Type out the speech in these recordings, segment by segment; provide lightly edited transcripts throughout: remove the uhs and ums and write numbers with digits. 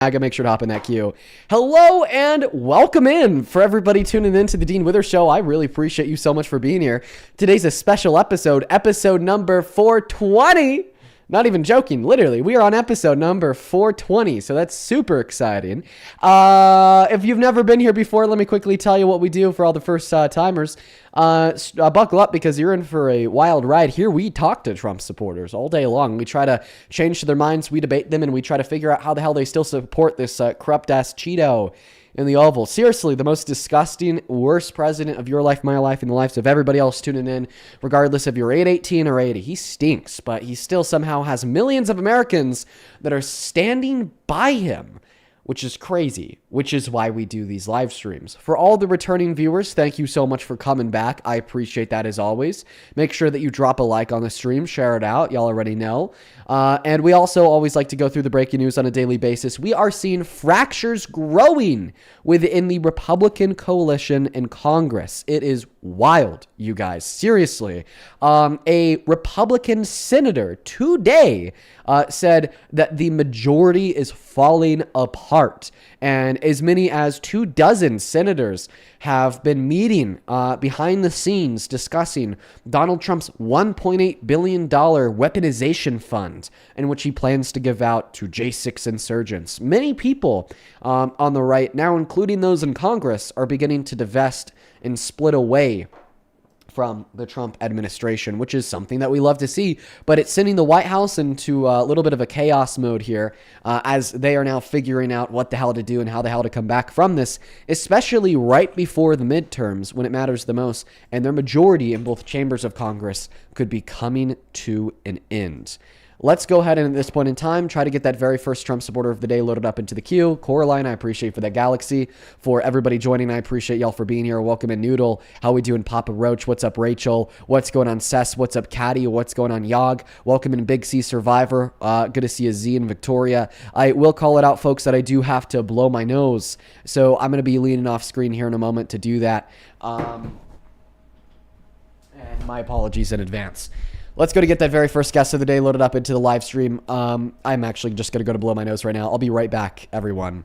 MAGA, make sure to hop in that queue. Hello and welcome in for everybody tuning in to the Dean Withers Show. I really appreciate you so much for being here. Today's a special episode number 420. Not even joking, literally. We are on episode number 420, so that's super exciting. If you've never been here before, let me quickly tell you what we do for all the first timers. Buckle up because you're in for a wild ride. Here we talk to Trump supporters all day long. We try to change their minds, we debate them, and we try to figure out how the hell they still support this corrupt-ass Cheeto in the Oval. Seriously, the most disgusting, worst president of your life, my life, and the lives of everybody else tuning in, regardless if you're 818 or 80. He stinks, but he still somehow has millions of Americans that are standing by him, which is crazy, which is why we do these live streams. For all the returning viewers, thank you so much for coming back. I appreciate that as always. Make sure that you drop a like on the stream, share it out. Y'all already know. And we also always like to go through the breaking news on a daily basis. We are seeing fractures growing within the Republican coalition in Congress. It is wild, you guys. Seriously. A Republican senator today said that the majority is falling apart. And as many as 24 senators have been meeting behind the scenes discussing Donald Trump's $1.8 billion weaponization fund, in which he plans to give out to J6 insurgents. Many people on the right, now including those in Congress, are beginning to divest and split away from the Trump administration, which is something that we love to see, but it's sending the White House into a little bit of a chaos mode here as they are now figuring out what the hell to do and how the hell to come back from this, especially right before the midterms when it matters the most, and their majority in both chambers of Congress could be coming to an end. Let's go ahead and at this point in time, try to get that very first Trump supporter of the day loaded up into the queue. Coraline, I appreciate for that galaxy. For everybody joining, I appreciate y'all for being here. Welcome in Noodle. How we doing, Papa Roach? What's up, Rachel? What's going on, Cess? What's up, Caddy? What's going on, Yog? Welcome in Big C Survivor. Good to see you, Z and Victoria. I will call it out, folks, that I do have to blow my nose. So I'm going to be leaning off screen here in a moment to do that. And my apologies in advance. Let's go to get that very first guest of the day loaded up into the live stream. I'm actually just going to go to blow my nose right now. I'll be right back, everyone.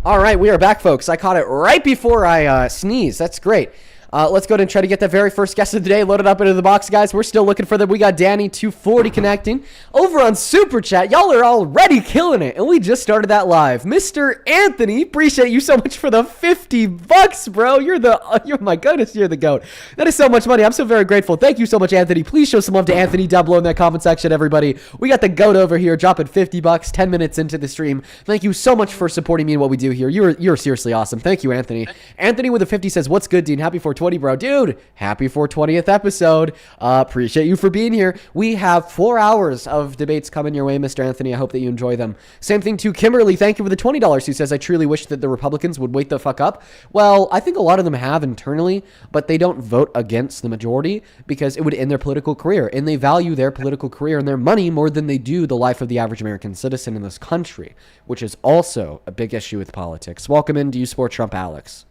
All right, we are back, folks. I caught it right before I sneezed. That's great. Let's go ahead and try to get that very first guest of the day loaded up into the box, guys. We're still looking for them. We got Danny240 connecting over on Super Chat. Y'all are already killing it, and we just started that live. Mr. Anthony, appreciate you so much for the $50, bro. You're my goodness, you're the GOAT. That is so much money. I'm so very grateful. Thank you so much, Anthony. Please show some love to Anthony down below in that comment section, everybody. We got the GOAT over here dropping $50 10 minutes into the stream. Thank you so much for supporting me in what we do here. You're seriously awesome. Thank you, Anthony. Anthony with a 50 says, "What's good, Dean? Happy 420, bro." Dude, happy 420th episode. Appreciate you for being here. We have 4 hours of debates coming your way, Mr. Anthony. I hope that you enjoy them. Same thing to Kimberly. Thank you for the $20, who says, "I truly wish that the Republicans would wake the fuck up." Well, I think a lot of them have internally, but they don't vote against the majority because it would end their political career, and they value their political career and their money more than they do the life of the average American citizen in this country, which is also a big issue with politics. Welcome in. Do you support Trump, Alex?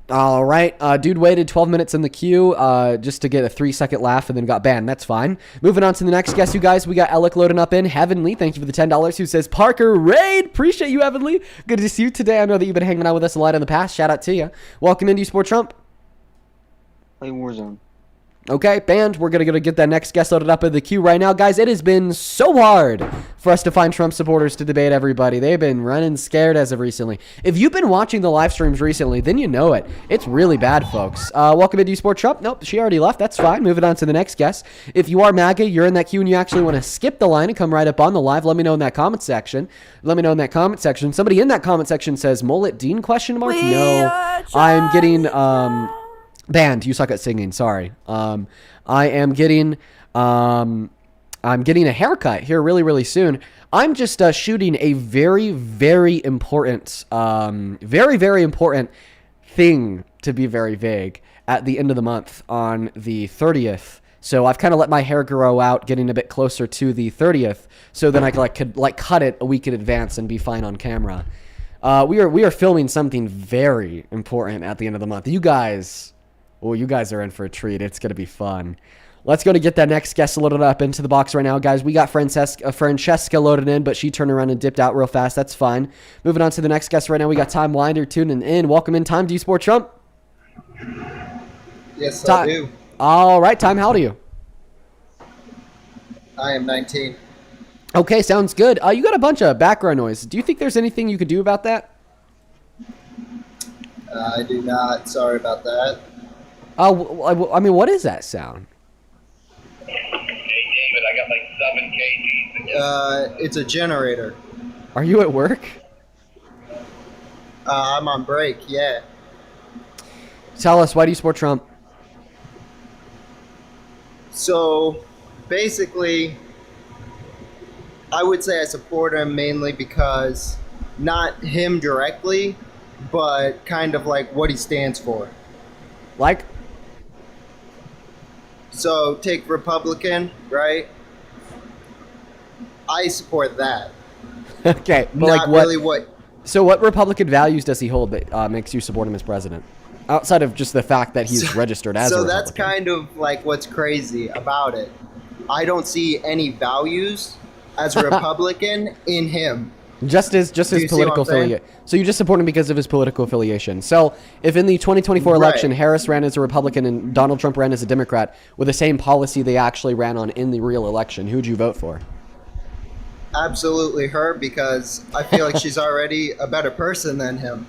All right, dude waited 12 minutes in the queue just to get a 3-second laugh and then got banned. That's fine. Moving on to the next guest, you guys. We got Alec loading up in. Heavenly, thank you for the $10, who says, "Parker Raid." Appreciate you, Heavenly. Good to see you today. I know that you've been hanging out with us a lot in the past. Shout out to you. Welcome in. Do you support Trump? Play Warzone. Okay, band, we're going to get that next guest loaded up in the queue right now. Guys, it has been so hard for us to find Trump supporters to debate everybody. They've been running scared as of recently. If you've been watching the live streams recently, then you know it. It's really bad, folks. Welcome to Do You Support Trump? Nope, she already left. That's fine. Moving on to the next guest. If you are MAGA, you're in that queue, and you actually want to skip the line and come right up on the live, let me know in that comment section. Somebody in that comment section says, "Mullet Dean?" No, I'm getting... Band, you suck at singing. Sorry. I'm getting a haircut here really, really soon. I'm just shooting a very, very important, thing, to be very vague, at the end of the month on the 30th. So I've kind of let my hair grow out, getting a bit closer to the 30th, so then I could cut it a week in advance and be fine on camera. We are filming something very important at the end of the month. You guys are in for a treat. It's gonna be fun. Let's go to get that next guest loaded up into the box right now, guys. We got Francesca loaded in, but she turned around and dipped out real fast. That's fine. Moving on to the next guest right now, we got Time Winder tuning in. Welcome in, Time. Do you support Trump? Yes, Time. I do. All right, Time. How old are you? I am 19. Okay, sounds good. You got a bunch of background noise. Do you think there's anything you could do about that? I do not. Sorry about that. I mean, what is that sound? Hey David, I got like 7 kgs. It's a generator. Are you at work? I'm on break, yeah. Tell us, why do you support Trump? So, basically, I would say I support him mainly because, not him directly, but kind of like what he stands for. Like? So, take Republican, right? I support that. Okay, but Not like what? really what... So what Republican values does he hold that makes you support him as president? Outside of just the fact that he's registered as a So Republican. that's kind of like what's crazy about it. I don't see any values as a Republican in him. Just his you see political what I'm saying? affiliation. So you just support him because of his political affiliation. So if in the 2024 election Right. Harris ran as a Republican and Donald Trump ran as a Democrat with the same policy they actually ran on in the real election, who'd you vote for? Absolutely her, because I feel like she's already a better person than him.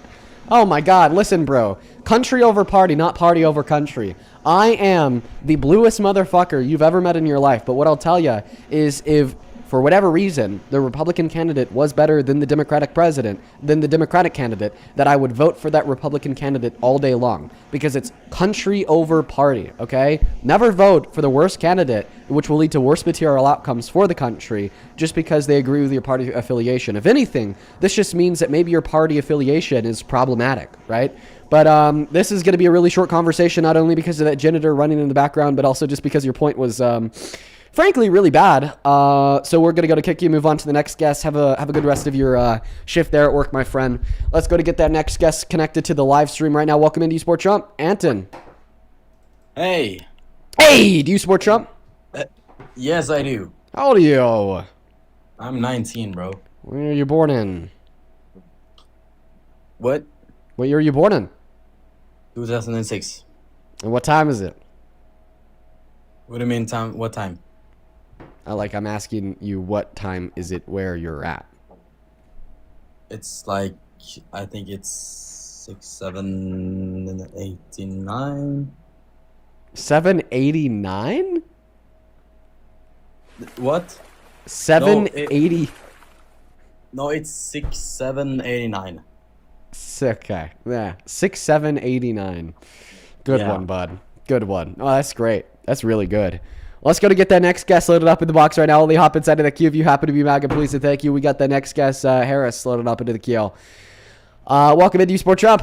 Oh my God, listen, bro. Country over party, not party over country. I am the bluest motherfucker you've ever met in your life. But what I'll tell you is if, for whatever reason, the Republican candidate was better than the Democratic candidate, that I would vote for that Republican candidate all day long. Because it's country over party, okay? Never vote for the worst candidate, which will lead to worse material outcomes for the country, just because they agree with your party affiliation. If anything, this just means that maybe your party affiliation is problematic, right? But this is going to be a really short conversation, not only because of that janitor running in the background, but also just because your point was, frankly, really bad. So we're going to go to kick you, move on to the next guest. Have a good rest of your shift there at work, my friend. Let's go to get that next guest connected to the live stream right now. Welcome into Sport Trump. Anton. Hey. Hey, do you support Trump? Yes, I do. How old are you? I'm 19, bro. Where are you born in? What? What year are you born in? 2006. And what time is it? What do you mean time? What time? I'm asking you what time is it where you're at? It's like, I think it's 6, 7, 89. 789? What? 780. No, it's 6, 7, 89. Okay. Yeah. 6789. Good Yeah. one, bud. Good one. Oh, that's great. That's really good. Let's go to get that next guest loaded up in the box right now. Only hop inside of the queue if you happen to be MAGA, please and thank you. We got the next guest, Harris, loaded up into the queue. Welcome into Sport Trump.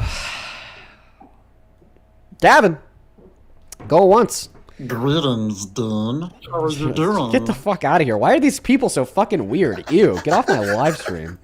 Gavin. Go once. Greetings, Dean. How are you doing? Get the fuck out of here. Why are these people so fucking weird? Ew. Get off my live stream.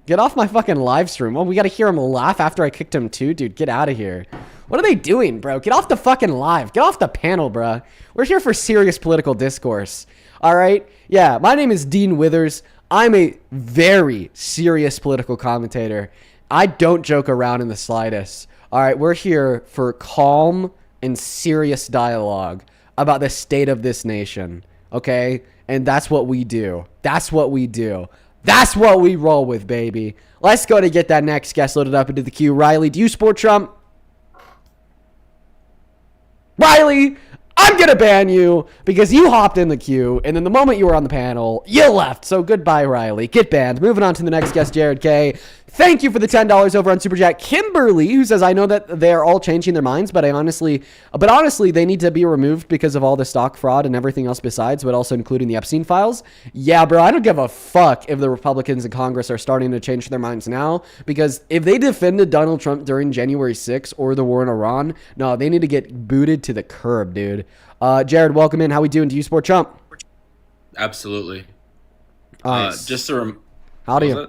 Get off my fucking live stream. Well, we got to hear him laugh after I kicked him too? Dude, get out of here. What are they doing, bro? Get off the fucking live. Get off the panel, bro. We're here for serious political discourse. All right? Yeah, my name is Dean Withers. I'm a very serious political commentator. I don't joke around in the slightest. All right? We're here for calm and serious dialogue about the state of this nation. Okay? And that's what we do. That's what we do. That's what we roll with, baby. Let's go to get that next guest loaded up into the queue. Riley, do you support Trump? Riley, I'm going to ban you because you hopped in the queue, and then the moment you were on the panel, you left. So goodbye, Riley. Get banned. Moving on to the next guest, Jared K. Thank you for the $10 over on Super Chat. Kimberly, who says, I know that they're all changing their minds, but honestly, they need to be removed because of all the stock fraud and everything else besides, but also including the Epstein files. Yeah, bro, I don't give a fuck if the Republicans in Congress are starting to change their minds now, because if they defended Donald Trump during January 6th or the war in Iran, no, they need to get booted to the curb, dude. Jared, welcome in. How we doing? Do you support Trump? Absolutely. Nice. Just to How do you?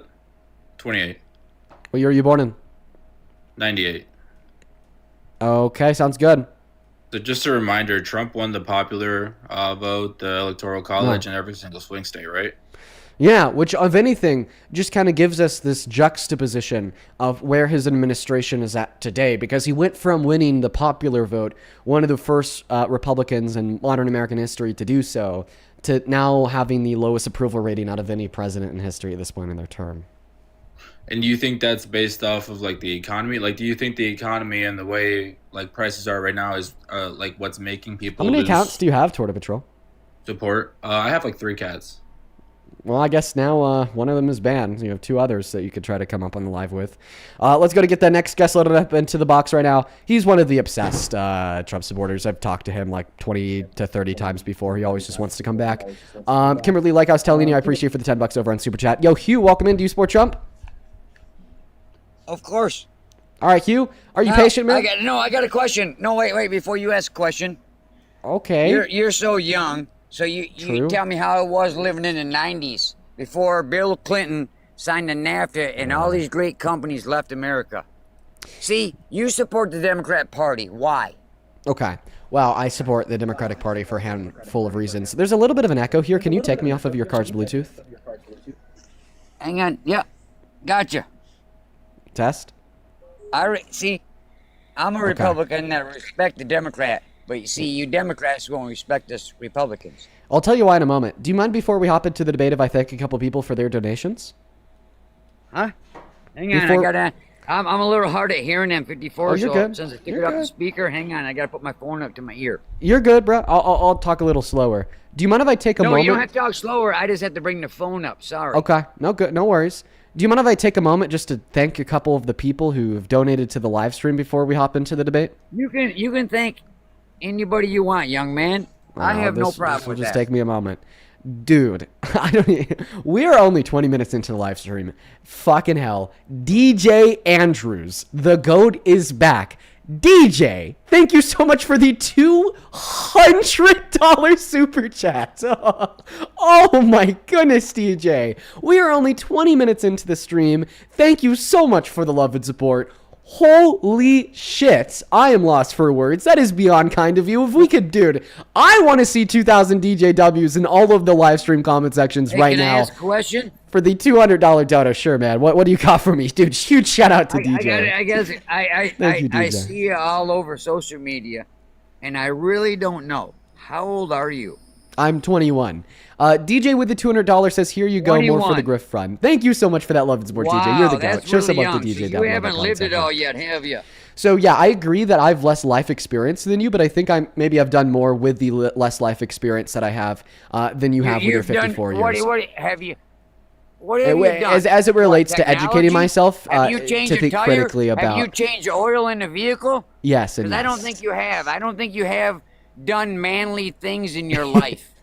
28. What year are you born in? 98. Okay, sounds good. So just a reminder, Trump won the popular vote, the Electoral College, and every single swing state, right? Yeah, which, of anything, just kind of gives us this juxtaposition of where his administration is at today, because he went from winning the popular vote, one of the first Republicans in modern American history to do so, to now having the lowest approval rating out of any president in history at this point in their term. And do you think that's based off of like the economy? Like, do you think the economy and the way like prices are right now is like what's making people How many lose accounts do you have, Torta Patrol? support? I have like 3 cats. Well, I guess now one of them is banned. You have 2 others that you could try to come up on the live with. Let's go to get that next guest loaded up into the box right now. He's one of the obsessed Trump supporters. I've talked to him like 20 to 30 times before. He always just wants to come back. Kimberly, like I was telling you, I appreciate you for the $10 over on Super Chat. Yo, Hugh, welcome in. Do you support Trump? Of course. All right, Hugh, are you patient, man? I got a question. No, wait, before you ask a question. Okay. You're so young, so you True. tell me how it was living in the 90s before Bill Clinton signed the NAFTA and all these great companies left America. See, you support the Democrat Party. Why? Okay. Well, I support the Democratic Party for a handful of reasons. There's a little bit of an echo here. Can you take me off of your car's Bluetooth? Hang on. Yeah, gotcha. Test? See, I'm a Republican that respect the Democrat, but you see, you Democrats won't respect us Republicans. I'll tell you why in a moment. Do you mind before we hop into the debate if I thank a couple people for their donations? Huh? Hang on, I'm a little hard at hearing them 54, you're so good. since I took You're it off good. the speaker, hang on, I gotta put my phone up to my ear. You're good, bro. I'll talk a little slower. Do you mind if I take a No, moment? you don't have to talk slower, I just have to bring the phone up, sorry. Okay. No, good. No worries. Do you mind if I take a moment just to thank a couple of the people who have donated to the live stream before we hop into the debate? You can thank anybody you want, young man. I have no problem This will with just that. take me a moment. Dude, we are only 20 minutes into the live stream. Fucking hell. DJ Andrews, the GOAT is back. DJ, thank you so much for the $200 super chat. Oh my goodness, DJ. We are only 20 minutes into the stream. Thank you so much for the love and support. Holy shit. I am lost for words. That is beyond kind of you. If we could, dude, I want to see 2,000 DJWs in all of the live stream comment sections right Can now. I ask a question? For the $200 dono, sure, man. What do you got for me? Dude, huge shout out to DJ. I see you all over social media, and I really don't know. How old are you? I'm 21. DJ with the $200 says, here you go, more for the 21. Griff Fund. Thank you so much for that love and support, DJ. You're the GOAT. That's Show some really love to young. DJ. So down you below haven't the lived comment it all section. yet, have you? So yeah, I agree that I've less life experience than you, but I think maybe I've done more with the less life experience that I have than you have with your 54 years. What have you done? As it relates to Technology? educating myself, Have you changed to your think tire? critically about. Have you changed oil in the vehicle? Yes, and Because I don't yes. think you have. I don't think you have done manly things in your life.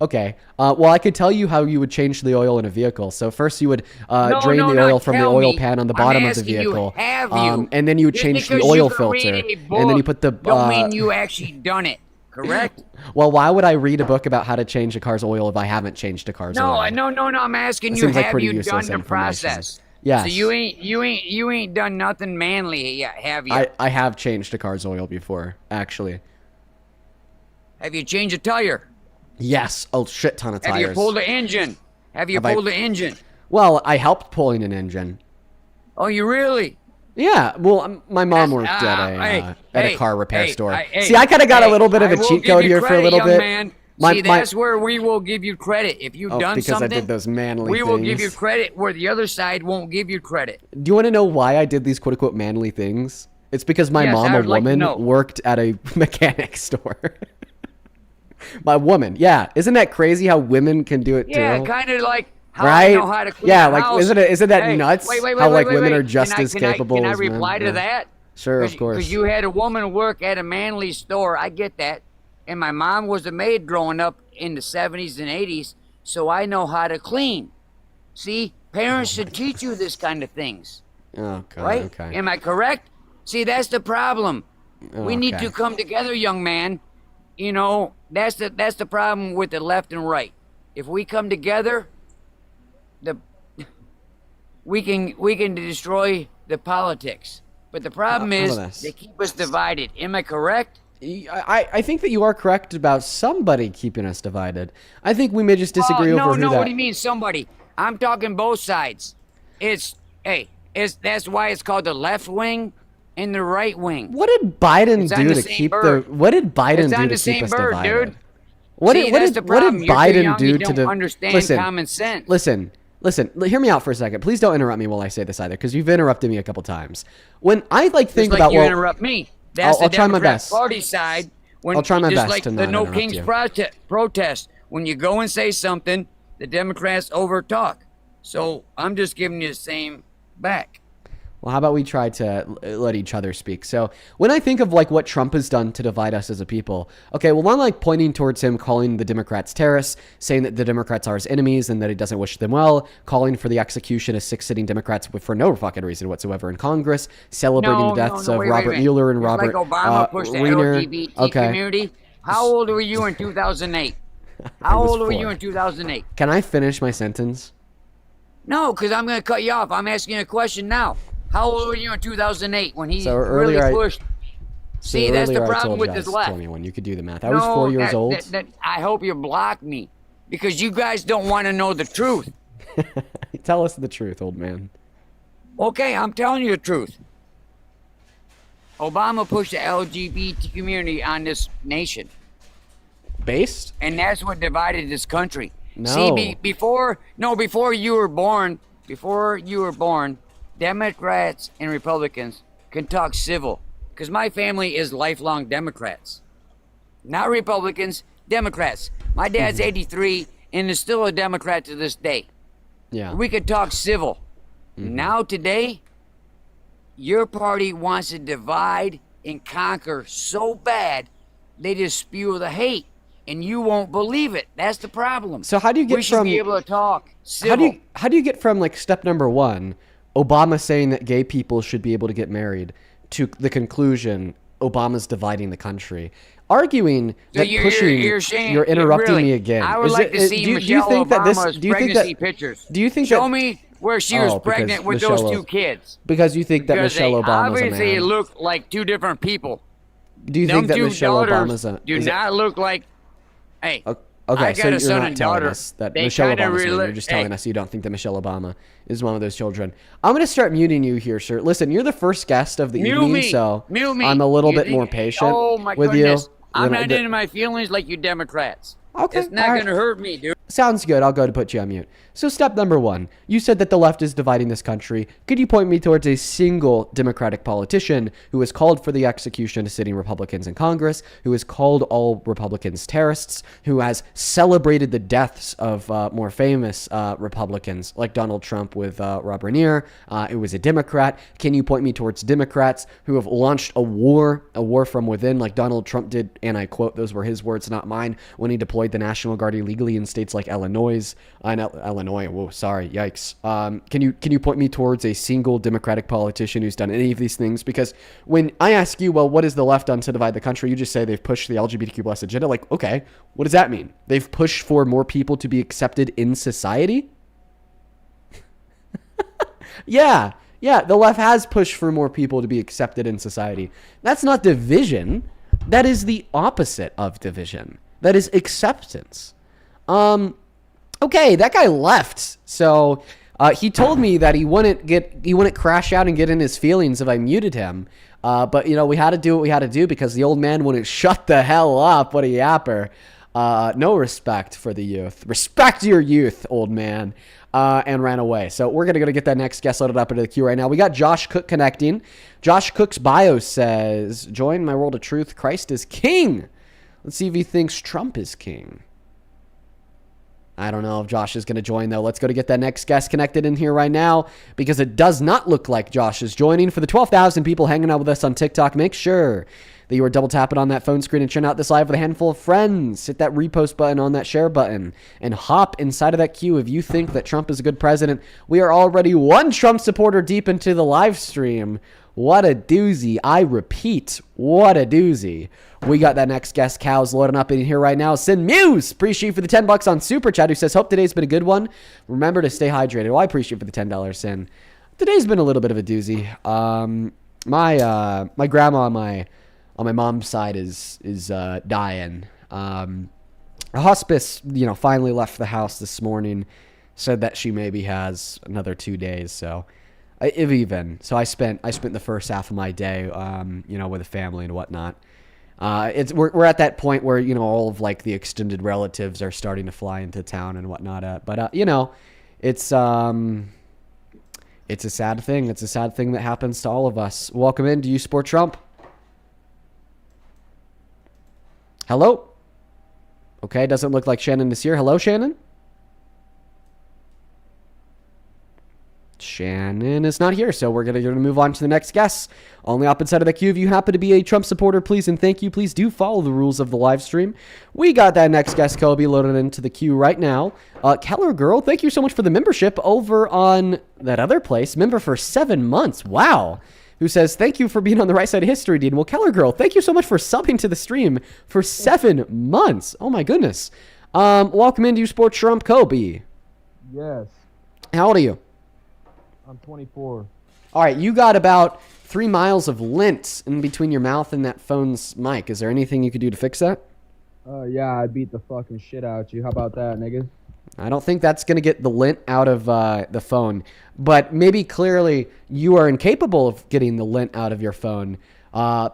Okay. Well, I could tell you how you would change the oil in a vehicle. So first you would drain the oil from the oil pan on the bottom of the vehicle. Have you? And then you would Just change the because oil you can read filter. a And then you book put the... don't mean you actually done it, correct? Well, why would I read a book about how to change a car's oil if I haven't changed a car's oil? No, I'm asking That you, seems like have pretty you useless done the information. process? Yes. So you ain't done nothing manly yet, have you? I have changed a car's oil before, actually. Have you changed a tire? Yes, a shit ton of tires. Have you pulled the engine? Have you pulled the engine? Well, I helped pulling an engine. Oh, you really? Yeah, well, my mom worked at a car repair store. Hey, See, I kind of got a little bit of I a will cheat give code you here for a credit, little young bit. Man. My- See, that's where we will give you credit. If you've done because something, I did those manly we will give you things. credit where the other side won't give you credit. Do you want to know why I did these quote-unquote manly things? It's because my Yes, mom, I a would like to woman, know. worked at a mechanic store. My woman, yeah. Isn't that crazy how women can do it Yeah, too? kind of like how Right? I know how to clean Yeah, a like, house. isn't that Hey, nuts? Wait, How, like, women are wait. just Can I- as can I- capable Can I as men? reply to Yeah. that? Sure, of course. Because you had a woman work at a manly store. I get that. And my mom was a maid growing up in the 70s and 80s, so I know how to clean. See, parents should teach you this kind of things, Oh, God, right? okay. Am I correct? See, that's the problem. We need Okay. to come together, young man. You know, that's the problem with the left and right. If we come together, we can destroy the politics. But the problem How is about this? they keep us divided. Am I correct? I think that you are correct about somebody keeping us divided. I think we may just disagree over who no. that. What do you mean somebody? I'm talking both sides. That's why it's called the left wing and the right wing. What did Biden It's on do the to same keep bird. What did Biden It's do on to the keep same us bird, divided? dude. What See, did that's the problem. You're too Biden young, do you to don't understand listen, common sense. Listen, hear me out for a second. Please don't interrupt me while I say this either, because you've interrupted me a couple times. When I think Just like about you interrupt me. That's I'll the try my Democrat best. Party side. When, I'll try my just best like to the not No interrupt Kings you. protest. When you go and say something, the Democrats overtalk. So I'm just giving you the same back. Well, how about we try to let each other speak? So when I think of like what Trump has done to divide us as a people, okay, well, I'm like pointing towards him, calling the Democrats terrorists, saying that the Democrats are his enemies and that he doesn't wish them well, calling for the execution of 6 sitting Democrats for no fucking reason whatsoever in Congress, celebrating the deaths of wait, Robert wait. Mueller and Just Robert like Obama pushed the Reiner. LGBT community. How old were you in 2008? How was old were 4. you in 2008? Can I finish my sentence? No, because I'm going to cut you off. I'm asking you a question now. How old were you in 2008 when he So really earlier pushed? See, that's the problem with this left. 21. You could do the math. I was 4 years old. I hope you block me because you guys don't want to know the truth. Tell us the truth, old man. Okay, I'm telling you the truth. Obama pushed the LGBT community on this nation, Based? and that's what divided this country. No. See, before you were born, Democrats and Republicans can talk civil, because my family is lifelong Democrats, not Republicans, Democrats. My dad's 83 and is still a Democrat to this day. Yeah. We could talk civil. Now today, your party wants to divide and conquer so bad, they just spew the hate, and you won't believe it. That's the problem. So how do you get we should from be able to talk civil. how do you get from like step number 1, Obama saying that gay people should be able to get married, to the conclusion Obama's dividing the country, arguing that you're interrupting me again. I would like to see Michelle Obama's pregnancy pictures. Do you think Show me where she was pregnant with those 2 kids. Because you think that Because Michelle they Obama's a obviously man. look like 2 different people. Do you Them think that 2 Michelle daughters Obama's a do not look like. Hey, Okay, I so got you're a son not and telling daughter. us that They Michelle kinda Obama's a man. rela- You're just telling hey. us you don't think that Michelle Obama is one of those children. I'm going to start muting you here, sir. Listen, you're the first guest of the evening, so Mute me. I'm a little You bit think- more patient Oh my with goodness. you. I'm Then not the- into my feelings like you Democrats. Okay, It's not all right. going to hurt me, dude. Sounds good. I'll go to put you on mute. So step number 1, you said that the left is dividing this country. Could you point me towards a single Democratic politician who has called for the execution of sitting Republicans in Congress, who has called all Republicans terrorists, who has celebrated the deaths of more famous Republicans like Donald Trump with Rob Reiner, who was a Democrat? Can you point me towards Democrats who have launched a war from within like Donald Trump did, and I quote, those were his words, not mine, when he deployed the National Guard illegally in states like Illinois? Whoa, sorry, yikes. Can you point me towards a single Democratic politician who's done any of these things? Because when I ask you, well, what has the left done to divide the country? You just say they've pushed the LGBTQ plus agenda. Like, okay, what does that mean? They've pushed for more people to be accepted in society? Yeah, the left has pushed for more people to be accepted in society. That's not division. That is the opposite of division. That is acceptance. Okay, that guy left. So he told me that he wouldn't crash out and get in his feelings if I muted him. But we had to do what we had to do because the old man wouldn't shut the hell up. What a yapper. No respect for the youth. Respect your youth, old man. And ran away. So we're going to get that next guest loaded up into the queue right now. We got Josh Cook connecting. Josh Cook's bio says, join my world of truth. Christ is king. Let's see if he thinks Trump is king. I don't know if Josh is going to join, though. Let's go to get that next guest connected in here right now because it does not look like Josh is joining. For the 12,000 people hanging out with us on TikTok, make sure that you are double tapping on that phone screen and checking out this live with a handful of friends. Hit that repost button on that share button and hop inside of that queue if you think that Trump is a good president. We are already 1 Trump supporter deep into the live stream. What a doozy. I repeat, what a doozy. We got that next guest, Cows, loading up in here right now. Sin Muse, appreciate you for the $10 on Super Chat, who says, hope today's been a good one. Remember to stay hydrated. Well, I appreciate you for the $10, Sin. Today's been a little bit of a doozy. My grandma on my mom's side is dying. A hospice, finally left the house this morning. Said that she maybe has another 2 days. So, if even. So I spent the first half of my day, with the family and whatnot. We're at that point where all of like the extended relatives are starting to fly into town and whatnot. But it's a sad thing. It's a sad thing that happens to all of us. Welcome in. Do you support Trump? Hello? Okay, doesn't look like Shannon is here. Hello, Shannon? Shannon is not here, so we're going to move on to the next guest. Only up inside of the queue. If you happen to be a Trump supporter, please and thank you. Please do follow the rules of the live stream. We got that next guest, Kobe, loaded into the queue right now. Keller Girl, thank you so much for the membership over on that other place. Member for 7 months. Wow. Who says, thank you for being on the right side of history, Dean. Well, Keller Girl, thank you so much for subbing to the stream for 7 months. Oh, my goodness. Welcome into Sport Trump, Kobe. Yes. How old are you? I'm 24. All right, you got about 3 miles of lint in between your mouth and that phone's mic. Is there anything you could do to fix that? Yeah, I beat the fucking shit out you. How about that, nigga? I don't think that's going to get the lint out of the phone. But maybe clearly you are incapable of getting the lint out of your phone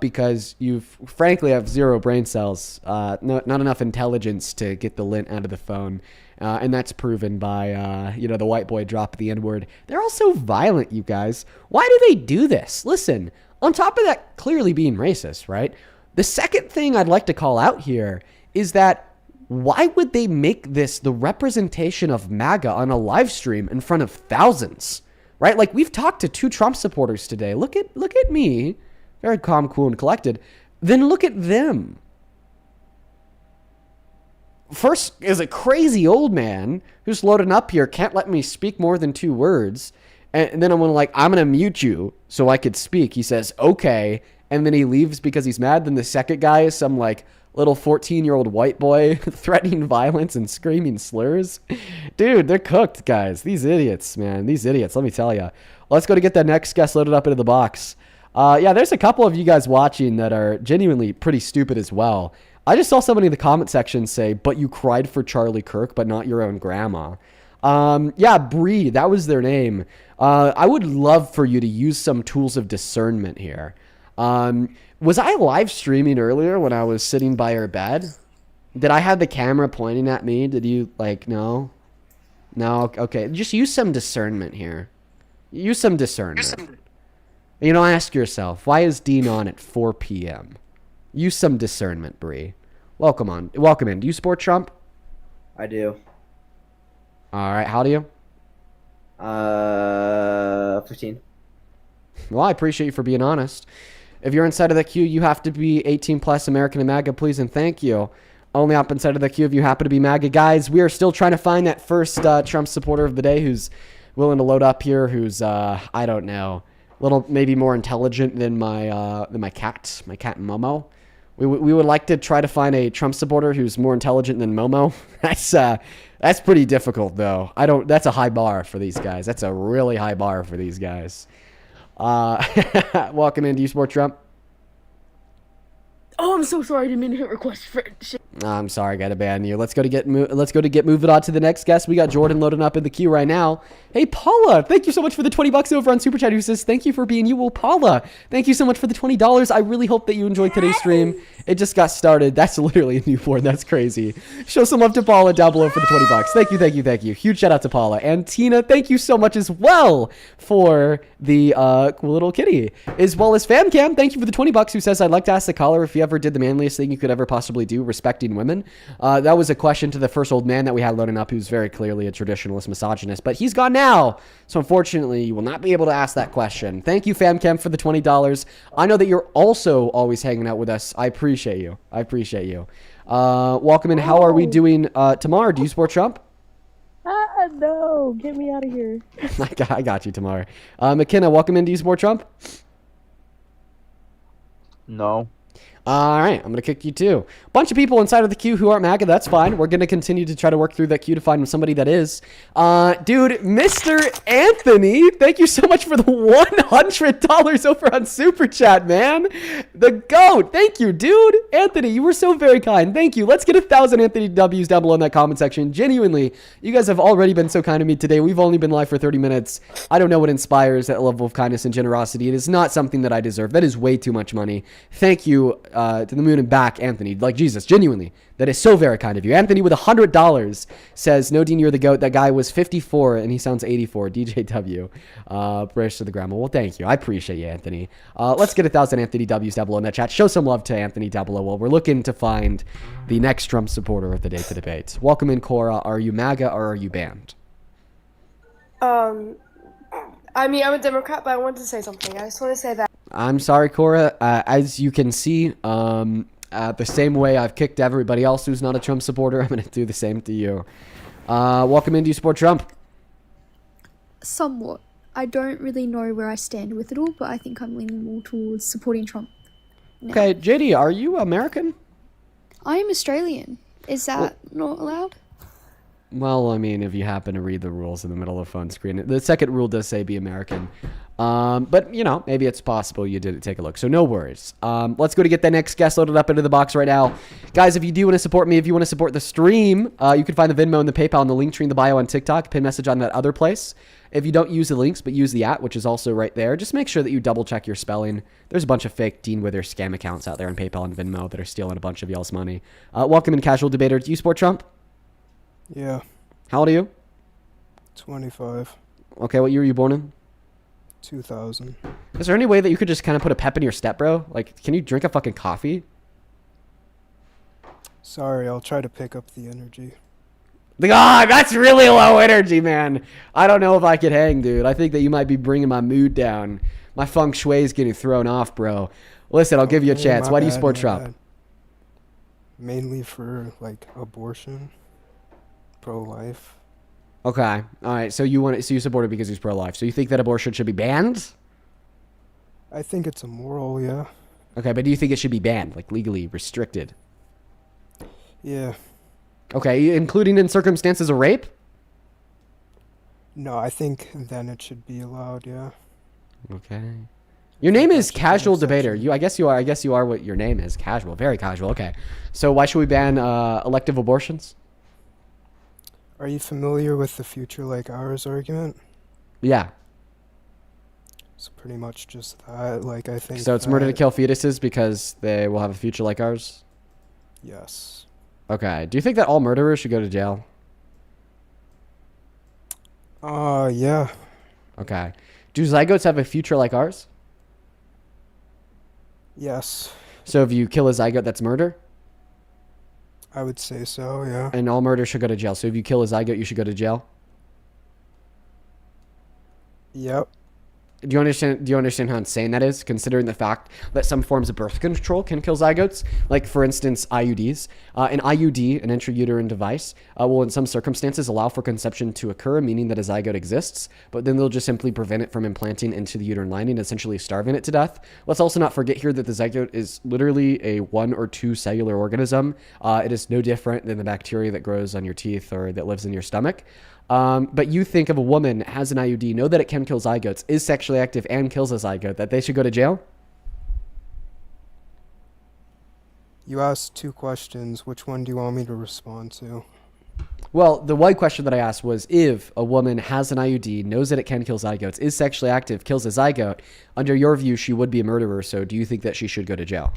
because you frankly have 0 brain cells, not enough intelligence to get the lint out of the phone. And that's proven by, the white boy drop the N-word. They're all so violent, you guys. Why do they do this? Listen, on top of that clearly being racist, right? The second thing I'd like to call out here is that why would they make this the representation of MAGA on a live stream in front of thousands, right? Like we've talked to 2 Trump supporters today. Look at me, very calm, cool, and collected. Then look at them. First is a crazy old man who's loading up here, can't let me speak more than 2 words. And then I'm going to mute you so I could speak. He says, okay. And then he leaves because he's mad. Then the second guy is some little 14-year-old white boy threatening violence and screaming slurs. Dude, they're cooked, guys. These idiots, man. These idiots, let me tell you. Let's go to get that next guest loaded up into the box. Yeah, there's a couple of you guys watching that are genuinely pretty stupid as well. I just saw somebody in the comment section say, but you cried for Charlie Kirk, but not your own grandma. Yeah, Bree, that was their name. I would love for you to use some tools of discernment here. Was I live streaming earlier when I was sitting by her bed? Did I have the camera pointing at me? Did you, no? No? Okay, just use some discernment here. Use some discernment. Ask yourself, why is Dean on at 4 p.m.? Use some discernment, Bree. Welcome in. Do you support Trump? I do. All right, how do you? 15. Well, I appreciate you for being honest. If you're inside of the queue, you have to be 18 plus, American and MAGA, please and thank you. Only up inside of the queue if you happen to be MAGA. Guys, we are still trying to find that first Trump supporter of the day who's willing to load up here, who's, I don't know, a little maybe more intelligent than my cat Momo. We would like to try to find a Trump supporter who's more intelligent than Momo. That's pretty difficult, though. That's a high bar for these guys. That's a really high bar for these guys. Welcome in. Do you support Trump? Oh, I'm so sorry. I didn't mean to hit request for shit. I'm sorry, gotta ban you. Let's go to get moving on to the next guest. We got Jordan loading up in the queue right now. Hey, Paula, thank you so much for the $20 over on Super Chat. Who says thank you for being you? Well, Paula, thank you so much for the $20. I really hope that you enjoyed today's stream. It just got started. That's literally a newborn. That's crazy. Show some love to Paula down below for the $20. Thank you. Huge shout out to Paula and Tina. Thank you so much as well for the cool little kitty, as well as FamCam. Thank you for the $20. Who says I'd like to ask the caller if you ever did the manliest thing you could ever possibly do, respecting women. That was a question to the first old man that we had loading up, who's very clearly a traditionalist misogynist, but he's gone now. So unfortunately, you will not be able to ask that question. Thank you, FamCam, for the $20. I know that you're also always hanging out with us. I appreciate you. Welcome in. How are we doing tomorrow? Do you support Trump? No, get me out of here. I got you, Tamar. McKenna, welcome in. Do you support Trump? No. All right, I'm going to kick you too. Bunch of people inside of the queue who aren't MAGA, that's fine. We're going to continue to try to work through that queue to find somebody that is. Dude, Mr. Anthony, thank you so much for the $100 over on Super Chat, man. The GOAT. Thank you, dude. Anthony, you were so very kind. Thank you. Let's get 1,000 Anthony W's down below in that comment section. Genuinely, you guys have already been so kind to me today. We've only been live for 30 minutes. I don't know what inspires that level of kindness and generosity. It is not something that I deserve. That is way too much money. Thank you. To the moon and back, Anthony. Like, Jesus, genuinely. That is so very kind of you. Anthony with $100 says, no, Dean, you're the GOAT. That guy was 54 and he sounds 84. DJW. British to the grandma. Well, thank you. I appreciate you, Anthony. Let's get 1,000 Anthony W's down below in that chat. Show some love to Anthony down below while we're looking to find the next Trump supporter of the day to debate. Welcome in, Cora. Are you MAGA or are you banned? I mean, I'm a Democrat, but I wanted to say something. I just want to say that. I'm sorry, Cora. As you can see, the same way I've kicked everybody else who's not a Trump supporter, I'm going to do the same to you. Welcome in. Do you support Trump? Somewhat. I don't really know where I stand with it all, but I think I'm leaning more towards supporting Trump now. Okay, JD, are you American? I am Australian. Is that not allowed? Well, I mean, if you happen to read the rules in the middle of the phone screen, the second rule does say be American. But, you know, maybe it's possible you didn't take a look. So no worries. Let's go to get the next guest loaded up into the box right now. Guys, if you do want to support me, if you want to support the stream, you can find the Venmo and the PayPal and the link tree in the bio on TikTok, pin message on that other place. If you don't use the links, but use the @ which is also right there, just make sure that you double check your spelling. There's a bunch of fake Dean Wither scam accounts out there on PayPal and Venmo that are stealing a bunch of y'all's money. Welcome in, Casual Debater. Do you support Trump? Yeah. How old are you? 25. Okay, what year were you born in? 2000. Is there any way that you could just kind of put a pep in your step, bro? Like, can you drink a fucking coffee? Sorry, I'll try to pick up the energy. God, that's really low energy, man. I don't know if I could hang, dude. I think that you might be bringing my mood down. My feng shui is getting thrown off, bro. Listen, I'll give you a chance. Why do you support Trump? Mainly for, like, abortion. Pro-life. Okay. All right. So you support it because he's pro-life. So you think that abortion should be banned? I think it's immoral, yeah. Okay, but do you think it should be banned, like legally restricted? Yeah. Okay, including in circumstances of rape? No, I think then it should be allowed, yeah. Okay. Your name is Casual Debater. I guess you are what your name is. Casual. Very casual. Okay. So why should we ban elective abortions? Are you familiar with the future like ours argument? Yeah. It's pretty much just that. Like, I think. So it's murder to kill fetuses because they will have a future like ours? Yes. Okay. Do you think that all murderers should go to jail? Yeah. Okay. Do zygotes have a future like ours? Yes. So if you kill a zygote, that's murder? I would say so, yeah. And all murder should go to jail. So if you kill a zygote, you should go to jail? Yep. Do you understand how insane that is, considering the fact that some forms of birth control can kill zygotes? Like, for instance, IUDs. An IUD, an intrauterine device, will in some circumstances allow for conception to occur, meaning that a zygote exists, but then they'll just simply prevent it from implanting into the uterine lining, essentially starving it to death. Let's also not forget here that the zygote is literally a 1 or 2 cellular organism. It is no different than the bacteria that grows on your teeth or that lives in your stomach. But you think if a woman has an IUD, know that it can kill zygotes, is sexually active, and kills a zygote, that they should go to jail? You asked 2 questions. Which one do you want me to respond to? Well, the one question that I asked was if a woman has an IUD, knows that it can kill zygotes, is sexually active, kills a zygote, under your view, she would be a murderer, so do you think that she should go to jail?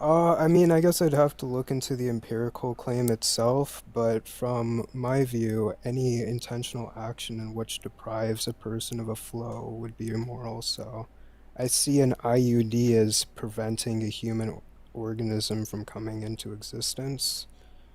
I mean, I guess I'd have to look into the empirical claim itself, but from my view, any intentional action in which deprives a person of a flow would be immoral, so I see an IUD as preventing a human organism from coming into existence.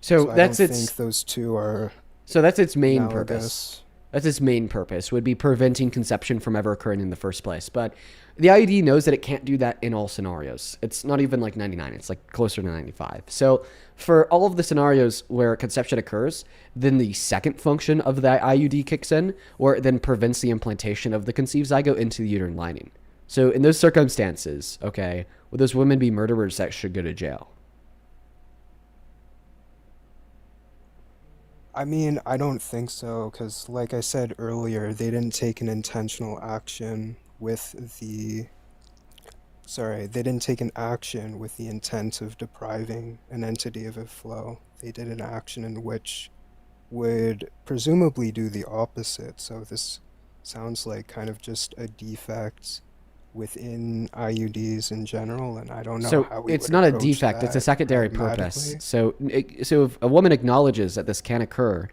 So I don't think those two are So that's its main analogous. purpose. That's its main purpose, would be preventing conception from ever occurring in the first place. But the IUD knows that it can't do that in all scenarios. It's not even like 99, it's like closer to 95. So for all of the scenarios where conception occurs, then the second function of the IUD kicks in, where it then prevents the implantation of the conceived zygote into the uterine lining. So in those circumstances, okay, would those women be murderers that should go to jail? I mean, I don't think so, because like I said earlier, they didn't take an intentional action with the... Sorry, they didn't take an action with the intent of depriving an entity of a flow. They did an action in which would presumably do the opposite. So this sounds like kind of just a defect within IUDs in general, and I don't know how we it's would not a approach defect, it's a that secondary purpose. pragmatically. So if a woman acknowledges that this can occur,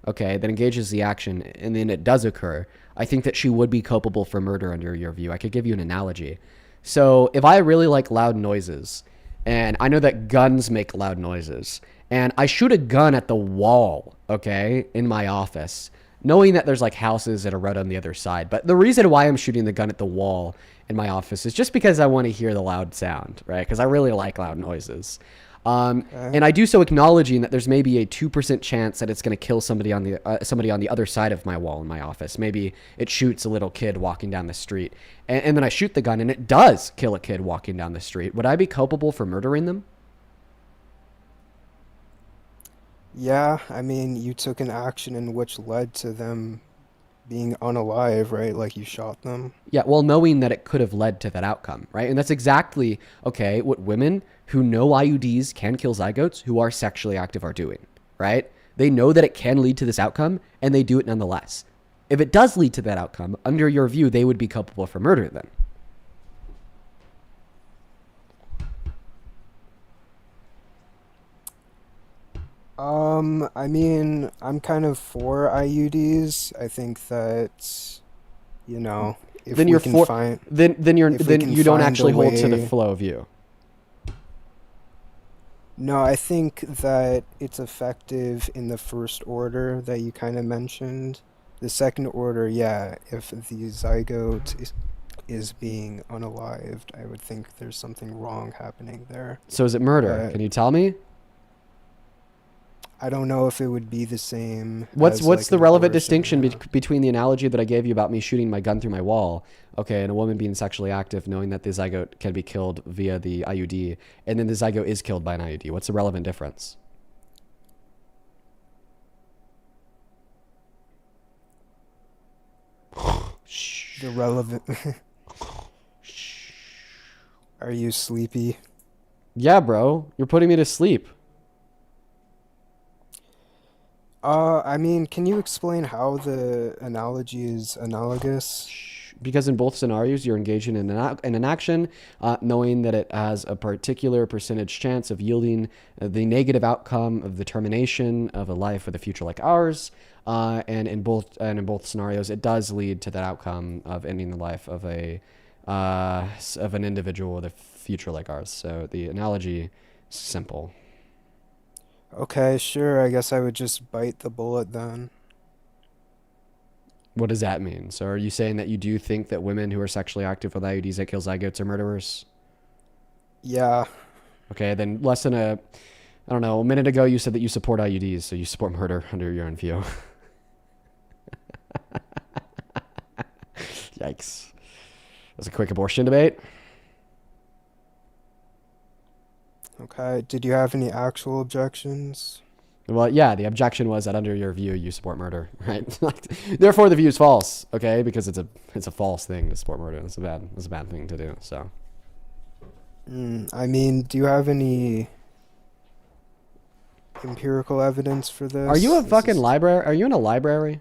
okay, then engages the action, and then it does occur, I think that she would be culpable for murder under your view. I could give you an analogy. So if I really like loud noises, and I know that guns make loud noises, and I shoot a gun at the wall, okay, in my office, knowing that there's like houses that are right on the other side. But the reason why I'm shooting the gun at the wall in my office is just because I want to hear the loud sound, right? Because I really like loud noises. And I do so acknowledging that there's maybe a 2% chance that it's going to kill somebody on the other side of my wall in my office. Maybe it shoots a little kid walking down the street, and then I shoot the gun and it does kill a kid walking down the street. Would I be culpable for murdering them? Yeah, I mean, you took an action in which led to them being unalive, right? Like you shot them. Yeah, well, knowing that it could have led to that outcome, right? And that's exactly, okay, what women who know IUDs can kill zygotes who are sexually active are doing, right? They know that it can lead to this outcome, and they do it nonetheless. If it does lead to that outcome, under your view, they would be culpable for murder then. I mean, I'm kind of for IUDs. I think that, you know, if Then we you're can for find, then if we you don't can actually find a hold to the way- flow view. No, I think that it's effective in the first order that you kind of mentioned. The second order, yeah, if the zygote is being unalived, I would think there's something wrong happening there. So is it murder? But Can you tell me? I don't know if it would be the same. What's as, like, the an relevant abortion, distinction yeah. between the analogy that I gave you about me shooting my gun through my wall, okay, and a woman being sexually active, knowing that the zygote can be killed via the IUD, and then the zygote is killed by an IUD? What's the relevant difference? The relevant. Are you sleepy? Yeah, bro, you're putting me to sleep. I mean, can you explain how the analogy is analogous? Because in both scenarios, you're engaging in an action, knowing that it has a particular percentage chance of yielding the negative outcome of the termination of a life with a future like ours. And in both scenarios, it does lead to that outcome of ending the life of an individual with a future like ours. So the analogy is simple. Okay, sure. I guess I would just bite the bullet then. What does that mean? So are you saying that you do think that women who are sexually active with IUDs that kill zygotes are murderers? Yeah. Okay, then I don't know, a minute ago you said that you support IUDs, so you support murder under your own view. Yikes. That's a quick abortion debate. Okay. Did you have any actual objections? Well, yeah, the objection was that under your view, you support murder, right? Therefore, the view is false, okay? Because it's a false thing to support murder. It's a bad thing to do. So, I mean, do you have any empirical evidence for this? are you library? Are you in a library?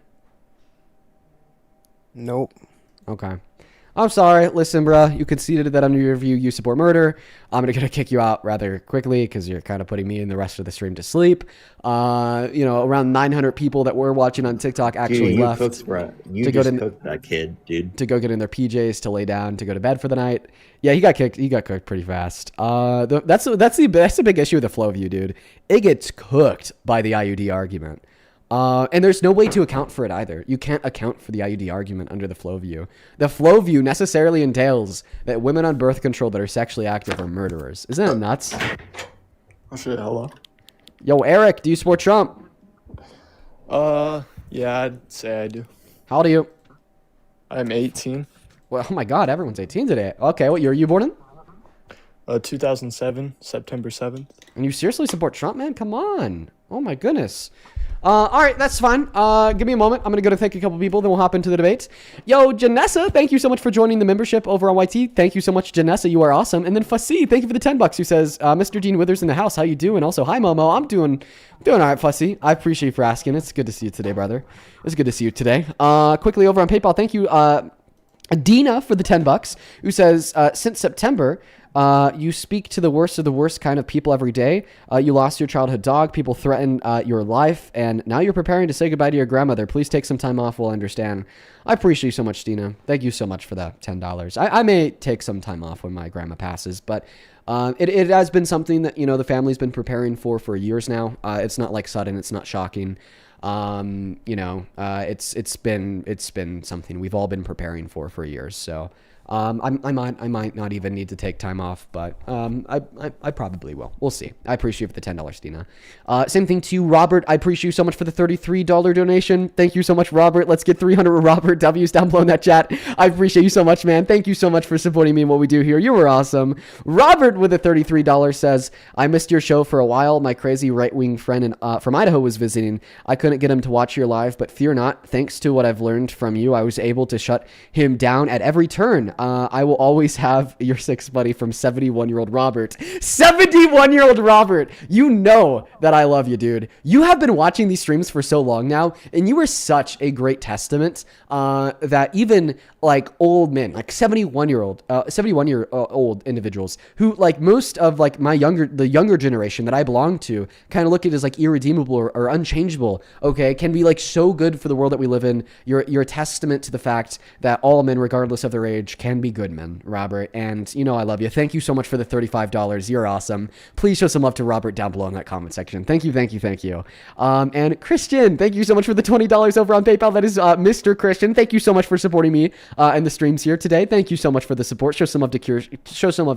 Nope. Okay. I'm sorry. Listen, bruh, you conceded that under your view, you support murder. I'm going to kick you out rather quickly because you're kind of putting me and the rest of the stream to sleep. Around 900 people that were watching on TikTok actually left You just cooked that kid, dude. to go get in their PJs to lay down, to go to bed for the night. Yeah, he got kicked. He got cooked pretty fast. That's the big issue with the flow view, dude. It gets cooked by the IUD argument. And there's no way to account for it either. You can't account for the IUD argument under the flow view. The flow view necessarily entails that women on birth control that are sexually active are murderers. Isn't that nuts? Oh shit, hello. Yo, Eric, do you support Trump? Yeah, I'd say I do. How old are you? I'm 18. Well, oh my God, everyone's 18 today. Okay, what year are you born in? 2007, September 7th. And you seriously support Trump, man? Come on. Oh my goodness. All right, that's fine. Give me a moment. I'm going to go to thank a couple people, then we'll hop into the debate. Yo, Janessa, thank you so much for joining the membership over on YT. Thank you so much, Janessa. You are awesome. And then Fussy, thank you for the $10 who says, Mr. Dean Withers in the house. How you doing? Also, hi, Momo. I'm doing all right, Fussy. I appreciate you for asking. It's good to see you today, brother. It's good to see you today. Quickly over on PayPal, thank you, Dina, for the $10 who says, since September, you speak to the worst of the worst kind of people every day. You lost your childhood dog. People threaten your life. And now you're preparing to say goodbye to your grandmother. Please take some time off. We'll understand. I appreciate you so much, Dina. Thank you so much for that $10. I may take some time off when my grandma passes, but it has been something that, the family's been preparing for years now. It's not like sudden. It's not shocking. It's been something we've all been preparing for years. So, I might not even need to take time off, but, I probably will. We'll see. I appreciate the $10, Dina. Same thing to you, Robert. I appreciate you so much for the $33 donation. Thank you so much, Robert. Let's get 300 Robert W's down below in that chat. I appreciate you so much, man. Thank you so much for supporting me and what we do here. You were awesome. Robert with a $33 says, I missed your show for a while. My crazy right-wing friend from Idaho was visiting. I couldn't get him to watch your live, but fear not. Thanks to what I've learned from you, I was able to shut him down at every turn. I will always have your six buddy from 71-year-old Robert. 71-year-old Robert! You know that I love you, dude. You have been watching these streams for so long now, and you are such a great testament that even like old men, like 71-year-old individuals who, like most of like the younger generation that I belong to, kind of look at as like irredeemable or unchangeable, okay, can be like so good for the world that we live in. You're a testament to the fact that all men, regardless of their age, can be good men, Robert. And I love you. Thank you so much for the $35. You're awesome. Please show some love to Robert down below in that comment section. Thank you. And Christian, thank you so much for the $20 over on PayPal. That is Mr. Christian. Thank you so much for supporting me in the streams here today. Thank you so much for the support. Show some love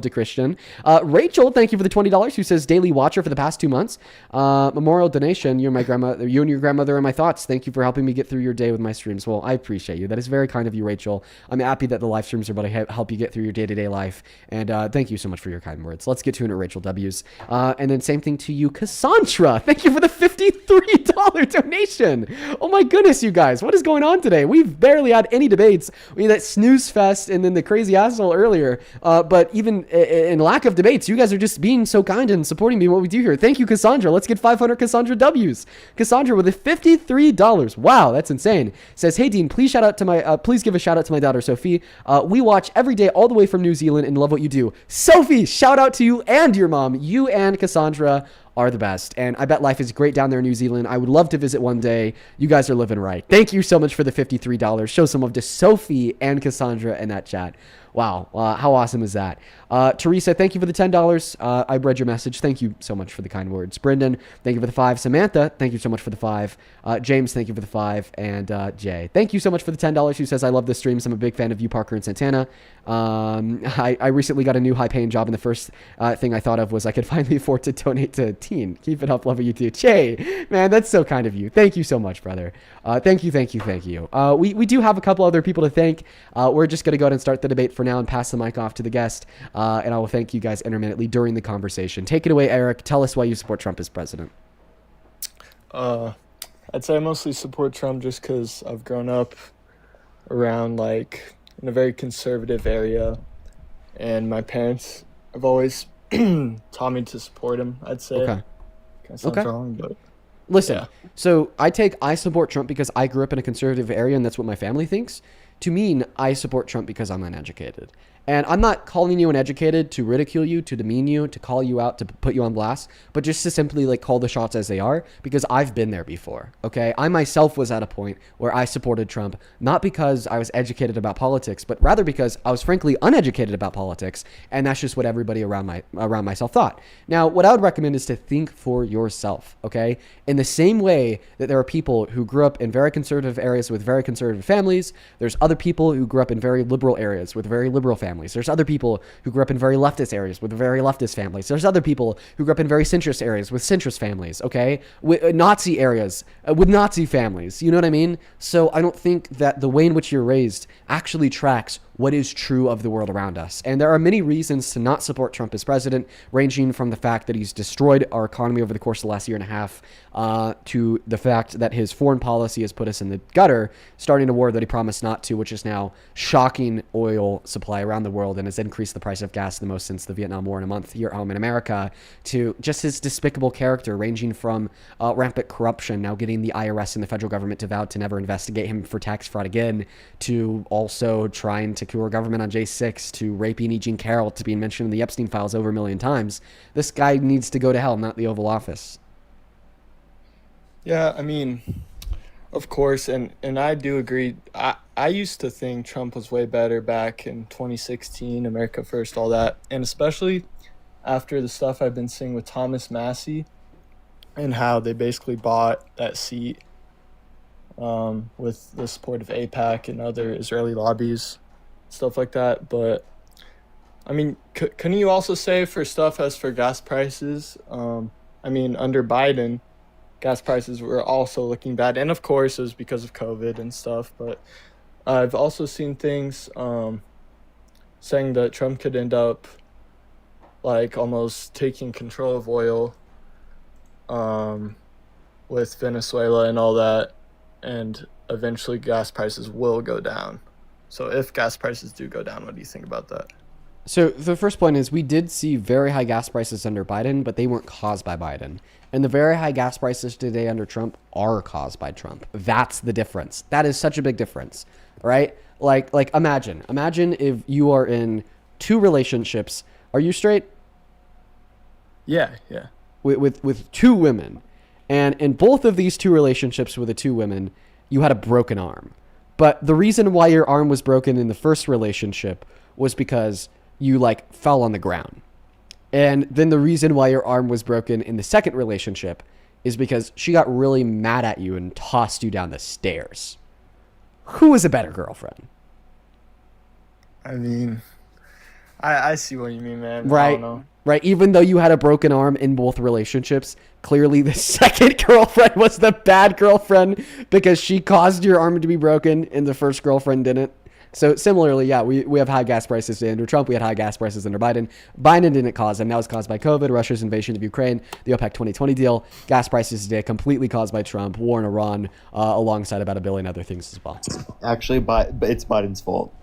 to Christian. Rachel, thank you for the $20 who says daily watcher for the past 2 months. Memorial donation. You and your grandmother are my thoughts. Thank you for helping me get through your day with my streams. Well, I appreciate you. That is very kind of you, Rachel. I'm happy that the live streams are about to help you get through your day-to-day life. And thank you so much for your kind words. Let's get to it, Rachel W's. And then same thing to you, Cassandra. Thank you for the $53 donation. Oh my goodness, you guys. What is going on today? We've barely had any debates. We had that snooze fest and then the crazy asshole earlier. But even in lack of debates, you guys are just being so kind and supporting me in what we do here. Thank you, Cassandra. Let's get 500 Cassandra W's. Cassandra with a $53. Wow, that's insane. Says, hey Dean, please give a shout out to my daughter Sophie. We watch every day all the way from New Zealand and love what you do. Sophie, shout out to you and your mom. You and Cassandra are the best. And I bet life is great down there in New Zealand. I would love to visit one day. You guys are living right. Thank you so much for the $53. Show some love to Sophie and Cassandra in that chat. Wow. How awesome is that? Teresa, thank you for the $10. I read your message. Thank you so much for the kind words. Brendan, thank you for the 5. Samantha, thank you so much for the 5. James, thank you for the 5. And Jay, thank you so much for the $10. Who says, I love the streams. I'm a big fan of you, Parker and Santana. I recently got a new high-paying job, and the first thing I thought of was I could finally afford to donate to a teen. Keep it up. Love you too. Jay, man, that's so kind of you. Thank you so much, brother. Thank you. We do have a couple other people to thank. We're just going to go ahead and start the debate for now and pass the mic off to the guest. And I will thank you guys intermittently during the conversation. Take it away, Eric. Tell us why you support Trump as president. I'd say I mostly support Trump just because I've grown up around like in a very conservative area, and my parents have always taught me to support him. I'd say. Okay. Kind of sounds wrong, but listen. Yeah. So I support Trump because I grew up in a conservative area, and that's what my family thinks. To mean I support Trump because I'm uneducated. And I'm not calling you uneducated to ridicule you, to demean you, to call you out, to put you on blast, but just to simply like call the shots as they are, because I've been there before, okay? I myself was at a point where I supported Trump, not because I was educated about politics, but rather because I was frankly uneducated about politics, and that's just what everybody around myself thought. Now, what I would recommend is to think for yourself, okay? In the same way that there are people who grew up in very conservative areas with very conservative families, there's other people who grew up in very liberal areas with very liberal families. There's other people who grew up in very leftist areas with very leftist families. There's other people who grew up in very centrist areas with centrist families, okay? With Nazi areas with Nazi families. You know what I mean? So I don't think that the way in which you're raised actually tracks what is true of the world around us. And there are many reasons to not support Trump as president, ranging from the fact that he's destroyed our economy over the course of the last year and a half, to the fact that his foreign policy has put us in the gutter, starting a war that he promised not to, which is now shocking oil supply around the world and has increased the price of gas the most since the Vietnam War in a month here at home in America, to just his despicable character, ranging from rampant corruption, now getting the IRS and the federal government to vow to never investigate him for tax fraud again, to also trying to cure government on J6, to raping E. Jean Carroll, to being mentioned in the Epstein files over 1 million times. This guy needs to go to hell, not the Oval Office. Yeah, I mean, of course, and I do agree. I used to think Trump was way better back in 2016, America First, all that. And especially after the stuff I've been seeing with Thomas Massie and how they basically bought that seat with the support of AIPAC and other Israeli lobbies, stuff like that. But, I mean, couldn't you also say for stuff as for gas prices? I mean, under Biden, gas prices were also looking bad. And, of course, it was because of COVID and stuff. But I've also seen things saying that Trump could end up, like, almost taking control of oil with Venezuela and all that. And eventually gas prices will go down. So if gas prices do go down, what do you think about that? So the first point is we did see very high gas prices under Biden, but they weren't caused by Biden. And the very high gas prices today under Trump are caused by Trump. That's the difference. That is such a big difference, right? Like imagine if you are in two relationships. Are you straight? Yeah. With two women. And in both of these two relationships with the two women, you had a broken arm. But the reason why your arm was broken in the first relationship was because you fell on the ground. And then the reason why your arm was broken in the second relationship is because she got really mad at you and tossed you down the stairs. Who was a better girlfriend? I mean, I see what you mean, man. Right. I don't know. Right. Even though you had a broken arm in both relationships, clearly the second girlfriend was the bad girlfriend because she caused your arm to be broken and the first girlfriend didn't. So similarly, yeah, we have high gas prices under Trump. We had high gas prices under Biden. Biden didn't cause them. That was caused by COVID, Russia's invasion of Ukraine, the OPEC 2020 deal. Gas prices today completely caused by Trump, war in Iran, alongside about 1 billion other things as well. Actually, it's Biden's fault.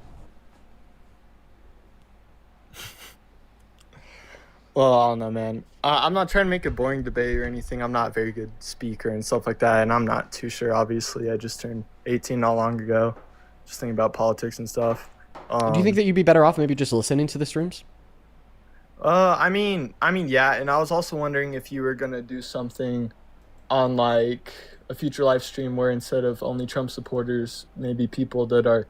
Well, I don't know, man. I'm not trying to make a boring debate or anything. I'm not a very good speaker and stuff like that, and I'm not too sure, obviously. I just turned 18 not long ago. Just thinking about politics and stuff. Do you think that you'd be better off maybe just listening to the streams? I mean, yeah. And I was also wondering if you were gonna do something on a future live stream where instead of only Trump supporters, maybe people that are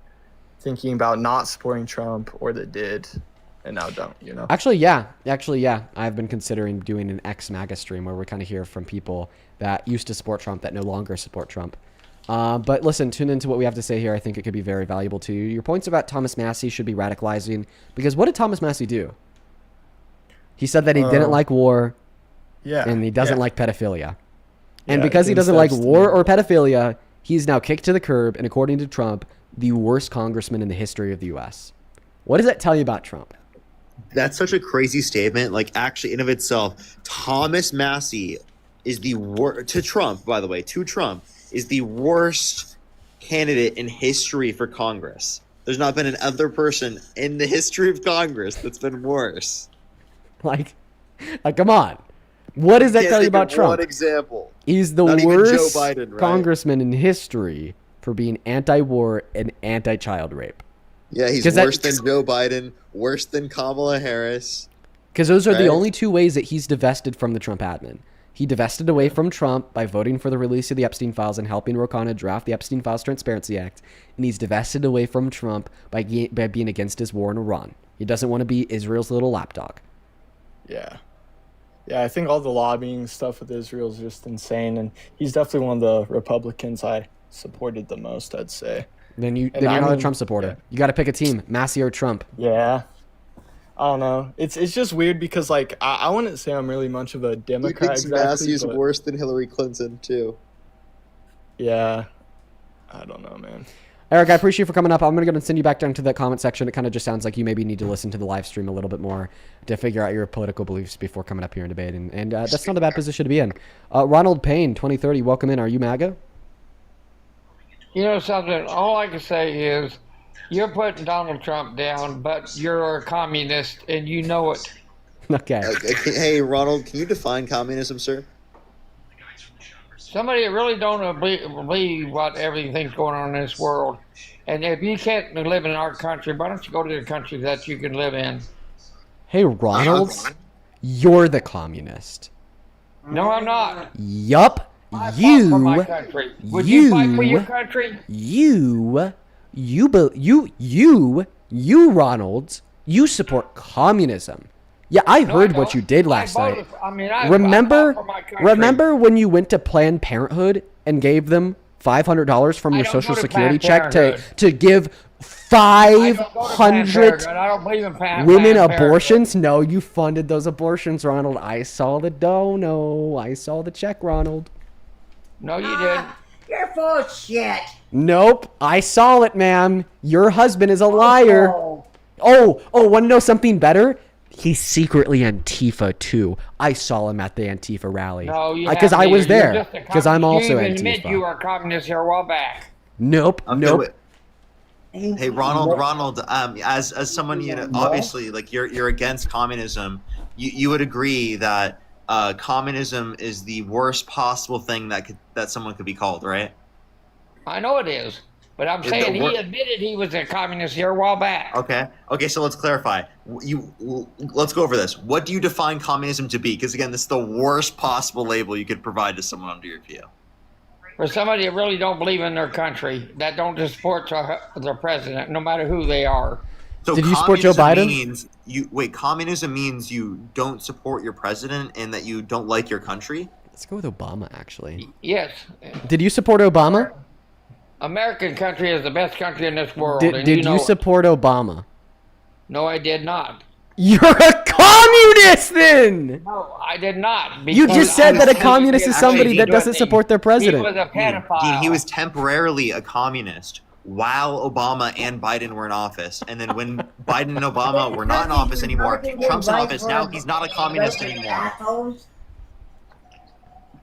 thinking about not supporting Trump or that did and now don't. Actually, yeah. I've been considering doing an ex-MAGA stream where we kind of hear from people that used to support Trump that no longer support Trump. But listen, tune into what we have to say here. I think it could be very valuable to you. Your points about Thomas Massie should be radicalizing, because what did Thomas Massie do? He said that he didn't like war, and he doesn't like pedophilia. And because he doesn't like war or pedophilia, he's now kicked to the curb, and according to Trump, the worst congressman in the history of the U.S. What does that tell you about Trump? That's such a crazy statement. Actually, in of itself, Thomas Massie is the worst, to Trump, by the way, is the worst candidate in history for Congress. There's not been another person in the history of Congress that's been worse. Come on. What does that tell you about Trump? One example. He's the not worst even Joe Biden, right? congressman in history for being anti-war and anti-child rape. Yeah, he's worse than Joe Biden, worse than Kamala Harris. Because those are the only two ways that he's divested from the Trump admin. He divested away from Trump by voting for the release of the Epstein files and helping Ro Khanna draft the Epstein Files Transparency Act. And he's divested away from Trump by being against his war in Iran. He doesn't want to be Israel's little lapdog. Yeah. Yeah, I think all the lobbying stuff with Israel is just insane. And he's definitely one of the Republicans I supported the most, I'd say. Then you're not a Trump supporter. Yeah. You got to pick a team, Massie or Trump. Yeah. I don't know. It's just weird because I wouldn't say I'm really much of a Democrat. He thinks Massey's worse than Hillary Clinton too. Yeah, I don't know, man. Eric, I appreciate you for coming up. I'm going to go and send you back down to the comment section. It kind of just sounds like you maybe need to listen to the live stream a little bit more to figure out your political beliefs before coming up here and debating. And that's not a bad position to be in. Ronald Payne, 2030, welcome in. Are you MAGA? You know something? All I can say is you're putting Donald Trump down, but you're a communist and you know it. Okay. Hey, Ronald, can you define communism, sir? Somebody that really don't believe what everything's going on in this world. And if you can't live in our country, why don't you go to the country that you can live in? Hey, Ronald, you're the communist. No, I'm not. Yup. I fought for my country. Would you fight for your country? You, Ronald, you support communism. Yeah, I heard what you did last night. Remember when you went to Planned Parenthood and gave them $500 from your Social Security check to give 500 women abortions? No, you funded those abortions, Ronald. I saw the dono. I saw the check, Ronald. No, you didn't. You're full of shit. Nope, I saw it, ma'am. Your husband is a liar. Oh, want to know something better? He's secretly Antifa too. I saw him at the Antifa rally. No, you because I was there. Because I'm also you Antifa. Admit you were a communist here a while back. Nope. Hey, Ronald. As someone, you know, obviously, like you're against communism. You would agree that communism is the worst possible thing that someone could be called, right? I know it is, but I'm saying he admitted he was a communist here a while back. Okay. So let's clarify. Let's go over this. What do you define communism to be? Because again, this is the worst possible label you could provide to someone under your view. For somebody that really don't believe in their country, that don't just support their president, no matter who they are. So did you support Joe Biden? Communism means you don't support your president and that you don't like your country? Let's go with Obama, actually. Yes. Did you support Obama? American country is the best country in this world. Did you support Obama? No, I did not. You're a communist then! No, I did not. You just said that a communist is somebody that doesn't support their president. He was a pedophile. Dean, he was temporarily a communist while Obama and Biden were in office. And then when Biden and Obama were not in office anymore, Trump's in office, now he's not a communist anymore.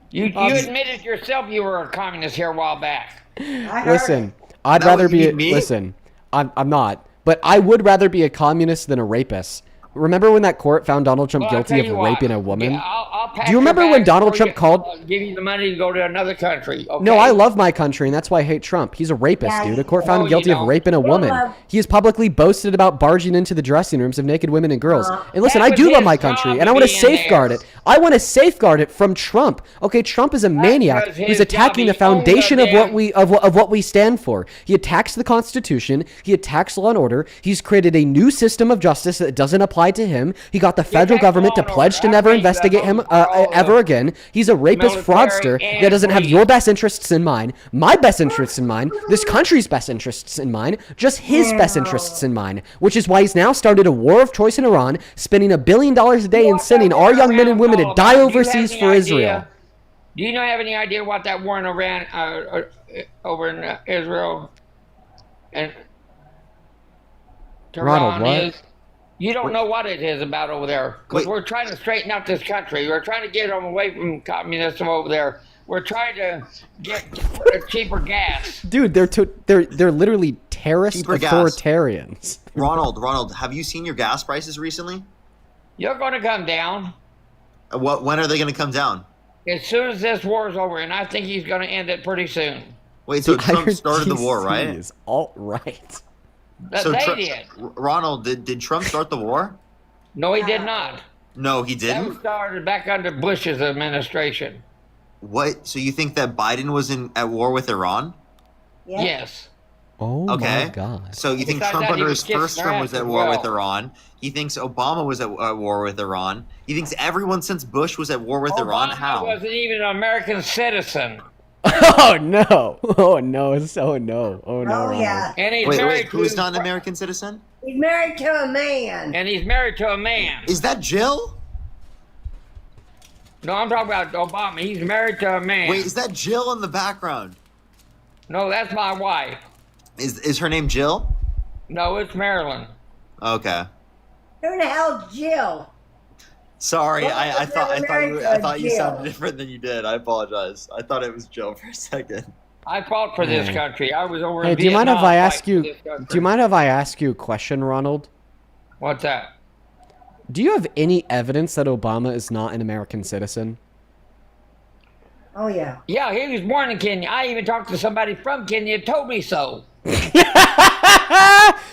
You admitted yourself you were a communist here a while back. Listen, I'd rather be listen, I'm not, but I would rather be a communist than a rapist. Remember when that court found Donald Trump guilty of raping a woman? Yeah, do you remember when Donald Trump called? Give you the money to go to another country. Okay? No, I love my country, and that's why I hate Trump. He's a rapist, dude. A court found him guilty of raping a woman. He has publicly boasted about barging into the dressing rooms of naked women and girls. And listen, I do love my country, and I want to safeguard it. I want to safeguard it from Trump. Okay, Trump is a maniac who's attacking the foundation of what we stand for. He attacks the Constitution. He attacks law and order. He's created a new system of justice that doesn't apply to him. He got the federal government to pledge to never investigate him ever again. He's a rapist fraudster that doesn't have your best interests in mind, my best interests in mind, this country's best interests in mind, just his best interests in mind, which is why he's now started a war of choice in Iran, spending $1 billion a day and sending our young men and women to die overseas for Israel. Do you have any idea what that war in Iran, over in Israel and Tehran is? You don't know what it is about over there. Because we're trying to straighten out this country. We're trying to get them away from communism over there. We're trying to get cheaper gas. Dude, they're literally terrorist authoritarians. Ronald, have you seen your gas prices recently? You're going to come down. When are they going to come down? As soon as this war is over, and I think he's going to end it pretty soon. Wait, so Trump started the war, right? Is alt-right. They did. Ronald, did Trump start the war? No, he did not. No, he didn't? That started back under Bush's administration. What? So you think that Biden was at war with Iran? Yeah. Yes. Oh my God. So you think Trump under his first term was at war with Iran? He thinks Obama was at war with Iran? He thinks everyone since Bush was at war with Iran? How? Obama wasn't even an American citizen. Oh no! Oh no! Oh no! Oh no! Oh yeah. And he's wait, who's not an American citizen? He's married to a man. And he's married to a man. Is that Jill? No, I'm talking about Obama. He's married to a man. Wait, is that Jill in the background? No, that's my wife. Is her name Jill? No, it's Marilyn. Okay. Who the hell's Jill? Sorry, Well, I thought you Jill. sounded different than you did. I apologize. I thought it was Jill for a second. I fought for this country. I was over Hey, in do you mind if Vietnam I ask fighting you? for this country. Do you mind if I ask you a question, Ronald? What's that? Do you have any evidence that Obama is not an American citizen? Oh, yeah. Yeah, he was born in Kenya. I even talked to somebody from Kenya who told me so.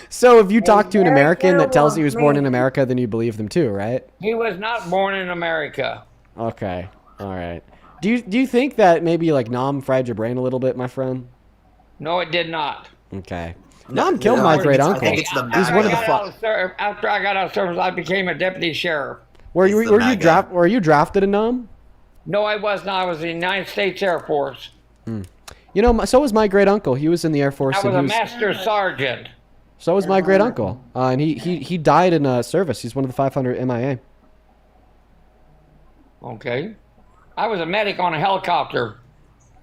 So if you talk to an American that tells you he was born in man. America, then you believe them too, right? He was not born in America. Okay. All right. Do you think that maybe like Nam fried your brain a little bit, my friend? No, it did not. Okay. Nam killed my great uncle. He's one of the. After I got out of service, I became a deputy sheriff. Were you drafted in Nam? No, I was not. I was in the United States Air Force. You know, so was my great uncle. He was in the Air Force. I was and a he was, master sergeant. So was my great uncle, and he died in service. He's one of the 500 MIA. Okay. I was a medic on a helicopter.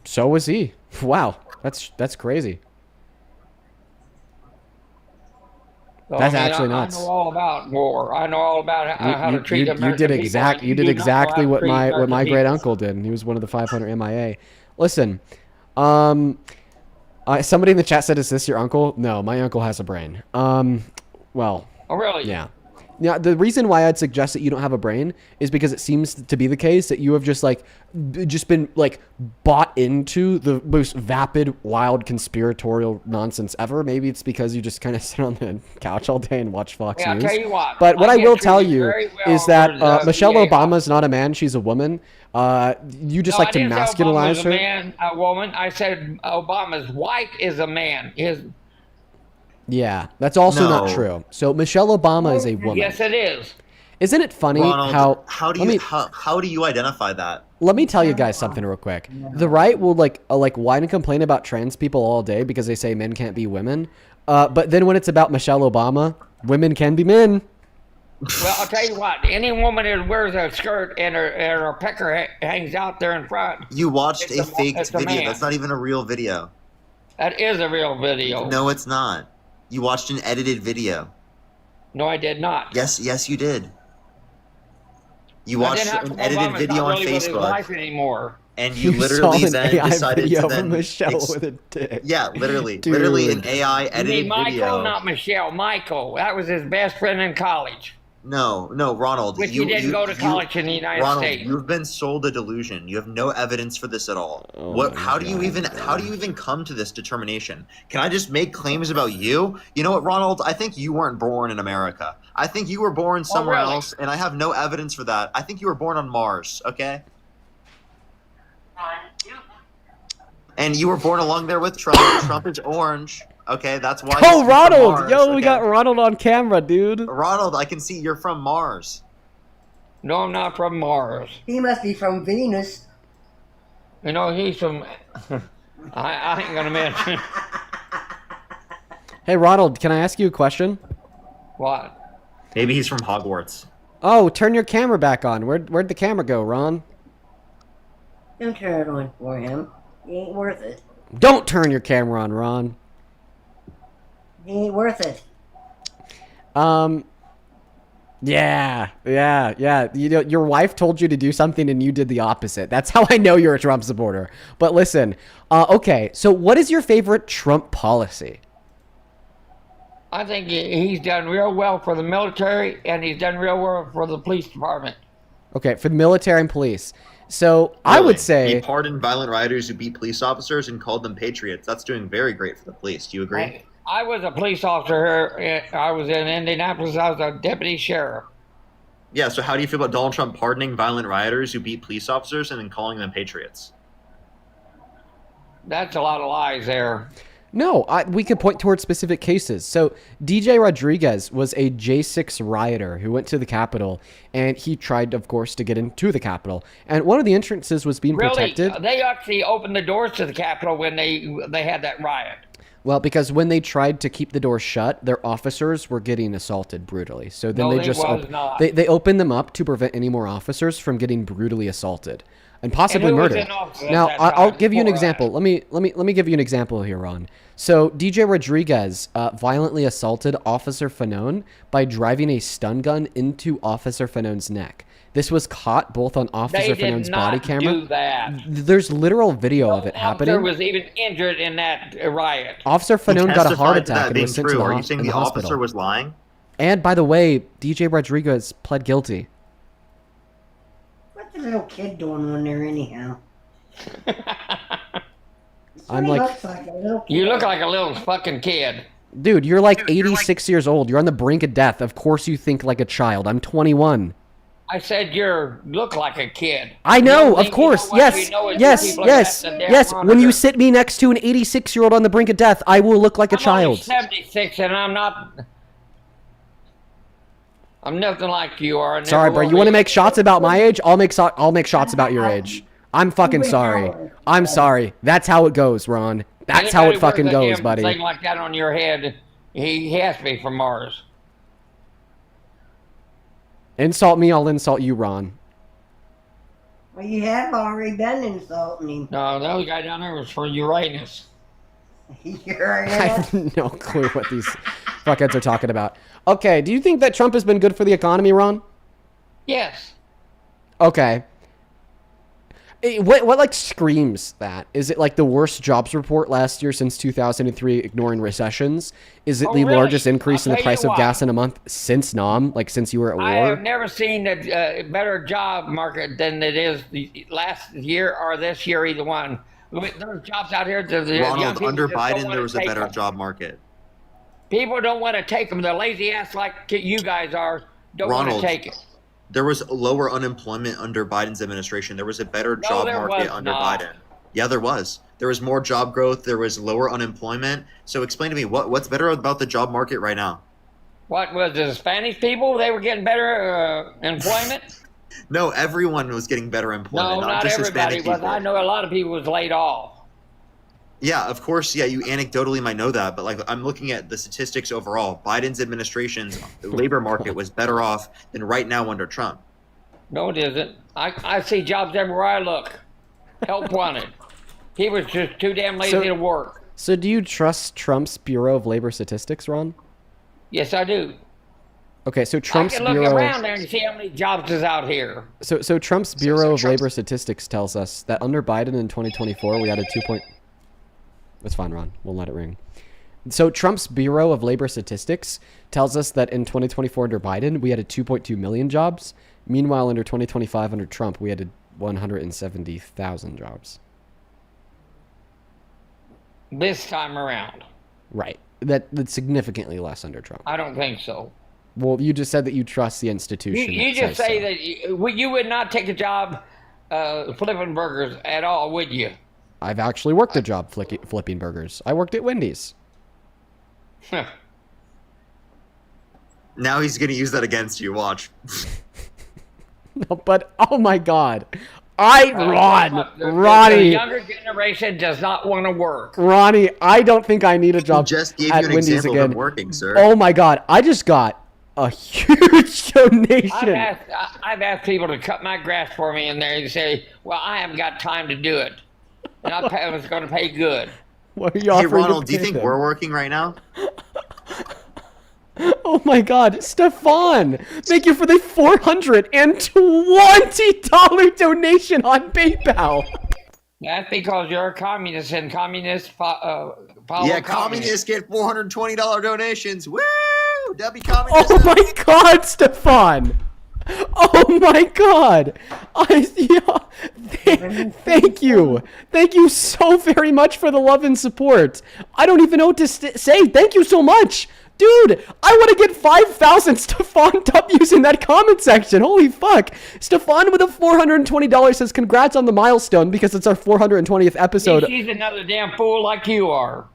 So was he. Wow, that's crazy. So, That's actually I nuts. know all about war. I know all about how to treat American you did people. you did exactly what my great uncle did, and he was one of the 500 MIA. Listen, somebody in the chat said, "Is this your uncle?" No, my uncle has a brain. Well. Oh, really? Yeah. Now, the reason why I'd suggest that you don't have a brain is because it seems to be the case that you have just been bought into the most vapid, wild, conspiratorial nonsense ever. Maybe it's because you just kind of sit on the couch all day and watch Fox Yeah, News. I'll tell you what, But what I get will tell treated you very well is that over the Michelle VA. Obama's not a man; she's a woman. You just like to masculinize her. I didn't say Obama's a man, a woman. I said Obama's wife is a man. Yeah, that's also not No. true. So Michelle Obama is a woman. Yes, it is. Isn't it funny Ronald, how how do you identify that? Let me tell you guys something real quick. The right will whine and complain about trans people all day because they say men can't be women. But then when it's about Michelle Obama, women can be men. Well, I'll tell you what. Any woman that wears a skirt and her pecker hangs out there in front. You watched a faked it's a video. man. That's not even a real video. That is a real video. No, it's not. You watched an edited video. No, I did not. Yes, you did. You I watched didn't have an to edited Obama's video not on really with his Facebook, wife anymore. and you saw literally an then AI decided video to of then Michelle with a dick. Yeah, literally Dude. an AI You edited mean Michael, video. not Michelle. Michael. That was his best friend in college. No, Ronald. Which he didn't go to college in the United Ronald, States. you've been sold a delusion. You have no evidence for this at all. Oh How do you even come to this determination? Can I just make claims about you? You know what, Ronald? I think you weren't born in America. I think you were born somewhere really? else, and I have no evidence for that. I think you were born on Mars, okay? And you were born along there with Trump. Trump is orange. Okay, that's why. Oh, he's from Ronald! Mars, Yo, we okay? got Ronald on camera, dude. Ronald, I can see you're from Mars. No, I'm not from Mars. He must be from Venus. You know, he's from... I ain't gonna mention. Hey, Ronald, can I ask you a question? What? Maybe he's from Hogwarts. Oh, turn your camera back on. Where'd the camera go, Ron? Don't turn it on for him. He ain't worth it. Don't turn your camera on, Ron. He ain't worth it. Yeah. You know, your wife told you to do something and you did the opposite. That's how I know you're a Trump supporter. But listen, okay, so what is your favorite Trump policy? I think he's done real well for the military, and he's done real well for the police department. Okay, for the military and police. So I would say he pardoned violent rioters who beat police officers and called them patriots. That's doing very great for the police. Do you agree? I was a police officer here. I was in Indianapolis. I was a deputy sheriff. Yeah, so how do you feel about Donald Trump pardoning violent rioters who beat police officers and then calling them patriots? That's a lot of lies there. no, we could point towards specific cases. So DJ Rodriguez was a J6 rioter who went to the Capitol, and he tried, of course, to get into the Capitol. And one of the entrances was being Really, protected. they actually opened the doors to the Capitol when they had that riot. Well, because when they tried to keep the door shut, their officers were getting assaulted brutally. So then they just they opened them up to prevent any more officers from getting brutally assaulted and possibly murdered. Now, I'll give you an example. Let me give you an example here, Ron. So DJ Rodriguez violently assaulted Officer Fanone by driving a stun gun into Officer Fanone's neck. This was caught both on Officer Fanone's body camera. Do that. There's literal video of it happening. Officer was even injured in that riot. Officer Fanone got a heart attack and was sent to the Are you saying the hospital. officer was lying? And by the way, DJ Rodriguez pled guilty. What's the little kid doing on there anyhow? I'm like, you look like a little fucking kid. Dude, you're like 86 years old. You're on the brink of death. Of course you think like a child. I'm 21. I said look like a kid. I know, of course. Yes. When you sit me next to an 86-year-old on the brink of death, I will look like a child. I'm 76 and I'm nothing like you are. Sorry, bro. You want to make shots about my age? I'll make shots about your age. I'm fucking sorry. I'm sorry. That's how it goes, Ron. That's how it fucking goes, buddy. Thing like that on your head, he has to be from Mars. Insult me, I'll insult you, Ron. Well, you have already been insulting him. No, the other guy down there was for Uranus. I have no clue what these fuckheads are talking about. Okay, do you think that Trump has been good for the economy, Ron? Yes. Okay. What like screams that? Is it like the worst jobs report last year since 2003, ignoring recessions? Is it the largest increase in the price of gas in a month since NOM, like since you were at war? I have never seen a better job market than it is last year or this year, either one. There's jobs out here. Ronald, under Biden, there was a better job market. People don't want to take them. They're lazy ass like you guys are. Don't want to take it. There was lower unemployment under Biden's administration. There was a better job market under Biden. Yeah, there was. There was more job growth. There was lower unemployment. So explain to me, what's better about the job market right now? What was the Spanish people? They were getting better employment? No, everyone was getting better employment. No, not just everybody Hispanic was. I know a lot of people was laid off. Yeah, of course. Yeah, you anecdotally might know that, but like I'm looking at the statistics overall. Biden's administration's labor market was better off than right now under Trump. No, it isn't. I see jobs everywhere I look. Help wanted. He was just too damn lazy to work. So do you trust Trump's Bureau of Labor Statistics, Ron? Yes, I do. Okay, so Trump's I can look Bureau around there and see how many jobs is out here. So Trump's Bureau of Labor Statistics tells us that under Biden in 2024 we had a 2. That's fine, Ron. We'll let it ring. So Trump's Bureau of Labor Statistics tells us that in 2024 under Biden, we had a 2.2 million jobs. Meanwhile, under 2025 under Trump, we had a 170,000 jobs. This time around. Right. That's significantly less under Trump. I don't think so. Well, you just said that you trust the institution. You just say that you would not take a job flipping burgers at all, would you? I've actually worked a job flipping burgers. I worked at Wendy's. Now he's going to use that against you. Watch. No, but oh my God. Ronnie. The younger generation does not want to work. Ronnie, I don't think I need a job just gave at you an Wendy's example again. of working, sir. Oh my God. I just got a huge donation. I've asked people to cut my grass for me, and they say, well, I haven't got time to do it. And I was going to pay good. What are you Hey, offering Ronald, to do you pay think them? we're working right now? Oh my God, Stefan! Thank you for the $420 donation on PayPal. That's because you're a communist, and communists follow communists get $420 donations. Woo! W communism. Oh my God, Stefan! Oh my God! Thank you. Thank you so very much for the love and support. I don't even know what to say. Thank you so much. Dude, I want to get 5,000 Stefan W's in that comment section. Holy fuck. Stefan with a $420 says congrats on the milestone because it's our 420th episode. She's another damn fool like you are.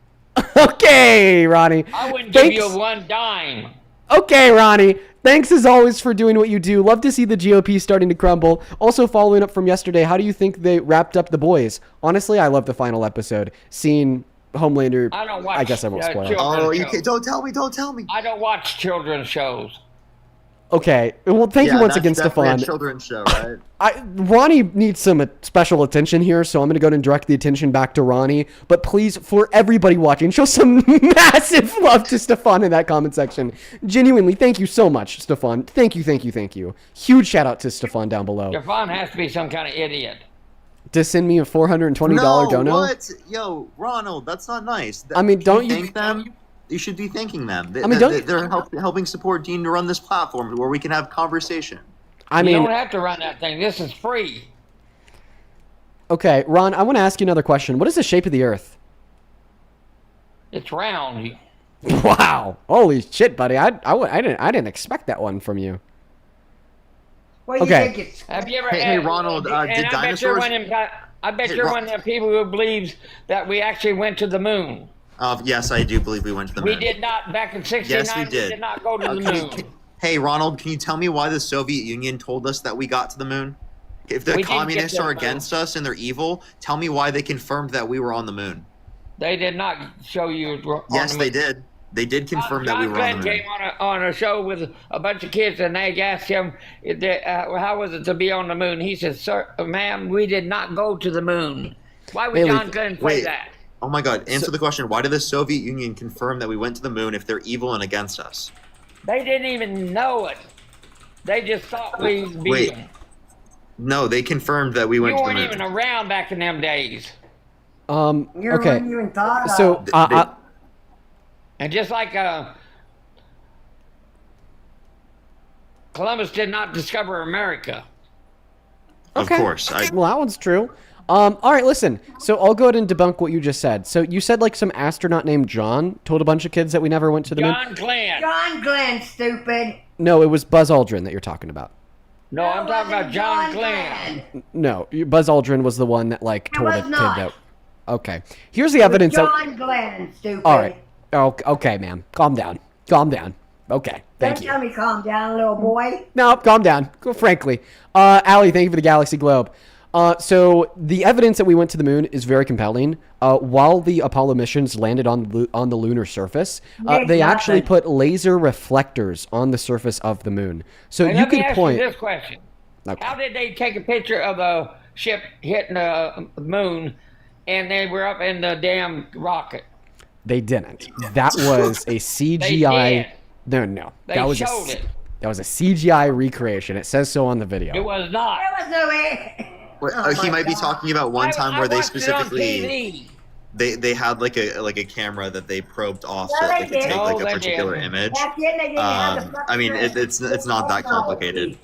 Okay, Ronnie. I wouldn't give you one dime. Okay, Ronnie. Thanks as always for doing what you do. Love to see the GOP starting to crumble. Also, following up from yesterday, how do you think they wrapped up The Boys? Honestly, I love the final episode. Seeing Homelander. I don't watch. I guess I won't spoil it. Oh, you can't, don't tell me. I don't watch children's shows. Okay. Well, thank you once again, definitely Stefan. a children's show, right? Ronnie needs some special attention here, so I'm going to go ahead and direct the attention back to Ronnie. But please, for everybody watching, show some massive love to Stefan in that comment section. Genuinely, thank you so much, Stefan. Thank you. Huge shout out to Stefan down below. Stefan has to be some kind of idiot. To send me a $420 dono? What? Yo, Ronald, that's not nice. I mean, don't you thank them? You should be thanking them. They're helping support Dean to run this platform where we can have conversation. You don't have to run that thing. This is free. Okay, Ron, I want to ask you another question. What is the shape of the Earth? It's round. Wow! Holy shit, buddy! I didn't expect that one from you. What do you Okay. think it's? Have you ever? Hey, Ronald, and did I dinosaurs? I bet you're one of the people who believes that we actually went to the moon. Yes, I do believe we went to the moon. We did not back in '69. Yes, we did. Not go to the moon. Hey, Ronald, can you tell me why the Soviet Union told us that we got to the moon? If the We didn't get communists to the are moon. against us and they're evil, tell me why they confirmed that we were on the moon. They did not show you. Yes, they did. They did confirm that we were Glenn on the moon. came on a show with a bunch of kids, and they asked him, "How was it to be on the moon?" He said, "Sir, ma'am, we did not go to the moon." Why would Bailey, John Glenn say wait. that? Oh my God! Answer the question. Why did the Soviet Union confirm that we went to the moon if they're evil and against us? They didn't even know it. They just thought we beat Wait. them. No, they confirmed that we You went to the weren't moon. even around back in them days. You're Okay. one you even thought So, of. And just like Columbus did not discover America. Of course. Well, that one's true. All right, listen. So I'll go ahead and debunk what you just said. So you said like some astronaut named John told a bunch of kids that we never went to the moon. John Glenn. John Glenn, stupid. No, it was Buzz Aldrin that you're talking about. No, I'm talking about John Glenn. No, Buzz Aldrin was the one that like told was a kid not. that. Okay, here's the evidence. John Glenn, stupid. All right. Oh, okay, ma'am. Calm down. Okay, thank Don't you. tell me calm down, little boy. No, calm down. Frankly, Allie, thank you for the Galaxy Globe. So the evidence that we went to the moon is very compelling. While the Apollo missions landed on the lunar surface, they actually put laser reflectors on the surface of the moon. So And you let me could ask point. you this question. Okay. How did they take a picture of the ship hitting the moon and they were up in the damn rocket? They didn't. That was a CGI. No. They that was showed it. That was a CGI recreation. It says so on the video. It was not. There was no way. He might be talking about one time where they watched it on specifically they had like a camera that they probed off No, so that they they could take didn't. like No, a they particular didn't. image. Back then they didn't have the I mean, it's not that complicated.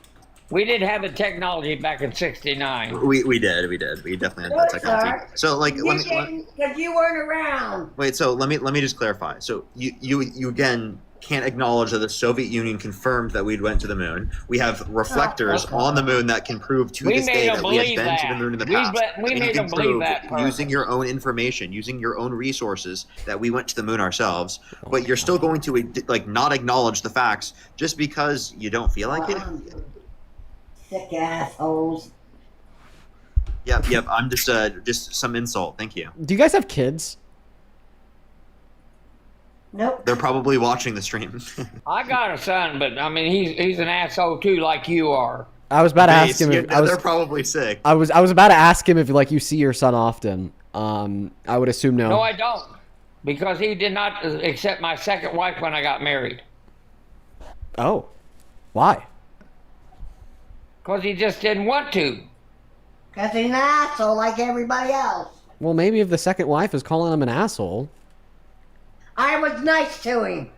We didn't have the technology back in '69. We did. We definitely had that technology. So like, You let me, didn't, because you weren't around. wait. So let me just clarify. So you again can't acknowledge that the Soviet Union confirmed that we went to the moon. We have reflectors on the moon that can prove to We this made day them that we have believe been to the that. moon in the We past. be- we And made you can them believe prove that part. using your own information, using your own resources that we went to the moon ourselves. But you're still going to like not acknowledge the facts just because you don't feel like it. Sick assholes. Yep. I'm just some insult. Thank you. Do you guys have kids? Nope. They're probably watching the stream. I got a son, but I mean he's an asshole too, like you are. I was about to ask him. Yeah, If, I was they're probably sick. I was about to ask him if like you see your son often. I would assume no. No, I don't, because he did not accept my second wife when I got married. Oh, why? Because he just didn't want to. Because he's an asshole like everybody else. Well, maybe if the second wife is calling him an asshole, I was nice to him.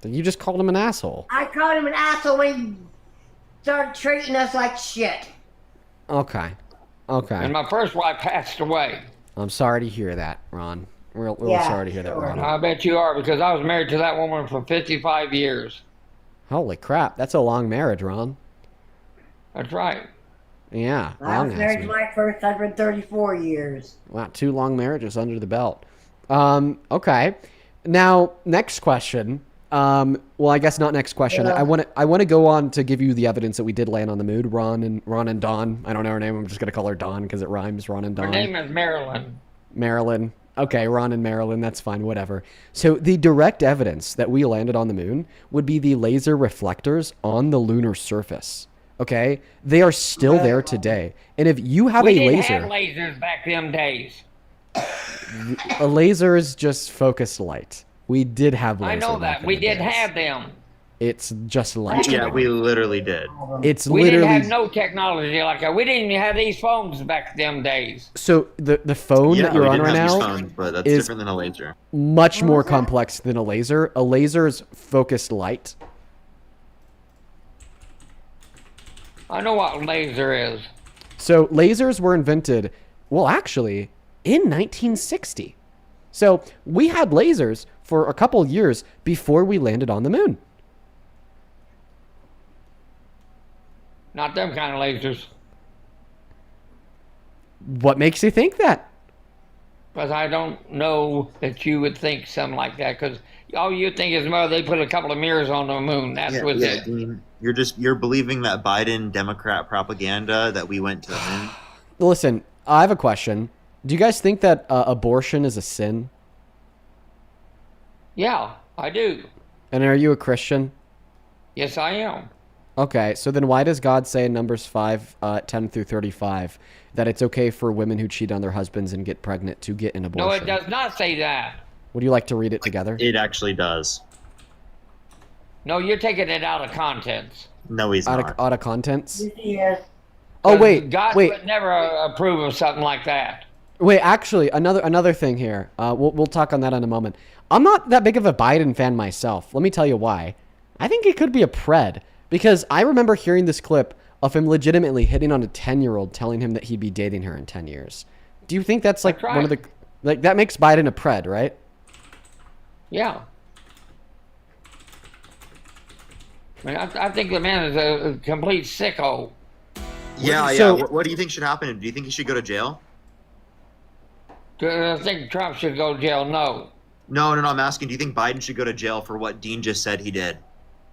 then you just called him an asshole. I called him an asshole when he started treating us like shit. Okay. And my first wife passed away. I'm sorry to hear that, Ron. Real Yeah, sorry to hear that, sure. Ron. I bet you are, because I was married to that woman for 55 years. Holy crap, that's a long marriage, Ron. That's right. Yeah, I long was ass married to marriage. my first husband 34 years. Wow, 2 long marriages under the belt. Okay. Now, next question. Well, I guess not next question. Yeah. I want to go on to give you the evidence that we did land on the moon. Ron and Dawn. I don't know her name. I'm just gonna call her Dawn because it rhymes. Ron and Dawn. Her name is Marilyn. Marilyn. Okay, Ron and Marilyn, that's fine, whatever. So the direct evidence that we landed on the moon would be the laser reflectors on the lunar surface. Okay? They are still there today. And if you have we a didn't laser... have lasers back them days. A laser is just focused light. We did have lasers. I know that. We did have them. It's just light. Yeah, we literally did. It's we literally... didn't have no technology like that. We didn't even have these phones back them days. So the phone that you're on right now phones, but that's is different than a laser. much more complex than a laser. A laser is focused light. I know what laser is. So lasers were invented, well, actually, in 1960. So we had lasers for a couple years before we landed on the moon. Not them kind of lasers. What makes you think that? Because I don't know that you would think something like that. Because all you think is, well, they put a couple of mirrors on the moon. That's what it. Dean, you're believing that Biden Democrat propaganda that we went to the moon. Listen, I have a question. Do you guys think that abortion is a sin? Yeah, I do. And are you a Christian? Yes, I am. Okay, so then why does God say in Numbers 5, 10 through 35, that it's okay for women who cheat on their husbands and get pregnant to get an abortion? No, it does not say that. Would you like to read it together? It actually does. No, you're taking it out of context. No, he's not. Out of contents? Yes. Oh, wait, God wait. would never approve of something like that. Wait, actually, another thing here. We'll talk on that in a moment. I'm not that big of a Biden fan myself. Let me tell you why. I think it could be a pred. Because I remember hearing this clip of him legitimately hitting on a 10-year-old, telling him that he'd be dating her in 10 years. Do you think that's like one of the... Like, that makes Biden a pred, right? Yeah. I mean, I think the man is a complete sicko. Yeah. What do you think should happen? Do you think he should go to jail? Do I think Trump should go to jail? No. No, I'm asking, do you think Biden should go to jail for what Dean just said he did?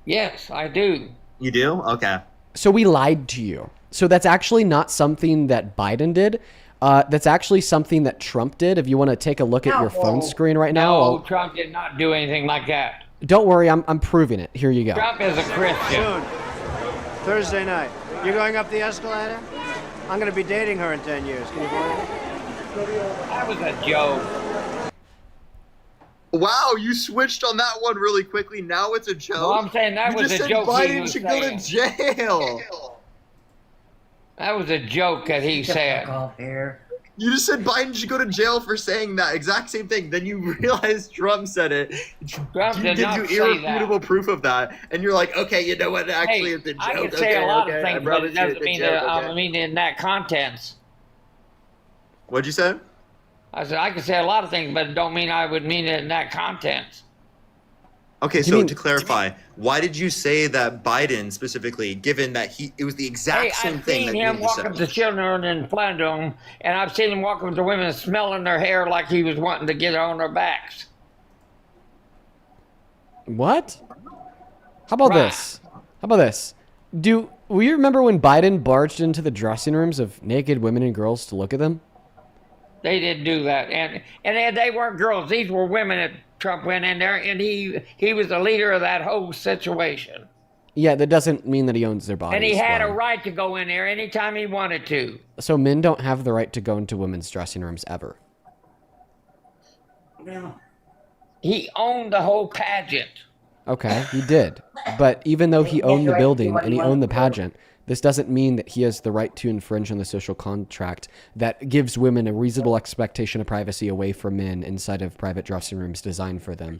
Yes, I do. You do? Okay. So we lied to you. So that's actually not something that Biden did. That's actually something that Trump did. If you want to take a look at your phone screen right now. No, Trump did not do anything like that. Don't worry, I'm proving it. Here you go. Trump is a Christian. Soon. Thursday night. You're going up the escalator? I'm going to be dating her in 10 years. Can you believe it? That was a joke. Wow, you switched on that one really quickly. Now it's a joke. No, I'm saying that was a joke. Biden should go to jail. That was a joke that he said. You just said Biden should go to jail for saying that exact same thing. Then you realized Trump said it. Trump did not you say irrefutable that. proof of that, and you're like, okay, you know what? Actually, Hey, it's a joke. I can say a lot of things, but it doesn't it's a mean joke, that okay. I mean in that context. What'd you say? I said I can say a lot of things, but it don't mean I would mean it in that context. Okay, so to clarify, why did you say that Biden specifically, given that it was the exact same thing that I've seen him you walk up said? to children and flatter them, and I've seen him walk up to women smelling their hair like he was wanting to get on their backs. What? How about this? How about this? Do you remember when Biden barged into the dressing rooms of naked women and girls to look at them? They didn't do that, and they weren't girls. These were women that Trump went in there, and he was the leader of that whole situation. Yeah, that doesn't mean that he owns their bodies. And he had a Ron. right to go in there anytime he wanted to. So men don't have the right to go into women's dressing rooms ever. No. He owned the whole pageant. Okay, he did. But even though he owned the building and he owned the pageant, this doesn't mean that he has the right to infringe on the social contract that gives women a reasonable expectation of privacy away from men inside of private dressing rooms designed for them.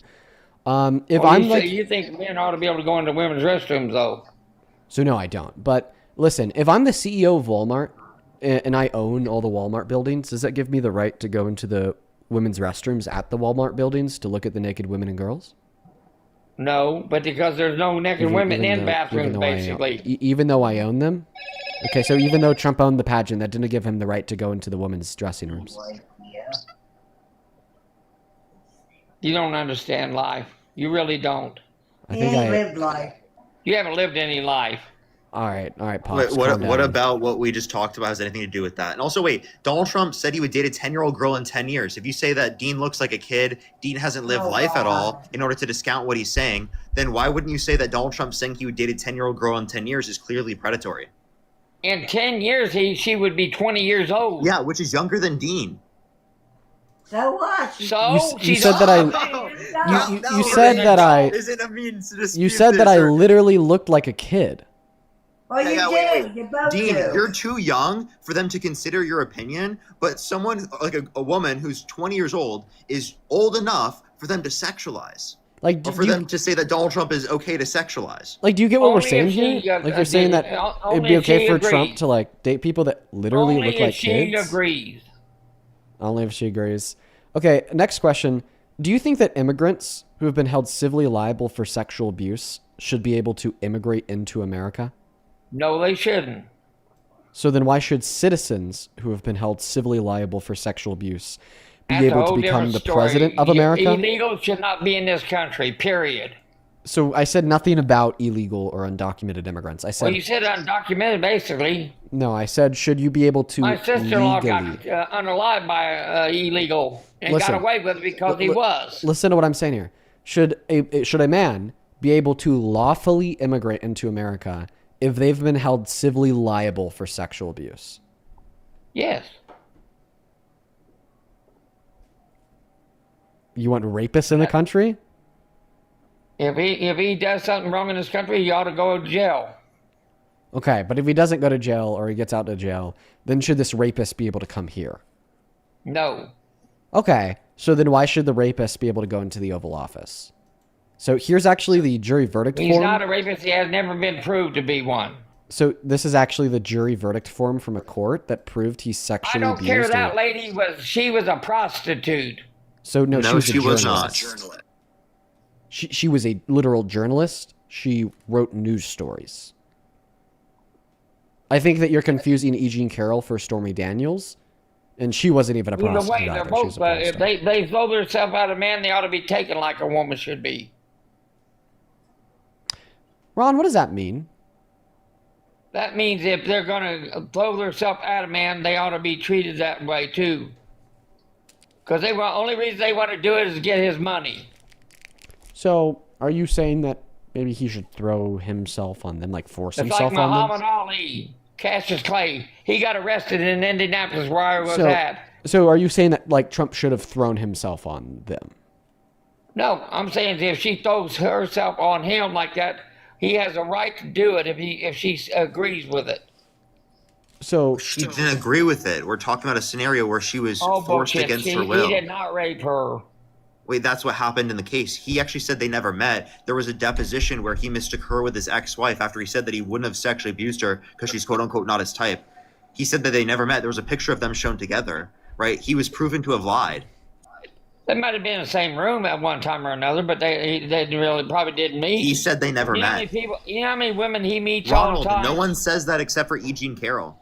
You think men ought to be able to go into women's restrooms, though? So no, I don't. But listen, if I'm the CEO of Walmart and I own all the Walmart buildings, does that give me the right to go into the women's restrooms at the Walmart buildings to look at the naked women and girls? No, but because there's no naked women in bathrooms, basically. Even though I own them? Okay, so even though Trump owned the pageant, that didn't give him the right to go into the women's dressing rooms. You don't understand life. You really don't. I think I lived life. You haven't lived any life. All right, Pops. What calm down. about what we just talked about has anything to do with that? And also, wait, Donald Trump said he would date a 10-year-old girl in 10 years. If you say that Dean looks like a kid, Dean hasn't lived life at all in order to discount what he's saying, then why wouldn't you say that Donald Trump saying he would date a 10-year-old girl in 10 years is clearly predatory? In 10 years, she would be 20 years old. Yeah, which is younger than Dean. So what? So You said that I. You said that I. Isn't a means to dispute You said that this, I or- literally looked like a kid. Well, you did. You both Dean, do. you're too young for them to consider your opinion, but someone like a woman who's 20 years old is old enough for them to sexualize. Like, Or for them to say that Donald Trump is okay to sexualize. Like, do you get what we're Only saying if she, here? Like, uh, you're saying that only it'd be if she okay for agrees. Trump to like date people that literally Only look if like she kids. agrees. Only if she agrees. Okay, next question. Do you think that immigrants who have been held civilly liable for sexual abuse should be able to immigrate into America? No, they shouldn't. So then why should citizens who have been held civilly liable for sexual abuse be That's a able to whole become different the story. president of America? Illegals should not be in this country, period. So I said nothing about illegal or undocumented immigrants. I said Well, you said undocumented, basically. no. I said should you be able to My sister-in-law legally? got unalived by illegal and Listen, got away with it because he was. Listen to what I'm saying here. Should a man be able to lawfully immigrate into America if they've been held civilly liable for sexual abuse? Yes. You want rapists in the country? If he does something wrong in this country, he ought to go to jail. Okay, but if he doesn't go to jail or he gets out of jail, then should this rapist be able to come here? No. Okay, so then why should the rapist be able to go into the Oval Office? So here's actually the jury verdict He's form. not a rapist. He has never been proved to be one. So this is actually the jury verdict form from a court that proved he I sexually don't care. abused. That lady was a prostitute. So no, she was a not. journalist. She was a literal journalist. She wrote news stories. I think that you're confusing E. Jean Carroll for Stormy Daniels, and she wasn't even a Either prostitute way, they're either. She was both. a porn If star. they throw themselves out of man, they ought to be taken like a woman should be. Ron, what does that mean? That means if they're going to throw themselves out of man, they ought to be treated that way too. Because the only reason they want to do it is get his money. So are you saying that maybe he should throw himself on them, like force It's himself like on them? Muhammad Ali, Cassius Clay. He got arrested in Indianapolis where I was So, at. so are you saying that like Trump should have thrown himself on them? No, I'm saying if she throws herself on him like that, he has a right to do it if she agrees with it. So she didn't agree with it. We're talking about a scenario where she was forced bullshit. against He her will. did not rape her. Wait, that's what happened in the case. He actually said they never met. There was a deposition where he mistook her with his ex-wife after he said that he wouldn't have sexually abused her because she's quote-unquote not his type. He said that they never met. There was a picture of them shown together, right? He was proven to have lied. They might have been in the same room at one time or another, but they really probably didn't meet. He said they never You know how met. many people? You know how many women he meets all Ronald, the time? no one says that except for E. Jean Carroll.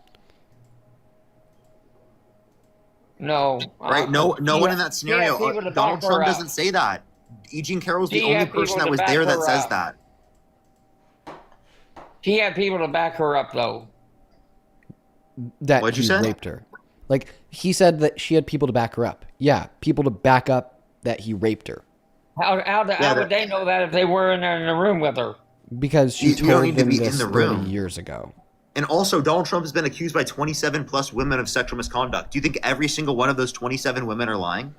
No. Right? No one in that He had scenario. people to Donald back her Trump up. doesn't say that. E. Jean Carroll's the He only had person people that to was back there that her says up. that. She had people to back her up, though. That What'd you he say? raped her. Like he said that she had people to back her up. Yeah, people to back up that he raped her. How would they know that if they were in the room with her? Because she You don't told need to them be in this the 30 room. years ago. And also, Donald Trump has been accused by 27 plus women of sexual misconduct. Do you think every single one of those 27 women are lying?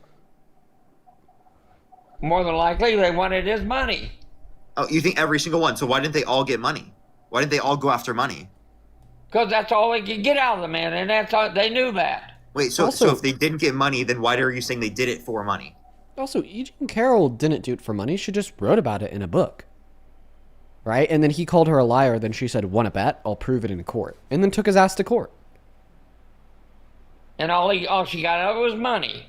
More than likely, they wanted his money. Oh, you think every single one? So why didn't they all get money? Why didn't they all go after money? Because that's all they could get out of the man, and that's all, they knew that. Wait, so if they didn't get money, then why are you saying they did it for money? Also, E. Jean Carroll didn't do it for money. She just wrote about it in a book. Right? And then he called her a liar. Then she said, "Want a bet? I'll prove it in court." And then took his ass to court. And all she got out of it was money.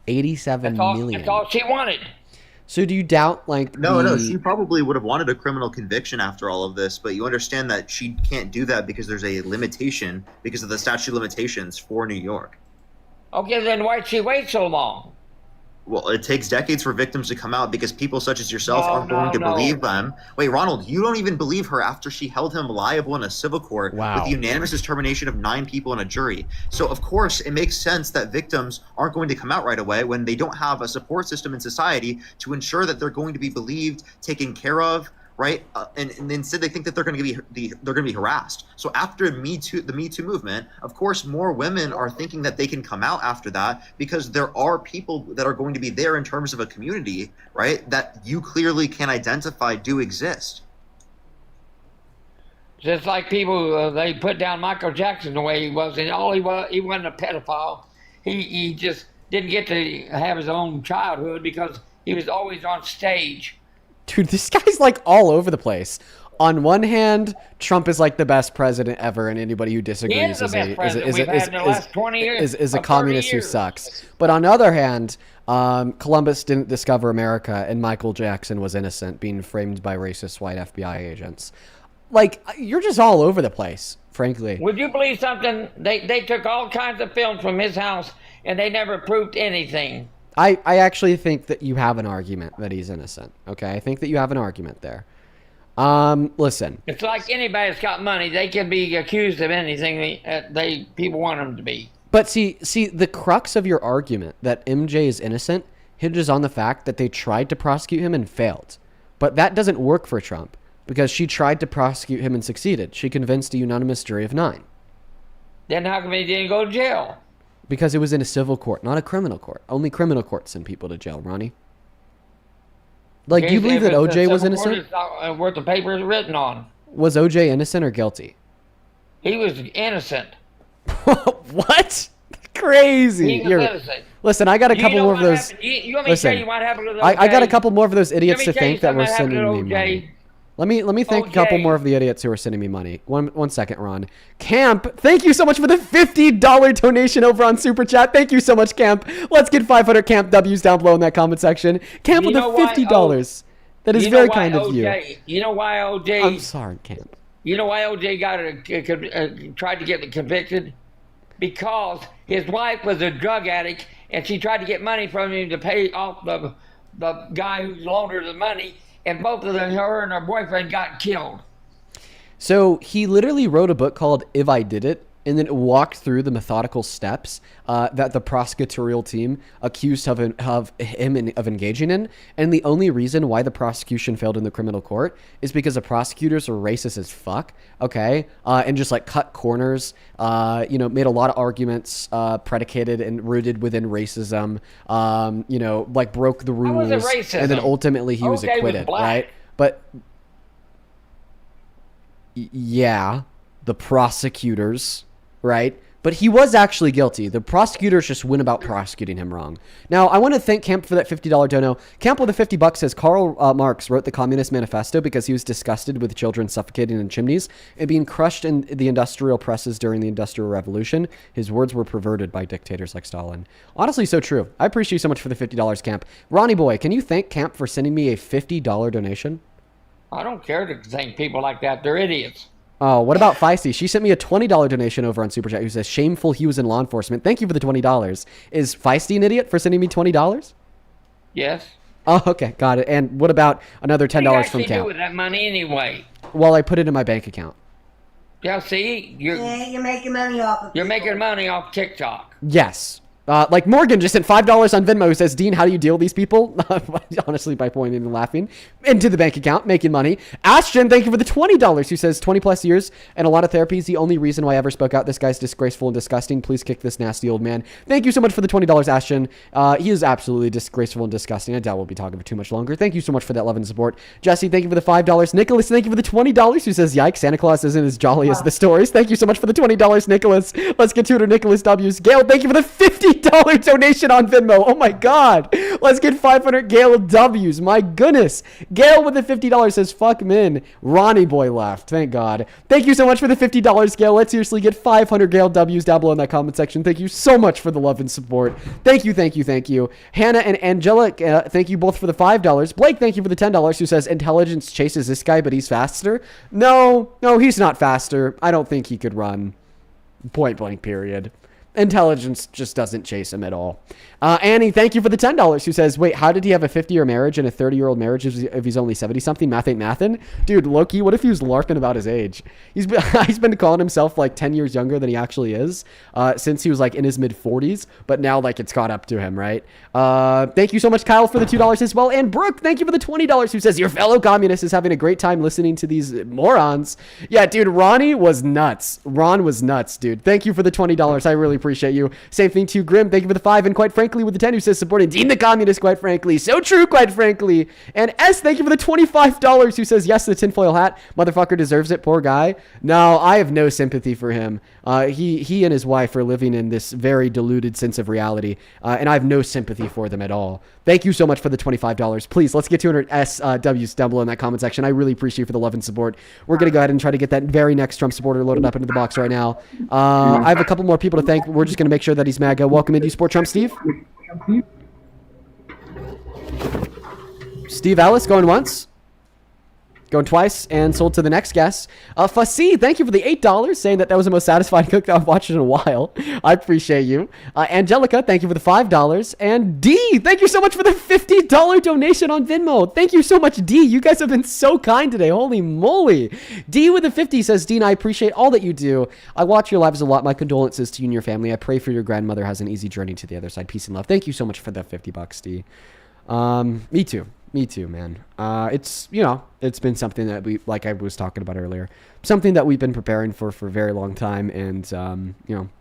87 million. That's all she wanted. So do you doubt like No, she probably would have wanted a criminal conviction after all of this, but you understand that she can't do that because there's a limitation because of the statute of limitations for New York. Okay, then why'd she wait so long? Well, it takes decades for victims to come out because people such as yourself aren't going to no. believe them. Wait, Ronald, you don't even believe her after she held him liable in a civil court with the unanimous determination of 9 people in a jury. So, of course, it makes sense that victims aren't going to come out right away when they don't have a support system in society to ensure that they're going to be believed, taken care of, right? And instead they think that they're going to be harassed. So after the Me Too movement, of course, more women are thinking that they can come out after that because there are people that are going to be there in terms of a community, right? That you clearly can identify do exist. Just like people, they put down Michael Jackson the way he was, and he wasn't a pedophile. He just didn't get to have his own childhood because he was always on stage. Dude, this guy's like all over the place. On one hand, Trump is like the best president ever, and anybody who disagrees is a communist who sucks. But on the other hand, Columbus didn't discover America, and Michael Jackson was innocent, being framed by racist white FBI agents. Like, you're just all over the place, frankly. Would you believe something? They took all kinds of films from his house, and they never proved anything. I actually think that you have an argument that he's innocent. Okay, I think that you have an argument there. Listen. It's like anybody that's got money; they can be accused of anything people want them to be. But see, the crux of your argument that MJ is innocent hinges on the fact that they tried to prosecute him and failed. But that doesn't work for Trump because she tried to prosecute him and succeeded. She convinced a unanimous jury of 9. Then how come he didn't go to jail? Because it was in a civil court, not a criminal court. Only criminal courts send people to jail, Ronnie. Like, do you believe that OJ was innocent? It's not worth the paper is written on. Was OJ innocent or guilty? He was innocent. What? Crazy. He was innocent. Listen, I got a couple more of those. You want me to tell you what happened to OJ? I got a couple more of those idiots to think that were sending me money. Let me thank a couple more of the idiots who are sending me money. One second, Ron. Camp, thank you so much for the $50 donation over on Super Chat. Thank you so much, Camp. Let's get 500 Camp W's down below in that comment section. Camp with the $50. That is very kind of you. You know why OJ? I'm sorry, Camp. You know why OJ tried to get convicted? Because his wife was a drug addict, and she tried to get money from him to pay off the guy who loaned her the money. And both of them, her and her boyfriend, got killed. So he literally wrote a book called If I Did It, and then walked through the methodical steps that the prosecutorial team accused of him of engaging in. And the only reason why the prosecution failed in the criminal court is because the prosecutors were racist as fuck, okay? And just like cut corners, made a lot of arguments predicated and rooted within racism, like broke the rules. How was it racism? And then ultimately he was acquitted, right? But yeah, the prosecutors, right? But he was actually guilty. The prosecutors just went about prosecuting him wrong. Now, I want to thank Camp for that $50 dono. Camp with the $50 says Karl Marx wrote the Communist Manifesto because he was disgusted with children suffocating in chimneys and being crushed in the industrial presses during the Industrial Revolution. His words were perverted by dictators like Stalin. Honestly, so true. I appreciate you so much for the $50, Camp. Ronnie Boy, can you thank Camp for sending me a $50 donation? I don't care to thank people like that. They're idiots. Oh, what about Feisty? She sent me a $20 donation over on Super Chat who says, shameful he was in law enforcement. Thank you for the $20. Is Feisty an idiot for sending me $20? Yes. Oh, okay. Got it. And what about another $10 from Camp? What do you do Camp? with that money anyway? Well, I put it in my bank account. Yeah, see? You're making money off of You're making money off TikTok. Yes. Like Morgan just sent $5 on Venmo who says, Dean, how do you deal with these people? Honestly, by pointing and laughing. Into the bank account, making money. Ashton, thank you for the $20 who says 20 plus years and a lot of therapy is the only reason why I ever spoke out. This guy's disgraceful and disgusting. Please kick this nasty old man. Thank you so much for the $20, Ashton. He is absolutely disgraceful and disgusting. I doubt we'll be talking for too much longer. Thank you so much for that love and support. Jesse, thank you for the $5. Nicholas, thank you for the $20 who says, yikes, Santa Claus isn't as jolly as the stories. Thank you so much for the $20, Nicholas. Let's get to it, Nicholas W's. Gail, thank you for the $50 donation on Venmo. Oh my God. Let's get 500 Gail W's. My goodness. Gail with the $50 says, fuck men. Ronnie Boy left. Thank God. Thank you so much for the $50, Gail. Let's seriously get 500 Gail W's down below in that comment section. Thank you so much for the love and support. Thank you, thank you, thank you. Hannah and Angelic, thank you both for the $5. Blake, thank you for the $10 who says, intelligence chases this guy, but he's faster. No, he's not faster. I don't think he could run. Point blank period. Intelligence just doesn't chase him at all. Annie, thank you for the $10, who says, wait, how did he have a 50-year marriage and a 30-year-old marriage if he's only 70-something? Math ain't mathin'? Dude, Loki, what if he was LARPing about his age? He's been calling himself like 10 years younger than he actually is since he was like in his mid-40s, but now like it's caught up to him, right? Thank you so much, Kyle, for the $2 as well. And Brooke, thank you for the $20, who says, your fellow communist is having a great time listening to these morons. Yeah, dude, Ronnie was nuts. Ron was nuts, dude. Thank you for the $20. I really appreciate you. Same thing to you, Grim. Thank you for the 5, and quite frankly with the 10, who says supporting Dean the Communist, quite frankly. So true, quite frankly. And S, thank you for the $25, who says yes, the tinfoil hat. Motherfucker deserves it, poor guy. No, I have no sympathy for him. He and his wife are living in this very deluded sense of reality, and I have no sympathy for them at all. Thank you so much for the $25. Please, let's get 200 SWs down below in that comment section. I really appreciate you for the love and support. We're going to go ahead and try to get that very next Trump supporter loaded up into the box right now. I have a couple more people to thank. We're just going to make sure that he's MAGA. Welcome in. Do you support Trump, Steve? Steve Ellis going once, going twice, and sold to the next guest. Fassi, thank you for the $8, saying that was the most satisfying cook that I've watched in a while. I appreciate you. Angelica, thank you for the $5. And D, thank you so much for the $50 donation on Venmo. Thank you so much, D. You guys have been so kind today. Holy moly. D with the 50 says, Dean, I appreciate all that you do. I watch your lives a lot. My condolences to you and your family. I pray for your grandmother has an easy journey to the other side. Peace and love. Thank you so much for the $50, D. Me too, man. It's been something that we, like I was talking about earlier, something that we've been preparing for a very long time. And,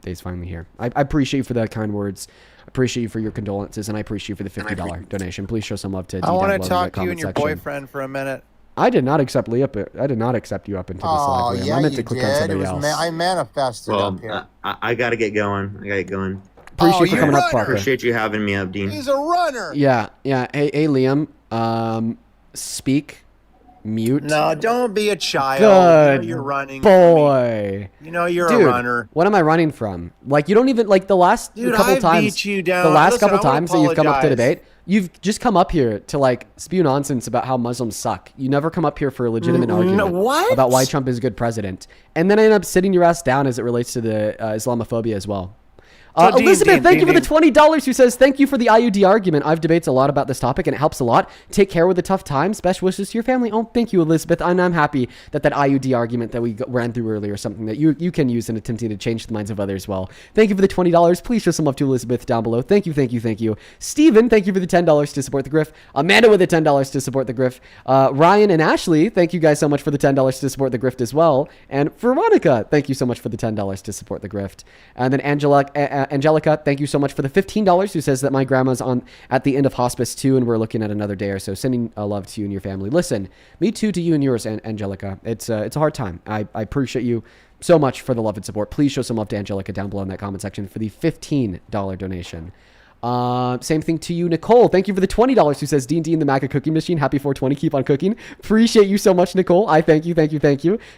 day's finally here. I appreciate you for the kind words. I appreciate you for your condolences, and I appreciate you for the $50 donation. Please show some love to D. I want to talk to you and your boyfriend for a minute. I did not accept you up into this live, Liam. Yeah, I meant to you click on did. somebody else. I manifested up here. I gotta get going. Appreciate you for coming up, Parker. Appreciate you having me up, Dean. He's a runner. Yeah. Hey, Liam. Speak. Mute. No, don't be a child. Good You're running. boy. You're Dude, a runner. What am I running from? Like, you don't even, like, the last couple times. Beat you down. The last Listen, couple times that you've come up to apologize. debate, you've just come up here to, like, spew nonsense about how Muslims suck. You never come up here for a legitimate argument about why Trump is a good president. And then I end up sitting your ass down as it relates to the Islamophobia as well. Elizabeth, thank you for the $20, who says, thank you for the IUD argument. I've debates a lot about this topic, and it helps a lot. Take care with the tough times. Best wishes to your family. Oh, thank you, Elizabeth. And I'm happy that IUD argument that we ran through earlier is something that you can use in attempting to change the minds of others well. Thank you for the $20. Please show some love to Elizabeth down below. Thank you. Steven, thank you for the $10 to support the Griff. Amanda with the $10 to support the Griff. Ryan and Ashley, thank you guys so much for the $10 to support the Grift as well. And Veronica, thank you so much for the $10 to support the Grift. And then Angelica, thank you so much for the $15, who says that my grandma's at the end of hospice too, and we're looking at another day or so. Sending love to you and your family. Listen, me too to you and yours, Angelica. It's a hard time. I appreciate you so much for the love and support. Please show some love to Angelica down below in that comment section for the $15 donation. Same thing to you, Nicole. Thank you for the $20, who says, Dean, the MAGA cooking machine. Happy 420. Keep on cooking. Appreciate you so much, Nicole. I thank you.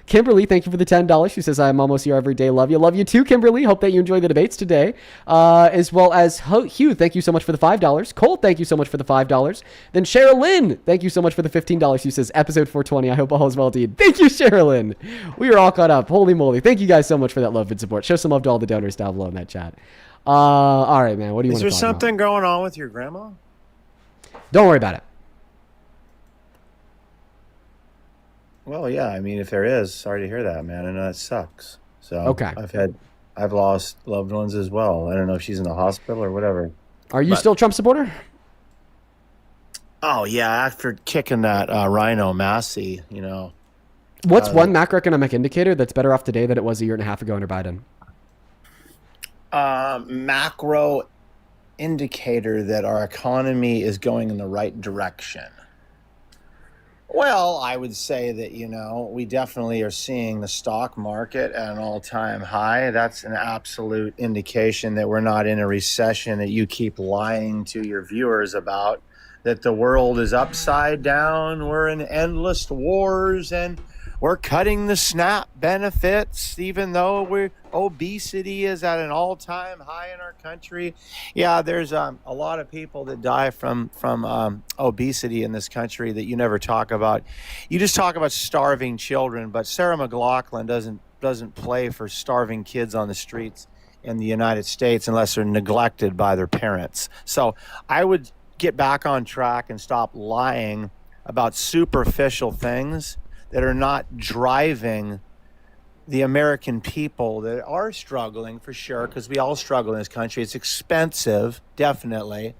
Kimberly, thank you for the $10. She says, I'm almost here every day. Love you too, Kimberly. Hope that you enjoy the debates today. As well as Hugh, thank you so much for the $5. Cole, thank you so much for the $5. Then Sherilyn, thank you so much for the $15. She says, episode 420. I hope all is well, Dean. Thank you, Sherilyn. We are all caught up. Holy moly. Thank you guys so much for that love and support. Show some love to all the donors down below in that chat. All right, man. What do you want to talk about? Is there something going on with your grandma? Don't worry about it. Well, yeah. I mean, if there is, sorry to hear that, man. I know that sucks. So okay. I've lost loved ones as well. I don't know if she's in the hospital or whatever. Are you still a Trump supporter? Oh yeah, after kicking that Rhino Massey, What's one macroeconomic indicator that's better off today than it was a year and a half ago under Biden? Macro indicator that our economy is going in the right direction. Well, I would say that, we definitely are seeing the stock market at an all-time high. That's an absolute indication that we're not in a recession that you keep lying to your viewers about, that the world is upside down, we're in endless wars, and we're cutting the SNAP benefits, even though obesity is at an all-time high in our country. Yeah, there's a lot of people that die from obesity in this country that you never talk about. You just talk about starving children, but Sarah McLachlan doesn't play for starving kids on the streets in the United States unless they're neglected by their parents. So I would get back on track and stop lying about superficial things that are not driving the American people that are struggling, for sure, because we all struggle in this country. It's expensive, definitely.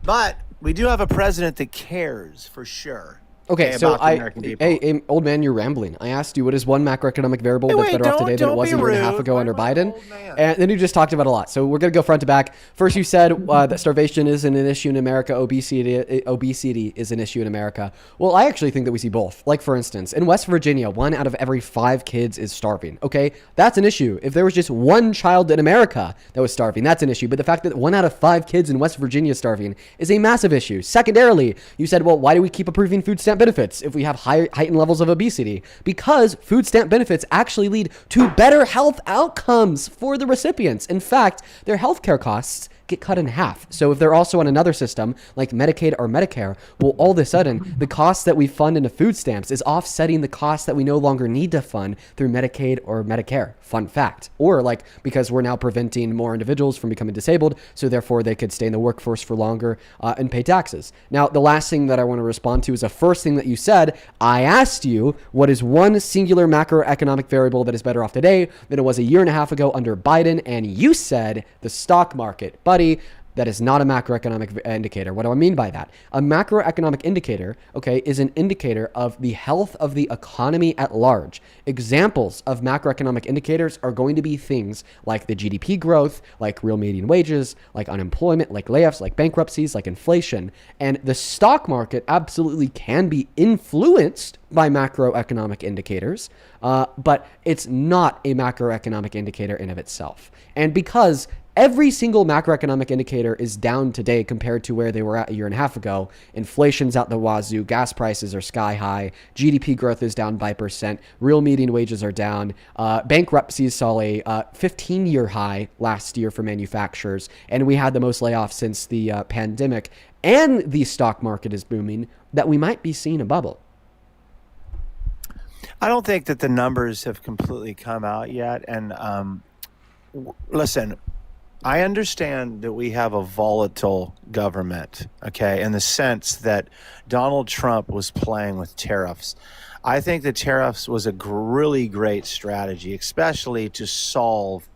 But we do have a president that cares, for sure. Okay, so about the American people. hey, old man, you're rambling. I asked you what is one macroeconomic variable that's better off today than it was a year and a half ago under Biden, and then you just talked about a lot. So we're gonna go front to back. First, you said that starvation isn't an issue in America. Obesity is an issue in America. Well, I actually think that we see both. Like for instance, in West Virginia, 1 out of every 5 kids is starving. Okay, that's an issue. If there was just one child in America that was starving, that's an issue. But the fact that 1 out of 5 kids in West Virginia is starving is a massive issue. Secondarily, you said, well, why do we keep approving food stamp benefits if we have heightened levels of obesity? Because food stamp benefits actually lead to better health outcomes for the recipients. In fact, their healthcare costs get cut in half. So if they're also on another system like Medicaid or Medicare, well, all of a sudden, the costs that we fund into food stamps is offsetting the costs that we no longer need to fund through Medicaid or Medicare. Fun fact. Or like, because we're now preventing more individuals from becoming disabled, so therefore they could stay in the workforce for longer and pay taxes. Now, the last thing that I want to respond to is the first thing that you said. I asked you, what is one singular macroeconomic variable that is better off today than it was a year and a half ago under Biden? And you said the stock market. Buddy, that is not a macroeconomic indicator. What do I mean by that? A macroeconomic indicator, okay, is an indicator of the health of the economy at large. Examples of macroeconomic indicators are going to be things like the GDP growth, like real median wages, like unemployment, like layoffs, like bankruptcies, like inflation. And the stock market absolutely can be influenced by macroeconomic indicators, but it's not a macroeconomic indicator in of itself. And because every single macroeconomic indicator is down today compared to where they were at a year and a half ago. Inflation's out the wazoo. Gas prices are sky high. GDP growth is down by %. Real median wages are down. Bankruptcies saw a 15-year high last year for manufacturers. And we had the most layoffs since the pandemic. And the stock market is booming, that we might be seeing a bubble. I don't think that the numbers have completely come out yet. And listen, I understand that we have a volatile government, okay, in the sense that Donald Trump was playing with tariffs. I think the tariffs was a really great strategy, especially to solve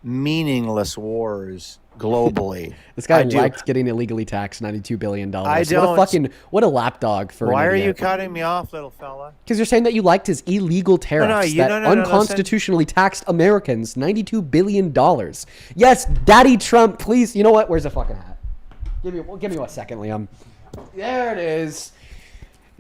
meaningless wars globally. This guy liked getting illegally taxed $92 billion. I don't. What a lapdog for Why an are idiot. you cutting me off, little fella? Because you're saying that you liked his illegal tariffs that unconstitutionally taxed Americans $92 billion. Yes, Daddy Trump, please. You know what? Where's the fucking hat? Give me 1 second, Liam. There it is.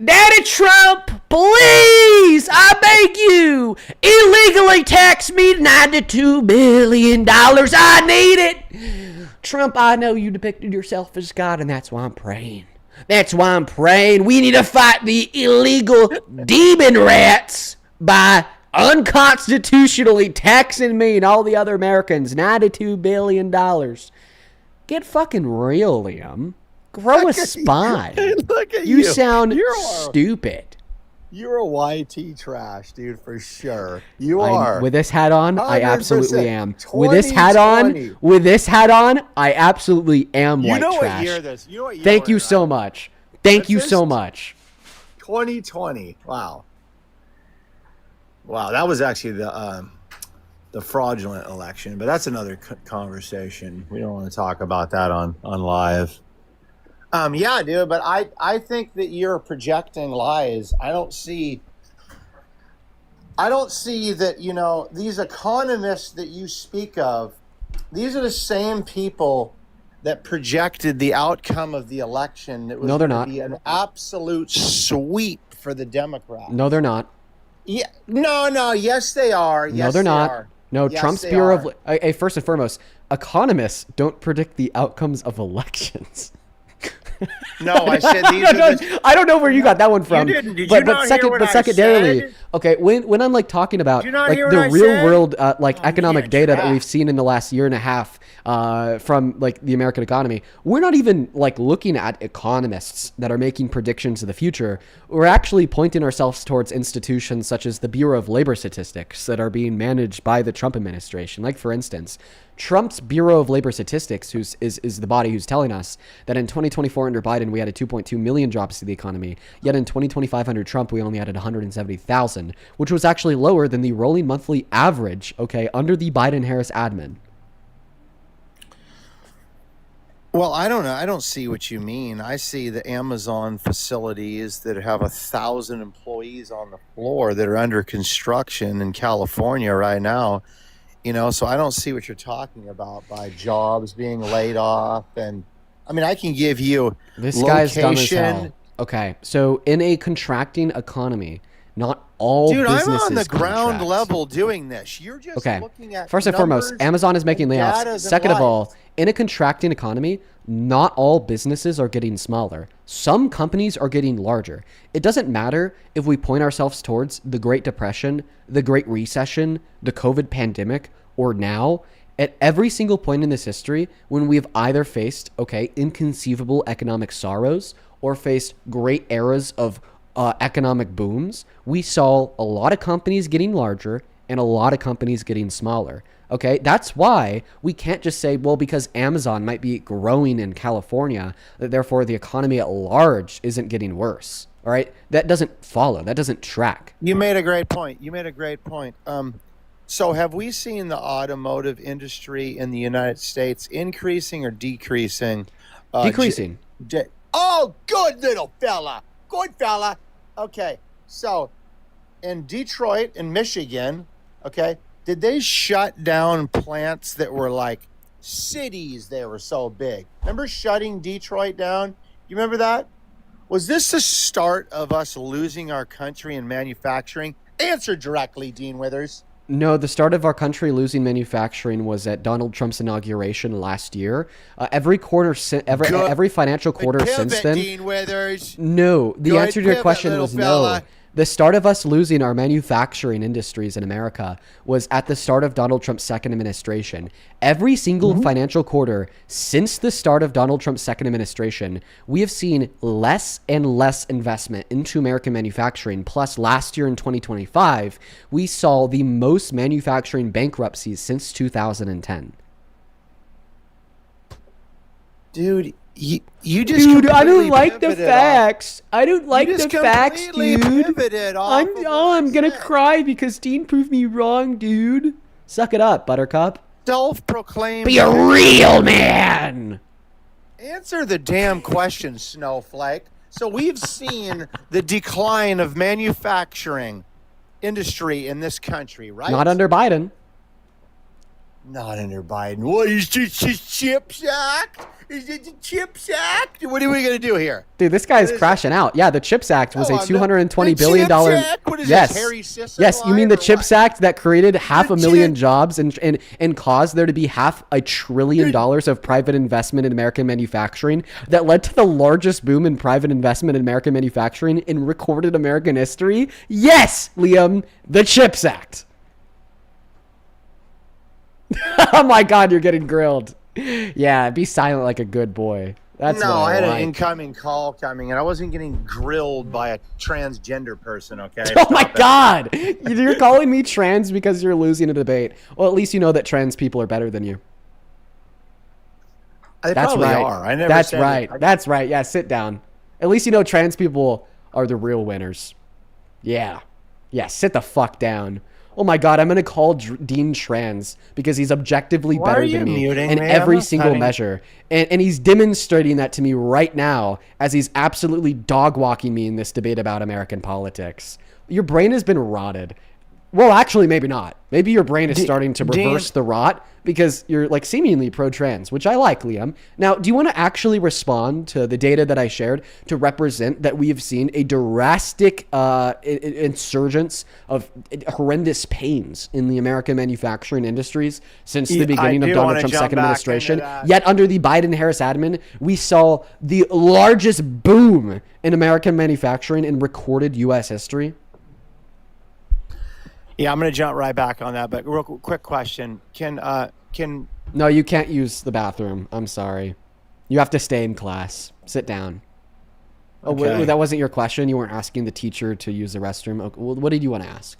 Daddy Trump, please, I beg you, illegally tax me $92 billion. I need it. Trump, I know you depicted yourself as God, and that's why I'm praying. That's why I'm praying. We need to fight the illegal demon rats by unconstitutionally taxing me and all the other Americans $92 billion. Get fucking real, Liam. Grow a spine. Look at you. Sound stupid. You're a YT trash, dude, for sure. You are. With this hat on, 100%. I absolutely am. With this hat on, I absolutely am white trash. What year this? You know what year Thank you so much. Thank you so much. 2020. Wow. Wow, that was actually the fraudulent election, but that's another conversation. We don't want to talk about that on live. Yeah, dude, but I think that you're projecting lies. I don't see that, you know, these economists that you speak of, these are the same people that projected the outcome of the election that was going to be an absolute sweep for the Democrats. No, they're not. Yeah, no, yes, they are. Yes, no, they're not. Are. No, yes, Trump's Bureau of... first and foremost, economists don't predict the outcomes of elections. No, I said these I don't know where you got that one from. You didn't. Did you not hear what I secondarily, said? Okay, when I'm like talking about like the real world economic data that we've seen in the last year and a half from like the American economy, we're not even like looking at economists that are making predictions of the future. We're actually pointing ourselves towards institutions such as the Bureau of Labor Statistics that are being managed by the Trump administration. Like for instance, Trump's Bureau of Labor Statistics, is the body who's telling us that in 2024 under Biden, we added 2.2 million jobs to the economy. Yet in 2025 under Trump, we only added 170,000, which was actually lower than the rolling monthly average, okay, under the Biden-Harris admin. Well, I don't know. I don't see what you mean. I see the Amazon facilities that have 1,000 employees on the floor that are under construction in California right now. You know, so I don't see what you're talking about by jobs being laid off. And I mean, I can give you This guy's dumb as hell. Okay, so in a contracting economy, not all Dude, businesses I'm on the ground contract. level doing this. You're just Okay. looking at First and foremost, numbers Amazon is making and layoffs. data and Second of all, lies. in a contracting economy, not all businesses are getting smaller. Some companies are getting larger. It doesn't matter if we point ourselves towards the Great Depression, the Great Recession, the COVID pandemic, or now. At every single point in this history, when we have either faced, okay, inconceivable economic sorrows or faced great eras of economic booms, we saw a lot of companies getting larger and a lot of companies getting smaller. Okay, that's why we can't just say, well, because Amazon might be growing in California, that therefore the economy at large isn't getting worse. All right, that doesn't follow. That doesn't track. You made a great point. So have we seen the automotive industry in the United States increasing or decreasing? Decreasing. Oh, good little fella. Good fella. Okay, so in Detroit and Michigan, okay, did they shut down plants that were like cities? They were so big. Remember shutting Detroit down? You remember that? Was this the start of us losing our country in manufacturing? Answer directly, Dean Withers. No, the start of our country losing manufacturing was at Donald Trump's inauguration last year. Every financial quarter since then. Dean Withers. No, the Good answer to your pivot, question little was fella. no. The start of us losing our manufacturing industries in America was at the start of Donald Trump's second administration. Every single financial quarter since the start of Donald Trump's second administration, we have seen less and less investment into American manufacturing. Plus, last year in 2025, we saw the most manufacturing bankruptcies since 2010. Dude, you just I don't like the pivoted facts. I don't like You just the facts, completely dude. pivoted off of I'm gonna cry because Dean proved me wrong, dude. Suck it up, Buttercup. Self-proclaimed. Be a real man. Answer the damn question, Snowflake. So we've seen the decline of manufacturing industry in this country, right? Not under Biden. Not under Biden. What is this, CHIPS Act? Is it the CHIPS Act? What are we going to do here? Dude, this guy's crashing out. Yeah, the CHIPS Act was a $220 billion. CHIPS Act? What is Yes. this, Harry Sisson Yes, you mean the line or CHIPS Act that created 500,000 jobs and caused there to be $500 billion of private investment in American manufacturing that led to the largest boom in private investment in American manufacturing in recorded American history? Yes, Liam, the CHIPS Act. Oh my God, you're getting grilled. Yeah, be silent like a good boy. That's no, what I had like. an incoming call coming, and I wasn't getting grilled by a transgender person, okay? Oh my God! You're calling me trans because you're losing a debate. Well, at least you know that trans people are better than you. They That's probably right. are. I never That's said right. that. That's right. Yeah, sit down. At least you know trans people are the real winners. Yeah. Yeah, sit the fuck down. Oh my God, I'm going to call Dean trans because he's objectively Why better are you than me muting in me? every I'm not single cutting- measure. And he's demonstrating that to me right now as he's absolutely dog walking me in this debate about American politics. Your brain has been rotted. Well, actually, maybe not. Maybe your brain is starting to reverse the rot because you're like seemingly pro-trans, which I like, Liam. Now, do you want to actually respond to the data that I shared to represent that we have seen a drastic insurgence of horrendous pains in the American manufacturing industries since the beginning of Donald Trump's second administration? Yet under the Biden-Harris admin, we saw the largest boom in American manufacturing in recorded U.S. history. Yeah, I'm going to jump right back on that, but real quick question. Can No, you can't use the bathroom. I'm sorry. You have to stay in class. Sit down. Oh, Okay. that wasn't your question? You weren't asking the teacher to use the restroom? Okay, well, what did you want to ask?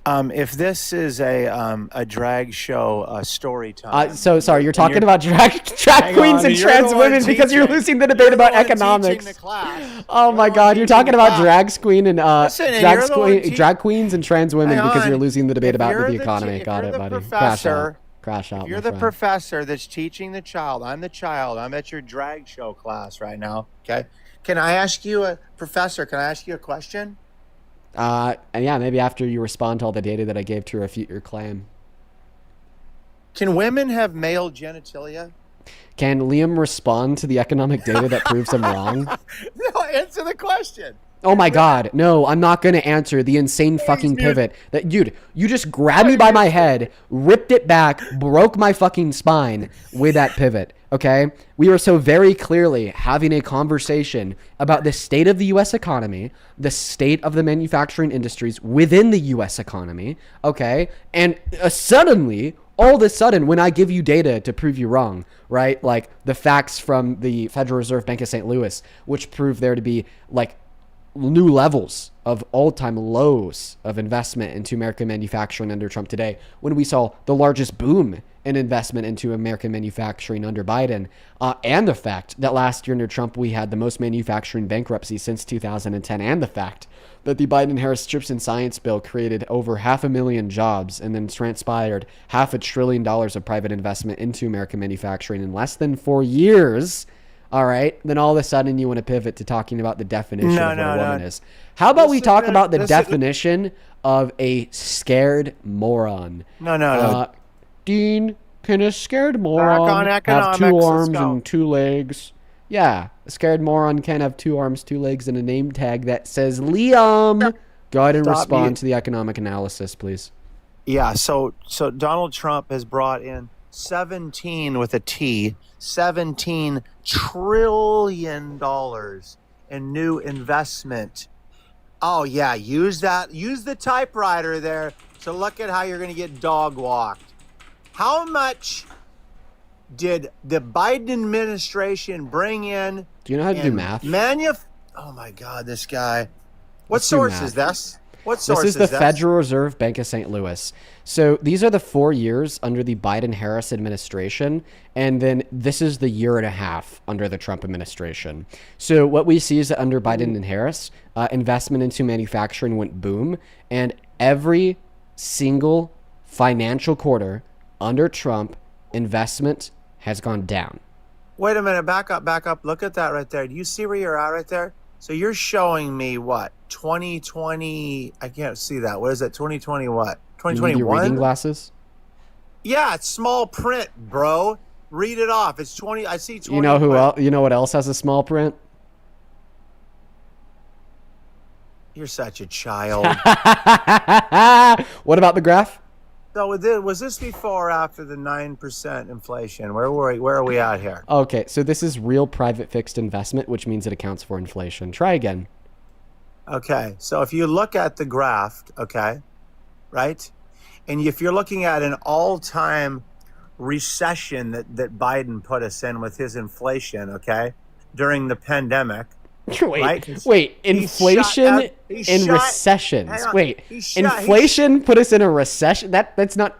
If this is a drag show story time. So sorry, you're talking about drag Hang queens on, and you're the trans one women because you're teaching- losing the debate about one teaching economics. the class. Oh my God, you're talking about drag queen and Listen, and you're the one drag queens and trans women Hang because you're on. losing the debate If about you're the the economy. if Got you're it, the buddy. professor- Crash out. You're my the friend. professor that's teaching the child. I'm the child. I'm at your drag show class right now. Okay. Can I ask you a question? And yeah, maybe after you respond to all the data that I gave to refute your claim. Can women have male genitalia? Can Liam respond to the economic data that proves I'm wrong? No, answer the question. Oh my God, no, I'm not going to answer the insane fucking pivot that, dude, you just grabbed me by my head, ripped it back, broke my fucking spine with that pivot, okay? We were so very clearly having a conversation about the state of the U.S. economy, the state of the manufacturing industries within the U.S. economy, okay? And suddenly, all of a sudden, when I give you data to prove you wrong, right? Like the facts from the Federal Reserve Bank of St. Louis, which prove there to be like new levels of all-time lows of investment into American manufacturing under Trump today, when we saw the largest boom in investment into American manufacturing under Biden, and the fact that last year under Trump we had the most manufacturing bankruptcies since 2010, and the fact that the Biden-Harris Chips and Science Bill created over 500,000 jobs and then transpired $500 billion of private investment into American manufacturing in less than 4 years. All right, then all of a sudden you want to pivot to talking about the definition of what a woman is. How about we talk about the definition of a scared moron? No. Dean, can a scared moron have 2 economics, arms and 2 legs? Yeah, a scared moron can have 2 arms, 2 legs, and a name tag that says Liam. Go ahead and respond to the economic analysis, please. Yeah, so Donald Trump has brought in 17 with a T, $17 trillion in new investment. Oh yeah, use the typewriter there to look at how you're going to get dog walked. How much did the Biden administration bring in? Do you know how to do math? Oh my God, this guy. What Let's do source math. is this? What source This is the this? Federal Reserve Bank of St. Louis. So these are the 4 years under the Biden-Harris administration, and then this is the 1.5 years under the Trump administration. So what we see is that under Biden and Harris, investment into manufacturing went boom, and every single financial quarter under Trump, investment has gone down. Wait a minute, back up. Look at that right there. Do you see where you're at right there? So you're showing me what? 2020, I can't see that. What is it? 2020 what? You need your 2021? reading glasses? Yeah, it's small print, bro. Read it off. It's 20. I see 20. You know who else? You know what else has a small print? You're such a child. What about the graph? So was this before or after the 9% inflation? Where are we at here? Okay, so this is real private fixed investment, which means it accounts for inflation. Try again. Okay, so if you look at the graph, okay, right? And if you're looking at an all-time recession that Biden put us in with his inflation, okay, during the pandemic. Wait, inflation in recessions. Wait, inflation put us in a recession? That's not...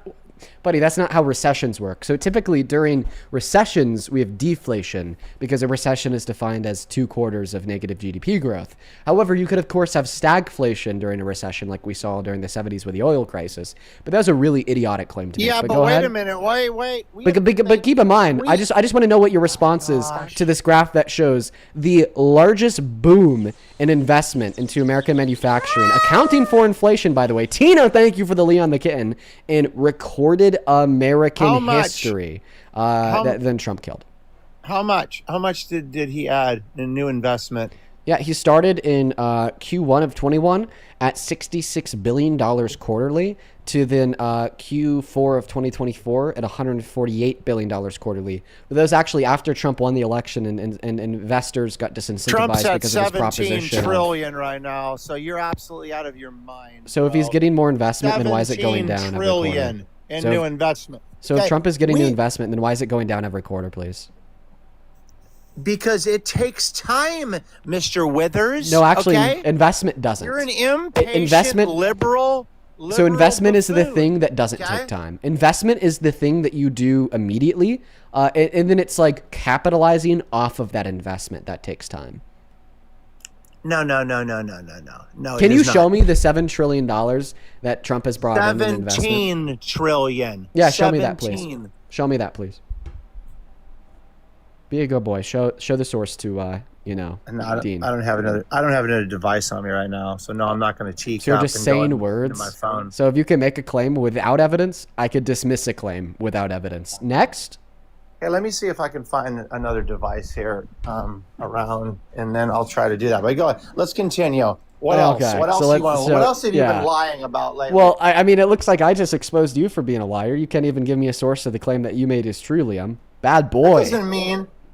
Buddy, that's not how recessions work. So typically during recessions, we have deflation because a recession is defined as 2 quarters of negative GDP growth. However, you could, of course, have stagflation during a recession like we saw during the 70s with the oil crisis. But that was a really idiotic claim to make. Yeah, but go wait ahead. a minute. Wait. But keep in mind, I just want to know what your response is to this graph that shows the largest boom in investment into American manufacturing, accounting for inflation, by the way. Tina, thank you for the Leon the Kitten, in recorded American history than Trump killed. How much did he add in new investment? Yeah, he started in Q1 of 21 at $66 billion quarterly to then Q4 of 2024 at $148 billion quarterly. But those actually after Trump won the election and investors got disincentivized Trump's at because of his proposition. 17 trillion right now, so you're absolutely out of your mind. So if he's getting more investment, then why is it going down every quarter? 17 trillion in new investment. So if Trump is getting new investment, then why is it going down every quarter, please? Because it takes time, Mr. Withers. No, actually, okay? investment doesn't. You're an impatient liberal. So investment is the buffoon, thing that doesn't okay? take time. Investment is the thing that you do immediately, and then it's like capitalizing off of that investment that takes time. No. Can you show me the $7 trillion that Trump has brought in investment? 17 trillion. Yeah, show me that, please. 17. Show me that, please. Be a good boy. Show the source to Dean. I don't have another device on me right now, so no, I'm not going to cheat. So you're just saying words. My phone. So if you can make a claim without evidence, I could dismiss a claim without evidence. Next. Hey, let me see if I can find another device here around, and then I'll try to do that. But go ahead. Let's continue. What else? What else? What else have you been lying about lately? Well, I mean, it looks like I just exposed you for being a liar. You can't even give me a source of the claim that you made is true, Liam. Bad boy.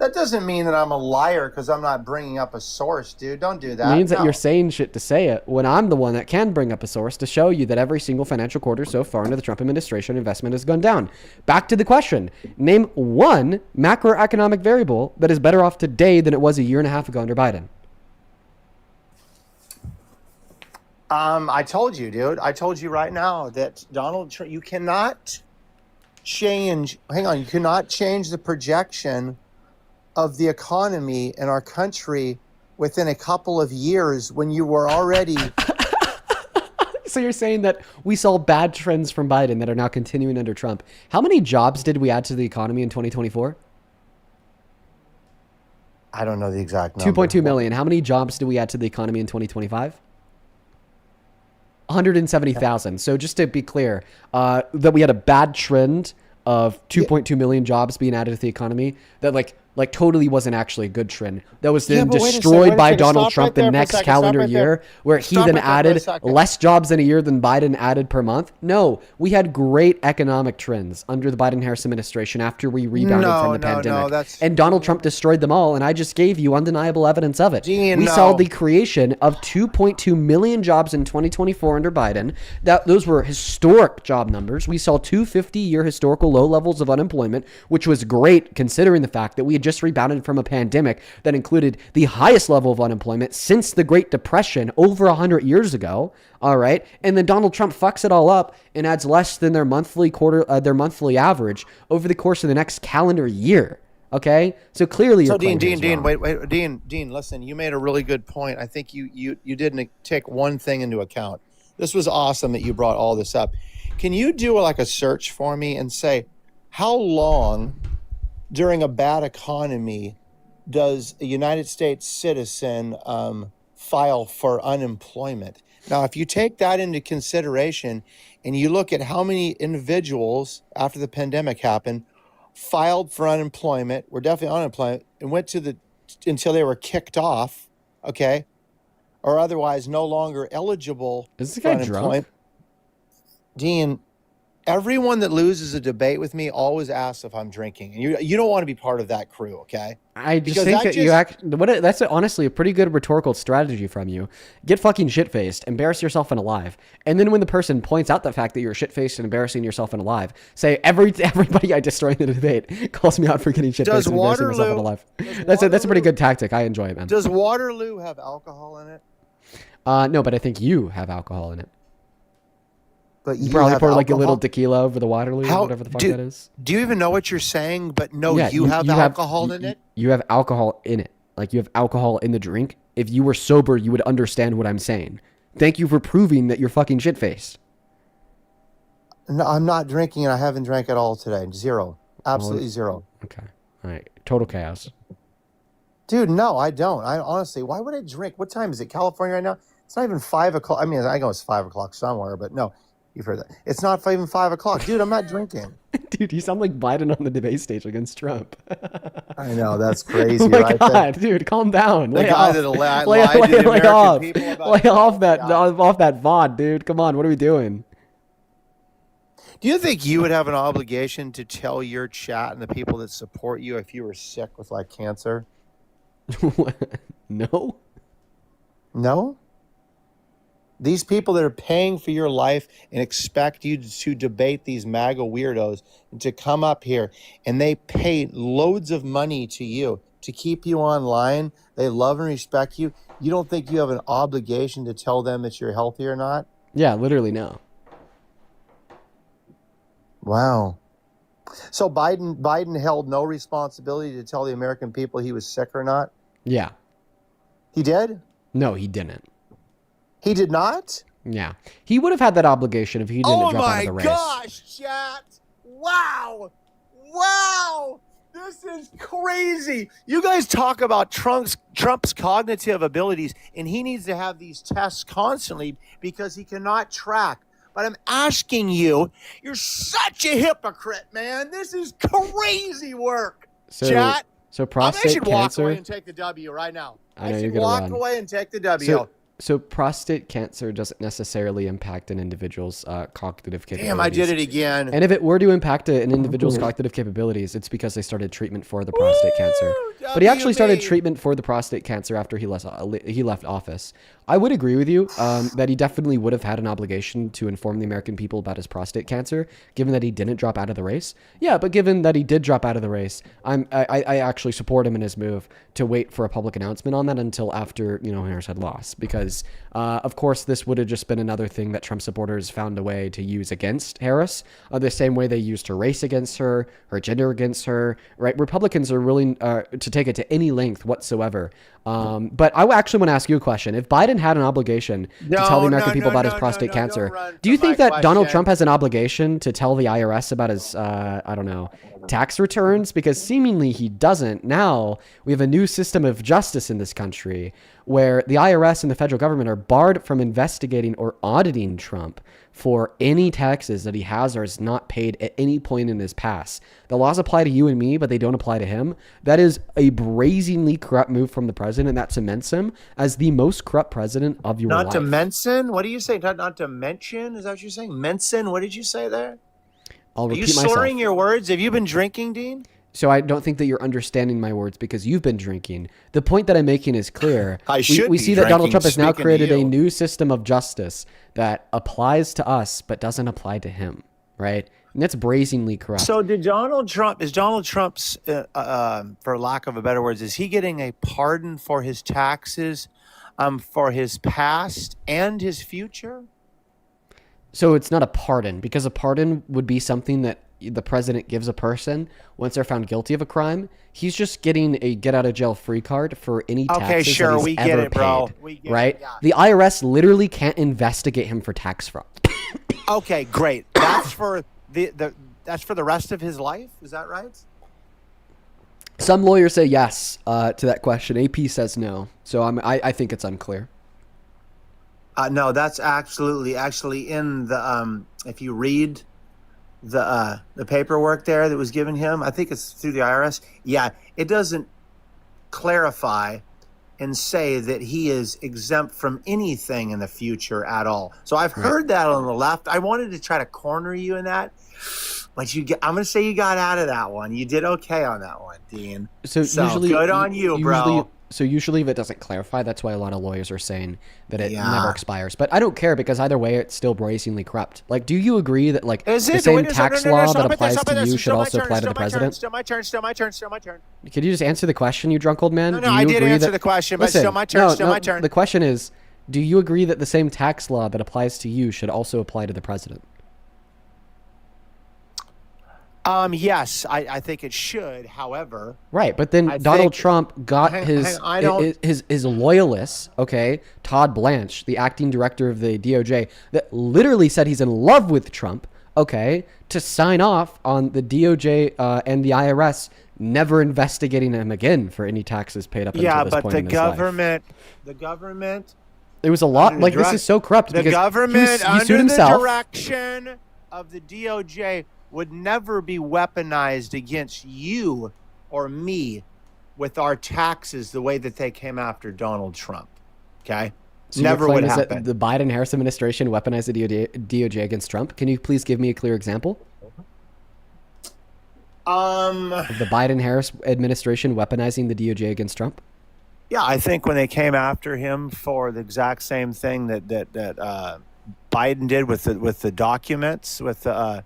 That doesn't mean that I'm a liar because I'm not bringing up a source, dude. Don't do that. It means that you're saying shit to say it when I'm the one that can bring up a source to show you that every single financial quarter so far under the Trump administration investment has gone down. Back to the question. Name one macroeconomic variable that is better off today than it was a year and a half ago under Biden. I told you, dude. I told you right now that Donald Trump, you cannot change. Hang on. You cannot change the projection of the economy in our country within a couple of years when you were already. So you're saying that we saw bad trends from Biden that are now continuing under Trump. How many jobs did we add to the economy in 2024? I don't know the exact number. 2.2 million. How many jobs did we add to the economy in 2025? 170,000. So just to be clear, that we had a bad trend of 2.2 million jobs being added to the economy that like totally wasn't actually a good trend. That was then destroyed by Donald Trump the next calendar year, where he then added less jobs in a year than Biden added per month. No, we had great economic trends under the Biden-Harris administration after we rebounded from the pandemic. And Donald Trump destroyed them all, and I just gave you undeniable evidence of it. We saw the creation of 2.2 million jobs in 2024 under Biden. Those were historic job numbers. We saw 250-year historical low levels of unemployment, which was great considering the fact that we had just rebounded from a pandemic that included the highest level of unemployment since the Great Depression over 100 years ago. All right. And then Donald Trump fucks it all up and adds less than their monthly average over the course of the next calendar year. Okay. So clearly, so Dean, Dean, listen, you made a really good point. I think you didn't take one thing into account. This was awesome that you brought all this up. Can you do like a search for me and say, how long during a bad economy does a United States citizen file for unemployment? Now, if you take that into consideration and you look at how many individuals after the pandemic happened filed for unemployment, were definitely unemployment, and went to until they were kicked off, okay, or otherwise no longer eligible for unemployment. Drunk? Dean, everyone that loses a debate with me always asks if I'm drinking, and you don't want to be part of that crew, okay? I just think that that's honestly a pretty good rhetorical strategy from you. Get fucking shit-faced, embarrass yourself in a live, and then when the person points out the fact that you're shit-faced and embarrassing yourself in a live, say everybody I destroy in the debate calls me out for getting shit-faced and embarrassing myself in a live. That's a pretty good tactic. I enjoy it, man. Does Waterloo have alcohol in it? No, but I think you have alcohol in it. But you probably pour like a little tequila over the Waterloo, or whatever the fuck that is. Do you even know what you're saying? But no, yeah, you have alcohol in it? You have alcohol in it. Like you have alcohol in the drink. If you were sober, you would understand what I'm saying. Thank you for proving that you're fucking shit-faced. No, I'm not drinking, and I haven't drank at all today. Zero. Absolutely zero. Okay. All right. Total chaos. Dude, no, I don't. I honestly, why would I drink? What time is it? California right now? It's not even 5 o'clock. I mean, I know it's 5 o'clock somewhere, but no. You've heard that. It's not even 5 o'clock. Dude, I'm not drinking. Dude, you sound like Biden on the debate stage against Trump. I know, that's crazy, oh my right? God, dude, calm down. The guy that lied to the American people about lay off that VOD, dude. Come on, what are we doing? Do you think you would have an obligation to tell your chat and the people that support you if you were sick with like cancer? No. No? These people that are paying for your life and expect you to debate these MAGA weirdos and to come up here, and they pay loads of money to you to keep you online. They love and respect you. You don't think you have an obligation to tell them that you're healthy or not? Yeah, literally no. Wow. So Biden held no responsibility to tell the American people he was sick or not? Yeah. He did? No, he didn't. He did not? Yeah. He would have had that obligation if he didn't drop out of the race. Oh my gosh, chat. Wow. Wow. This is crazy. You guys talk about Trump's cognitive abilities, and he needs to have these tests constantly because he cannot track. But I'm asking you, you're such a hypocrite, man. This is crazy work. Chat. So prostate I should walk cancer. away and take the W right now. I know I you're should gonna walk run. away and take the W. So prostate cancer doesn't necessarily impact an individual's cognitive capabilities. Damn, I did it again. And if it were to impact an individual's cognitive capabilities, it's because they started treatment for the prostate cancer. But he actually started treatment for the prostate cancer after he left office. I would agree with you that he definitely would have had an obligation to inform the American people about his prostate cancer, given that he didn't drop out of the race. Yeah, but given that he did drop out of the race, I actually support him in his move to wait for a public announcement on that until after Harris had lost, because of course this would have just been another thing that Trump supporters found a way to use against Harris, the same way they used her race against her gender against her. Right? Republicans are willing to take it to any length whatsoever. But I actually want to ask you a question. If Biden had an obligation to tell the American people about his prostate cancer, do you think that Donald Trump has an obligation to tell the IRS about his, tax returns? Because seemingly he doesn't. Now we have a new system of justice in this country where the IRS and the federal government are barred from investigating or auditing Trump for any taxes that he has or has not paid at any point in his past. The laws apply to you and me, but they don't apply to him. That is a brazenly corrupt move from the president, and that cements him as the most corrupt president of your life. Not to mention? What do you say? Not to mention? Is that what you're saying? Mention? What did you say there? I'll repeat Are you myself. slurring your words? Have you been drinking, Dean? So I don't think that you're understanding my words because you've been drinking. The point that I'm making is clear. I should we be see that Donald drinking, Trump has now speaking to created a you. new system of justice that applies to us but doesn't apply to him, right? And that's brazenly corrupt. So is Donald Trump's, for lack of a better words, is he getting a pardon for his taxes, for his past and his future? So it's not a pardon, because a pardon would be something that the president gives a person once they're found guilty of a crime. He's just getting a get out of jail free card for any taxes that he's we ever get it, bro. paid, We get right? it, yeah. The IRS literally can't investigate him for tax fraud. Okay, great. That's for that's for the rest of his life. Is that right? Some lawyers say yes to that question. AP says no. So I think it's unclear. No, that's actually in the if you read the paperwork there that was given him, I think it's through the IRS. Yeah, it doesn't clarify and say that he is exempt from anything in the future at all. So I've heard that on the left. I wanted to try to corner you in that, but I'm going to say you got out of that one. You did okay on that one, Dean. So usually, good on you, bro. So usually if it doesn't clarify, that's why a lot of lawyers are saying that it never expires. But I don't care, because either way, it's still brazenly corrupt. Like, do you agree that the same tax law that applies to you should also apply to the president? Still my turn. Could you just answer the question, you drunk old man? No, I did answer the question, but still my turn. My turn. The question is, do you agree that the same tax law that applies to you should also apply to the president? Yes, I think it should. However, right, but then Donald Trump got his loyalists, okay, Todd Blanche, the acting director of the DOJ, that literally said he's in love with Trump, okay, to sign off on the DOJ and the IRS never investigating him again for any taxes paid up until this point in his life. The government. It was a lot. Like, this is so corrupt. The because government, he sued under himself. the direction of the DOJ, would never be weaponized against you or me with our taxes the way that they came after Donald Trump. Okay? So never your claim would is happen. that the Biden-Harris administration weaponized the DOJ against Trump. Can you please give me a clear example? Of the Biden-Harris administration weaponizing the DOJ against Trump? Yeah, I think when they came after him for the exact same thing that Biden did with the documents, with the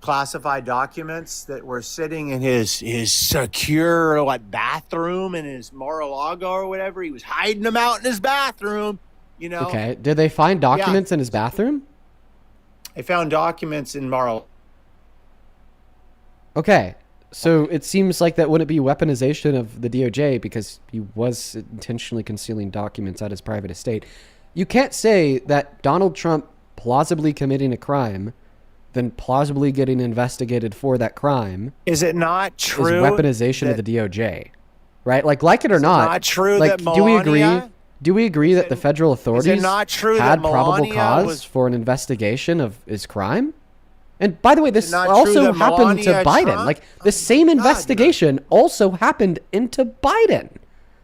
classified documents that were sitting in his secure bathroom in his Mar-a-Lago or whatever. He was hiding them out in his bathroom, Okay. Did they find documents in his bathroom? They found documents in Mar-a-Lago. Okay. So it seems like that wouldn't be weaponization of the DOJ because he was intentionally concealing documents at his private estate. You can't say that Donald Trump plausibly committing a crime, then plausibly getting investigated for that crime. Is it not true? Is weaponization of the DOJ, right? Like it or not. Not true like, that do we agree? Melania- Do we agree that the federal authorities not true had that probable Melania cause was- for an investigation of his crime? And by the way, this not true also that happened to Melania Biden. Trump- Like the same investigation also happened into Biden.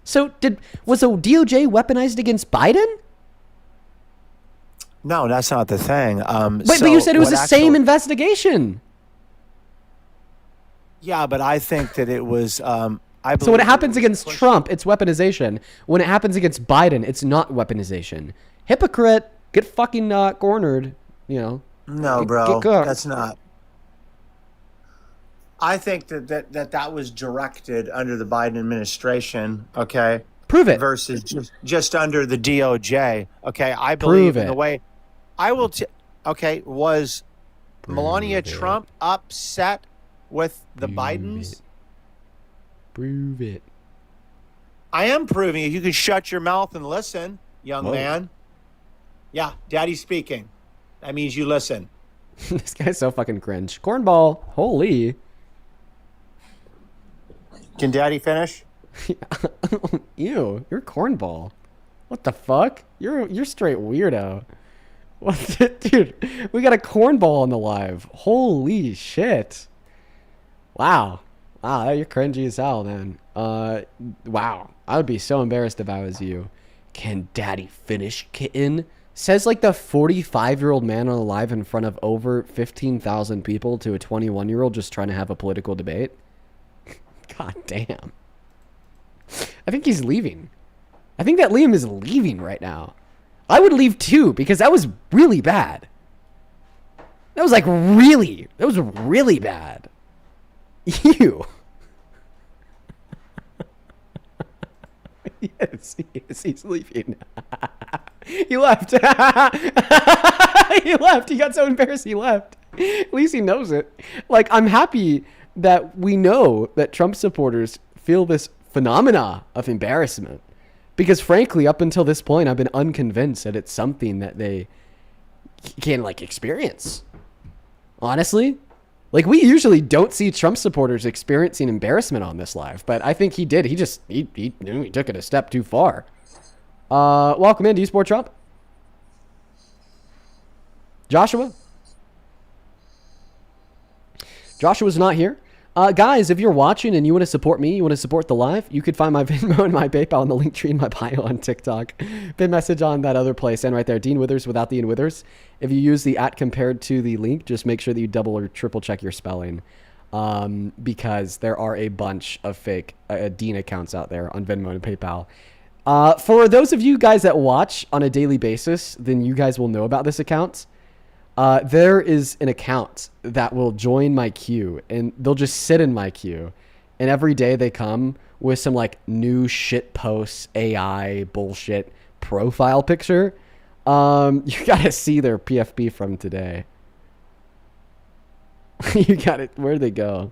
So was a DOJ weaponized against Biden? No, that's not the thing. But you said it was the same investigation. Yeah, but I think that it was. So when it happens against Trump, it's weaponization. When it happens against Biden, it's not weaponization. Hypocrite, get fucking cornered. You know. No, Get bro, cooked. that's not. I think that was directed under the Biden administration. Okay, prove it. Versus just under the DOJ. Okay, I believe Prove in the it. way. Okay, was Melania Trump upset with the Bidens? Prove it. I am proving it. You can shut your mouth and listen, young Whoa. man. Yeah, Daddy speaking. That means you listen. This guy's so fucking cringe. Cornball. Holy. Can Daddy finish? Ew, you're cornball. What the fuck? You're straight weirdo. What the, dude? We got a cornball on the live. Holy shit. Wow. Wow, you're cringy as hell, man. Wow. I would be so embarrassed if I was you. Can Daddy finish, kitten? Says like the 45-year-old man on the live in front of over 15,000 people to a 21-year-old just trying to have a political debate. God damn. I think he's leaving. I think that Liam is leaving right now. I would leave too because that was really bad. That was really bad. Ew. Yes, he's leaving. He left. He left. He got so embarrassed he left. At least he knows it. Like, I'm happy that we know that Trump supporters feel this phenomena of embarrassment. Because frankly, up until this point, I've been unconvinced that it's something that they can, like, experience. Honestly. Like, we usually don't see Trump supporters experiencing embarrassment on this live. But I think he did. He took it a step too far. Welcome in. Do you support Trump? Joshua? Joshua's not here. Guys, if you're watching and you want to support me, you want to support the live, you could find my Venmo and my PayPal in the link tree in my bio on TikTok. Pin message on that other place and right there, Dean Withers without the in Withers. If you use the @ compared to the link, just make sure that you double or triple check your spelling. Because there are a bunch of fake Dean accounts out there on Venmo and PayPal. For those of you guys that watch on a daily basis, then you guys will know about this account. There is an account that will join my queue and they'll just sit in my queue. And every day they come with some like new shit posts, AI bullshit profile picture. You gotta see their PFP from today. You got it. Where'd they go?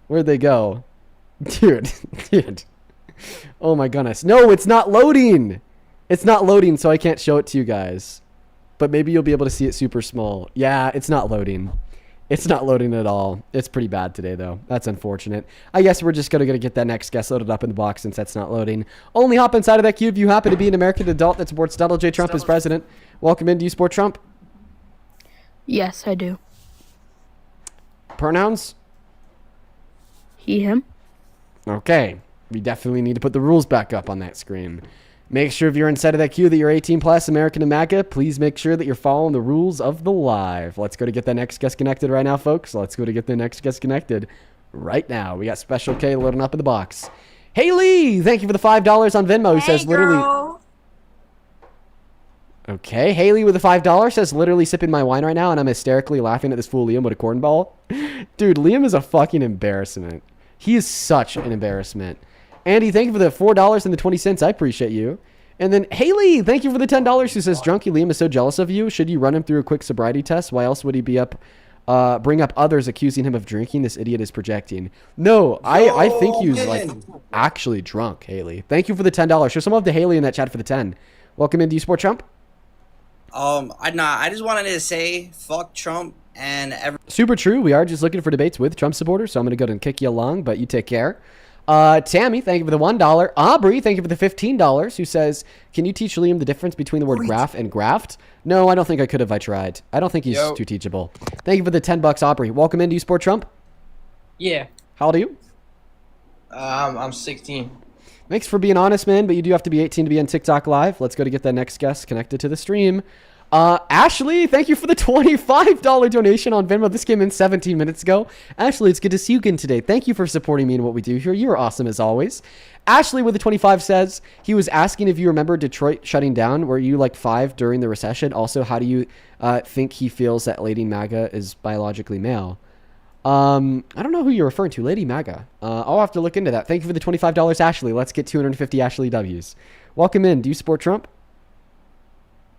Where'd they go? Dude. Oh my goodness. No, it's not loading. It's not loading, so I can't show it to you guys. But maybe you'll be able to see it super small. Yeah, it's not loading. It's not loading at all. It's pretty bad today, though. That's unfortunate. I guess we're just going to get that next guest loaded up in the box since that's not loading. Only hop inside of that queue if you happen to be an American adult that supports Donald J. Trump as president. Welcome in. Do you support Trump? Yes, I do. Pronouns? He, him. Okay. We definitely need to put the rules back up on that screen. Make sure if you're inside of that queue that you're 18 plus, American and MAGA. Please make sure that you're following the rules of the live. Let's go to get that next guest connected right now, folks. Let's go to get the next guest connected right now. We got Special K loading up in the box. Haley, thank you for the $5 on Venmo. He says literally. Okay, Haley with the $5 says literally sipping my wine right now, and I'm hysterically laughing at this fool Liam with a cornball. Dude, Liam is a fucking embarrassment. He is such an embarrassment. Andy, thank you for the $4 and the 20 cents. I appreciate you. And then Haley, thank you for the $10 who says, Drunky Liam is so jealous of you. Should you run him through a quick sobriety test? Why else would he be up Bring up others accusing him of drinking. This idiot is projecting. No, I think he was like actually drunk, Haley. Thank you for the $10. Show some love to Haley in that chat for the 10. Welcome in. Do you support Trump? I just wanted to say fuck Trump and Super true. We are just looking for debates with Trump supporters, so I'm going to go ahead and kick you along, but you take care. Tammy, thank you for the $1. Aubrey, thank you for the $15, who says, can you teach Liam the difference between the word graph and graft? No, I don't think I could if I tried. I don't think he's too teachable. Thank you for the $10, Aubrey. Welcome in. Do you support Trump? Yeah. How old are you? I'm 16. Thanks for being honest, man, but you do have to be 18 to be on TikTok Live. Let's go to get that next guest connected to the stream. Ashley, thank you for the $25 donation on Venmo. This came in 17 minutes ago. Ashley, it's good to see you again today. Thank you for supporting me and what we do here. You're awesome as always. Ashley with the 25 says, he was asking if you remember Detroit shutting down. Were you like 5 during the recession? Also, how do you think he feels that Lady MAGA is biologically male? I don't know who you're referring to. Lady MAGA. I'll have to look into that. Thank you for the $25, Ashley. Let's get 250 Ashley W's. Welcome in. Do you support Trump?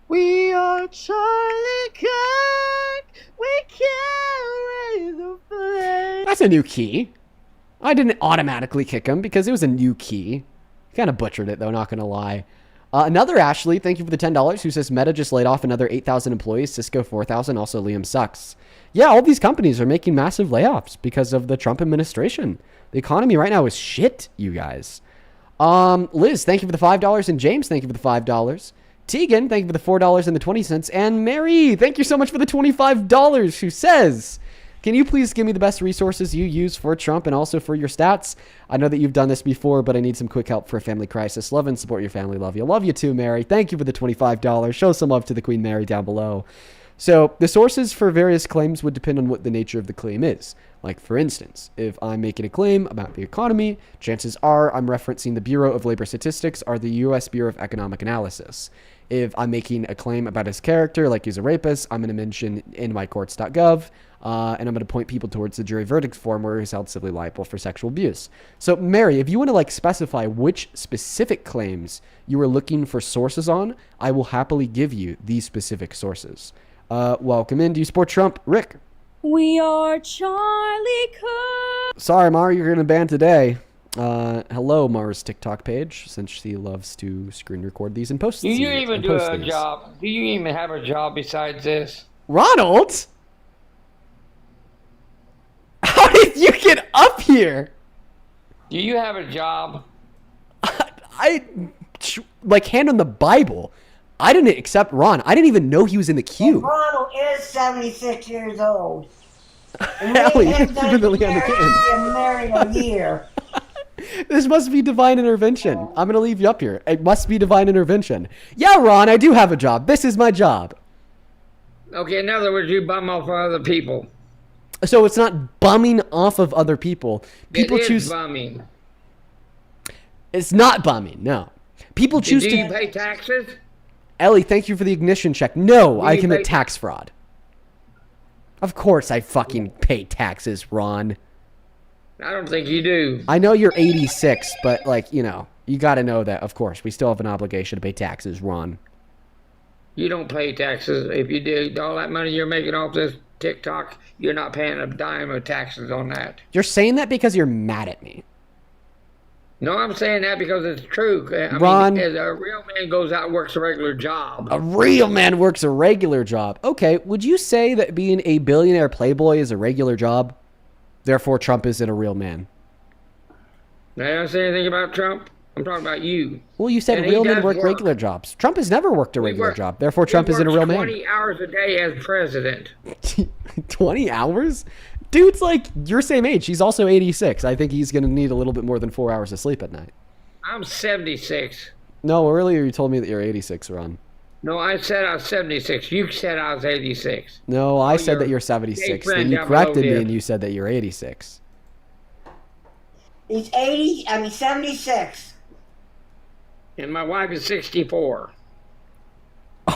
We are Charlie Kirk. We carry the flag. That's a new key. I didn't automatically kick him because it was a new key. Kind of butchered it, though, not going to lie. Another Ashley, thank you for the $10, who says Meta just laid off another 8,000 employees, Cisco 4,000, also Liam sucks. Yeah, all these companies are making massive layoffs because of the Trump administration. The economy right now is shit, you guys. Liz, thank you for the $5, and James, thank you for the $5. Tegan, thank you for the $4 and the 20 cents, and Mary, thank you so much for the $25, who says, can you please give me the best resources you use for Trump and also for your stats? I know that you've done this before, but I need some quick help for a family crisis. Love and support your family. Love you. Love you too, Mary. Thank you for the $25. Show some love to the Queen Mary down below. So the sources for various claims would depend on what the nature of the claim is. Like, for instance, if I'm making a claim about the economy, chances are I'm referencing the Bureau of Labor Statistics or the U.S. Bureau of Economic Analysis. If I'm making a claim about his character, like he's a rapist, I'm going to mention nycourts.gov, and I'm going to point people towards the jury verdict form where he's held civilly liable for sexual abuse. So, Mary, if you want to like specify which specific claims you are looking for sources on, I will happily give you these specific sources. Welcome in. Do you support Trump? Rick? We are Charlie Kirk. Sorry, Mara, you're going to ban today. Hello, Mara's TikTok page, since she loves to screen record these and post Do you these even and do post a these. job? Do you even have a job besides this? Ronald? How did you get up here? Do you have a job? Like, hand on the Bible. I didn't accept Ron. I didn't even know he was in the queue. Ronald is 76 years old. Ellie, you've been the Leon Been married a year. This must be divine intervention. I'm going to leave you up here. It must be divine intervention. Yeah, Ron, I do have a job. This is my job. Okay, in other words, you bum off other people. So it's not bumming off of other people. People it is choose. bumming. It's not bumming, no. People choose Do to. you pay taxes? Ellie, thank you for the ignition check. No, Do I you commit pay- tax fraud. Of course I fucking pay taxes, Ron. I don't think you do. I know you're 86, but, like, you know, you got to know that, of course, we still have an obligation to pay taxes, Ron. You don't pay taxes. If you do, all that money you're making off this TikTok, you're not paying a dime of taxes on that. You're saying that because you're mad at me. No, I'm saying that because it's true. I Ron- mean, as a real man goes out and works a regular job. A real man works a regular job. Okay, would you say that being a billionaire playboy is a regular job? Therefore, Trump isn't a real man. Now, I don't say anything about Trump. I'm talking about you. Well, you said And he real men does work work. regular jobs. Trump has never worked a regular work- job. Therefore, Trump He isn't a works real man. 20 hours a day as president. 20 hours? Dude's like your same age. He's also 86. I think he's going to need a little bit more than 4 hours of sleep at night. I'm 76. No, earlier you told me that you're 86, Ron. No, I said I was 76. You said I was 86. No, I said your that you're gay 76. friend Then you down below corrected me did. and you said that you're 86. He's 76. And my wife is 64.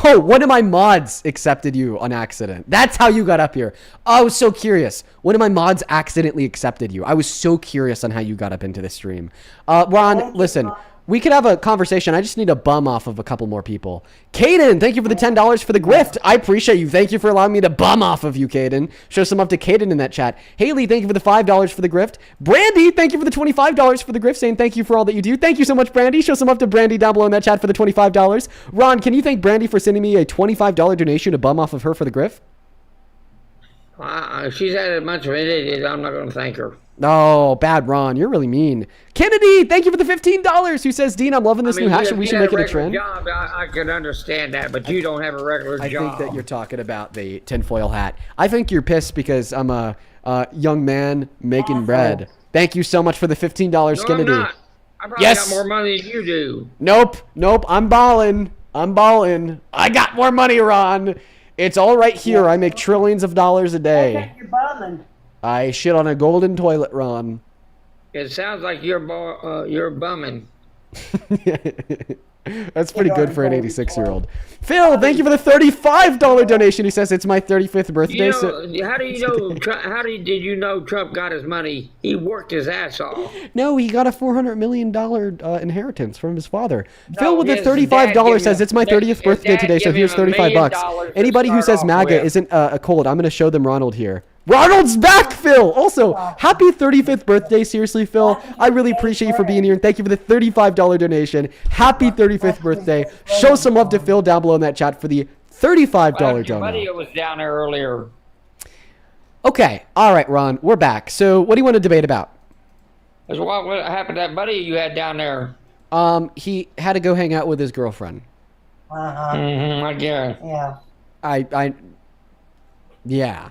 Oh, one of my mods accepted you on accident. That's how you got up here. I was so curious. One of my mods accidentally accepted you. I was so curious on how you got up into the stream. Ron, listen, We could have a conversation. I just need a bum off of a couple more people. Caden, thank you for the $10 for the grift. I appreciate you. Thank you for allowing me to bum off of you, Caden. Show some up to Caden in that chat. Haley, thank you for the $5 for the grift. Brandy, thank you for the $25 for the grift, saying thank you for all that you do. Thank you so much, Brandy. Show some up to Brandy down below in that chat for the $25. Ron, can you thank Brandy for sending me a $25 donation to bum off of her for the grift? She's had a bunch of idiots. I'm not going to thank her. Oh, bad Ron. You're really mean. Kennedy, thank you for the $15. Who says, Dean, I'm loving this new hat. Should we should make it a trend? Job, I could understand that, but you don't have a regular I job. think that you're talking about the tinfoil hat. I think you're pissed because I'm a young man making bread. Thank you so much for the $15, No, Kennedy. I'm not. I probably got more money than you do. Nope. I'm balling. I got more money, Ron. It's all right here. I make trillions of dollars a day. You're bumming. I shit on a golden toilet, Ron. It sounds like you're bumming. That's pretty good for an 86-year-old. Phil, thank you for the $35 donation. He says it's my 35th birthday. How do you know? Did you know Trump got his money? He worked his ass off. No, he got a $400 million inheritance from his father. Phil with the $35 says it's my 30th birthday today, so here's $35. Anybody who says MAGA isn't a cold, I'm going to show them Ronald here. Ronald's back, Phil! Also, happy 35th birthday, seriously, Phil. I really appreciate you for being here, and thank you for the $35 donation. Happy 35th birthday. Show some love to Phil down below in that chat for the $35 donation. Buddy was down there earlier. Okay, all right, Ron, we're back. So, what do you want to debate about? What happened to that buddy you had down there? He had to go hang out with his girlfriend. I guess. Yeah. Yeah.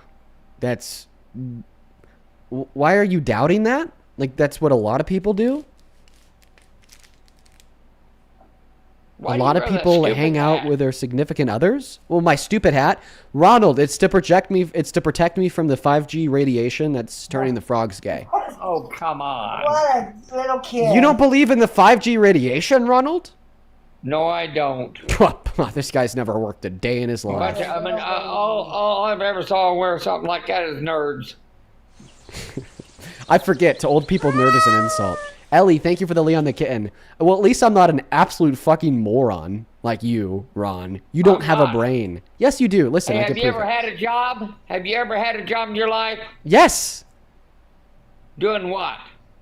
That's... Why are you doubting that? Like, that's what a lot of people do? A lot of people hang out with their significant others? Well, my stupid hat? Ronald, it's to protect me from the 5G radiation that's turning the frogs gay. Oh, come on. What a little kid. You don't believe in the 5G radiation, Ronald? No, I don't. This guy's never worked a day in his life. All I've ever saw wear something like that is nerds. I forget, to old people, nerd is an insult. Ellie, thank you for the Leon the Kitten. Well, at least I'm not an absolute fucking moron like you, Ron. You don't have a brain. Yes, you do. Listen, Hey, I can have you prove ever it. had a job? Have you ever had a job in your life? Yes. Doing what?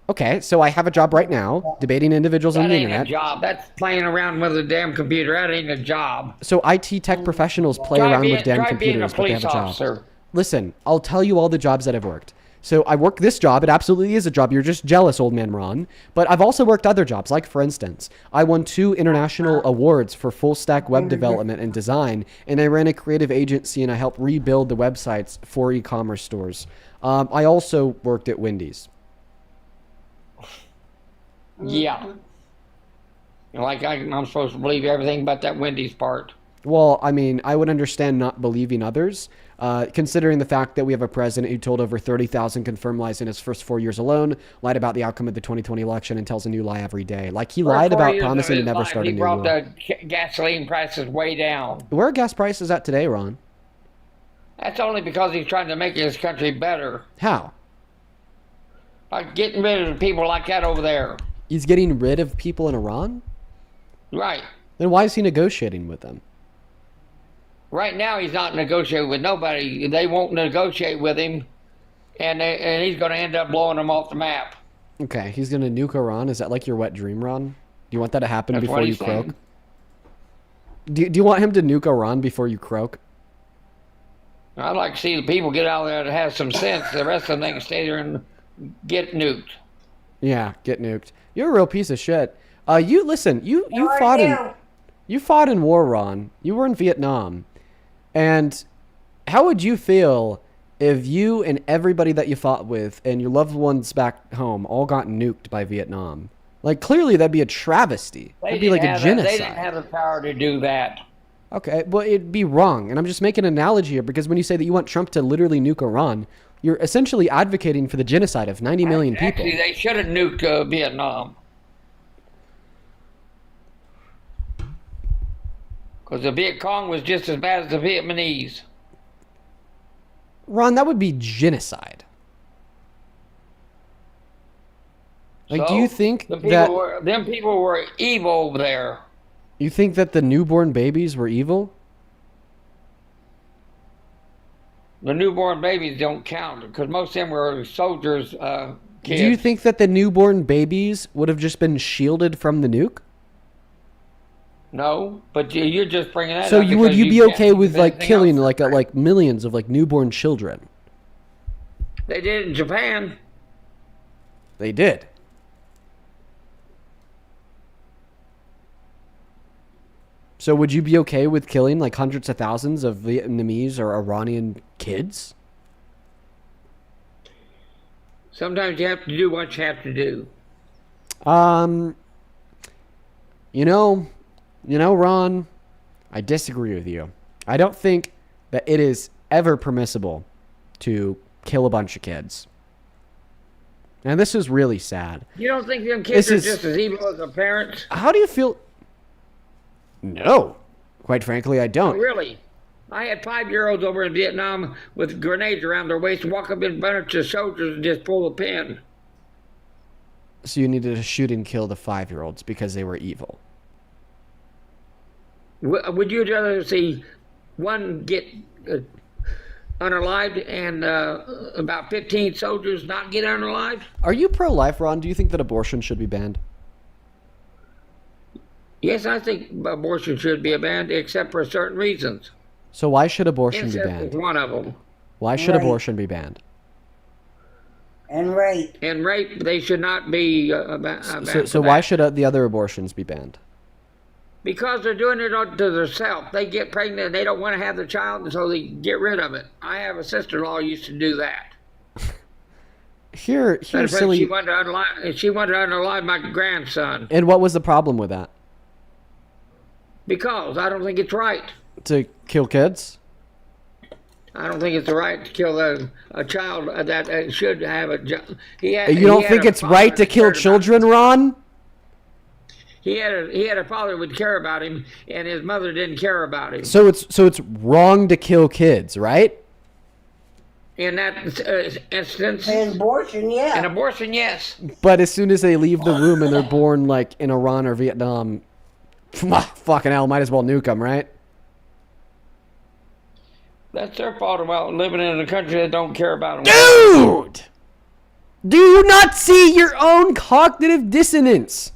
Okay, so I have a job right now, debating individuals on That the ain't internet. a job. That's playing around with a damn computer. That ain't a job. So IT tech professionals play Try around being- with damn try being computers, a but they have a police job. officer. Listen, I'll tell you all the jobs that I've worked. So I work this job. It absolutely is a job. You're just jealous, old man Ron. But I've also worked other jobs. Like, for instance, I won 2 international awards for full stack web development and design. And I ran a creative agency and I helped rebuild the websites for e-commerce stores. I also worked at Wendy's. Yeah. Like I'm supposed to believe everything but that Wendy's part. Well, I mean, I would understand not believing others, considering the fact that we have a president who told over 30,000 confirmed lies in his first 4 years alone, lied about the outcome of the 2020 election, and tells a new lie every day. Like, he lied about promising to never start a new war. He brought the gasoline prices way down. Where are gas prices at today, Ron? That's only because he's trying to make his country better. How? By getting rid of people like that over there. He's getting rid of people in Iran? Right. Then why is he negotiating with them? Right now, he's not negotiating with nobody. They won't negotiate with him, and he's going to end up blowing them off the map. Okay, he's going to nuke Iran? Is that like your wet dream, Ron? Do you want that to happen That's before what you he's saying. croak? Do you want him to nuke Iran before you croak? I'd like to see the people get out there that have some sense. The rest of them, they can stay there and get nuked. Yeah, get nuked. You're a real piece of shit. You fought in war, Ron. You were in Vietnam. And how would you feel if you and everybody that you fought with and your loved ones back home all got nuked by Vietnam? Like, clearly that'd be a travesty. It'd be like a genocide. They didn't have the power to do that. Okay, well, it'd be wrong. And I'm just making an analogy here because when you say that you want Trump to literally nuke Iran, you're essentially advocating for the genocide of 90 million people. Actually, they should have nuked Vietnam. Because the Viet Cong was just as bad as the Vietnamese. Ron, that would be genocide. Like, do you think them that people were evil there? you think that the newborn babies were evil? The newborn babies don't count because most of them were soldiers. Kids. Do you think that the newborn babies would have just been shielded from the nuke? No, but you're just bringing that So up. would you be can't okay with think of like anything killing else. like millions of like newborn children? They did it in Japan. They did. So would you be okay with killing like hundreds of thousands of Vietnamese or Iranian kids? Sometimes you have to do what you have to do. You know, Ron, I disagree with you. I don't think that it is ever permissible to kill a bunch of kids. And this is really sad. You don't think them kids This are is- just as evil as their parents? How do you feel? No. Quite frankly, I don't. Really? I had 5-year-olds over in Vietnam with grenades around their waist, walk up in a bunch of soldiers and just pull a pin. So you needed to shoot and kill the 5-year-olds because they were evil. Would you rather see one get unalived and about 15 soldiers not get unalived? Are you pro-life, Ron? Do you think that abortion should be banned? Yes, I think abortion should be banned, except for certain reasons. So why should abortion be Incest banned? is one of them. Why should Right. abortion be banned? And rape. And rape, they should not be banned. So why should the other abortions be banned? Because they're doing it to themselves. They get pregnant and they don't want to have the child, and so they get rid of it. I have a sister-in-law who used to do that. Here, Matter of fact, silly. She wanted to unalive my grandson And what was the problem with that? because I don't think it's right. To kill kids? I don't think it's the right to kill a child that should have a. You don't think it's right to kill children, Ron? He had a father who would care about him, and his mother didn't care about him. So it's wrong to kill kids, right? In that instance, An abortion, yeah. An abortion, yes. But as soon as they leave the womb and they're born like in Iran or Vietnam, fucking hell, might as well nuke them, right? That's their fault about living in a country that don't care about them. Dude! Do you not see your own cognitive dissonance?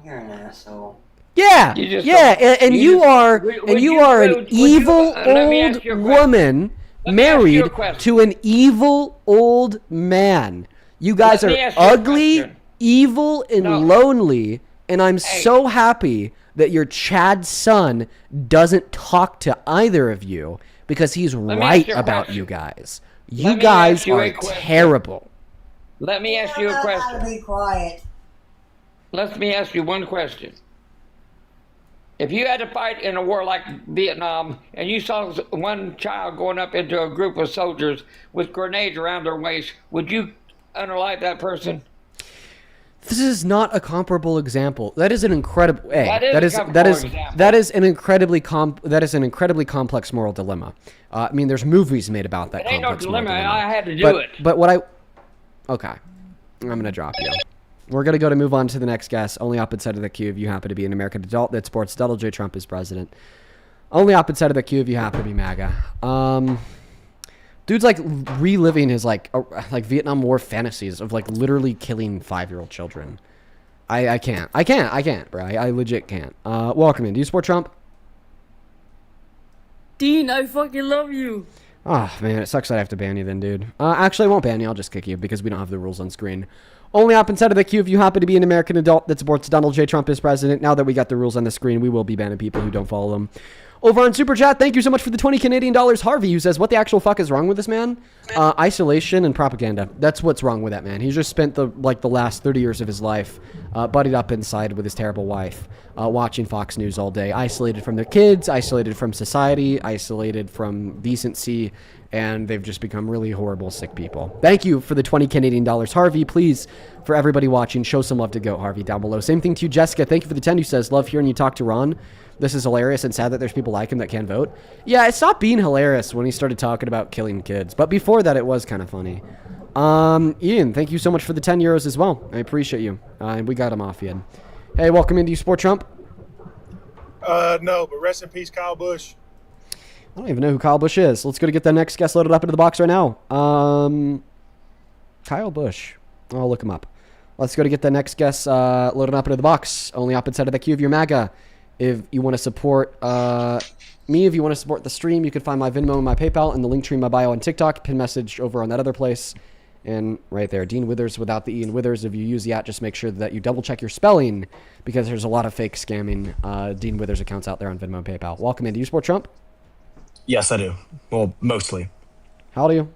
You're an asshole. Yeah, You just yeah, don't- and you you just- are would and you you- are an would you- evil let me ask old you a question. woman Let me ask you a married question. to an evil old man. You guys Let are me ask you a ugly, question. evil, and lonely, and I'm so happy that your Chad son doesn't talk to either of you because he's me ask right you a about question. you guys. Let You me guys ask you a are question. terrible. Let me ask You you a don't know how question. to be quiet. Let me ask you one question. If you had to fight in a war like Vietnam and you saw one child going up into a group of soldiers with grenades around their waist, would you unalive that person? This is not a comparable example. That is an incredible. That is a comparable example. That is an incredibly complex moral dilemma. I mean, there's movies made about that. It ain't no complex moral dilemma. dilemma. I had to do it. But what I, okay, I'm gonna drop you. We're gonna go to move on to the next guest. Only opposite side of the queue if you happen to be an American adult that supports Donald J. Trump as president. Only opposite side of the queue if you happen to be MAGA. Dude's like reliving his like Vietnam War fantasies of like literally killing 5-year-old children. I can't, bro. I legit can't. Welcome in. Do you support Trump? Dean, I fucking love you. Oh man, it sucks that I have to ban you then, dude. Actually, I won't ban you. I'll just kick you because we don't have the rules on screen. Only up inside of the queue if you happen to be an American adult that supports Donald J. Trump as president. Now that we got the rules on the screen, we will be banning people who don't follow them. Over on Super Chat, thank you so much for the 20 Canadian dollars. Harvey, who says, what the actual fuck is wrong with this man? Isolation and propaganda. That's what's wrong with that man. He's just spent the last 30 years of his life buddied up inside with his terrible wife, watching Fox News all day, isolated from their kids, isolated from society, isolated from decency, and they've just become really horrible, sick people. Thank you for the 20 Canadian dollars. Harvey, please, for everybody watching, show some love to Goat Harvey down below. Same thing to you, Jessica. Thank you for the 10 who says, love hearing you talk to Ron. this is hilarious and sad that there's people like him that can't vote. Yeah, it stopped being hilarious when he started talking about killing kids. But before that, it was kind of funny. Ian, thank you so much for the 10 euros as well. I appreciate you. And we got him off, Ian. Hey, welcome in. Do you support Trump? No, but rest in peace, Kyle Busch. I don't even know who Kyle Busch is. Let's go to get the next guest loaded up into the box right now. Kyle Busch. I'll look him up. Let's go to get the next guest loaded up into the box. Only up inside of the queue if you're MAGA. If you want to support me, if you want to support the stream, you can find my Venmo and my PayPal in the link tree in my bio on TikTok. Pin message over on that other place. And right there, Dean Withers without the Ian Withers. If you use the just make sure that you double check your spelling because there's a lot of fake scamming Dean Withers accounts out there on Venmo and PayPal. Welcome in. Do you support Trump? Yes, I do. Well, mostly. How old are you?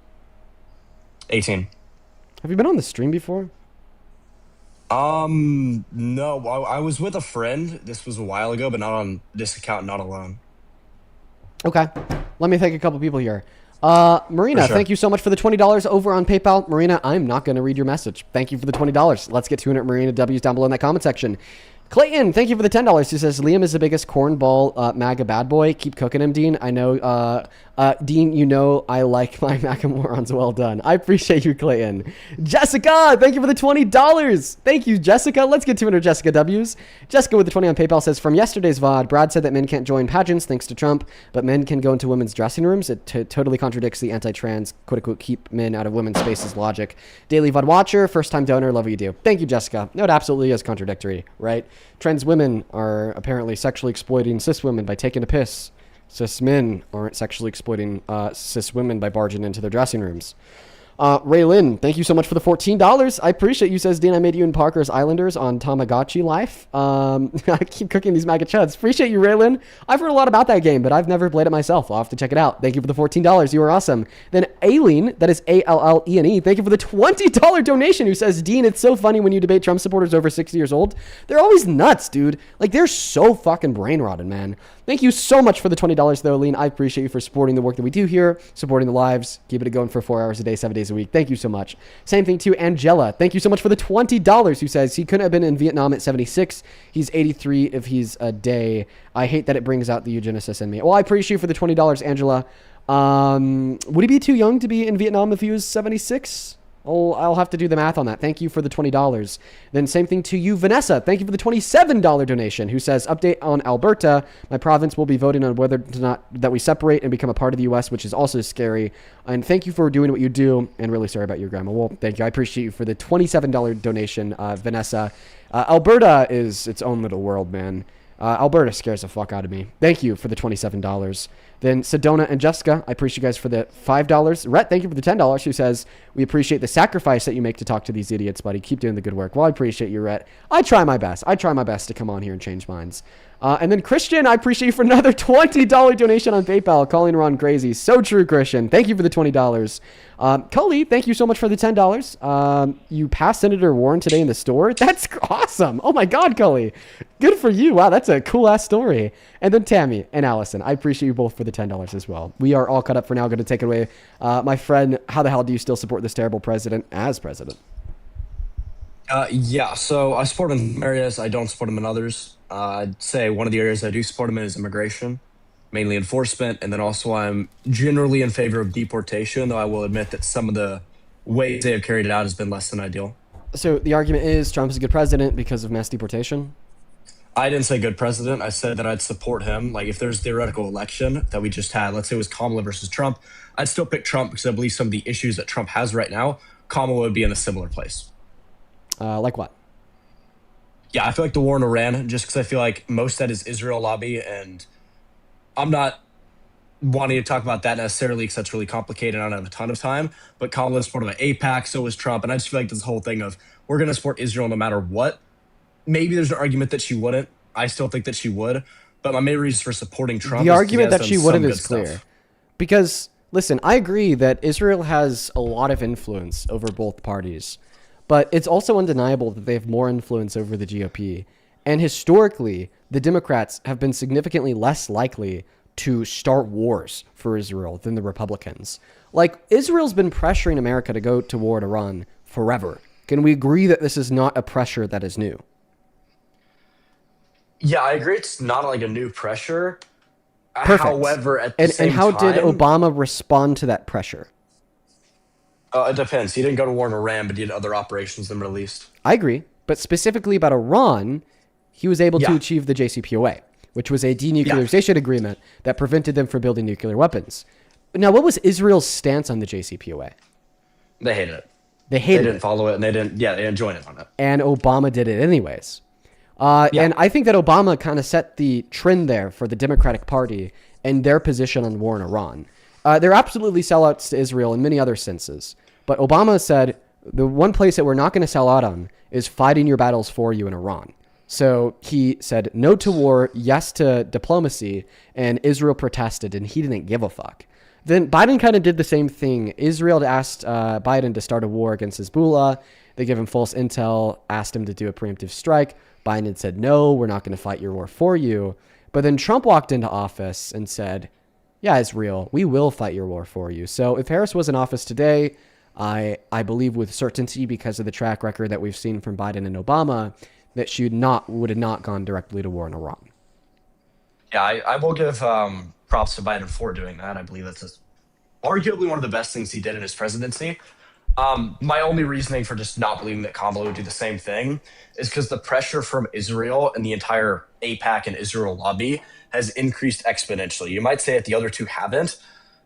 18. Have you been on the stream before? No. I was with a friend. This was a while ago, but not on this account, not alone. Okay. Let me thank a couple people here. Marina, sure. Thank you so much for the $20 over on PayPal. Marina, I'm not going to read your message. Thank you for the $20. Let's get 200 Marina W's down below in that comment section. Clayton, thank you for the $10. He says, Liam is the biggest cornball MAGA bad boy. Keep cooking him, Dean. I know, Dean, you know I like my MAGA morons. Well done. I appreciate you, Clayton. Jessica, thank you for the $20. Thank you, Jessica. Let's get 200 Jessica W's. Jessica with the 20 on PayPal says, from yesterday's VOD, Brad said that men can't join pageants thanks to Trump, but men can go into women's dressing rooms. It totally contradicts the anti-trans, quote-unquote, keep men out of women's spaces logic. Daily VOD watcher, first-time donor, love what you do. Thank you, Jessica. No, it absolutely is contradictory, right? Trans women are apparently sexually exploiting cis women by taking a piss. Cis men aren't sexually exploiting cis women by barging into their dressing rooms. Raylyn, thank you so much for the $14. I appreciate you, says Dean. I made you in Parker's Islanders on Tamagotchi Life. I keep cooking these MAGA chuds. Appreciate you, Raylyn. I've heard a lot about that game, but I've never played it myself. I'll have to check it out. Thank you for the $14. You are awesome. Then Aileen, that is A-L-L-E-N-E. Thank you for the $20 donation, who says, Dean, it's so funny when you debate Trump supporters over 60 years old. They're always nuts, dude. Like, they're so fucking brain rotted, man. Thank you so much for the $20, though, Aileen. I appreciate you for supporting the work that we do here, supporting the lives, keeping it going for 4 hours a day, 7 days a week. Thank you so much. Same thing to Angela. Thank you so much for the $20, who says he couldn't have been in Vietnam at 76. He's 83 if he's a day. I hate that it brings out the eugenicist in me. Well, I appreciate you for the $20, Angela. Would he be too young to be in Vietnam if he was 76? I'll have to do the math on that. Thank you for the $20. Then same thing to you, Vanessa. Thank you for the $27 donation, who says, update on Alberta. My province will be voting on whether or not that we separate and become a part of the U.S., which is also scary. And thank you for doing what you do, and really sorry about your grandma. Well, thank you. I appreciate you for the $27 donation, Vanessa. Alberta is its own little world, man. Alberta scares the fuck out of me. Thank you for the $27. Then Sedona and Jessica, I appreciate you guys for the $5. Rhett, thank you for the $10, who says, we appreciate the sacrifice that you make to talk to these idiots, buddy. Keep doing the good work. Well, I appreciate you, Rhett. I try my best. I try my best to come on here and change minds. And then Christian, I appreciate you for another $20 donation on PayPal, calling Ron crazy. So true, Christian. Thank you for the $20. Cully, thank you so much for the $10. You passed Senator Warren today in the store. That's awesome. Oh my God, Cully. Good for you. Wow, that's a cool ass story. And then Tammy and Allison, I appreciate you both for the $10 as well. We are all caught up for now. Going to take it away. My friend, how the hell do you still support this terrible president as president? Yeah, so I support him in areas. I don't support him in others. I'd say one of the areas I do support him in is immigration, mainly enforcement, and then also I'm generally in favor of deportation, though I will admit that some of the ways they have carried it out has been less than ideal. So the argument is Trump is a good president because of mass deportation? I didn't say good president. I said that I'd support him. Like, if there's a theoretical election that we just had, let's say it was Kamala versus Trump, I'd still pick Trump because I believe some of the issues that Trump has right now, Kamala would be in a similar place. Like what? Yeah, I feel like the war in Iran, just because I feel like most of that is Israel lobby, and I'm not wanting to talk about that necessarily because that's really complicated. I don't have a ton of time, but Kamala supported by AIPAC, so was Trump, and I just feel like this whole thing of we're going to support Israel no matter what. Maybe there's an argument that she wouldn't. I still think that she would, but my main reason for supporting Trump the is argument that she wouldn't is stuff. clear. Because, listen, I agree that Israel has a lot of influence over both parties. But it's also undeniable that they have more influence over the GOP. And historically, the Democrats have been significantly less likely to start wars for Israel than the Republicans. Like, Israel's been pressuring America to go to war with Iran forever. Can we agree that this is not a pressure that is new? Yeah, I agree. It's not like a new pressure. Perfect. However, at the same and how time, did Obama respond to that pressure? It depends. He didn't go to war in Iran, but he had other operations in the Middle East. I agree, but specifically about Iran, he was able to Yeah. achieve the JCPOA, which was a denuclearization agreement that prevented them from building nuclear weapons. Now, what was Israel's stance on the JCPOA? They hated it. They hated didn't it. follow it, and they didn't join it on it. And Obama did it anyways. And I think that Obama kind of set the trend there for the Democratic Party and their position on war in Iran. They're absolutely sellouts to Israel in many other senses. But Obama said, the one place that we're not going to sell out on is fighting your battles for you in Iran. So he said no to war, yes to diplomacy, and Israel protested, and he didn't give a fuck. Then Biden kind of did the same thing. Israel asked Biden to start a war against Hezbollah. They gave him false intel, asked him to do a preemptive strike. Biden said, no, we're not going to fight your war for you. But then Trump walked into office and said, yeah, Israel, we will fight your war for you. So if Harris was in office today, I believe with certainty, because of the track record that we've seen from Biden and Obama, that she would have not gone directly to war in Iran. Yeah, I will give props to Biden for doing that. I believe that's arguably one of the best things he did in his presidency. My only reasoning for just not believing that Kamala would do the same thing is because the pressure from Israel and the entire AIPAC and Israel lobby has increased exponentially. You might say that the other two haven't.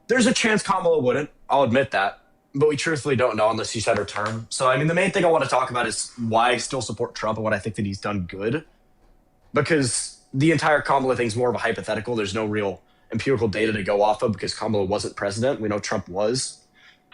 There's a chance Kamala wouldn't. I'll admit that. But we truthfully don't know unless she's had her term. So, I mean, the main thing I want to talk about is why I still support Trump and what I think that he's done good. Because the entire Kamala thing is more of a hypothetical. There's no real empirical data to go off of because Kamala wasn't president. We know Trump was.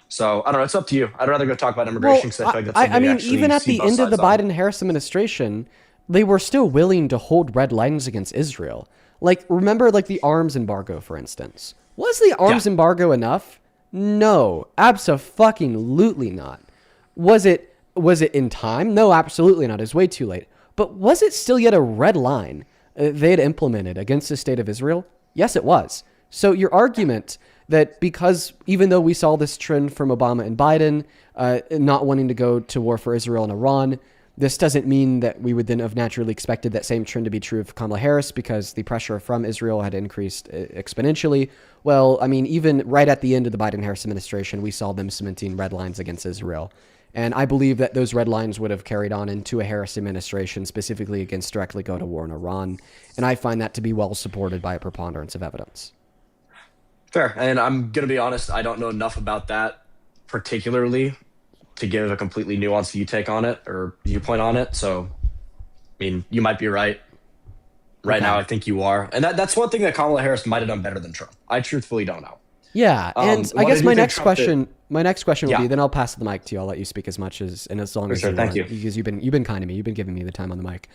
So, I don't know. It's up to you. I'd rather go talk about immigration because I feel like that's something I we mean, actually even at see the both end of the sides on. Biden-Harris administration, they were still willing to hold red lines against Israel. Like, remember, like, the arms embargo, for instance. Was the arms embargo enough? No, abso-fucking-lutely not. Was it in time? No, absolutely not. It was way too late. But was it still yet a red line they had implemented against the state of Israel? Yes, it was. So your argument that because even though we saw this trend from Obama and Biden, not wanting to go to war for Israel and Iran, this doesn't mean that we would then have naturally expected that same trend to be true of Kamala Harris because the pressure from Israel had increased exponentially. Well, I mean, even right at the end of the Biden-Harris administration, we saw them cementing red lines against Israel. And I believe that those red lines would have carried on into a Harris administration, specifically against directly going to war in Iran. And I find that to be well supported by a preponderance of evidence. Fair. And I'm going to be honest, I don't know enough about that particularly to give a completely nuanced viewpoint on it. So, I mean, you might be right. Right now, I think you are. And that's one thing that Kamala Harris might have done better than Trump. I truthfully don't know. Yeah, and I guess my next question will be, then I'll pass the mic to you. I'll let you speak as much as long as you want. Thank you. Because you've been kind to me. You've been giving me the time on the mic.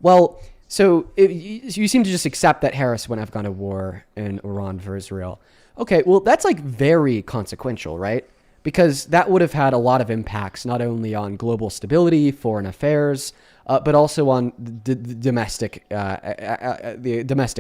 Well, so you seem to just accept that Harris wouldn't have gone to war in Iran for Israel. Okay, well, that's like very consequential, right? Because that would have had a lot of impacts, not only on global stability, foreign affairs, but also on the domestic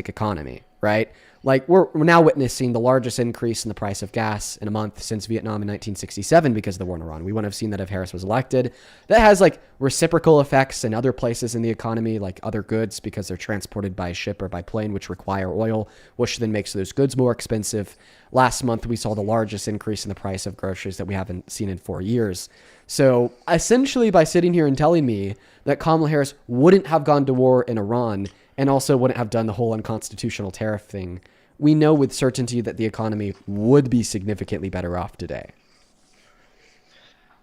economy, right? Like we're now witnessing the largest increase in the price of gas in a month since Vietnam in 1967 because of the war in Iran. We wouldn't have seen that if Harris was elected. That has like reciprocal effects in other places in the economy, like other goods, because they're transported by ship or by plane, which require oil, which then makes those goods more expensive. Last month, we saw the largest increase in the price of groceries that we haven't seen in 4 years. So essentially, by sitting here and telling me that Kamala Harris wouldn't have gone to war in Iran and also wouldn't have done the whole unconstitutional tariff thing, we know with certainty that the economy would be significantly better off today.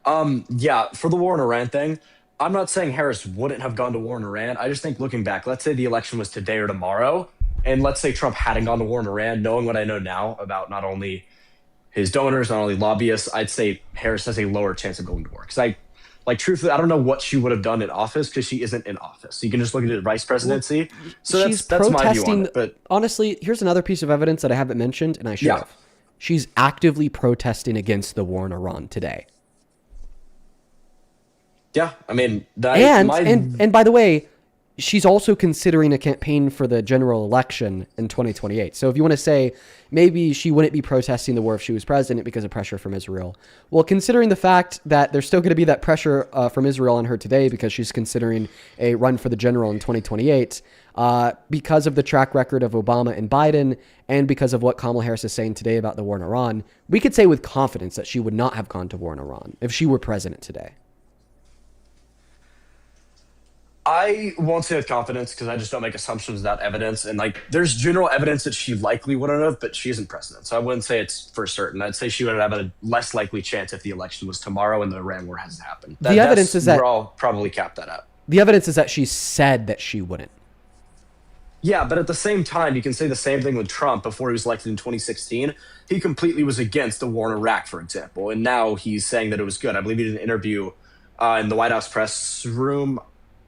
Yeah, for the war in Iran thing, I'm not saying Harris wouldn't have gone to war in Iran. I just think looking back, let's say the election was today or tomorrow, and let's say Trump hadn't gone to war in Iran, knowing what I know now about not only his donors, not only lobbyists, I'd say Harris has a lower chance of going to war. Because truthfully, I don't know what she would have done in office because she isn't in office. So you can just look at the vice presidency. So she's that's my view protesting. on it. But honestly, here's another piece of evidence that I haven't mentioned, and I should have. She's actively protesting against the war in Iran today. Yeah, I mean, and by the way, she's also considering a campaign for the general election in 2028. So if you want to say maybe she wouldn't be protesting the war if she was president because of pressure from Israel, well, considering the fact that there's still going to be that pressure from Israel on her today because she's considering a run for the general in 2028, because of the track record of Obama and Biden, and because of what Kamala Harris is saying today about the war in Iran, we could say with confidence that she would not have gone to war in Iran if she were president today. I won't say with confidence because I just don't make assumptions without evidence. And like, there's general evidence that she likely wouldn't have, but she isn't president. So I wouldn't say it's for certain. I'd say she would have a less likely chance if the election was tomorrow and the Iran war hasn't happened. The evidence is that we're all probably cap that out. The evidence is that she said that she wouldn't. Yeah, but at the same time, you can say the same thing with Trump before he was elected in 2016. He completely was against the war in Iraq, for example, and now he's saying that it was good. I believe he did an interview in the White House press room.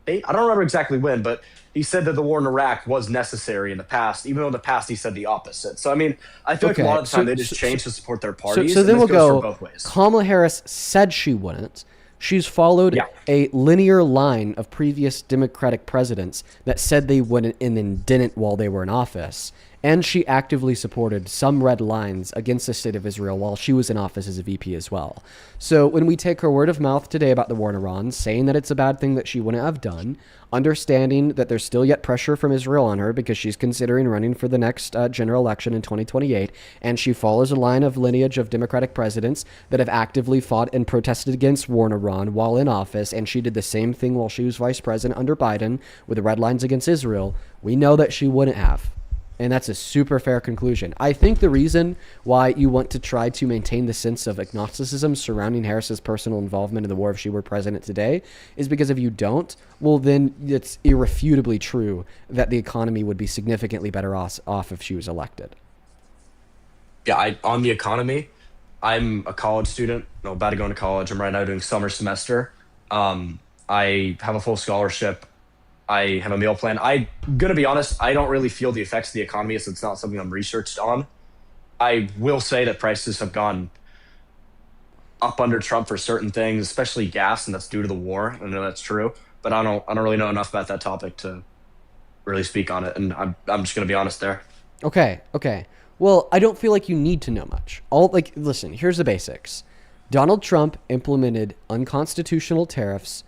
I don't remember exactly when, but he said that the war in Iraq was necessary in the past, even though in the past he said the opposite. So, I mean, I feel like a lot of the time they just change to support their parties. So then we'll go, both ways. Kamala Harris said she wouldn't. She's followed a linear line of previous Democratic presidents that said they wouldn't and then didn't while they were in office. And she actively supported some red lines against the state of Israel while she was in office as a VP as well. So when we take her word of mouth today about the war in Iran, saying that it's a bad thing that she wouldn't have done, understanding that there's still yet pressure from Israel on her because she's considering running for the next general election in 2028, and she follows a line of lineage of Democratic presidents that have actively fought and protested against war in Iran while in office, and she did the same thing while she was vice president under Biden with the red lines against Israel, we know that she wouldn't have. And that's a super fair conclusion. I think the reason why you want to try to maintain the sense of agnosticism surrounding Harris's personal involvement in the war if she were president today is because if you don't, well, then it's irrefutably true that the economy would be significantly better off if she was elected. Yeah, on the economy, I'm a college student. I'm about to go into college. I'm right now doing summer semester. I have a full scholarship. I have a meal plan. I'm going to be honest, I don't really feel the effects of the economy, so it's not something I'm researched on. I will say that prices have gone up under Trump for certain things, especially gas, and that's due to the war. I know that's true, but I don't really know enough about that topic to really speak on it, and I'm just going to be honest there. Okay. Well, I don't feel like you need to know much. Listen, here's the basics. Donald Trump implemented unconstitutional tariffs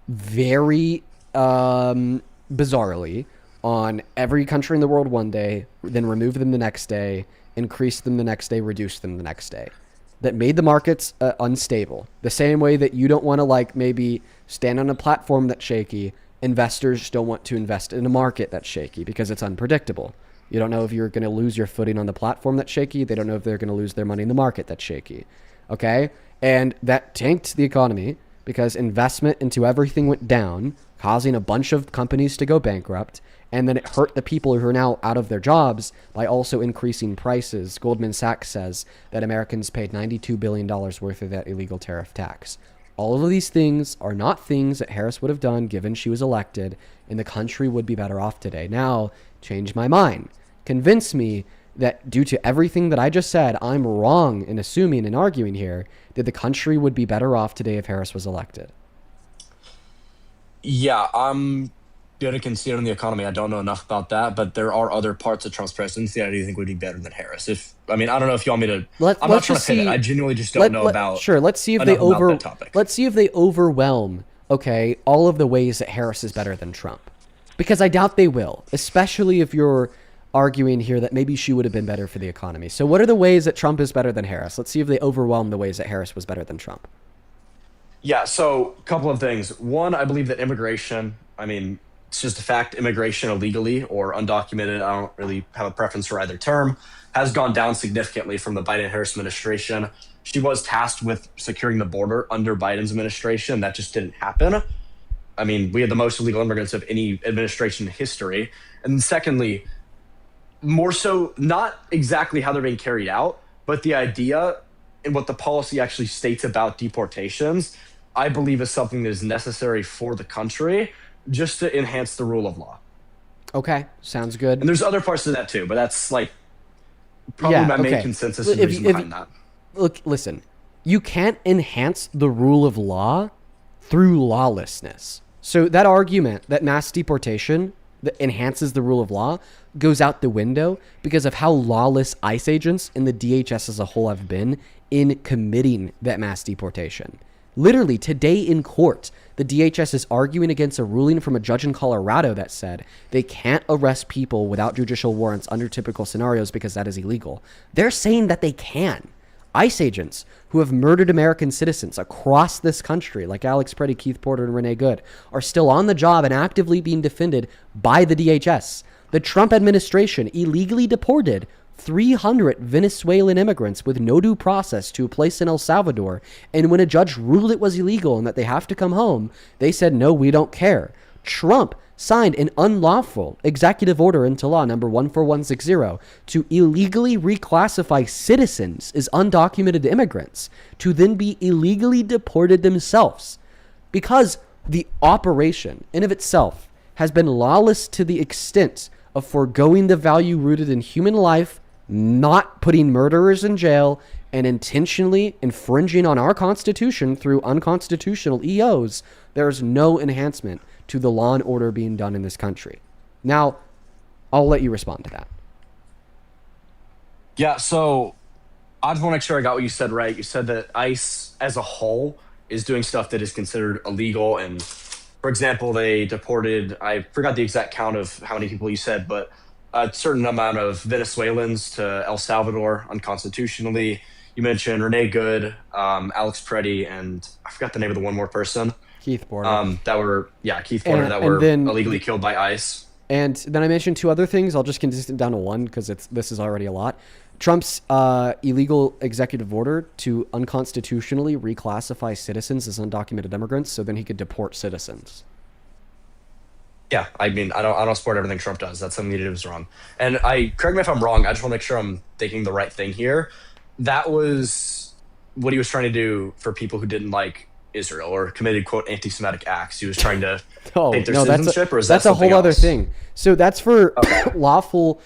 very bizarrely on every country in the world one day, then remove them the next day, increase them the next day, reduce them the next day. That made the markets unstable. The same way that you don't want to maybe stand on a platform that's shaky, investors don't want to invest in a market that's shaky because it's unpredictable. You don't know if you're going to lose your footing on the platform that's shaky. They don't know if they're going to lose their money in the market that's shaky. Okay? And that tanked the economy because investment into everything went down, causing a bunch of companies to go bankrupt, and then it hurt the people who are now out of their jobs by also increasing prices. Goldman Sachs says that Americans paid $92 billion worth of that illegal tariff tax. All of these things are not things that Harris would have done given she was elected, and the country would be better off today. Now, change my mind. Convince me that due to everything that I just said, I'm wrong in assuming and arguing here that the country would be better off today if Harris was elected. Yeah, I'm going to concede on the economy. I don't know enough about that, but there are other parts of Trump's presidency I do think would be better than Harris. I don't know if you want me to. I'm not trying to say that. I genuinely just don't know about. Sure, let's see if let's see if they overwhelm. Okay, all of the ways that Harris is better than Trump, because I doubt they will, especially if you're arguing here that maybe she would have been better for the economy. So what are the ways that Trump is better than Harris? Let's see if they overwhelm the ways that Harris was better than Trump. Yeah, so a couple of things. One, I believe that immigration, it's just a fact, immigration illegally or undocumented, I don't really have a preference for either term, has gone down significantly from the Biden-Harris administration. She was tasked with securing the border under Biden's administration. That just didn't happen. We had the most illegal immigrants of any administration in history. And secondly, more so, not exactly how they're being carried out, but the idea and what the policy actually states about deportations, I believe is something that is necessary for the country just to enhance the rule of law. Okay, sounds good. And there's other parts to that too, but that's probably my main consensus and reason behind that. Look, listen, you can't enhance the rule of law through lawlessness. So that argument that mass deportation that enhances the rule of law goes out the window because of how lawless ICE agents and the DHS as a whole have been in committing that mass deportation. Literally today in court, the DHS is arguing against a ruling from a judge in Colorado that said they can't arrest people without judicial warrants under typical scenarios because that is illegal. They're saying that they can. ICE agents who have murdered American citizens across this country, like Alex Preddy, Keith Porter, and Renee Good, are still on the job and actively being defended by the DHS. The Trump administration illegally deported 300 Venezuelan immigrants with no due process to a place in El Salvador, and when a judge ruled it was illegal and that they have to come home, they said, no, we don't care. Trump signed an unlawful executive order into law number 14160 to illegally reclassify citizens as undocumented immigrants to then be illegally deported themselves, because the operation in of itself has been lawless to the extent of foregoing the value rooted in human life, not putting murderers in jail, and intentionally infringing on our Constitution through unconstitutional EOs. There's no enhancement to the law and order being done in this country. Now, I'll let you respond to that. Yeah, so I just want to make sure I got what you said right. You said that ICE as a whole is doing stuff that is considered illegal. And for example, they deported, I forgot the exact count of how many people you said, but a certain amount of Venezuelans to El Salvador unconstitutionally. You mentioned Renee Good, Alex Preddy, and I forgot the name of the one more person. Keith Porter. Keith Porter, that were illegally killed by ICE. And then I mentioned two other things. I'll just condense it down to one because this is already a lot. Trump's illegal executive order to unconstitutionally reclassify citizens as undocumented immigrants so then he could deport citizens. Yeah, I mean, I don't support everything Trump does. That's something he did was wrong. And correct me if I'm wrong, I just want to make sure I'm thinking the right thing here. That was what he was trying to do for people who didn't like Israel or committed, quote, anti-Semitic acts. He was trying to take their citizenship, or is that that's a whole something other else? thing. So that's for lawful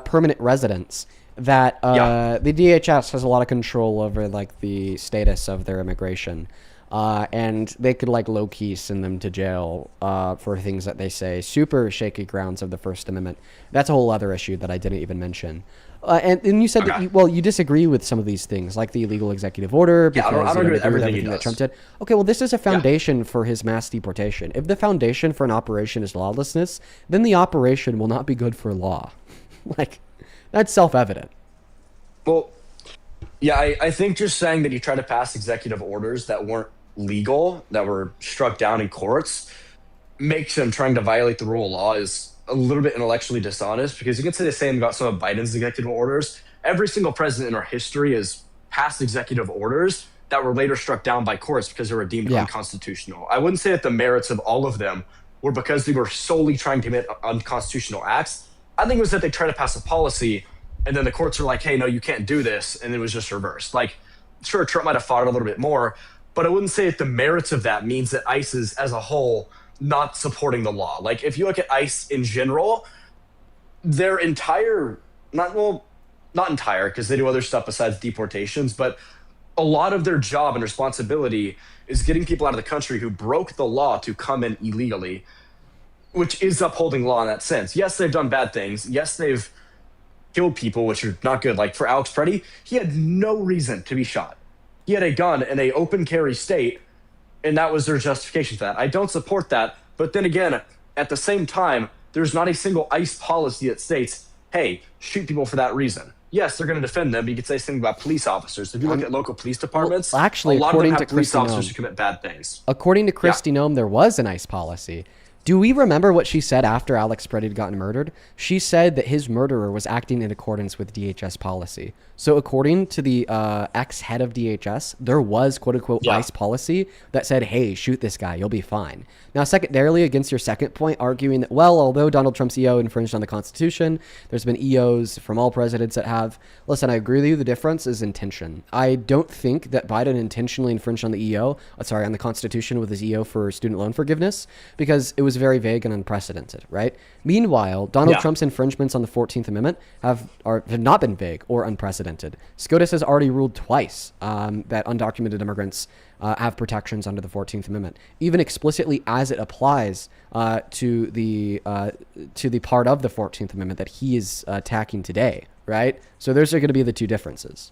permanent residents that the DHS has a lot of control over, like the status of their immigration. And they could like low key send them to jail for things that they say super shaky grounds of the First Amendment. That's a whole other issue that I didn't even mention. And you said that you disagree with some of these things, like the illegal executive order. Because, I don't agree with everything that Trump did. Okay, well, this is a foundation for his mass deportation. If the foundation for an operation is lawlessness, then the operation will not be good for law. Like, that's self-evident. Well, yeah, I think just saying that you try to pass executive orders that weren't legal, that were struck down in courts, makes him trying to violate the rule of law is a little bit intellectually dishonest, because you can say the same about some of Biden's executive orders. Every single president in our history has passed executive orders that were later struck down by courts because they were deemed unconstitutional. I wouldn't say that the merits of all of them were because they were solely trying to commit unconstitutional acts. I think it was that they tried to pass a policy and then the courts were like, hey, no, you can't do this. And it was just reversed. Like, sure, Trump might have fought it a little bit more, but I wouldn't say that the merits of that means that ICE is, as a whole, not supporting the law. Like, if you look at ICE in general, their entire, not entire, because they do other stuff besides deportations, but a lot of their job and responsibility is getting people out of the country who broke the law to come in illegally, which is upholding law in that sense. Yes, they've done bad things. Yes, they've killed people, which are not good. Like for Alex Preddy, he had no reason to be shot. He had a gun in an open carry state, and that was their justification for that. I don't support that. But then again, at the same time, there's not a single ICE policy that states, hey, shoot people for that reason. Yes, they're going to defend them, but you could say something about police officers. If you look at local police departments, well, actually, a lot of them have to police Kristi officers Noem, who commit bad things. According to Kristi Noem, there was an ICE policy. Do we remember what she said after Alex Preddy had gotten murdered? She said that his murderer was acting in accordance with DHS policy. So according to the ex-head of DHS, there was quote-unquote ICE policy that said, hey, shoot this guy, you'll be fine. Now, secondarily, against your second point, arguing that, well, although Donald Trump's EO infringed on the Constitution, there's been EOs from all presidents that have. Listen, I agree with you. The difference is intention. I don't think that Biden intentionally infringed on the on the Constitution with his EO for student loan forgiveness, because it was very vague and unprecedented, right? Meanwhile, Donald Trump's infringements on the 14th Amendment have not been vague or unprecedented. SCOTUS has already ruled twice that undocumented immigrants have protections under the 14th Amendment, even explicitly as it applies to the part of the 14th Amendment that he is attacking today, right? So those are going to be the two differences.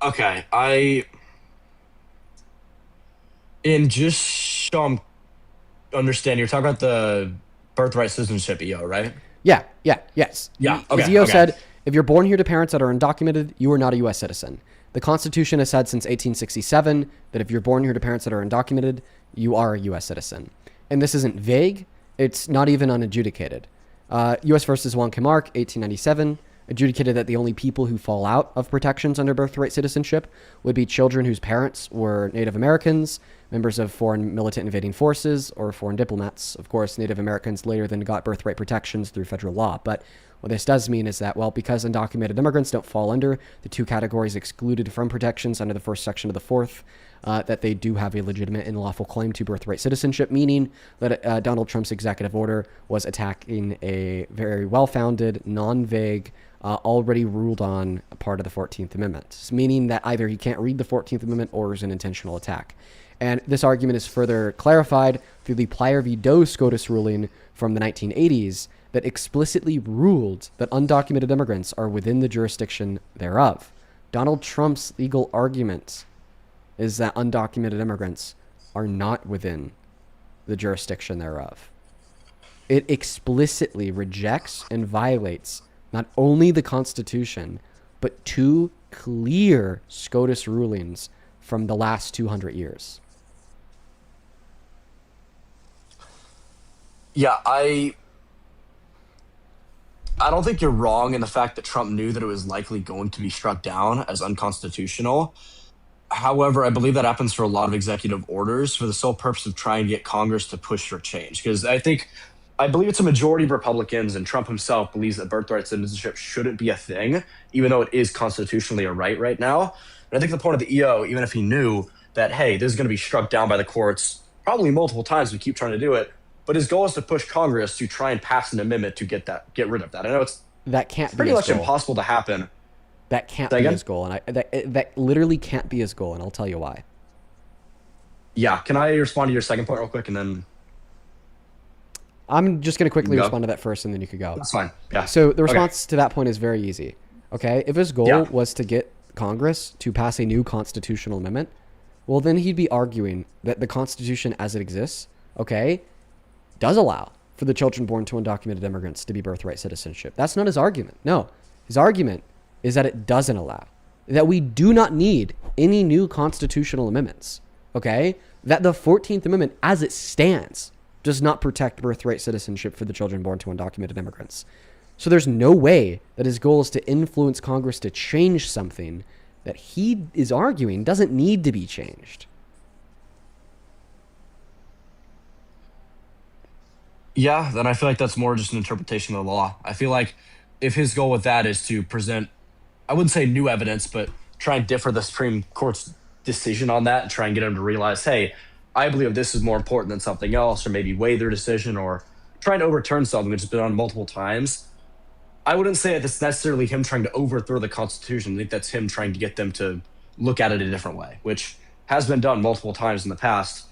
Okay, I And just so I'm understanding, you're talking about the birthright citizenship, EO, right? Yes. Yeah, As okay, EO okay. said, if you're born here to parents that are undocumented, you are not a U.S. citizen. The Constitution has said since 1867 that if you're born here to parents that are undocumented, you are a U.S. citizen. And this isn't vague. It's not even unadjudicated. U.S. versus Juan Camargue, 1897, adjudicated that the only people who fall out of protections under birthright citizenship would be children whose parents were Native Americans, members of foreign militant invading forces, or foreign diplomats. Of course, Native Americans later then got birthright protections through federal law. But what this does mean is that, well, because undocumented immigrants don't fall under the two categories excluded from protections under the first section of the fourth, that they do have a legitimate and lawful claim to birthright citizenship, meaning that Donald Trump's executive order was attacking a very well-founded, non-vague, already ruled on part of the 14th Amendment, meaning that either he can't read the 14th Amendment or is an intentional attack. And this argument is further clarified through the Plyer v. Doe SCOTUS ruling from the 1980s that explicitly ruled that undocumented immigrants are within the jurisdiction thereof. Donald Trump's legal argument is that undocumented immigrants are not within the jurisdiction thereof. It explicitly rejects and violates not only the Constitution, but two clear SCOTUS rulings from the last 200 years. Yeah, I don't think you're wrong in the fact that Trump knew that it was likely going to be struck down as unconstitutional. However, I believe that happens for a lot of executive orders for the sole purpose of trying to get Congress to push for change. Because I believe it's a majority of Republicans, and Trump himself believes that birthright citizenship shouldn't be a thing, even though it is constitutionally a right now. And I think the point of the EO, even if he knew that, hey, this is going to be struck down by the courts probably multiple times, we keep trying to do it, but his goal is to push Congress to try and pass an amendment to get rid of that. I know that can't pretty be much his goal. impossible to happen. That can't be his goal, and that literally can't be his goal, and I'll tell you why. Yeah, can I respond to your second point real quick, and then I'm just going to quickly respond to that first, and then you could go. That's fine. Yeah. So the response to that point is very easy. Okay, if his goal Yeah. was to get Congress to pass a new constitutional amendment, well, then he'd be arguing that the Constitution as it exists, okay, does allow for the children born to undocumented immigrants to be birthright citizenship. That's not his argument. No, his argument is that it doesn't allow, that we do not need any new constitutional amendments, okay? That the 14th Amendment as it stands does not protect birthright citizenship for the children born to undocumented immigrants. So there's no way that his goal is to influence Congress to change something that he is arguing doesn't need to be changed. Yeah, then I feel like that's more just an interpretation of the law. I feel like if his goal with that is to present, I wouldn't say new evidence, but try and differ the Supreme Court's decision on that and try and get them to realize, hey, I believe this is more important than something else, or maybe weigh their decision, or trying to overturn something that's been done multiple times. I wouldn't say that it's necessarily him trying to overthrow the Constitution. I think that's him trying to get them to look at it a different way, which has been done multiple times in the past,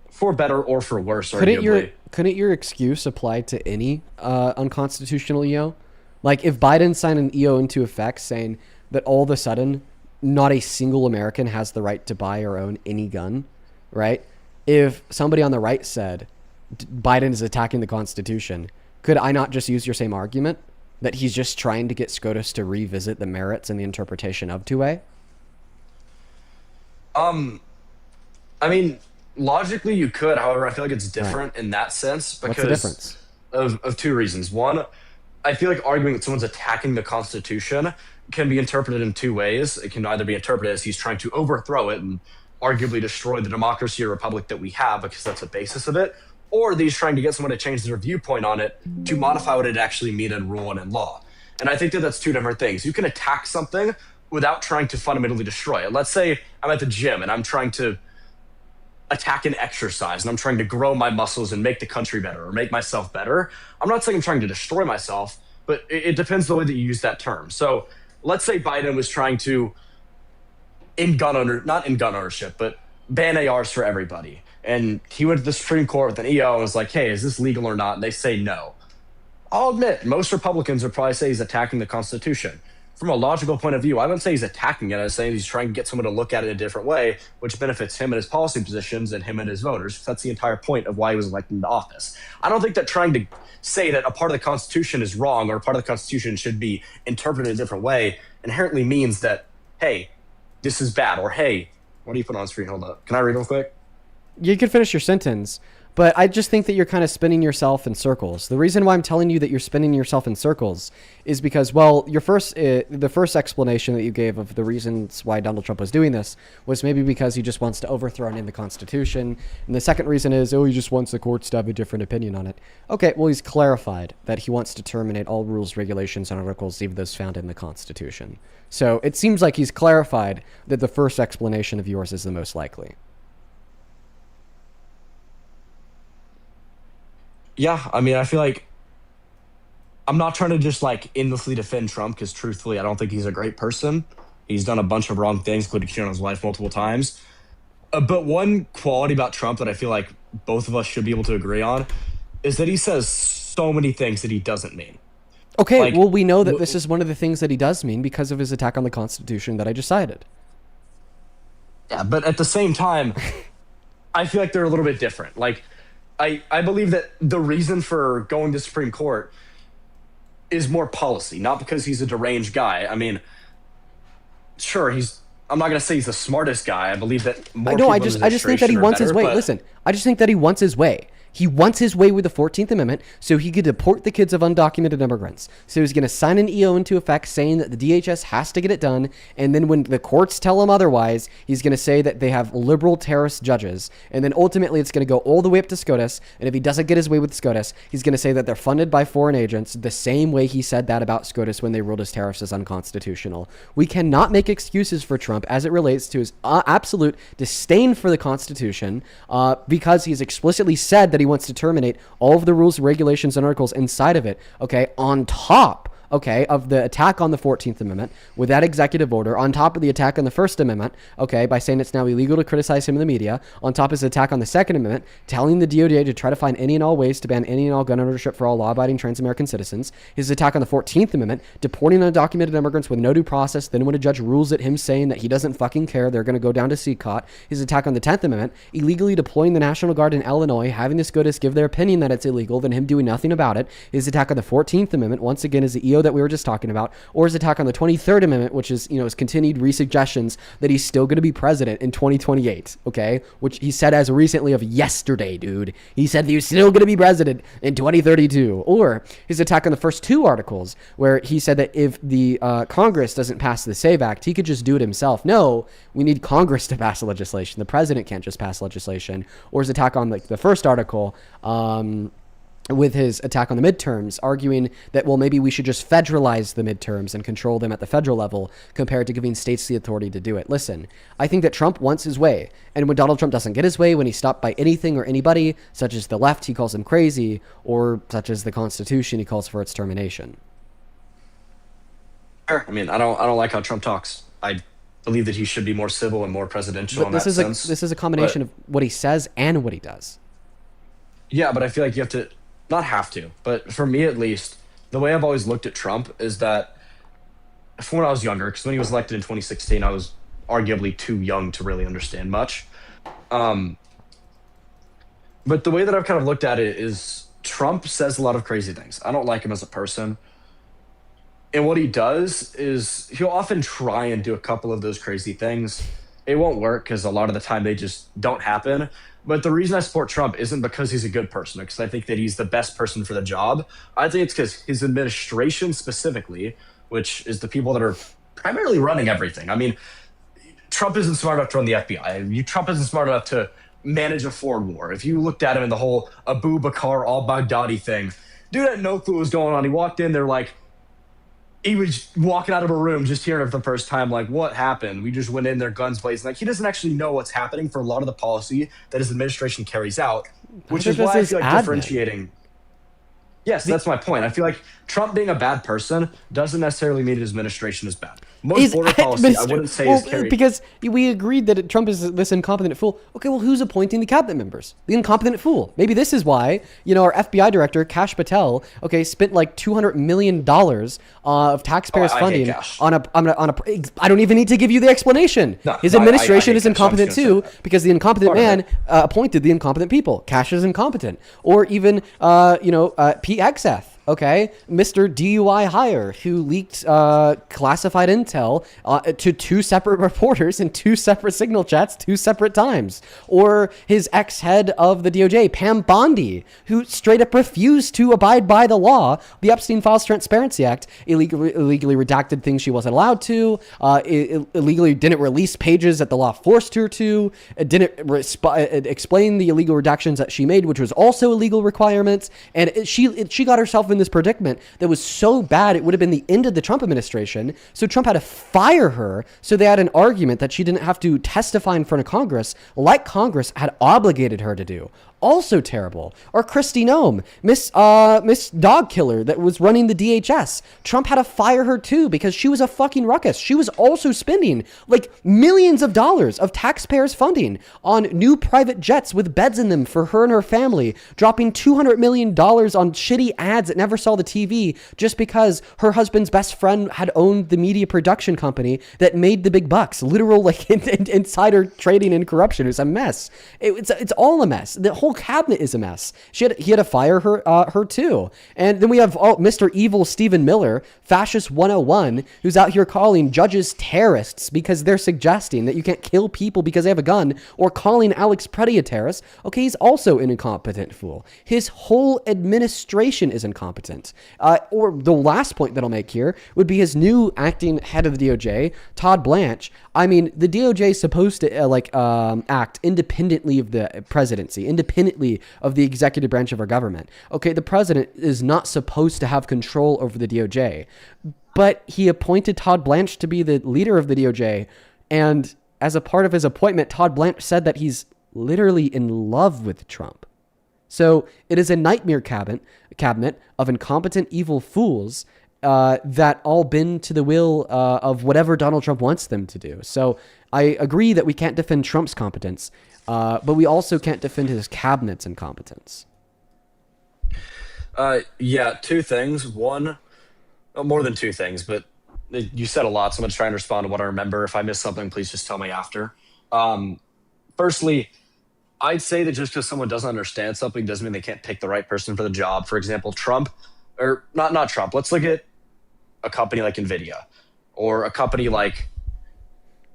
for better or for worse, arguably. Couldn't your excuse apply to any unconstitutional EO? Like if Biden signed an EO into effect saying that all of a sudden not a single American has the right to buy or own any gun, right? If somebody on the right said Biden is attacking the Constitution, could I not just use your same argument that he's just trying to get SCOTUS to revisit the merits and the interpretation of 2A? I mean, logically you could. However, I feel like it's different in that sense because What's the difference? Of two reasons. One, I feel like arguing that someone's attacking the Constitution can be interpreted in two ways. It can either be interpreted as he's trying to overthrow it and arguably destroy the democracy or republic that we have because that's the basis of it, or that he's trying to get someone to change their viewpoint on it to modify what it actually means in rule and in law. And I think that that's two different things. You can attack something without trying to fundamentally destroy it. Let's say I'm at the gym and I'm trying to attack an exercise and I'm trying to grow my muscles and make the country better or make myself better. I'm not saying I'm trying to destroy myself, but it depends the way that you use that term. So let's say Biden was trying to not in gun ownership, but ban ARs for everybody. And he went to the Supreme Court with an EO and was like, hey, is this legal or not? And they say no. I'll admit, most Republicans would probably say he's attacking the Constitution. from a logical point of view, I wouldn't say he's attacking it. I was saying he's trying to get someone to look at it a different way, which benefits him and his policy positions and him and his voters. That's the entire point of why he was elected into office. I don't think that trying to say that a part of the Constitution is wrong or a part of the Constitution should be interpreted a different way inherently means that, hey, this is bad, or hey, what do you put on screen? Hold up. Can I read real quick? You can finish your sentence, but I just think that you're kind of spinning yourself in circles. The reason why I'm telling you that you're spinning yourself in circles is because, well, the first explanation that you gave of the reasons why Donald Trump was doing this was maybe because he just wants to overthrow and end the Constitution. And the second reason is, oh, he just wants the courts to have a different opinion on it. Okay, well, he's clarified that he wants to terminate all rules, regulations, and articles, even those found in the Constitution. So it seems like he's clarified that the first explanation of yours is the most likely. Yeah, I mean, I feel like I'm not trying to just like endlessly defend Trump because truthfully, I don't think he's a great person. He's done a bunch of wrong things, including cheating on his wife multiple times. But one quality about Trump that I feel like both of us should be able to agree on is that he says so many things that he doesn't mean. Okay, Like, well, we know that this is one of the things that he does mean because of his attack on the Constitution that I just cited. Yeah, but at the same time, I feel like they're a little bit different. Like, I believe that the reason for going to Supreme Court is more policy, not because he's a deranged guy. I mean, sure, I'm not going to say he's the smartest guy. I believe that more people I just think that he wants his way. Listen, I just think that he wants his way. He wants his way with the 14th Amendment so he could deport the kids of undocumented immigrants. So he's going to sign an EO into effect saying that the DHS has to get it done. And then when the courts tell him otherwise, he's going to say that they have liberal terrorist judges. And then ultimately it's going to go all the way up to SCOTUS. And if he doesn't get his way with SCOTUS, he's going to say that they're funded by foreign agents, the same way he said that about SCOTUS when they ruled his tariffs as unconstitutional. We cannot make excuses for Trump as it relates to his absolute disdain for the Constitution because he's explicitly said that he wants to terminate all of the rules, regulations, and articles inside of it, okay, on top, okay, of the attack on the 14th Amendment with that executive order, on top of the attack on the First Amendment, okay, by saying it's now illegal to criticize him in the media, on top of his attack on the Second Amendment, telling the DOJ to try to find any and all ways to ban any and all gun ownership for all law-abiding trans-American citizens, his attack on the 14th Amendment, deporting undocumented immigrants with no due process, then when a judge rules at him saying that he doesn't fucking care, they're going to go down to CCOT, his attack on the 10th Amendment, illegally deploying the National Guard in Illinois, having the SCOTUS give their opinion that it's illegal, then him doing nothing about it, his attack on the 14th Amendment, once again, is the EO that we were just talking about, or his attack on the 23rd Amendment, which is, his continued resuggestions that he's still going to be president in 2028, okay? Which he said as recently of yesterday, dude. He said that he's still going to be president in 2032. Or his attack on the first two articles, where he said that if the Congress doesn't pass the SAVE Act, he could just do it himself. No, we need Congress to pass the legislation. The president can't just pass legislation. Or his attack on the first article, with his attack on the midterms, arguing that, well, maybe we should just federalize the midterms and control them at the federal level compared to giving states the authority to do it. Listen, I think that Trump wants his way. And when Donald Trump doesn't get his way, when he's stopped by anything or anybody, such as the left, he calls him crazy, or such as the Constitution, he calls for its termination. Sure. I mean, I don't like how Trump talks. I believe that he should be more civil and more presidential But in this that is sense. this is a combination of what he says and what he does. Yeah, but I feel like you have to, not have to, but for me at least, the way I've always looked at Trump is that from when I was younger, because when he was elected in 2016, I was arguably too young to really understand much. But the way that I've kind of looked at it is Trump says a lot of crazy things. I don't like him as a person. And what he does is he'll often try and do a couple of those crazy things. It won't work because a lot of the time they just don't happen. But the reason I support Trump isn't because he's a good person, because I think that he's the best person for the job. I think it's because his administration specifically, which is the people that are primarily running everything. I mean, Trump isn't smart enough to run the FBI. Trump isn't smart enough to manage a foreign war. If you looked at him in the whole Abu Bakr al-Baghdadi thing, dude had no clue what was going on. He walked in there like, he was walking out of a room just hearing it for the first time, like, what happened? We just went in there, guns blazing. Like, he doesn't actually know what's happening for a lot of the policy that his administration carries out, which is why I feel like differentiating. Yes, that's my point. I feel like Trump being a bad person doesn't necessarily mean his administration is bad. Most border policy, I wouldn't say is carried. Because we agreed that Trump is this incompetent fool. Okay, well, who's appointing the cabinet members? The incompetent fool. Maybe this is why, our FBI director, Kash Patel, spent like $200 million of taxpayers' funding on a. I don't even need to give you the explanation. His administration is incompetent too, because the incompetent man appointed the incompetent people. Kash is incompetent. Or even, Pete Hegseth. Okay, Mr. DUI hire who leaked classified intel to two separate reporters in two separate signal chats, two separate times. Or his ex-head of the DOJ, Pam Bondi, who straight up refused to abide by the law, the Epstein Files Transparency Act, illegally redacted things she wasn't allowed to, illegally didn't release pages that the law forced her to, didn't explain the illegal redactions that she made, which was also illegal requirements, and she got herself in this predicament that was so bad it would have been the end of the Trump administration. So Trump had to fire her, so they had an argument that she didn't have to testify in front of Congress like Congress had obligated her to do. Also terrible. Or Kristi Noem, Miss Dog Killer that was running the DHS. Trump had to fire her too because she was a fucking ruckus. She was also spending like millions of dollars of taxpayers' funding on new private jets with beds in them for her and her family, dropping $200 million on shitty ads that never saw the TV just because her husband's best friend had owned the media production company that made the big bucks. Literal like insider trading and corruption. It was a mess. It's all a mess. The whole cabinet is a mess. He had to fire her too. And then we have Mr. Evil Stephen Miller, Fascist 101, who's out here calling judges terrorists because they're suggesting that you can't kill people because they have a gun, or calling Alex Preddy a terrorist. Okay, he's also an incompetent fool. His whole administration is incompetent. Or the last point that I'll make here would be his new acting head of the DOJ, Todd Blanche. I mean, the DOJ is supposed to act independently of the presidency, independently of the executive branch of our government. Okay, the president is not supposed to have control over the DOJ, but he appointed Todd Blanche to be the leader of the DOJ, and as a part of his appointment, Todd Blanche said that he's literally in love with Trump. So it is a nightmare cabinet of incompetent, evil fools that all bend to the will of whatever Donald Trump wants them to do. So I agree that we can't defend Trump's competence, but we also can't defend his cabinet's incompetence. Yeah, two things. One, more than two things, but you said a lot, so I'm going to try and respond to what I remember. If I miss something, please just tell me after. Firstly, I'd say that just because someone doesn't understand something doesn't mean they can't pick the right person for the job. For example, Trump, or not Trump. Let's look at a company like NVIDIA or a company like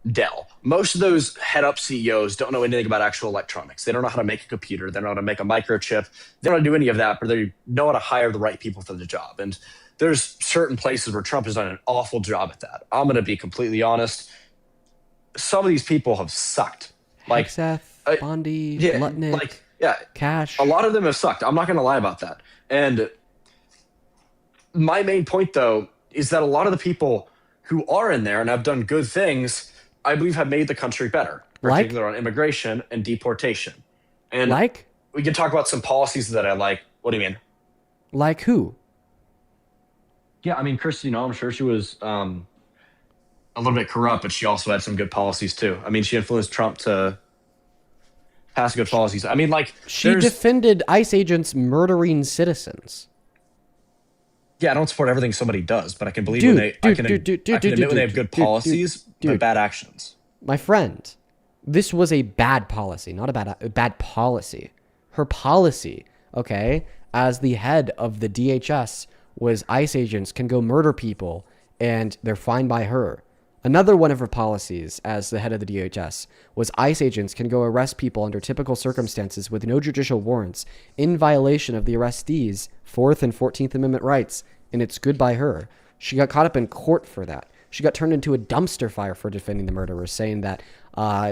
Dell. Most of those head-up CEOs don't know anything about actual electronics. They don't know how to make a computer. They don't know how to make a microchip. They don't know how to do any of that, but they know how to hire the right people for the job. And there's certain places where Trump has done an awful job at that. I'm going to be completely honest. Some of these people have sucked. Like Hegseth, Bondi, Lutnick, Cash. A lot of them have sucked. I'm not going to lie about that. And my main point, though, is that a lot of the people who are in there and have done good things, I believe, have made the country better, particularly on immigration and deportation. And we can talk about some policies that I like. What do you mean? Like who? Yeah, I mean, Kristi Noem, I'm sure she was a little bit corrupt, but she also had some good policies too. I mean, she influenced Trump to pass good policies. I mean, like, she defended ICE agents murdering citizens. Yeah, I don't support everything somebody does, but I can believe when they have good policies, but bad actions. My friend, this was a bad policy, not a bad policy. Her policy, okay, as the head of the DHS, was ICE agents can go murder people and they're fine by her. Another one of her policies as the head of the DHS was ICE agents can go arrest people under typical circumstances with no judicial warrants in violation of the arrestees' 4th and 14th Amendment rights, and it's good by her. She got caught up in court for that. She got turned into a dumpster fire for defending the murderers, saying that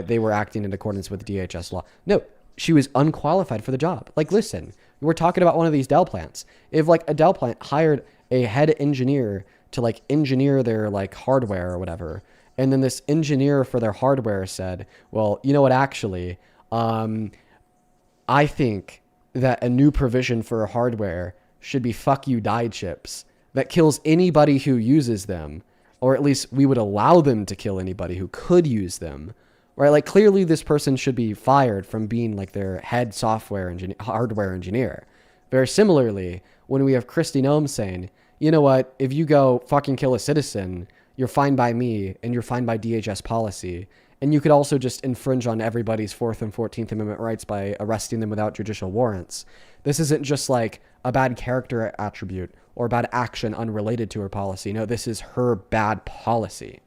they were acting in accordance with the DHS law. No, she was unqualified for the job. Like, listen, we're talking about one of these Dell plants. If, like, a Dell plant hired a head engineer to, like, engineer their, like, hardware or whatever, and then this engineer for their hardware said, well, you know what, actually, I think that a new provision for hardware should be fuck you die chips that kills anybody who uses them, or at least we would allow them to kill anybody who could use them, right? Like clearly this person should be fired from being like their head hardware engineer. Very similarly, when we have Kristi Noem saying, you know what, if you go fucking kill a citizen, you're fined by me and you're fined by DHS policy. And you could also just infringe on everybody's 4th and 14th Amendment rights by arresting them without judicial warrants. This isn't just like a bad character attribute or bad action unrelated to her policy. No, this is her bad policy.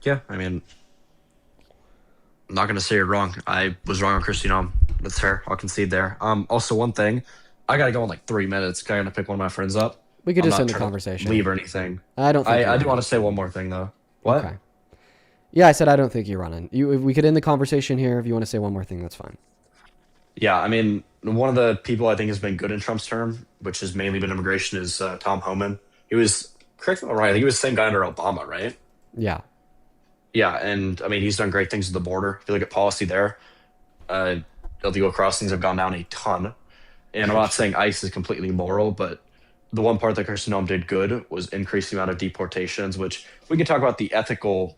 Yeah, I mean, I'm not going to say you're wrong. I was wrong on Kristi Noem. That's fair. I'll concede there. Also, one thing, I got to go in like 3 minutes. I got to pick one of my friends up. We could I'm just not end the trying to conversation. leave or anything. I don't think I do want to say one more thing, though. What? Okay. Yeah, I said I don't think you're running. If we could end the conversation here. If you want to say one more thing, that's fine. Yeah, I mean, one of the people I think has been good in Trump's term, which has mainly been immigration, is Tom Homan. He was, correct me if I'm wrong, I think he was the same guy under Obama, right? Yeah. Yeah, and I mean, he's done great things at the border. If you look at policy there, illegal crossings have gone down a ton. And I'm not saying ICE is completely moral, but the one part that Kristi Noem did good was increase the amount of deportations, which we can talk about the ethical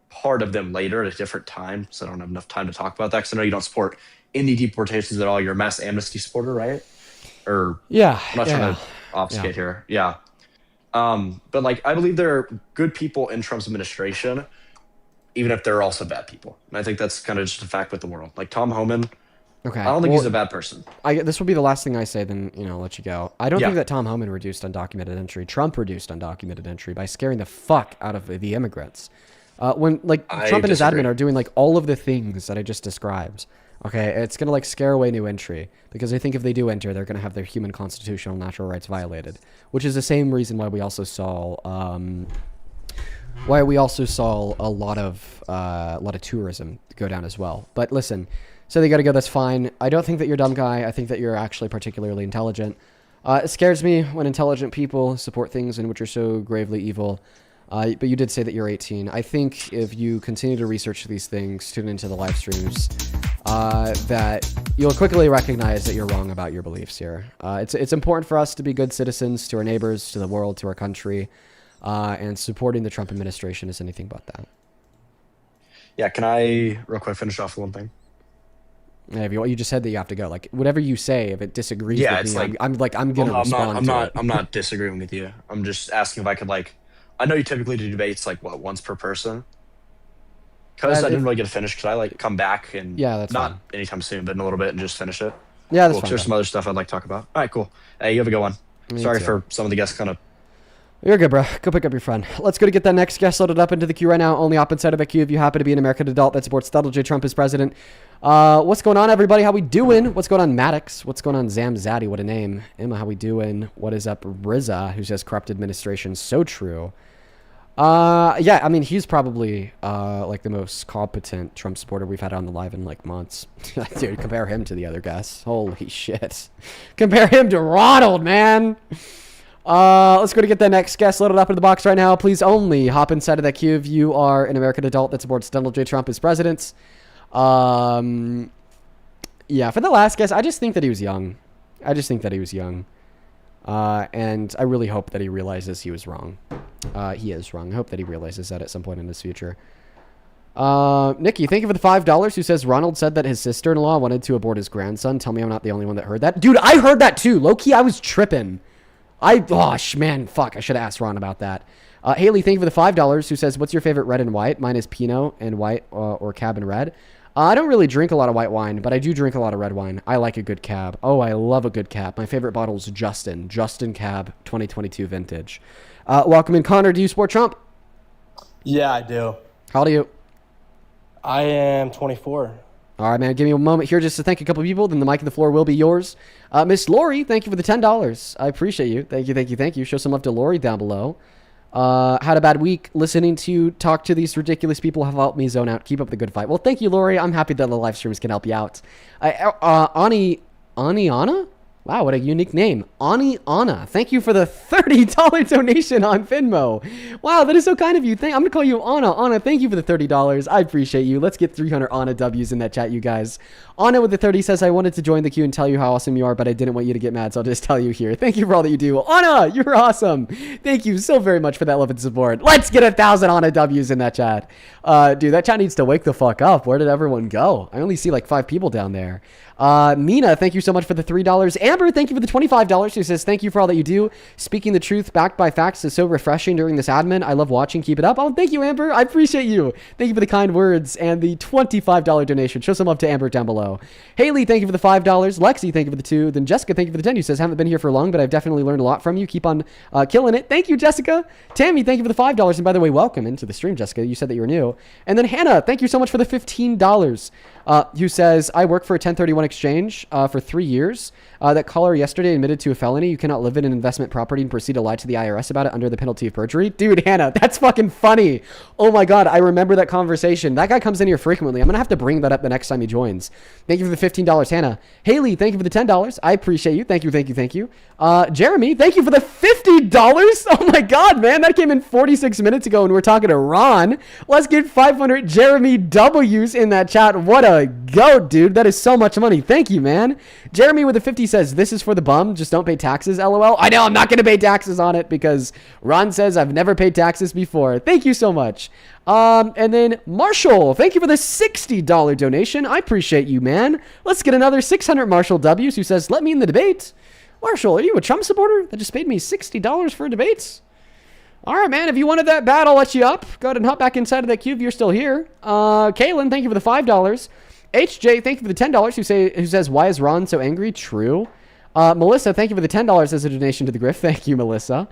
part of them later at a different time, so I don't have enough time to talk about that, because I know you don't support any deportations at all. You're a mass amnesty supporter, right? Or yeah, I'm not trying to obfuscate here. Yeah. But like, I believe there are good people in Trump's administration, even if they're also bad people. And I think that's kind of just a fact with the world. Like Tom Homan, okay, I don't think he's a bad person. This will be the last thing I say, then I'll let you go. I don't think that Tom Homan reduced undocumented entry. Trump reduced undocumented entry by scaring the fuck out of the immigrants. When like Trump and his admin are doing like all of the things that I just described, okay, it's gonna like scare away new entry, because I think if they do enter, they're gonna have their human constitutional natural rights violated, which is the same reason why we also saw a lot of tourism go down as well. But listen, so they got to go. That's fine. I don't think that you're a dumb guy. I think that you're actually particularly intelligent. It scares me when intelligent people support things in which are so gravely evil. But you did say that you're 18. I think if you continue to research these things, tune into the live streams, that you'll quickly recognize that you're wrong about your beliefs here. It's important for us to be good citizens to our neighbors, to the world, to our country, and supporting the Trump administration is anything but that. Yeah, can I real quick finish off with one thing? Yeah, if you just said that you have to go. Like whatever you say, if it disagrees Yeah, with it's me, like I'm gonna respond. I'm not disagreeing with you. I'm just asking if I could like. I know you typically do debates like what, once per person. Because I didn't really get to finish. Could I like come back and that's not fine. anytime soon, but in a little bit and just finish it? Yeah, that's cool. fine. There's some other stuff I'd like to talk about. All right, cool. Hey, you have a good one. Me Sorry too. for some of the guests kind of. You're good, bro. Go pick up your friend. Let's go to get that next guest loaded up into the queue right now. Only up inside of a queue if you happen to be an American adult that supports Donald J. Trump as president. What's going on, everybody? How we doing? What's going on, Maddox? What's going on, Zam Zaddy? What a name. Emma, how we doing? What is up, Riza, who says corrupt administration? So true. Yeah, I mean, he's probably like the most competent Trump supporter we've had on the live in like months. Dude, compare him to the other guys. Holy shit. Compare him to Ronald, man. Let's go to get that next guest loaded up in the box right now. Please only hop inside of that queue if you are an American adult that supports Donald J. Trump as president. Yeah, for the last guest, I just think that he was young. And I really hope that he realizes he was wrong. He is wrong. I hope that he realizes that at some point in his future. Nikki, thank you for the $5 who says Ronald said that his sister-in-law wanted to abort his grandson. Tell me I'm not the only one that heard that. Dude, I heard that too. Low-key, I was tripping. Man, fuck. I should have asked Ron about that. Haley, thank you for the $5 who says, what's your favorite red and white? Mine is Pinot and white or Cab and red. I don't really drink a lot of white wine, but I do drink a lot of red wine. I like a good Cab. Oh, I love a good Cab. My favorite bottle is Justin Cab 2022 vintage. Welcome in, Connor. Do you support Trump? Yeah, I do. How old are you? I am 24. All right, man. Give me a moment here just to thank a couple people. Then the mic and the floor will be yours. Miss Lori, thank you for the $10. I appreciate you. Thank you. Show some love to Lori down below. Had a bad week. Listening to you talk to these ridiculous people have helped me zone out. Keep up the good fight. Well, thank you, Lori. I'm happy that the live streams can help you out. Aniana? Wow, what a unique name. Ani Anna. Thank you for the $30 donation on Venmo. Wow, that is so kind of you. I'm going to call you Anna. Anna, thank you for the $30. I appreciate you. Let's get 300 Anna W's in that chat, you guys. Anna with the 30 says, I wanted to join the queue and tell you how awesome you are, but I didn't want you to get mad, so I'll just tell you here. Thank you for all that you do. Anna, you're awesome. Thank you so very much for that love and support. Let's get 1,000 Anna W's in that chat. Dude, that chat needs to wake the fuck up. Where did everyone go? I only see like 5 people down there. Mina, thank you so much for the $3. Amber, thank you for the $25. Who says, thank you for all that you do. Speaking the truth backed by facts is so refreshing during this admin. I love watching. Keep it up. Oh, thank you, Amber. I appreciate you. Thank you for the kind words and the $25 donation. Show some love to Amber down below. Haley, thank you for the $5. Lexi, thank you for the 2. Then Jessica, thank you for the 10. Who says, haven't been here for long, but I've definitely learned a lot from you. Keep on killing it. Thank you, Jessica. Tammy, thank you for the $5. And by the way, welcome into the stream, Jessica. You said that you were new. And then Hannah, thank you so much for the $15. Who says, I work for a 1031 exchange for 3 years. That caller yesterday admitted to a felony. You cannot live in an investment property and proceed to lie to the IRS about it under the penalty of perjury. Dude, Hannah, that's fucking funny. Oh my God, I remember that conversation. That guy comes in here frequently. I'm going to have to bring that up the next time he joins. Thank you for the $15, Hannah. Haley, thank you for the $10. I appreciate you. Thank you, thank you, thank you. Jeremy, thank you for the $50. Oh my God, man, that came in 46 minutes ago and we're talking to Ron. Let's get 500 Jeremy W's in that chat. What a goat, dude. That is so much money. Thank you, man. Jeremy with the 50 says, this is for the bum. Just don't pay taxes, LOL. I know I'm not going to pay taxes on it because Ron says I've never paid taxes before. Thank you so much. And then Marshall, thank you for the $60 donation. I appreciate you, man. Let's get another 600 Marshall W's who says, let me in the debate. Marshall, are you a Trump supporter that just paid me $60 for debates? All right, man. If you wanted that bad, I'll let you up. Go ahead and hop back inside of that queue if you're still here. Kaylin, thank you for the $5. HJ, thank you for the $10 who says, why is Ron so angry? True. Melissa, thank you for the $10 as a donation to the Griff. Thank you, Melissa.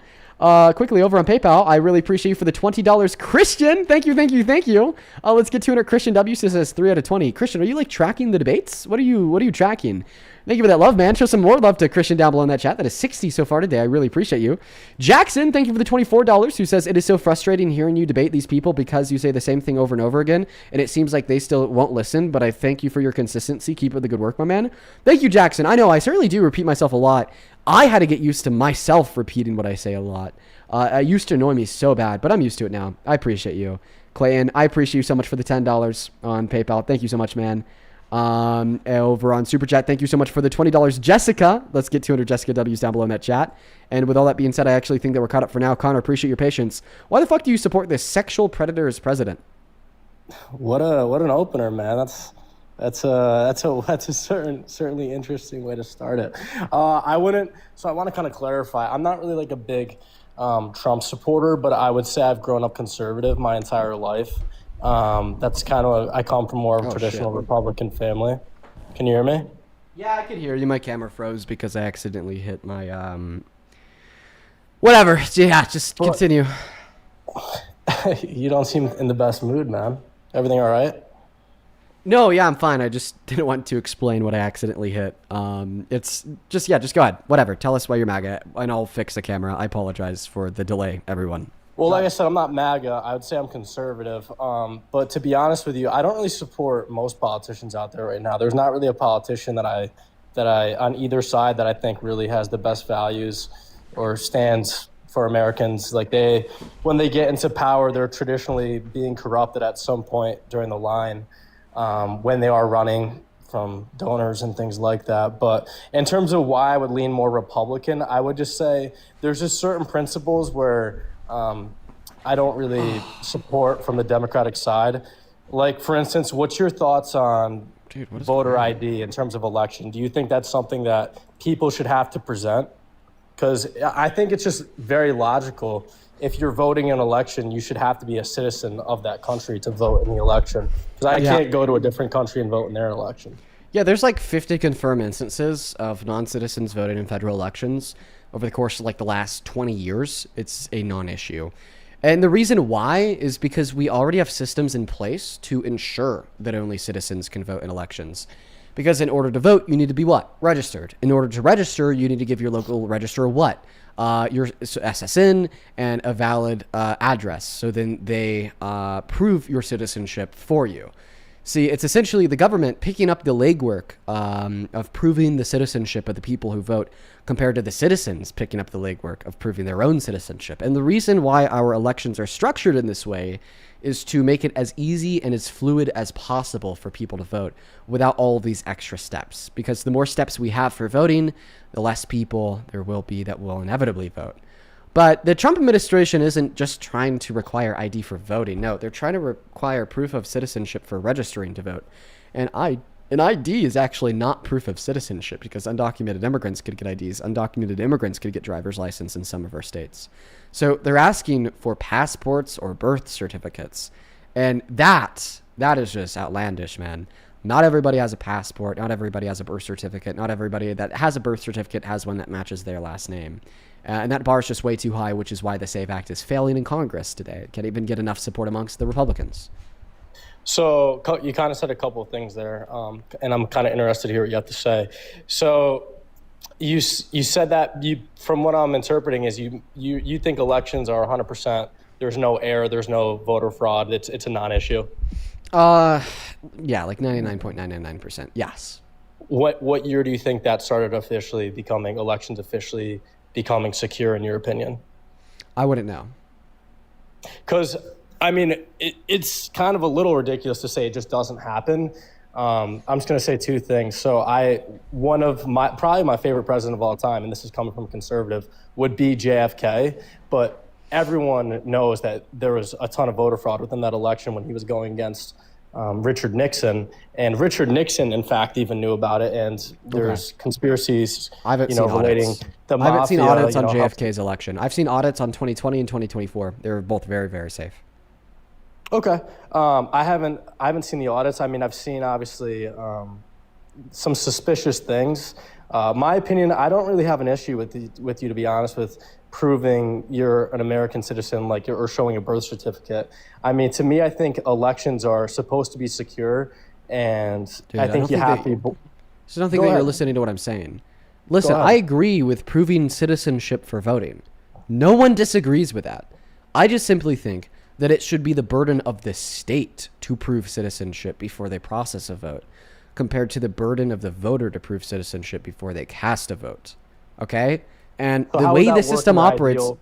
Quickly over on PayPal, I really appreciate you for the $20. Christian, thank you, thank you, thank you. Let's get 200 Christian W. Says 3 out of 20. Christian, are you like tracking the debates? What are you tracking? Thank you for that love, man. Show some more love to Christian down below in that chat. That is 60 so far today. I really appreciate you. Jackson, thank you for the $24, who says, it is so frustrating hearing you debate these people because you say the same thing over and over again, and it seems like they still won't listen, but I thank you for your consistency. Keep up the good work, my man. Thank you, Jackson. I know I certainly do repeat myself a lot. I had to get used to myself repeating what I say a lot. It used to annoy me so bad, but I'm used to it now. I appreciate you. Clayton, I appreciate you so much for the $10 on PayPal. Thank you so much, man. Over on Super Chat, thank you so much for the $20. Jessica, let's get 200 Jessica W's down below in that chat. And with all that being said, I actually think that we're caught up for now. Connor, appreciate your patience. Why the fuck do you support this sexual predator as president? What an opener, man. That's a certainly interesting way to start it. I want to kind of clarify. I'm not really like a big Trump supporter, but I would say I've grown up conservative my entire life. That's kind of I come from more of a traditional Republican family. Can you hear me? Yeah, I can hear you. My camera froze because I accidentally hit my whatever. Yeah, just continue. You don't seem in the best mood, man. Everything all right? No, yeah, I'm fine. I just didn't want to explain what I accidentally hit. It's just go ahead. Whatever. Tell us why you're MAGA, and I'll fix the camera. I apologize for the delay, everyone. Well, like I said, I'm not MAGA. I would say I'm conservative. But to be honest with you, I don't really support most politicians out there right now. There's not really a politician that I on either side that I think really has the best values or stands for Americans. Like when they get into power, they're traditionally being corrupted at some point during the line when they are running from donors and things like that. But in terms of why I would lean more Republican, I would just say there's just certain principles where I don't really support from the Democratic side. Like, for instance, what's your thoughts on voter ID in terms of election? Do you think that's something that people should have to present? Because I think it's just very logical. If you're voting in an election, you should have to be a citizen of that country to vote in the election. Because I can't go to a different country and vote in their election. Yeah, there's like 50 confirmed instances of non-citizens voting in federal elections. Over the course of like the last 20 years, it's a non-issue. And the reason why is because we already have systems in place to ensure that only citizens can vote in elections. Because in order to vote, you need to be what? Registered. In order to register, you need to give your local registrar what? Your SSN and a valid address. So then they prove your citizenship for you. See, it's essentially the government picking up the legwork of proving the citizenship of the people who vote compared to the citizens picking up the legwork of proving their own citizenship. And the reason why our elections are structured in this way is to make it as easy and as fluid as possible for people to vote without all of these extra steps. Because the more steps we have for voting, the less people there will be that will inevitably vote. But the Trump administration isn't just trying to require ID for voting. No, they're trying to require proof of citizenship for registering to vote. And an ID is actually not proof of citizenship because undocumented immigrants could get IDs. Undocumented immigrants could get driver's license in some of our states. So they're asking for passports or birth certificates. And that is just outlandish, man. Not everybody has a passport. Not everybody has a birth certificate. Not everybody that has a birth certificate has one that matches their last name. And that bar is just way too high, which is why the SAVE Act is failing in Congress today. It can't even get enough support amongst the Republicans. So you kind of said a couple of things there, and I'm kind of interested to hear what you have to say. So you said that from what I'm interpreting is you think elections are 100%. There's no error. There's no voter fraud. It's a non-issue. Yeah, like 99.999%. Yes. What year do you think that started elections officially becoming secure in your opinion? I wouldn't know. Because, I mean, it's kind of a little ridiculous to say it just doesn't happen. I'm just going to say two things. So probably my favorite president of all time, and this is coming from a conservative, would be JFK. But everyone knows that there was a ton of voter fraud within that election when he was going against Richard Nixon. And Richard Nixon, in fact, even knew about it. And there's conspiracies, relating the mafia. I haven't seen audits on JFK's election. I've seen audits on 2020 and 2024. They were both very, very safe. Okay. I haven't seen the audits. I mean, I've seen, obviously, some suspicious things. My opinion, I don't really have an issue with you, to be honest, with proving you're an American citizen, or showing a birth certificate. I mean, to me, I think elections are supposed to be secure, and Dude, I think you have to be. So I don't think that you're listening to what I'm saying. Listen, I agree with proving citizenship for voting. No one disagrees with that. I just simply think that it should be the burden of the state to prove citizenship before they process a vote, compared to the burden of the voter to prove citizenship before they cast a vote. Okay? And So the how way would that the work system in the operates, ideal-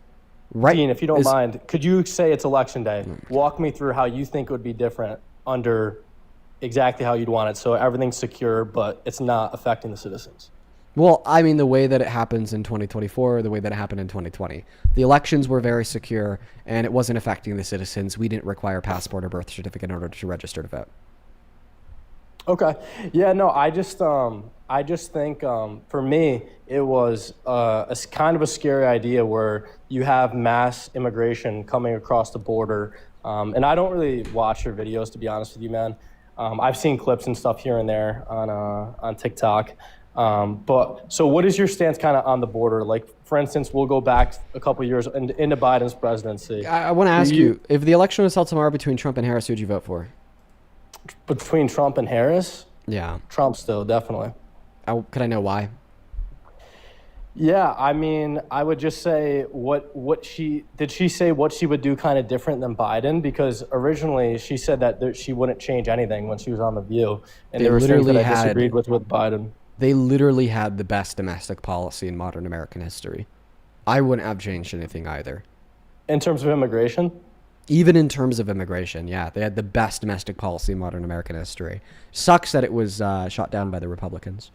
right? Dean, if you don't is- mind, could you say it's election day? Walk me through how you think it would be different under exactly how you'd want it, so everything's secure, but it's not affecting the citizens. Well, I mean, the way that it happens in 2024, the way that it happened in 2020. The elections were very secure, and it wasn't affecting the citizens. We didn't require passport or birth certificate in order to register to vote. Okay. Yeah, no, I just think for me, it was kind of a scary idea where you have mass immigration coming across the border. And I don't really watch your videos, to be honest with you, man. I've seen clips and stuff here and there on TikTok. But so what is your stance kind of on the border? Like, for instance, we'll go back a couple of years into Biden's presidency. I want to ask you, if the election was held tomorrow between Trump and Harris, who would you vote for? Between Trump and Harris? Yeah. Trump still, definitely. Could I know why? Yeah, I mean, I would just say did she say what she would do kind of different than Biden? Because originally she said that she wouldn't change anything when she was on The View. And there were things that I disagreed with Biden. They literally had the best domestic policy in modern American history. I wouldn't have changed anything either. In terms of immigration? Even in terms of immigration, yeah. They had the best domestic policy in modern American history. Sucks that it was shot down by the Republicans.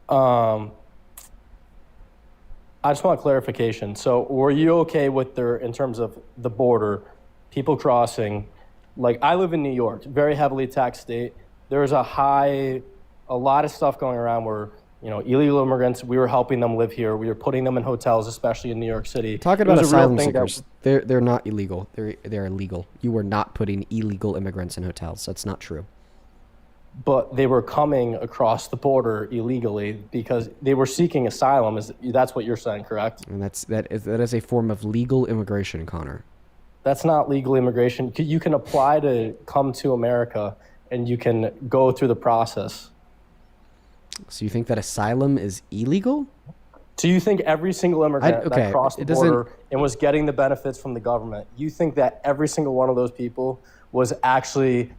I just want clarification. So were you okay with in terms of the border, people crossing? Like, I live in New York, very heavily taxed state. There's a lot of stuff going around where, illegal immigrants, we were helping them live here. We were putting them in hotels, especially in New York City. Talking about asylum seekers, they're not illegal. They're illegal. You are not putting illegal immigrants in hotels. That's not true. But they were coming across the border illegally because they were seeking asylum. That's what you're saying, correct? And that is a form of legal immigration, Connor. That's not legal immigration. You can apply to come to America, and you can go through the process. So you think that asylum is illegal? Do you think every single immigrant that crossed the border and was getting the benefits from the government, you think that every single one of those people was actually,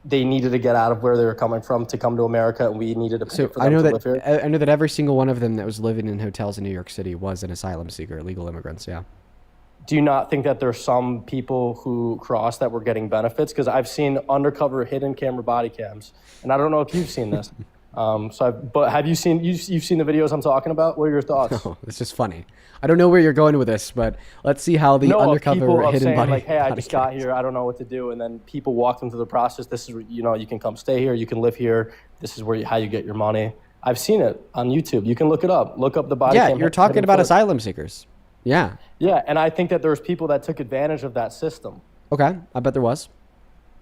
they needed to get out of where they were coming from to come to America, and we needed to pay for them I know to that live here. I know that every single one of them that was living in hotels in New York City was an asylum seeker, illegal immigrants. Yeah. Do you not think that there's some people who cross that were getting benefits? Because I've seen undercover hidden camera body cams, and I don't know if you've seen this. But have you seen you've seen the videos I'm talking about? What are your thoughts? No, it's just funny. I don't know where you're going with this, but let's see how the People undercover of hidden saying, body. like, hey, I body just got cams- here, I don't know what to do, and then people walk them through the process. This is, you can come stay here, you can live here. This is how you get your money. I've seen it on YouTube. You can look it up. Look up the body. Yeah, cam you're talking hidden about footage. asylum seekers. Yeah. Yeah, and I think that there's people that took advantage of that system. Okay, I bet there was.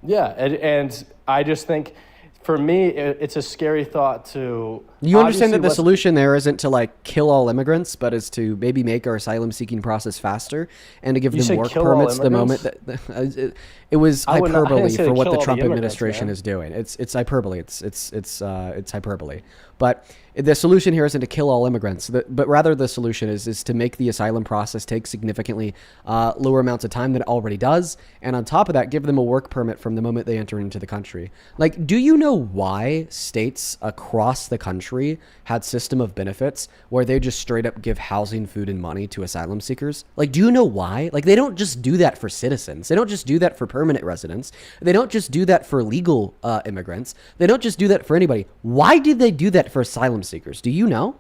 Yeah, and I just think, for me, it's a scary thought to. You understand that the obviously, solution there isn't to like kill all immigrants, but is to maybe make our asylum seeking process faster and to give You them said work kill all permits the moment immigrants? that it was I didn't hyperbole say for to what kill the all the Trump immigrants, administration man. is doing. It's hyperbole. It's hyperbole. But the solution here isn't to kill all immigrants, but rather the solution is to make the asylum process take significantly lower amounts of time than it already does, and on top of that, give them a work permit from the moment they enter into the country. Like, do you know why states across the country had system of benefits where they just straight up give housing, food, and money to asylum seekers? Like, do you know why? Like, they don't just do that for citizens. They don't just do that for permanent residents. They don't just do that for legal immigrants. They don't just do that for anybody. Why did they do that for asylum seekers? Do you know?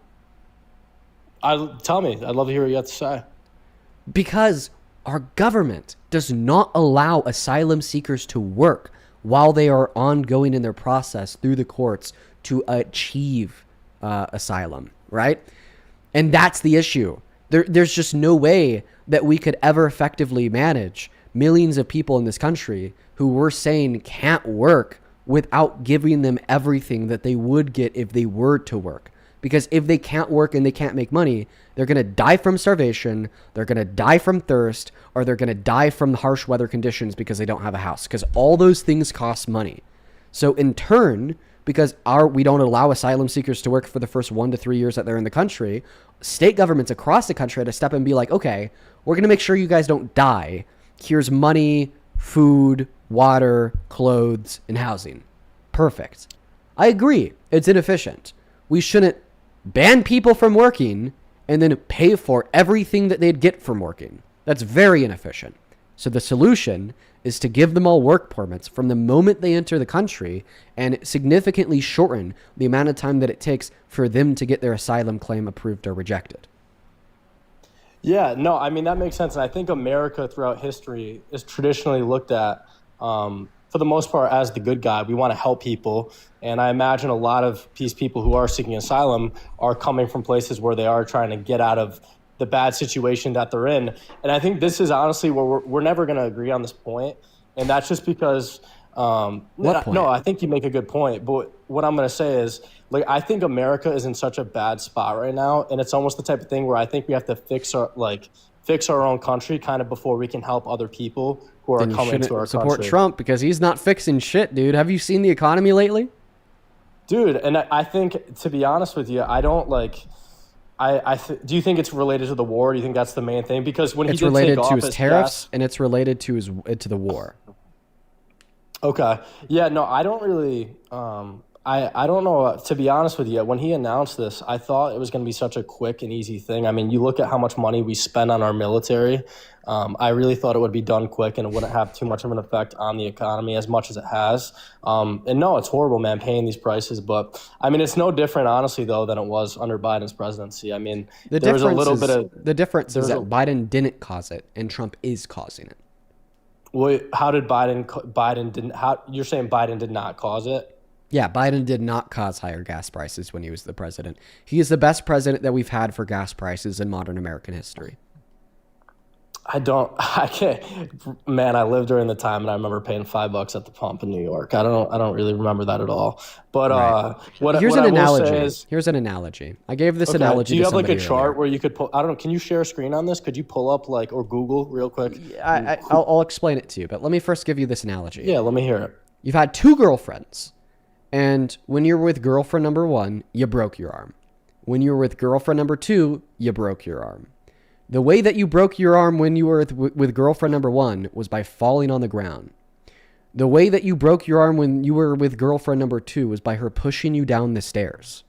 Tell me. I'd love to hear what you have to say. Because our government does not allow asylum seekers to work while they are ongoing in their process through the courts to achieve asylum, right? And that's the issue. There's just no way that we could ever effectively manage millions of people in this country who we're saying can't work without giving them everything that they would get if they were to work. Because if they can't work and they can't make money, they're going to die from starvation, they're going to die from thirst, or they're going to die from harsh weather conditions because they don't have a house. Because all those things cost money. So in turn, because we don't allow asylum seekers to work for the first 1 to 3 years that they're in the country, state governments across the country had to step in and be like, okay, we're going to make sure you guys don't die. Here's money, food, water, clothes, and housing. Perfect. I agree. It's inefficient. We shouldn't ban people from working and then pay for everything that they'd get from working. That's very inefficient. So the solution is to give them all work permits from the moment they enter the country and significantly shorten the amount of time that it takes for them to get their asylum claim approved or rejected. Yeah, no, I mean, that makes sense. And I think America throughout history is traditionally looked at, for the most part, as the good guy. We want to help people. And I imagine a lot of these people who are seeking asylum are coming from places where they are trying to get out of the bad situation that they're in. And I think this is honestly where we're never going to agree on this point. And that's just because, What point? no, I think you make a good point. But what I'm going to say is, like, I think America is in such a bad spot right now. And it's almost the type of thing where I think we have to fix our own country kind of before we can help other people who are Then you coming shouldn't to our support country. Trump because he's not fixing shit, dude. Have you seen the economy lately? Dude, and I think, to be honest with you, I don't like. Do you think it's related to the war? Do you think that's the main thing? Because when It's he did related take to office, his tariffs yes. and it's related to to the war. Okay. Yeah, no, I don't really I don't know, to be honest with you. When he announced this, I thought it was going to be such a quick and easy thing. I mean, you look at how much money we spend on our military. I really thought it would be done quick and it wouldn't have too much of an effect on the economy as much as it has. And no, it's horrible, man, paying these prices. But I mean, it's no different, honestly, though, than it was under Biden's presidency. I mean, there was a little bit of the difference is there that was Biden didn't cause it and Trump is causing it. Wait, how did Biden didn't? How you're saying Biden did not cause it? Yeah, Biden did not cause higher gas prices when he was the president. He is the best president that we've had for gas prices in modern American history. I can't, man, I lived during the time and I remember paying $5 at the pump in New York. I don't really remember that at all. But Here's what an I will analogy. say is, Here's an analogy. I gave this okay, analogy do you to have like a somebody chart earlier. where you could pull, I don't know, can you share a screen on this? Could you pull up or Google real quick? I'll explain it to you, but let me first give you this analogy. Yeah, let me hear it. You've had two girlfriends, and when you're with girlfriend number one, you broke your arm. When you were with girlfriend number two, you broke your arm. The way that you broke your arm when you were with girlfriend number one was by falling on the ground. The way that you broke your arm when you were with girlfriend number 2 was by her pushing you down the stairs.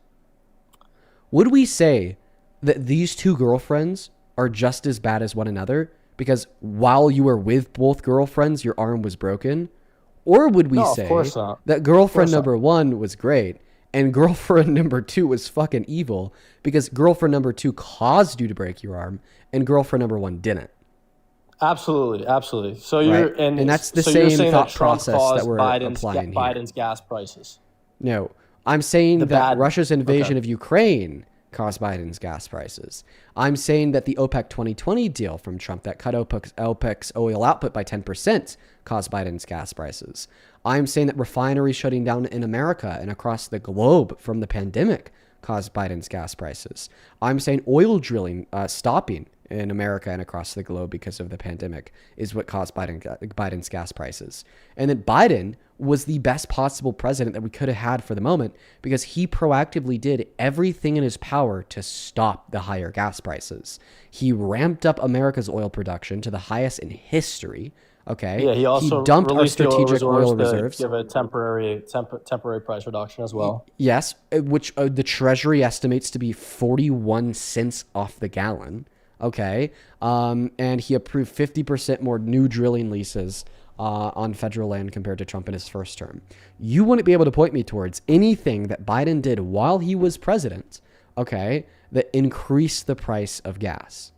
Would we say that these two girlfriends are just as bad as one another because while you were with both girlfriends, your arm was broken? Or would we say that girlfriend number 1 was great and girlfriend number 2 was fucking evil because girlfriend number 2 caused you to break your arm and girlfriend number 1 didn't? Absolutely, absolutely. So you're Right. And that's the same thought process that we're applying here. Biden's gas prices. No, I'm saying that Russia's invasion of Ukraine caused Biden's gas prices. I'm saying that the OPEC 2020 deal from Trump that cut OPEC's oil output by 10% caused Biden's gas prices. I'm saying that refineries shutting down in America and across the globe from the pandemic caused Biden's gas prices. I'm saying oil drilling stopping in America and across the globe because of the pandemic is what caused Biden's gas prices. And that Biden was the best possible president that we could have had for the moment because he proactively did everything in his power to stop the higher gas prices. He ramped up America's oil production to the highest in history. Okay. Yeah, he also dumped our strategic oil reserves. To give a temporary price reduction as well. Yes, which the Treasury estimates to be 41 cents off the gallon. Okay. And he approved 50% more new drilling leases on federal land compared to Trump in his first term. You wouldn't be able to point me towards anything that Biden did while he was president, okay, that increased the price of gas.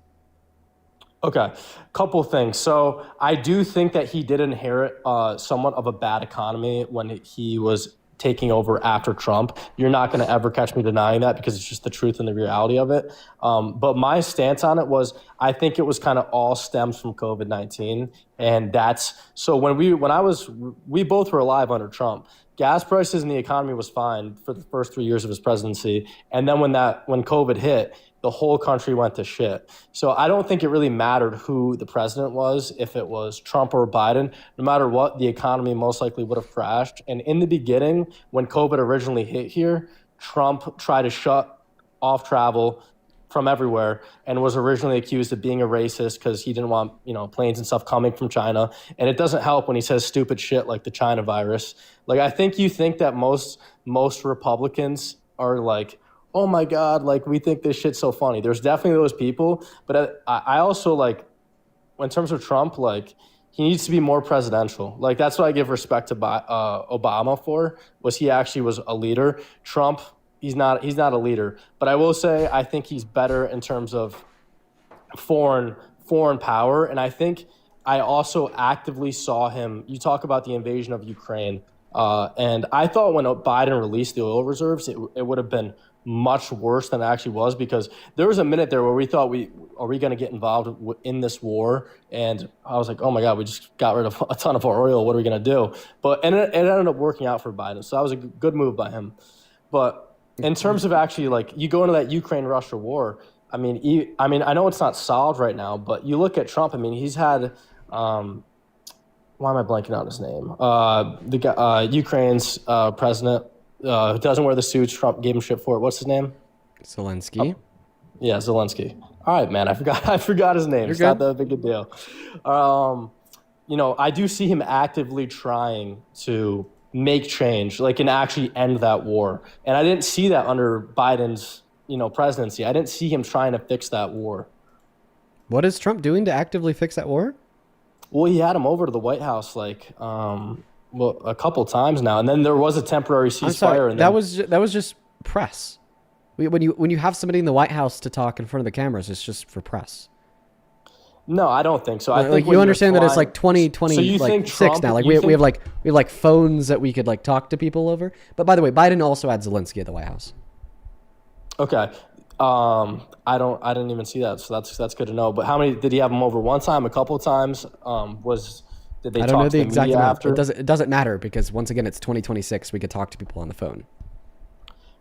Okay, couple things. So I do think that he did inherit somewhat of a bad economy when he was taking over after Trump. You're not going to ever catch me denying that because it's just the truth and the reality of it. But my stance on it was, I think it was kind of all stems from COVID-19. And that's, so we both were alive under Trump. Gas prices and the economy was fine for the first 3 years of his presidency. And then when COVID hit, the whole country went to shit. So I don't think it really mattered who the president was, if it was Trump or Biden. No matter what, the economy most likely would have crashed. And in the beginning, when COVID originally hit here, Trump tried to shut off travel from everywhere and was originally accused of being a racist because he didn't want, planes and stuff coming from China. And it doesn't help when he says stupid shit like the China virus. Like, I think you think that most Republicans are like, oh my God, like, we think this shit's so funny. There's definitely those people. But I also, like, in terms of Trump, like, he needs to be more presidential. Like, that's what I give respect to Obama for, was he actually was a leader. Trump, he's not a leader. But I will say I think he's better in terms of foreign power. And I think I also actively saw him. You talk about the invasion of Ukraine. And I thought when Biden released the oil reserves, it would have been much worse than it actually was, because there was a minute there where we thought, are we going to get involved in this war? And I was like, oh my God, we just got rid of a ton of our oil. What are we going to do? And it ended up working out for Biden. So that was a good move by him. But in terms of actually, like, you go into that Ukraine-Russia war, I mean, I know it's not solved right now, but you look at Trump, I mean, he's had, why am I blanking out his name? The guy, Ukraine's president, who doesn't wear the suits. Trump gave him shit for it. What's his name? Zelensky. Yeah, Zelensky. All right, man. I forgot his name. It's not that big a deal. I do see him actively trying to make change, like, and actually end that war. And I didn't see that under Biden's, presidency. I didn't see him trying to fix that war. What is Trump doing to actively fix that war? Well, he had him over to the White House, like, a couple times now, and then there was a temporary ceasefire. I'm sorry, and that was just press. When you have somebody in the White House to talk in front of the cameras, it's just for press. No, I don't think so. I think you understand that it's like 2026 now. Like we have phones that we could like talk to people over. But by the way, Biden also had Zelensky at the White House. Okay. I didn't even see that, so that's good to know. But how many did he have him over? One time, a couple of times? Did they I don't know talk the to the exact media amount. after? It doesn't matter because once again, it's 2026. We could talk to people on the phone.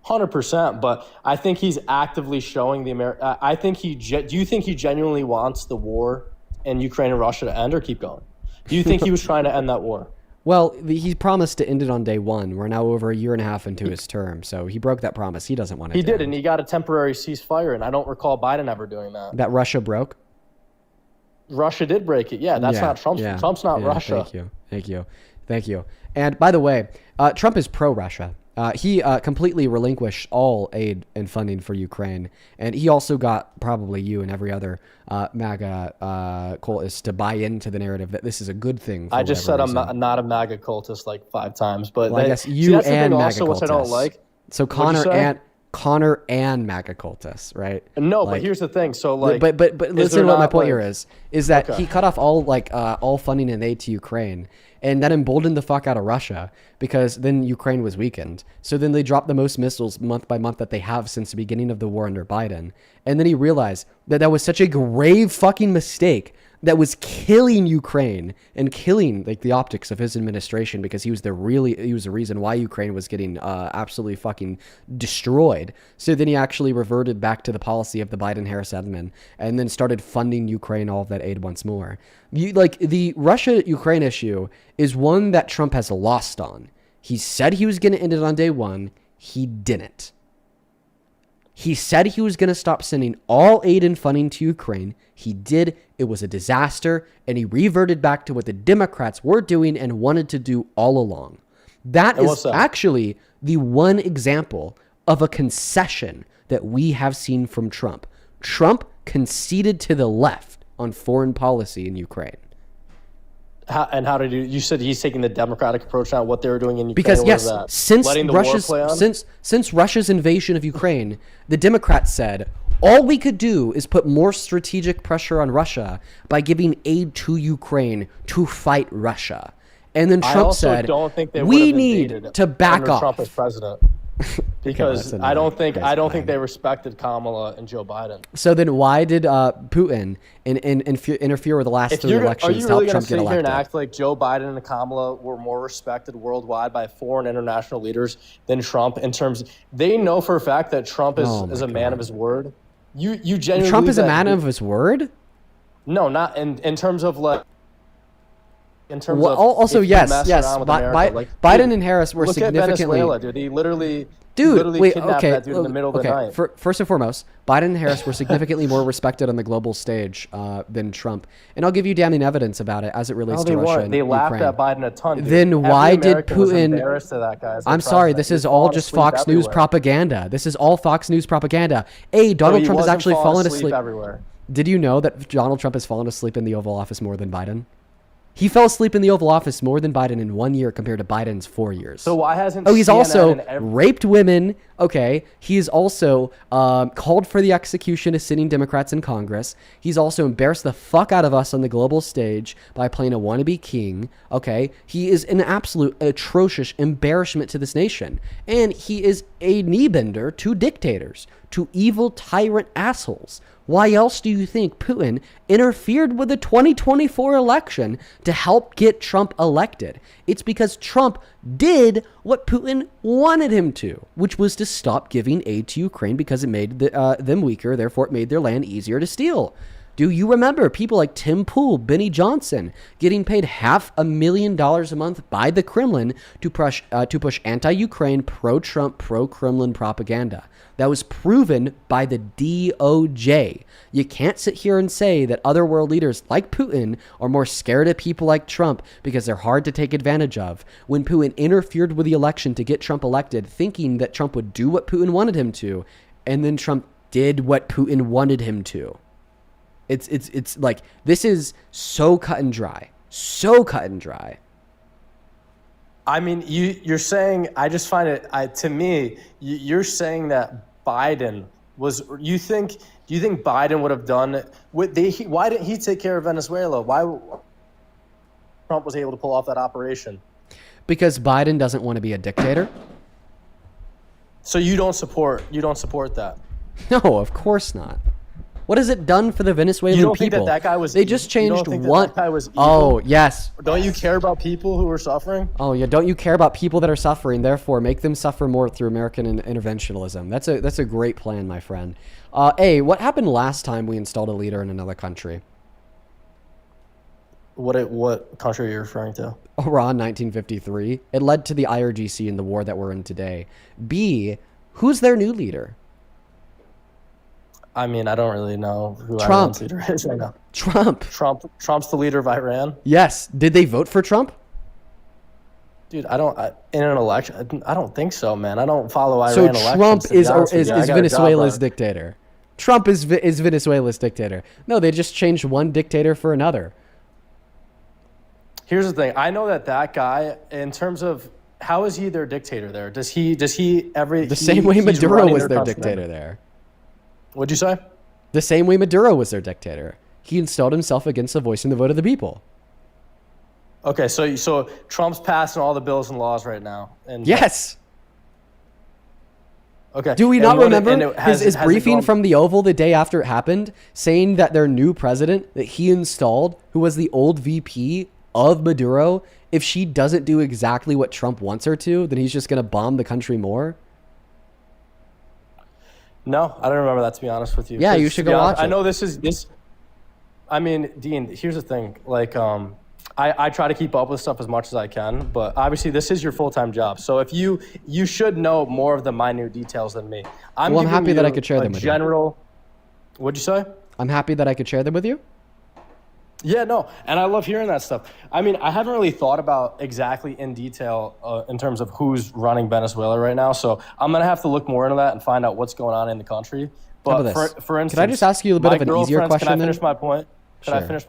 100%, but I think he's actively showing the America. I think do you think he genuinely wants the war in Ukraine and Russia to end or keep going? Do you think he was trying to end that war? Well, he promised to end it on day one. We're now over a year and a half into his term, so he broke that promise. He doesn't want it. He did, and he got a temporary ceasefire, and I don't recall Biden ever doing that. That Russia broke? Russia did break it. Yeah, that's not Trump's. Yeah, Trump's not Russia. Thank you. Thank you. And by the way, Trump is pro-Russia. He completely relinquished all aid and funding for Ukraine. And he also got probably you and every other MAGA cultist to buy into the narrative that this is a good thing. For I just said reason. I'm not a MAGA cultist like 5 times. But well, I guess you and MAGA also, cultists. which I don't like. So Connor and MAGA cultists, right? No, but here's the thing. So like, but listen to what my point here is that okay. he cut off all funding and aid to Ukraine, and that emboldened the fuck out of Russia because then Ukraine was weakened. So then they dropped the most missiles month by month that they have since the beginning of the war under Biden, and then he realized that that was such a grave fucking mistake that was killing Ukraine and killing like the optics of his administration because he was the reason why Ukraine was getting absolutely fucking destroyed. So then he actually reverted back to the policy of the Biden-Harris admin and then started funding Ukraine all of that aid once more. The Russia-Ukraine issue is one that Trump has lost on. He said he was going to end it on day one. He didn't. He said he was going to stop sending all aid and funding to Ukraine. He did. It was a disaster, and he reverted back to what the Democrats were doing and wanted to do all along. That is actually the one example of a concession that we have seen from Trump. Trump conceded to the left on foreign policy in Ukraine. How did you said he's taking the democratic approach now? What they were doing in Ukraine? Because yes, since Russia's invasion of Ukraine, the Democrats said all we could do is put more strategic pressure on Russia by giving aid to Ukraine to fight Russia. And then Trump said, "We need to back off." Trump as president. Because I don't think they respected Kamala and Joe Biden. So then why did Putin interfere with the last 3 elections to help Trump get elected? Are you really going to sit here and act like Joe Biden and Kamala were more respected worldwide by foreign international leaders than Trump in terms they know for a fact that Trump is a man of his word? You genuinely Trump is a man of his word? No, not in terms of like also yes. Biden and Harris were significantly. Look at Venezuela, dude. He literally kidnapped that dude in the middle of the night. First and foremost, Biden and Harris were significantly more respected on the global stage than Trump, and I'll give you damning evidence about it as it relates to Russia and They Ukraine. laughed at Biden a ton. Dude. Then why did Putin? I'm sorry, this is all just Fox News propaganda. This is all Fox News propaganda. Donald Trump has actually fallen asleep everywhere. Did you know that Donald Trump has fallen asleep in the Oval Office more than Biden? He fell asleep in the Oval Office more than Biden in 1 year compared to Biden's 4 years. So why hasn't he's CNN also raped women. Okay. He's also called for the execution of sitting Democrats in Congress. He's also embarrassed the fuck out of us on the global stage by playing a wannabe king. Okay. He is an absolute atrocious embarrassment to this nation. And he is a knee bender to dictators, to evil tyrant assholes. Why else do you think Putin interfered with the 2024 election to help get Trump elected? It's because Trump did what Putin wanted him to, which was to stop giving aid to Ukraine because it made them weaker, therefore it made their land easier to steal. Do you remember people like Tim Pool, Benny Johnson, getting paid $500,000 a month by the Kremlin to push anti-Ukraine, pro-Trump, pro-Kremlin propaganda? That was proven by the DOJ. You can't sit here and say that other world leaders like Putin are more scared of people like Trump because they're hard to take advantage of. When Putin interfered with the election to get Trump elected, thinking that Trump would do what Putin wanted him to, and then Trump did what Putin wanted him to. It's like, this is so cut and dry. So cut and dry. I mean, you're saying, I just find it, to me, you're saying that Biden was, do you think Biden would have done, why didn't he take care of Venezuela? Why Trump was able to pull off that operation? Because Biden doesn't want to be a dictator. So you don't support that? No, of course not. What has it done for the Venezuelan people? You don't people? think that guy was? They just changed one. That guy was evil? Oh, yes. Don't you care about people who are suffering? Oh yeah, don't you care about people that are suffering? Therefore, make them suffer more through American interventionism. That's a great plan, my friend. What happened last time we installed a leader in another country? What country are you referring to? Iran, 1953. It led to the IRGC and the war that we're in today. B, who's their new leader? I mean, I don't really know who Trump. Iran's leader is right now. Trump. Trump's the leader of Iran? Yes. Did they vote for Trump? Dude, in an election, I don't think so, man. I don't follow Iran So elections. Trump to be honest with is you. I got a job Venezuela's right. dictator. Trump is Venezuela's dictator. No, they just changed one dictator for another. Here's the thing. I know that guy, in terms of how is he their dictator there? Does he The same way Maduro was their dictator there. What'd you say? The same way Maduro was their dictator. He installed himself against the voice and the vote of the people. Okay, so Trump's passing all the bills and laws right now. And Yes. Okay. Do we And not what- remember and it- has his it briefing gone- from the Oval the day after it happened, saying that their new president that he installed, who was the old VP of Maduro, if she doesn't do exactly what Trump wants her to, then he's just going to bomb the country more? No, I don't remember that, to be honest with you. Yeah, you 'Cause, should to be go honest, watch I it. know this. I mean, Dean, here's the thing. Like, I try to keep up with stuff as much as I can, but obviously this is your full-time job. So if you should know more of the minute details than me. I'm giving happy that I you could share a them with you. general. What'd you say? I'm happy that I could share them with you. Yeah, no, and I love hearing that stuff. I mean, I haven't really thought about exactly in detail in terms of who's running Venezuela right now, so I'm gonna have to look more into that and find out what's going on in the country. How But about this? for instance, Could I just ask you a bit my of an easier girlfriend's- question Can I then? finish my point? Can Sure. I finish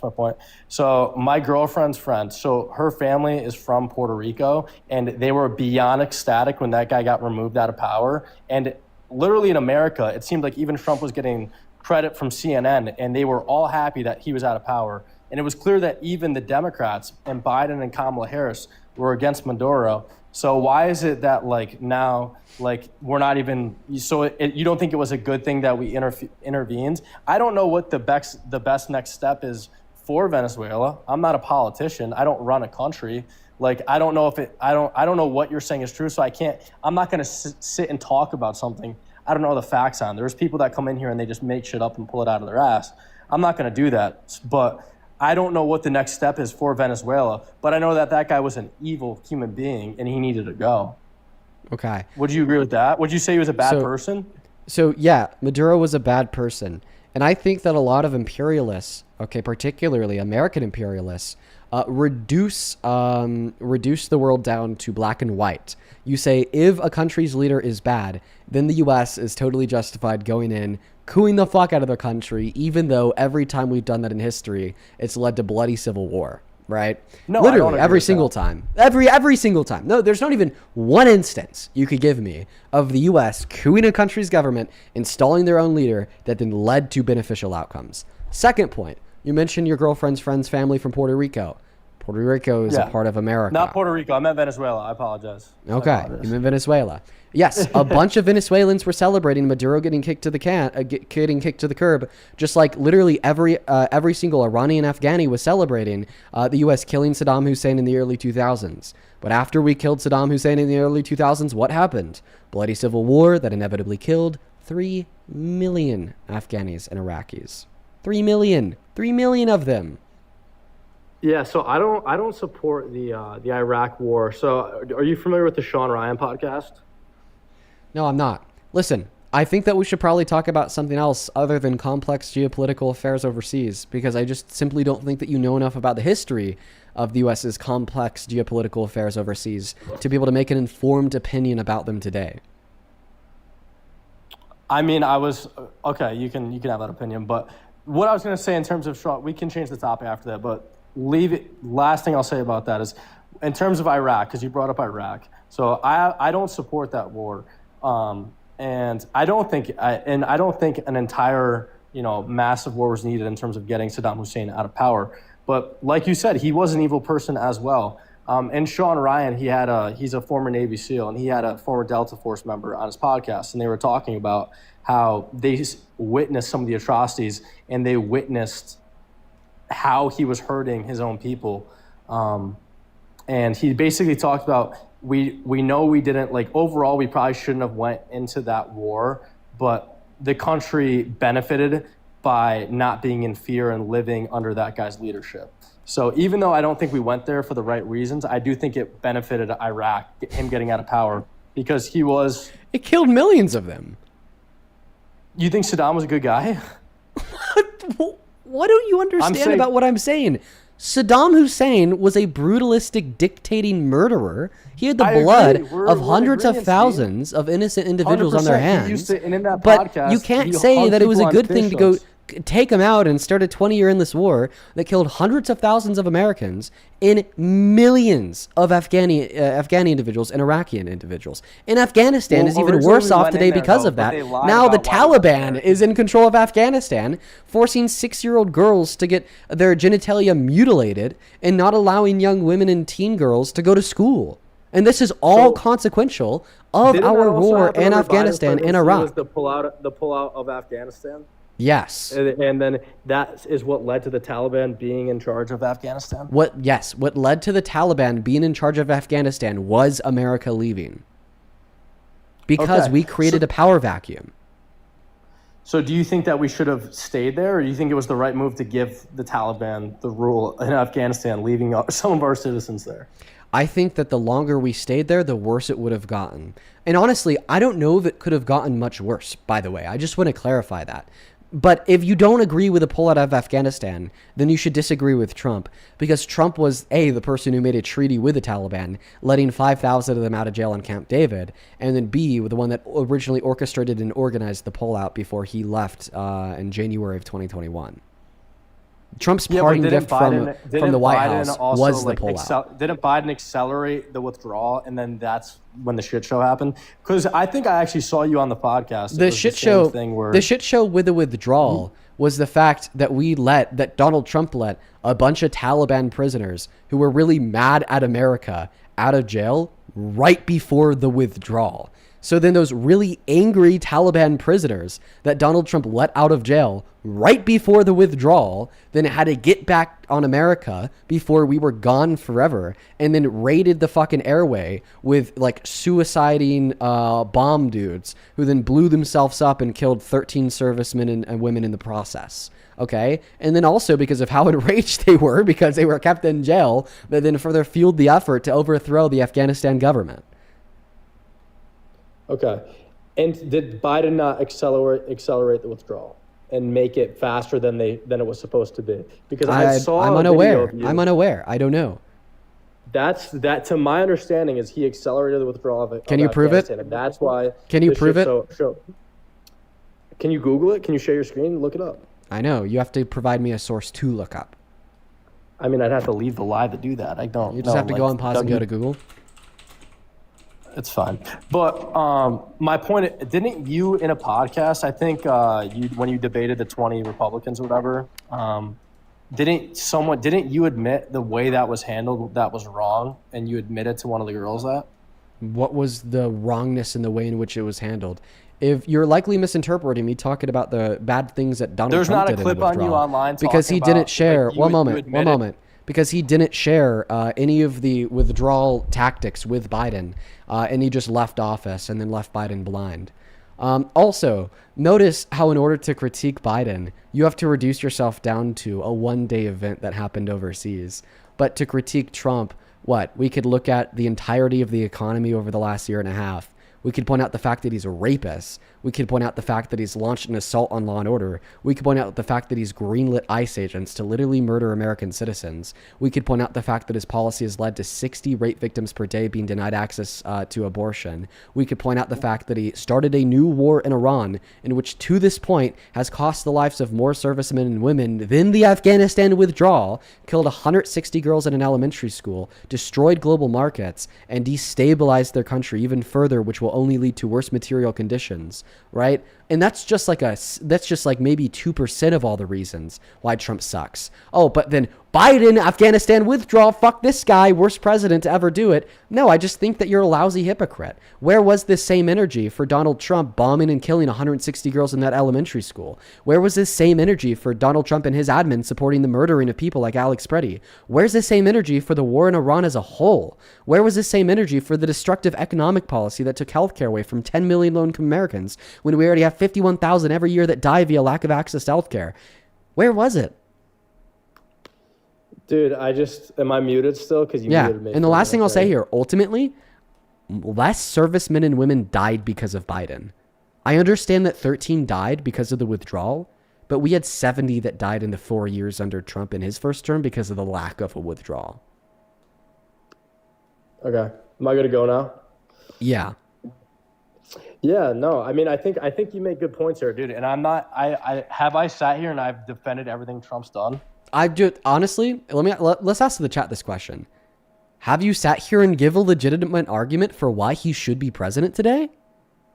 my point? So my girlfriend's friend, so her family is from Puerto Rico, and they were beyond ecstatic when that guy got removed out of power. And literally in America, it seemed like even Trump was getting credit from CNN, and they were all happy that he was out of power. And it was clear that even the Democrats and Biden and Kamala Harris were against Maduro. So why is it that like now, like we're not even, so you don't think it was a good thing that we intervened? I don't know what the best next step is for Venezuela. I'm not a politician. I don't run a country. Like, I don't know if I don't know what you're saying is true. So I'm not going to sit and talk about something I don't know the facts on. There's people that come in here and they just make shit up and pull it out of their ass. I'm not going to do that. But I don't know what the next step is for Venezuela, but I know that guy was an evil human being and he needed to go. Okay. Would you agree with that? Would you say he was a bad person? So yeah, Maduro was a bad person. And I think that a lot of imperialists, okay, particularly American imperialists, reduce the world down to black and white. You say if a country's leader is bad, then the U.S. is totally justified going in, cooing the fuck out of their country, even though every time we've done that in history, it's led to bloody civil war, right? No, literally I don't agree every with single that. time, every single time. No, there's not even one instance you could give me of the U.S. cooing a country's government, installing their own leader that then led to beneficial outcomes. Second point, you mentioned your girlfriend's friend's family from Puerto Rico. Puerto Rico is a part of America. Not Puerto Rico. I meant Venezuela. I apologize. Okay, you mean Venezuela? Yes, a bunch of Venezuelans were celebrating Maduro getting kicked to the curb, just like literally every single Iranian Afghani was celebrating the U.S. killing Saddam Hussein in the early 2000s. But after we killed Saddam Hussein in the early 2000s, what happened? Bloody civil war that inevitably killed 3 million Afghanis and Iraqis. 3 million of them. Yeah, so I don't support the Iraq war. So are you familiar with the Sean Ryan podcast? No, I'm not. Listen, I think that we should probably talk about something else other than complex geopolitical affairs overseas, because I just simply don't think that you know enough about the history of the U.S.'s complex geopolitical affairs overseas to be able to make an informed opinion about them today. I mean, okay. You can have that opinion, but what I was going to say in terms of Sean, we can change the topic after that. But leave it. Last thing I'll say about that is, in terms of Iraq, because you brought up Iraq. So I don't support that war. And I don't think an entire, massive war was needed in terms of getting Saddam Hussein out of power. But like you said, he was an evil person as well. And Sean Ryan, he's a former Navy SEAL, and he had a former Delta Force member on his podcast, and they were talking about how they witnessed some of the atrocities, and they witnessed how he was hurting his own people. And he basically talked about, we know we didn't, overall, we probably shouldn't have went into that war, but the country benefited by not being in fear and living under that guy's leadership. So even though I don't think we went there for the right reasons, I do think it benefited Iraq, him getting out of power, because it killed millions of them. You think Saddam was a good guy? What don't you understand about what I'm saying? Saddam Hussein was a brutalistic, dictating murderer. He had the I blood agree. We're of hundreds of agreeing, thousands of innocent individuals on their 100%. He hands. used to- and in that But podcast, you can't he say hung that it was a people on good thing to go fish take them out and start a 20-year endless war that killed hundreds of thousands of Americans and millions of Afghani individuals and Iraqi individuals. And Afghanistan Well, is even originally worse we off went in today there, because though, of but that. they lied Now the about why we went Taliban is in control of Afghanistan, forcing 6-year-old girls to get their genitalia mutilated and not allowing young women and teen girls to go to school. And this is all consequential of Didn't our that also war happen in under Afghanistan Biden's and presidency, Iraq. was the pullout of Afghanistan? Yes. And then that is what led to the Taliban being in charge of Afghanistan? What led to the Taliban being in charge of Afghanistan was America leaving. Because Okay. we created a power vacuum. So do you think that we should have stayed there, or do you think it was the right move to give the Taliban the rule in Afghanistan, leaving some of our citizens there? I think that the longer we stayed there, the worse it would have gotten. And honestly, I don't know if it could have gotten much worse, by the way. I just want to clarify that. But if you don't agree with the pullout of Afghanistan, then you should disagree with Trump, because Trump was, A, the person who made a treaty with the Taliban, letting 5,000 of them out of jail in Camp David, and then B, the one that originally orchestrated and organized the pullout before he left in January of 2021. Trump's parting gift from the White House was the pullout. Didn't Biden accelerate the withdrawal, and then that's when the shit show happened? Because I think I actually saw you on the podcast. The shit show with the withdrawal was the fact that Donald Trump let a bunch of Taliban prisoners who were really mad at America out of jail right before the withdrawal. So then those really angry Taliban prisoners that Donald Trump let out of jail right before the withdrawal then had to get back on America before we were gone forever, and then raided the fucking airway with like suiciding bomb dudes who then blew themselves up and killed 13 servicemen and women in the process. Okay. And then also because of how enraged they were because they were kept in jail, that then further fueled the effort to overthrow the Afghanistan government. Okay. And did Biden not accelerate the withdrawal and make it faster than it was supposed to be? Because I'm unaware. I don't know. That to my understanding is he accelerated the withdrawal of Can you prove it? Afghanistan, and that's why. Can you prove it? Can you Google it? Can you share your screen and look it up? I know. You have to provide me a source to look up. I mean, I'd have to leave the live to do that. I don't. You just have to go on pause and go to Google. It's fine. But my point, didn't you in a podcast, I think when you debated the 20 Republicans or whatever, didn't you admit the way that was handled, that was wrong, and you admitted to one of the girls that? What was the wrongness in the way in which it was handled? If you're likely misinterpreting me talking about the bad things that Donald Trump did in the withdrawal. There's not a clip on you online because he didn't share. One moment. Because he didn't share any of the withdrawal tactics with Biden, and he just left office and then left Biden blind. Also, notice how in order to critique Biden, you have to reduce yourself down to a one-day event that happened overseas. But to critique Trump, we could look at the entirety of the economy over the last year and a half. We could point out the fact that he's a rapist. We could point out the fact that he's launched an assault on law and order. We could point out the fact that he's greenlit ICE agents to literally murder American citizens. We could point out the fact that his policy has led to 60 rape victims per day being denied access to abortion. We could point out the fact that he started a new war in Iran, in which to this point has cost the lives of more servicemen and women than the Afghanistan withdrawal, killed 160 girls in an elementary school, destroyed global markets, and destabilized their country even further, which will only lead to worse material conditions, right? And that's just like maybe 2% of all the reasons why Trump sucks. Oh, but then Biden, Afghanistan withdrawal, fuck this guy, worst president to ever do it. No, I just think that you're a lousy hypocrite. Where was this same energy for Donald Trump bombing and killing 160 girls in that elementary school? Where was this same energy for Donald Trump and his admin supporting the murdering of people like Alex Preddy? Where's the same energy for the war in Iran as a whole? Where was the same energy for the destructive economic policy that took healthcare away from 10 million low-income Americans when we already have 51,000 every year that die via lack of access to healthcare? Where was it? Dude, am I muted still? Because you muted me. And the last thing I'll say here, ultimately, less servicemen and women died because of Biden. I understand that 13 died because of the withdrawal, but we had 70 that died in the 4 years under Trump in his first term because of the lack of a withdrawal. Okay. Am I good to go now? Yeah. Yeah, no. I mean, I think you make good points here, dude. And I'm not. I sat here and I've defended everything Trump's done. I've just honestly. Let's ask the chat this question: have you sat here and give a legitimate argument for why he should be president today?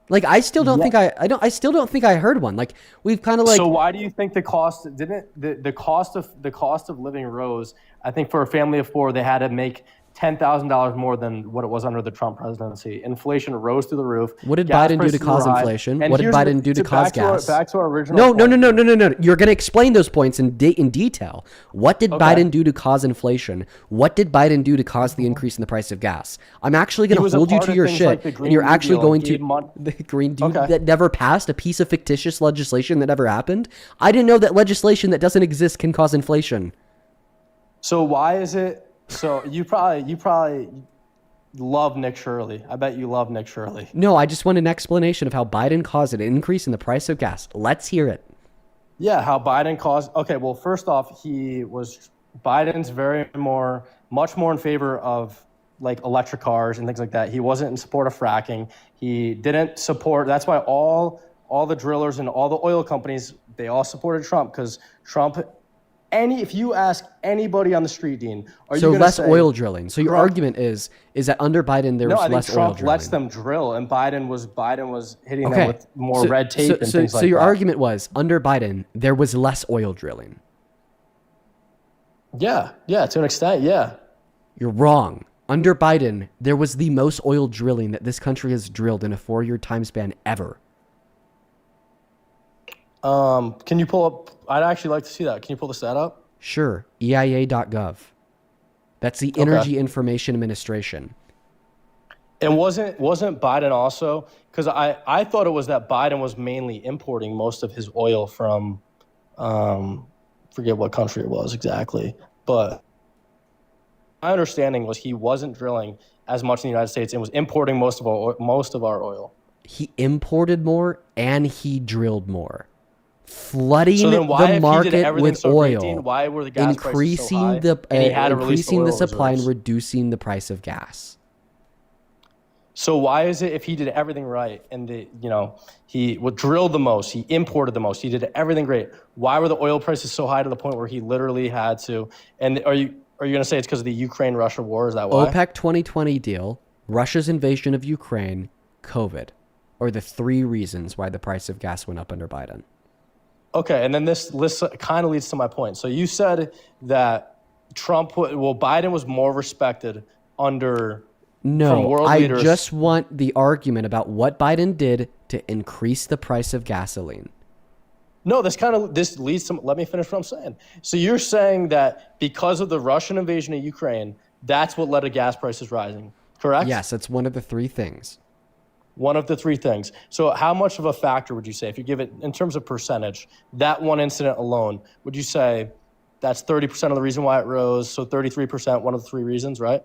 Like, I still don't think I still don't think I heard one. Like, we've kind of like. So why do you think the cost the cost of living rose? I think for a family of 4, they had to make $10,000 more than what it was under the Trump presidency. Inflation rose through the roof. What did Gas Biden do to prices cause were high. inflation? And What did here's Biden do to cause gas? Back to our original. No. You're going to explain those points in detail. What did Biden do to cause inflation? What did Biden do to cause the increase in the price of gas? I'm actually going to hold you to your shit, and you're actually going to the Green Deal that never passed, a piece of fictitious legislation that never happened. I didn't know that legislation that doesn't exist can cause inflation. So why is it? So you probably love Nick Shirley. I bet you love Nick Shirley. No, I just want an explanation of how Biden caused an increase in the price of gas. Let's hear it. Yeah, how Biden caused. Okay, well, first off, Biden's much more in favor of like electric cars and things like that. He wasn't in support of fracking. He didn't support. That's why all the drillers and all the oil companies, they all supported Trump, because Trump. If you ask anybody on the street, Dean, are you going to say oil drilling? So your argument is that under Biden there was less oil drilling? No, I think Trump lets them drill, and Biden was hitting them with more red tape and things like that. So your argument was under Biden there was less oil drilling. Yeah, to an extent, yeah. You're wrong. Under Biden there was the most oil drilling that this country has drilled in a 4-year time span ever. Can you pull up? I'd actually like to see that. Can you pull the stat up? Sure. EIA.gov. That's the Energy Information Administration. And wasn't Biden also? Because I thought it was that Biden was mainly importing most of his oil from, forget what country it was exactly, but my understanding was he wasn't drilling as much in the United States and was importing most of our oil. He imported more and he drilled more. Flooding the market with oil, why were the gas increasing the supply and reducing the price of gas. So why is it, if he did everything right and he would drill the most, he imported the most, he did everything great, why were the oil prices so high to the point where he literally had to? And are you going to say it's because of the Ukraine-Russia war? Is that why? OPEC 2020 deal, Russia's invasion of Ukraine, COVID, are the 3 reasons why the price of gas went up under Biden. Okay, and then this list kind of leads to my point. So you said that Biden was more respected under from world leaders. I just want the argument about what Biden did to increase the price of gasoline. No, this leads to, let me finish what I'm saying. So you're saying that because of the Russian invasion of Ukraine, that's what led to gas prices rising, correct? Yes, that's one of the 3 things. One of the 3 things. So how much of a factor would you say, if you give it in terms of percentage, that one incident alone, would you say that's 30% of the reason why it rose? So 33%, one of the 3 reasons, right?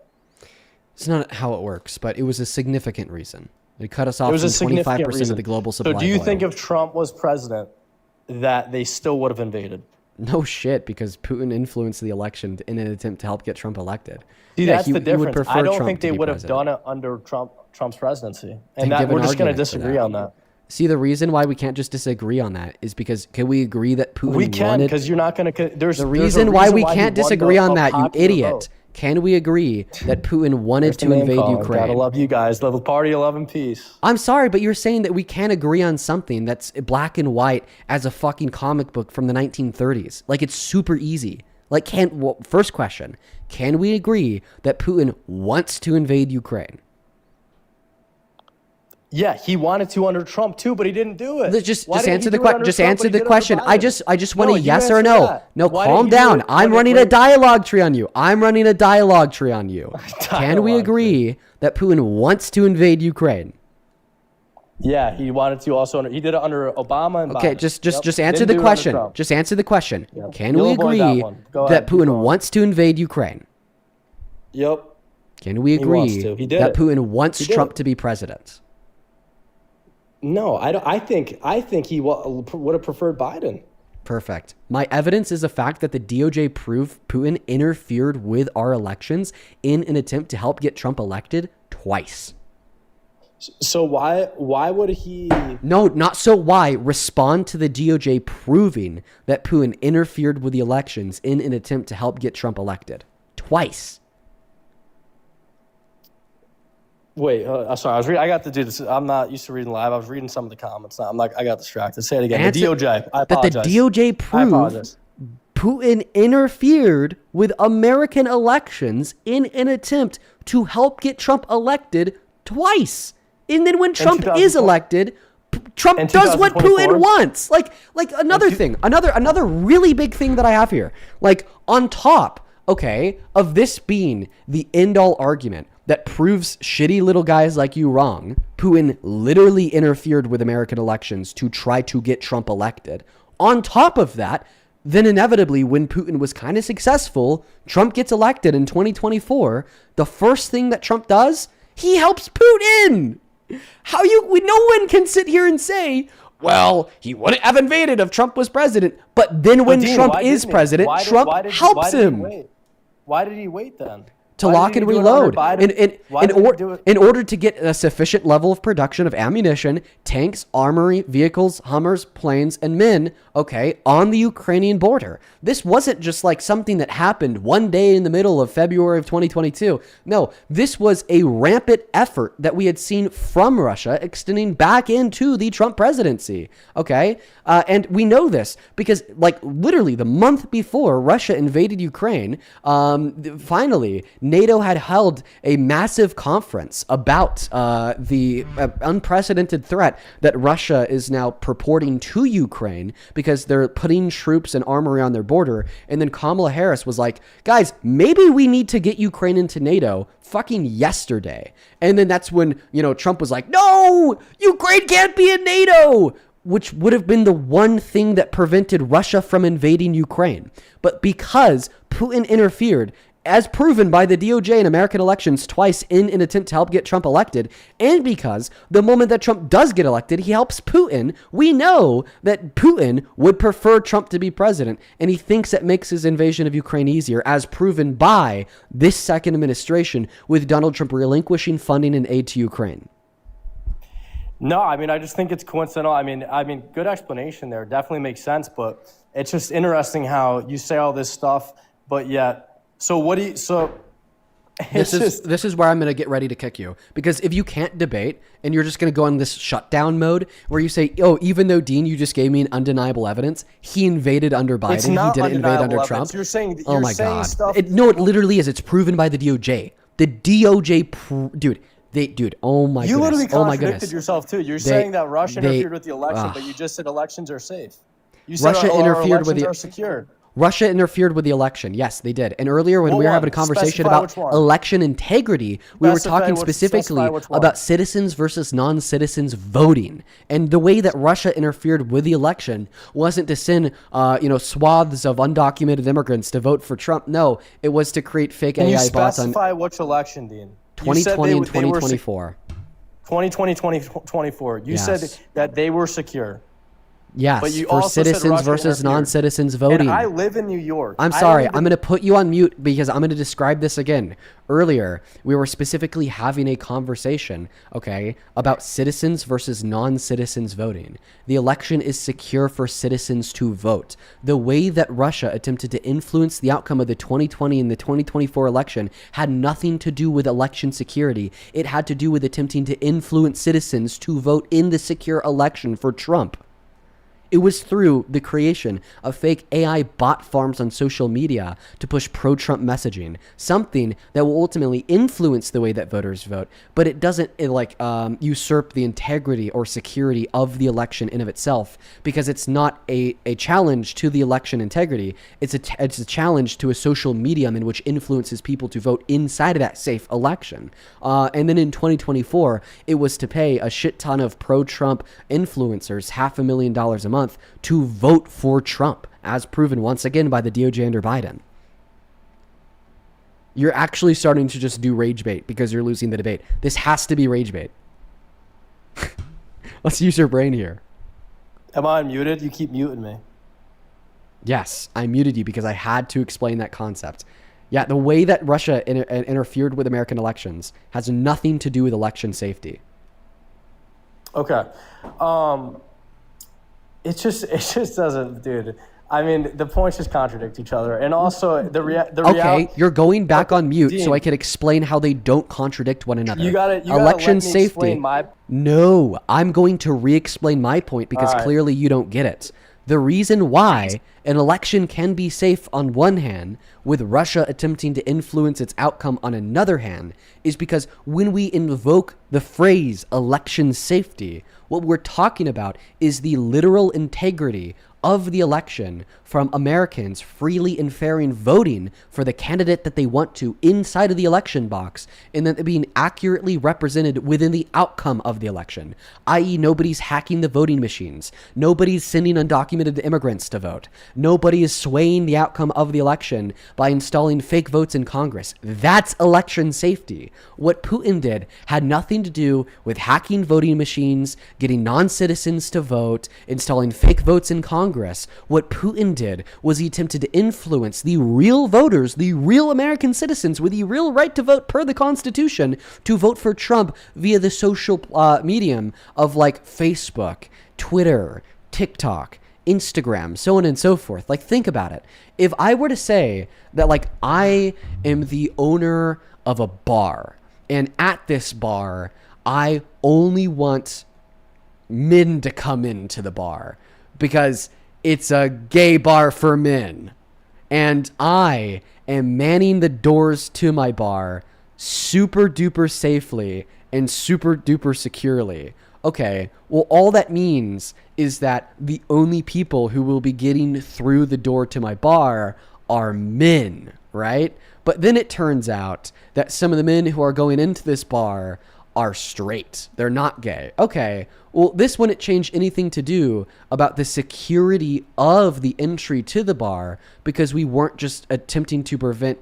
It's not how it works, but it was a significant reason. It cut us off from 25% of the global supply. So do you think if Trump was president that they still would have invaded? No shit, because Putin influenced the election in an attempt to help get Trump elected. See, that's the difference. I don't think they would have done it under Trump's presidency. And we're just going to disagree on that. See, the reason why we can't just disagree on that is because can we agree that Putin We can, because you're not going to... There's the reason why we can't disagree on that, you idiot. Vote. Can we agree that Putin wanted to invade Ukraine? Gotta love you guys. Love the party of love and peace. I'm sorry, but you're saying that we can't agree on something that's black and white as a fucking comic book from the 1930s. Like, it's super easy. Like, first question, can we agree that Putin wants to invade Ukraine? Yeah, he wanted to under Trump too, but he didn't do it. Just answer the question. Just answer the question. I just want a yes or a no. That. No, calm down. I'm running a dialogue tree on you. Can we agree that Putin wants to invade Ukraine? Yeah, he wanted to also. He did it under Obama and Biden. Okay, just answer the question. Just answer the question. Yep. Can we agree that Putin wants to invade Ukraine? Yep. Can we agree that Putin wants Trump to be president? No, I think he would have preferred Biden. Perfect. My evidence is the fact that the DOJ proved Putin interfered with our elections in an attempt to help get Trump elected twice. So why would he? No, not so why. Respond to the DOJ proving that Putin interfered with the elections in an attempt to help get Trump elected twice. Wait, sorry. I was reading. I got to do this. I'm not used to reading live. I was reading some of the comments. Now I got distracted. Say it again. The DOJ. I apologize. That the DOJ proved Putin interfered with American elections in an attempt to help get Trump elected twice. And then when Trump is elected, Trump does what Putin wants. Like another thing, another really big thing that I have here. Like on top, okay, of this being the end-all argument that proves shitty little guys like you wrong, Putin literally interfered with American elections to try to get Trump elected. On top of that, then inevitably when Putin was kind of successful, Trump gets elected in 2024. The first thing that Trump does, he helps Putin. No one can sit here and say, well, he wouldn't have invaded if Trump was president. But then when Trump is president, Trump helps him. Why did he wait then? To lock and reload. In order to get a sufficient level of production of ammunition, tanks, armory, vehicles, Hummers, planes, and men, okay, on the Ukrainian border. This wasn't just like something that happened one day in the middle of February of 2022. No, this was a rampant effort that we had seen from Russia extending back into the Trump presidency, okay? And we know this because, like, literally the month before Russia invaded Ukraine, finally, NATO had held a massive conference about the unprecedented threat that Russia is now purporting to Ukraine because they're putting troops and armory on their border. And then Kamala Harris was like, guys, maybe we need to get Ukraine into NATO fucking yesterday. And then that's when, Trump was like, no, Ukraine can't be in NATO, which would have been the one thing that prevented Russia from invading Ukraine. But because Putin interfered, as proven by the DOJ in American elections twice in an attempt to help get Trump elected, and because the moment that Trump does get elected, he helps Putin, we know that Putin would prefer Trump to be president, and he thinks that makes his invasion of Ukraine easier, as proven by this second administration with Donald Trump relinquishing funding and aid to Ukraine. No, I just think it's coincidental. I mean, good explanation there. Definitely makes sense, but it's just interesting how you say all this stuff, but yet. This is where I'm going to get ready to kick you, because if you can't debate and you're just going to go on this shutdown mode where you say, oh, even though Dean, you just gave me an undeniable evidence, he invaded under Biden, he didn't invade under Trump. You're saying, oh my God. It literally is. It's proven by the DOJ. The DOJ, dude, oh my goodness. You literally contradicted yourself too. You're saying that Russia interfered with the election, but you just said elections are safe. You said Russia interfered with the are secure. Russia interfered with the election. Yes, they did. And earlier when we were having a conversation about election integrity, we were talking specifically about citizens versus non-citizens voting. And the way that Russia interfered with the election wasn't to send, swaths of undocumented immigrants to vote for Trump. No, it was to create fake AI bots on... Specify which election, Dean? 2020 and 2024. 2020, 2024. You said that they were secure. Yes, but you for citizens versus non-citizens voting. And I live in New York. I'm sorry. I'm going to put you on mute because I'm going to describe this again. Earlier, we were specifically having a conversation, okay, about citizens versus non-citizens voting. The election is secure for citizens to vote. The way that Russia attempted to influence the outcome of the 2020 and the 2024 election had nothing to do with election security. It had to do with attempting to influence citizens to vote in the secure election for Trump. It was through the creation of fake AI bot farms on social media to push pro-Trump messaging, something that will ultimately influence the way that voters vote, but it doesn't usurp the integrity or security of the election in of itself, because it's not a challenge to the election integrity. It's a challenge to a social medium in which influences people to vote inside of that safe election. And then in 2024, it was to pay a shit ton of pro-Trump influencers $500,000 a month to vote for Trump, as proven once again by the DOJ under Biden. You're actually starting to just do rage bait because you're losing the debate. This has to be rage bait. Let's use your brain here. Am I unmuted? You keep muting me. Yes, I muted you because I had to explain that concept. Yeah, the way that Russia interfered with American elections has nothing to do with election safety. Okay. It just doesn't, dude. I mean, the points just contradict each other. And also, Okay, you're going back on mute Dean, so I can explain how they don't contradict one another. You gotta election let me safety. explain my... No, I'm going to re-explain my point because clearly you don't get it. The reason why an election can be safe on one hand, with Russia attempting to influence its outcome on another hand, is because when we invoke the phrase election safety, what we're talking about is the literal integrity of the election from Americans freely and fair in voting for the candidate that they want to inside of the election box, and then being accurately represented within the outcome of the election, i.e. nobody's hacking the voting machines, nobody's sending undocumented immigrants to vote, nobody is swaying the outcome of the election by installing fake votes in Congress. That's election safety. What Putin did had nothing to do with hacking voting machines, getting non-citizens to vote, installing fake votes in Congress. What Putin did was he attempted to influence the real voters, the real American citizens with the real right to vote per the Constitution, to vote for Trump via the social medium of like Facebook, Twitter, TikTok, Instagram, so on and so forth. Like, think about it. If I were to say that, like, I am the owner of a bar, and at this bar, I only want men to come into the bar because it's a gay bar for men, and I am manning the doors to my bar super duper safely and super duper securely. Okay, well, all that means is that the only people who will be getting through the door to my bar are men, right? But then it turns out that some of the men who are going into this bar are straight. They're not gay. Okay, well, this wouldn't change anything to do about the security of the entry to the bar, because we weren't just attempting to prevent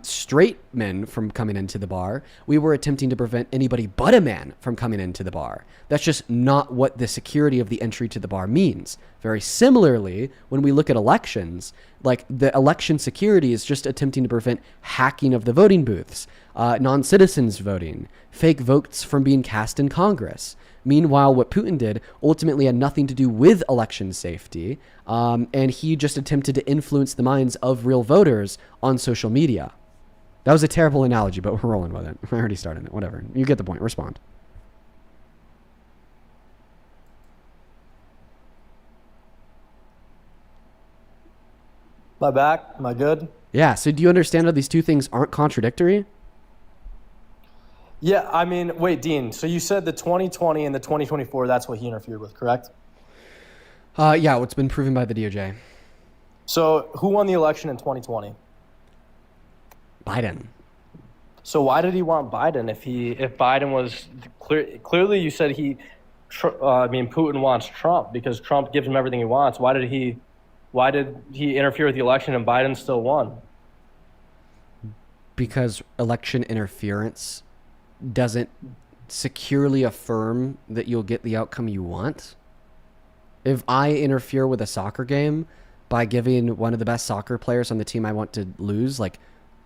straight men from coming into the bar. We were attempting to prevent anybody but a man from coming into the bar. That's just not what the security of the entry to the bar means. Very similarly, when we look at elections, like, the election security is just attempting to prevent hacking of the voting booths, non-citizens voting, fake votes from being cast in Congress. Meanwhile, what Putin did ultimately had nothing to do with election safety, and he just attempted to influence the minds of real voters on social media. That was a terrible analogy, but we're rolling with it. I already started it. Whatever. You get the point. Respond. My back? Am I good? Yeah, so do you understand how these two things aren't contradictory? Yeah, I mean, wait, Dean, so you said the 2020 and the 2024, that's what he interfered with, correct? Yeah, what's been proven by the DOJ. So who won the election in 2020? Biden. So why did he want Biden if Biden was clearly you said Putin wants Trump because Trump gives him everything he wants. Why did he interfere with the election and Biden still won? Because election interference doesn't securely affirm that you'll get the outcome you want. If I interfere with a soccer game by giving one of the best soccer players on the team I want to lose, like,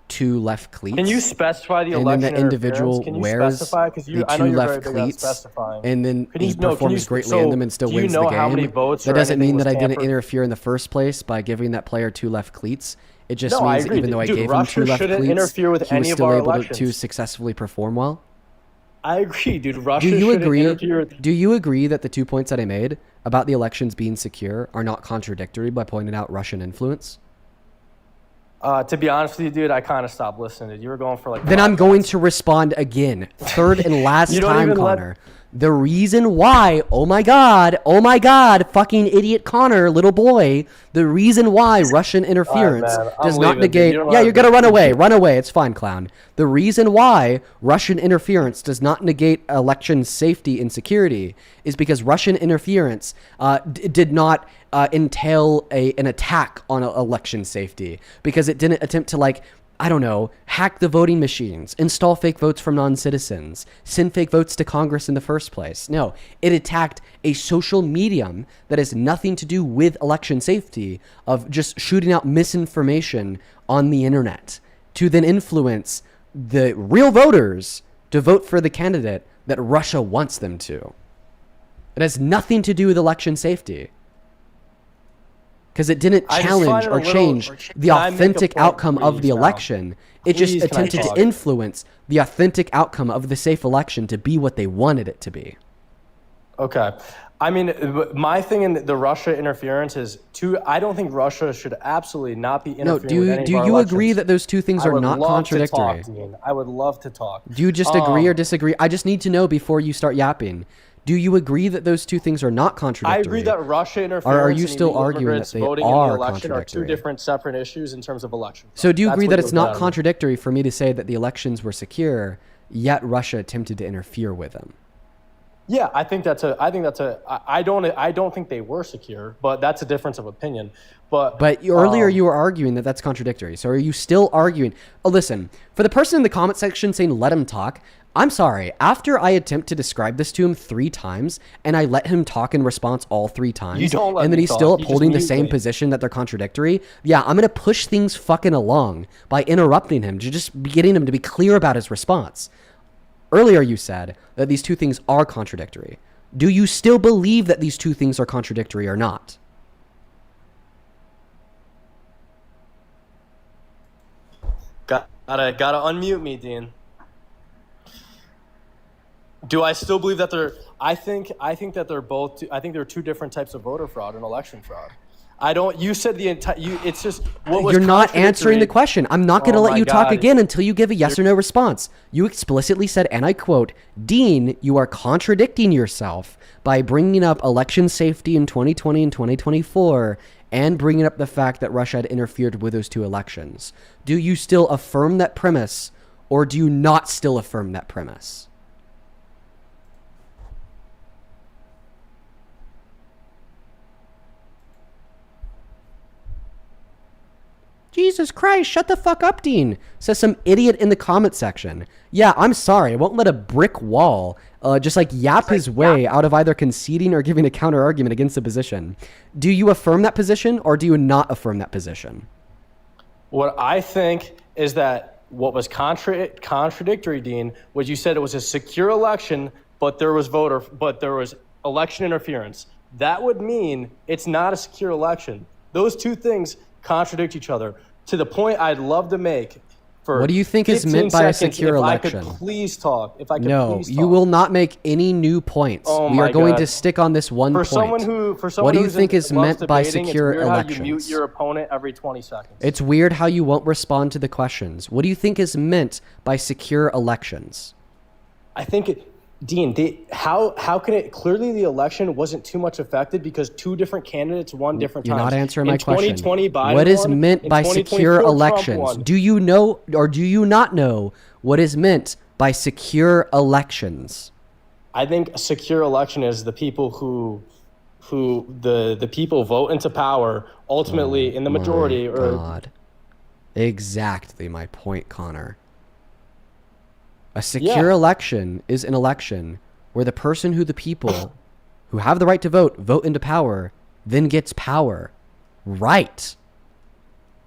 2 left cleats. Can you specify the election and then the individual Can you wears specify? the I know 2 you're left very big on cleats, specifying. and then he performs greatly in them and still do you wins know the how many game. votes That or doesn't anything mean that was I didn't tampered? interfere in the first place by giving that player 2 left cleats. It just No, I means that agree. even though I Dude, gave Russia him 2 left shouldn't cleats, interfere with he was any of still our able to elections. successfully perform well. I agree, dude. Russia Do you shouldn't agree? interfere with... Do you agree that the 2 points that I made about the elections being secure are not contradictory by pointing out Russian influence? To be honest with you, dude, I kind of stopped listening. You were going for like... Then I'm going to respond again. Third and last You don't time, even let- Connor. The reason why, oh my god, fucking idiot Connor, little boy, the reason why Russian interference man, I'm does not leaving, dude. negate... You don't know Yeah, how you're to gonna do- run away, it's fine, clown. The reason why Russian interference does not negate election safety and security is because Russian interference did not entail an attack on election safety, because it didn't attempt to, like, I don't know, hack the voting machines, install fake votes from non-citizens, send fake votes to Congress in the first place. No, it attacked a social medium that has nothing to do with election safety, of just shooting out misinformation on the internet to then influence the real voters to vote for the candidate that Russia wants them to. It has nothing to do with election safety. Because it didn't challenge or change the authentic outcome of the election. It just attempted to influence the authentic outcome of the safe election to be what they wanted it to be. Okay. I mean, my thing in the Russia interference is I don't think Russia should absolutely not be interfering with any do of our you elections. agree that those two things are not contradictory? I would love to talk, Dean. I would love to talk. Do you just agree or disagree? I just need to know before you start yapping. Do you agree that those two things are not contradictory? I agree that Russia interference or are you and still illegal arguing that immigrants they voting in the are election are contradictory? two different separate issues in terms of elections. So do you agree that it's not contradictory? contradictory for me to say that the elections were secure, yet Russia attempted to interfere with them? Yeah, I don't think they were secure, but that's a difference of opinion. But Earlier you were arguing that that's contradictory. So are you still arguing? Oh, listen, for the person in the comment section saying let him talk, I'm sorry. After I attempt to describe this to him 3 times and I let him talk in response all 3 times, You don't let and then me he's talk. still You upholding the just same mute me. position that they're contradictory, yeah, I'm going to push things fucking along by interrupting him to just getting him to be clear about his response. Earlier you said that these two things are contradictory. Do you still believe that these two things are contradictory or not? Gotta unmute me, Dean. Do I still believe that they're? I think that they're both. I think there are two different types of voter fraud and election fraud. I don't. You said the entire. It's just what was. You're not answering the question. I'm not going to let you talk God. again until you give a yes or no response. You explicitly said, and I quote, Dean, you are contradicting yourself by bringing up election safety in 2020 and 2024 and bringing up the fact that Russia had interfered with those 2 elections. Do you still affirm that premise, or do you not still affirm that premise? Jesus Christ, shut the fuck up, Dean, says some idiot in the comment section. Yeah, I'm sorry. I won't let a brick wall just yap his way out of either conceding or giving a counter argument against the position. Do you affirm that position or do you not affirm that position? What I think is that what was contradictory, Dean, was you said it was a secure election, but there was election interference. That would mean it's not a secure election. Those two things contradict each other to the point I'd love to make. What do you think is meant by a secure election? If I could please talk. No, you will not make any new points. We are going to stick on this one point. What do you think is meant by secure elections? You mute your opponent every 20 seconds. It's weird how you won't respond to the questions. What do you think is meant by secure elections? I think Dean, how can it clearly the election wasn't too much affected because 2 different candidates won different times. You're not answering my question. 2020, Biden what is won, meant by secure elections? Do you know or do you not know what is meant by secure elections? I think a secure election is the people who the people vote into power ultimately in the majority. God. Exactly my point, Connor. A secure election is an election where the person who the people who have the right to vote into power, then gets power. Right.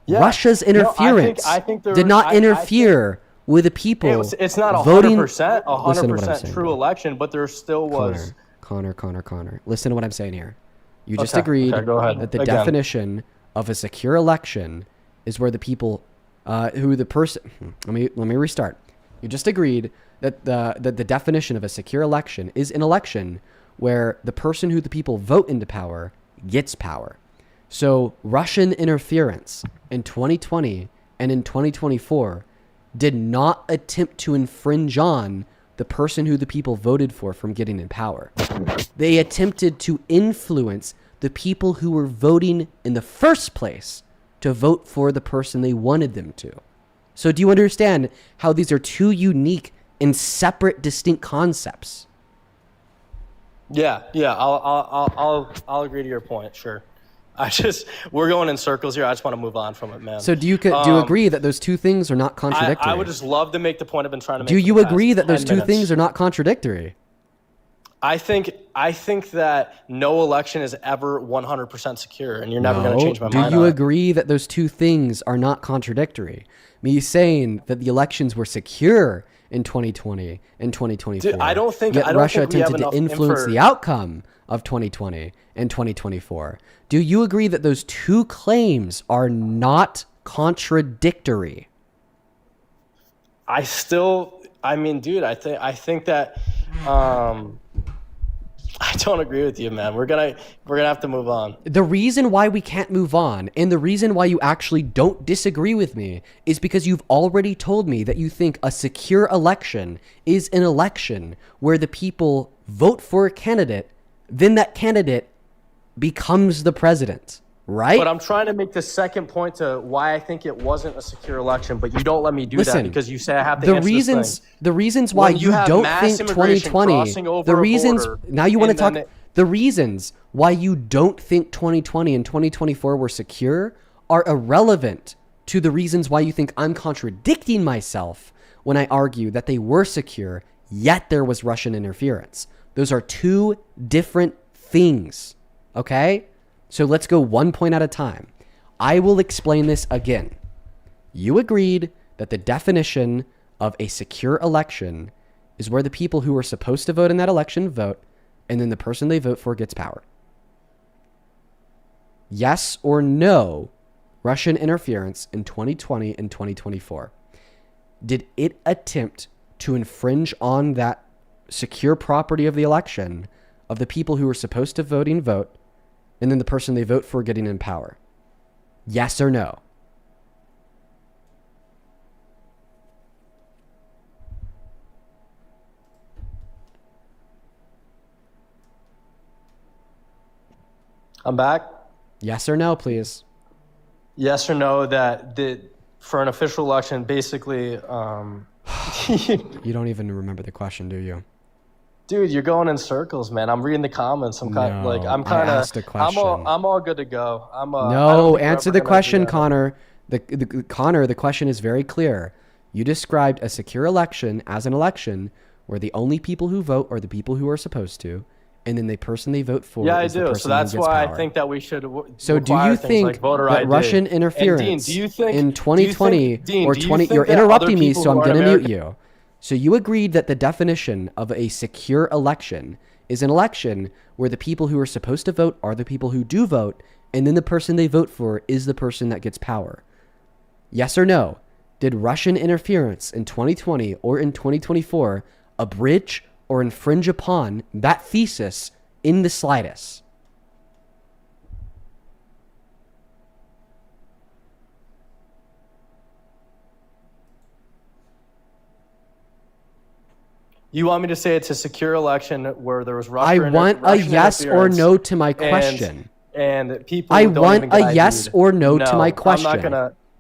Yeah. Russia's interference did not interfere with the people. It's not 100% true election, but there still was. Connor. Listen to what I'm saying here. You just agreed that the definition of a secure election is where the people, Let me restart. You just agreed that the definition of a secure election is an election where the person who the people vote into power gets power. So Russian interference in 2020 and in 2024 did not attempt to infringe on the person who the people voted for from getting in power. They attempted to influence the people who were voting in the first place to vote for the person they wanted them to. So do you understand how these are two unique and separate, distinct concepts? Yeah. I'll agree to your point. Sure. we're going in circles here. I just want to move on from it, man. So do you agree that those two things are not contradictory? I would just love to make the point I've been trying to make. Do you agree that those two things are not contradictory? I think that no election is ever 100% secure, and you're never going to change my mind. Do you agree that those two things are not contradictory? Me saying that the elections were secure in 2020 and 2024. Dude, I don't think Russia we have attempted to enough influence the outcome of 2020 and 2024. Do you agree that those two claims are not contradictory? I mean, dude, I think that I don't agree with you, man. We're gonna have to move on. The reason why we can't move on, and the reason why you actually don't disagree with me, is because you've already told me that you think a secure election is an election where the people vote for a candidate, then that candidate becomes the president, right? But I'm trying to make the second point to why I think it wasn't a secure election, but you don't let me do that because you say I have to answer this thing. The reasons why you don't think 2020, the reasons, now you want to talk, the reasons why you don't think 2020 and 2024 were secure are irrelevant to the reasons why you think I'm contradicting myself when I argue that they were secure, yet there was Russian interference. Those are two different things, okay? So let's go 1 point at a time. I will explain this again. You agreed that the definition of a secure election is where the people who are supposed to vote in that election vote, and then the person they vote for gets power. Yes or no, Russian interference in 2020 and 2024. Did it attempt to infringe on that secure property of the election of the people who were supposed to vote, and then the person they vote for getting in power? Yes or no? I'm back. Yes or no, please. Yes or no that for an official election, basically... You don't even remember the question, do you? Dude, you're going in circles, man. I'm reading the comments. I'm kind of I'm all good to go. No, answer the question, Connor. Connor, the question is very clear. You described a secure election as an election where the only people who vote are the people who are supposed to, and then the person they vote for I is the do. person So that's who gets why power. I think that we should So do you think that Russian interference in 2020 or 20... You're interrupting me, so I'm going to mute you. So you agreed that the definition of a secure election is an election where the people who are supposed to vote are the people who do vote, and then the person they vote for is the person that gets power. Yes or no? Did Russian interference in 2020 or in 2024 abridge or infringe upon that thesis in the slightest? You want me to say it's a secure election where there was I want a yes or no to my question. And people I don't want even get a yes ID'd. or no to my question.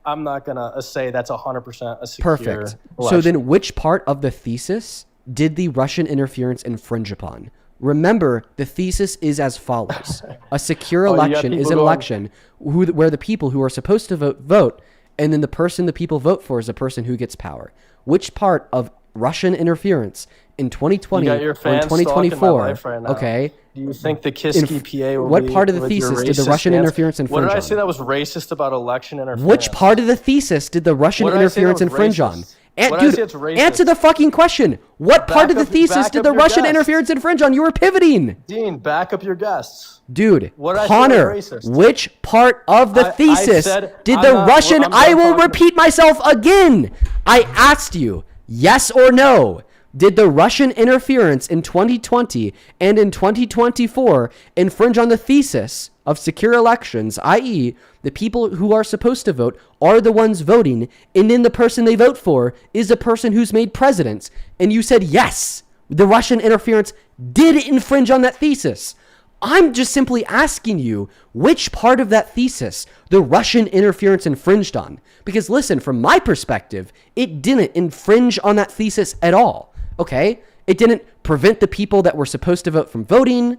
I'm not gonna say that's 100% a secure Perfect. election. So then which part of the thesis did the Russian interference infringe upon? Remember, the thesis is as follows. A secure election is an election where the people who are supposed to vote, and then the person the people vote for is the person who gets power. Which part of Russian interference in 2020 or in 2024, okay? Do you think the Kiski PA will what be part of the with your thesis did the racist Russian stance? interference infringe on? What did I say that was racist about election interference? Which part of the thesis did the Russian interference infringe on? Dude, answer the fucking question. What part of the thesis did the Russian interference infringe on? You were pivoting. Dean, back up your guests. Dude, What did I say Connor, was racist? which part of the thesis did the Russian... I'm I will talking- repeat myself again. I asked you, yes or no. Did the Russian interference in 2020 and in 2024 infringe on the thesis of secure elections, i.e., the people who are supposed to vote are the ones voting, and then the person they vote for is the person who's made president? And you said, yes, the Russian interference did infringe on that thesis. I'm just simply asking you which part of that thesis the Russian interference infringed on. Because listen, from my perspective, it didn't infringe on that thesis at all. Okay? It didn't prevent the people that were supposed to vote from voting.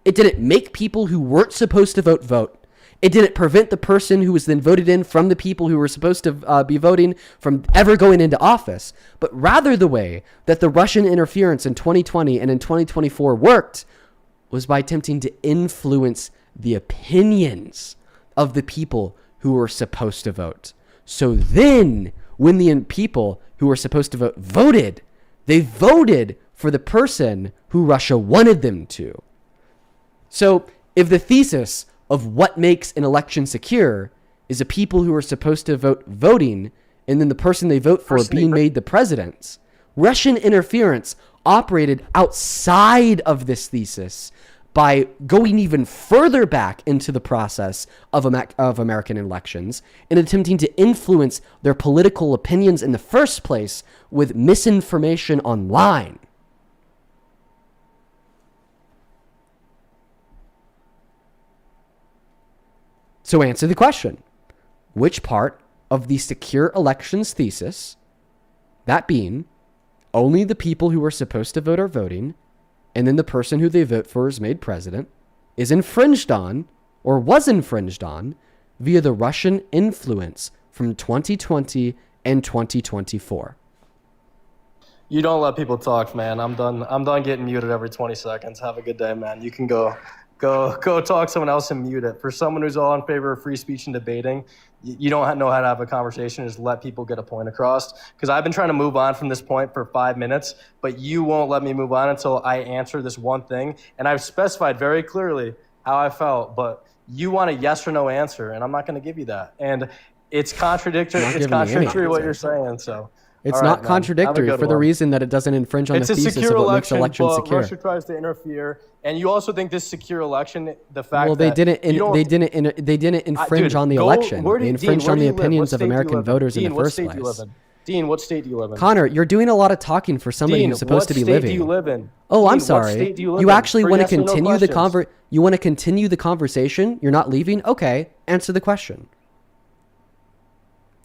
It didn't make people who weren't supposed to vote vote. It didn't prevent the person who was then voted in from the people who were supposed to be voting from ever going into office. But rather the way that the Russian interference in 2020 and in 2024 worked was by attempting to influence the opinions of the people who were supposed to vote. So then, when the people who were supposed to vote voted, they voted for the person who Russia wanted them to. So if the thesis of what makes an election secure is the people who are supposed to vote voting, and then the person they vote for being made the president, Russian interference operated outside of this thesis by going even further back into the process of American elections and attempting to influence their political opinions in the first place with misinformation online. So answer the question. Which part of the secure elections thesis, that being only the people who are supposed to vote are voting, and then the person who they vote for is made president, is infringed on or was infringed on via the Russian influence from 2020 and 2024? You don't let people talk, man. I'm done getting muted every 20 seconds. Have a good day, man. You can go talk to someone else and mute it. For someone who's all in favor of free speech and debating, you don't know how to have a conversation. Just let people get a point across. Because I've been trying to move on from this point for 5 minutes, but you won't let me move on until I answer this one thing. And I've specified very clearly how I felt, but you want a yes or no answer, and I'm not going to give you that. And it's contradictory. It's contradictory to what you're saying. So it's not contradictory for the reason that it doesn't infringe on the thesis of what makes elections secure. Russia tries to interfere, and you also think this secure election, the fact they that didn't infringe on the election. They infringed on the opinions of American voters in the first place. Dean, what state do you live in? Connor, you're doing a lot of talking for somebody who's supposed to be living. What state do you live in? Oh, Dean, I'm sorry. You actually want to continue the You want to continue the conversation? You're not leaving? Okay, answer the question.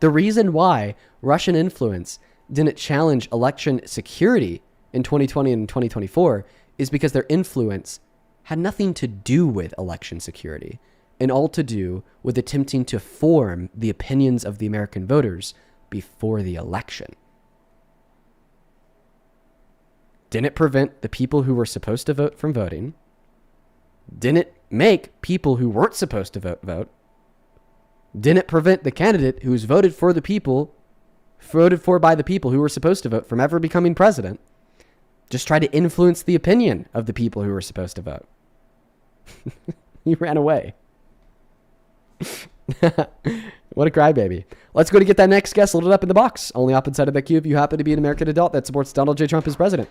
The reason why Russian influence didn't challenge election security in 2020 and 2024 is because their influence had nothing to do with election security and all to do with attempting to form the opinions of the American voters before the election. Didn't prevent the people who were supposed to vote from voting. Didn't make people who weren't supposed to vote. Didn't prevent the candidate who's voted for by the people who were supposed to vote from ever becoming president. Just try to influence the opinion of the people who were supposed to vote. He ran away. What a crybaby. Let's go to get that next guest loaded up in the box. Only up inside of that queue if you happen to be an American adult that supports Donald J. Trump as president.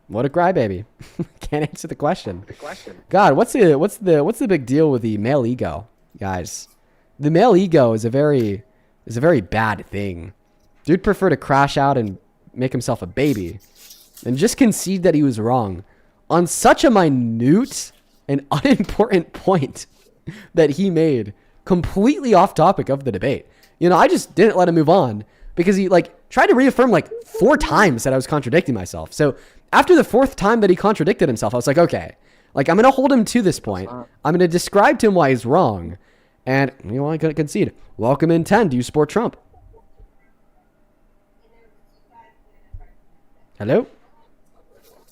What a crybaby. Can't answer the question. God, what's the big deal with the male ego, guys? The male ego is a very bad thing. Dude prefer to crash out and make himself a baby and just concede that he was wrong on such a minute and unimportant point that he made completely off topic of the debate. I just didn't let him move on because he tried to reaffirm 4 times that I was contradicting myself. So after the 4th time that he contradicted himself, I was like, okay, I'm going to hold him to this point. I'm going to describe to him why he's wrong. And I'm going to concede. Welcome in 10. Do you support Trump? Hello?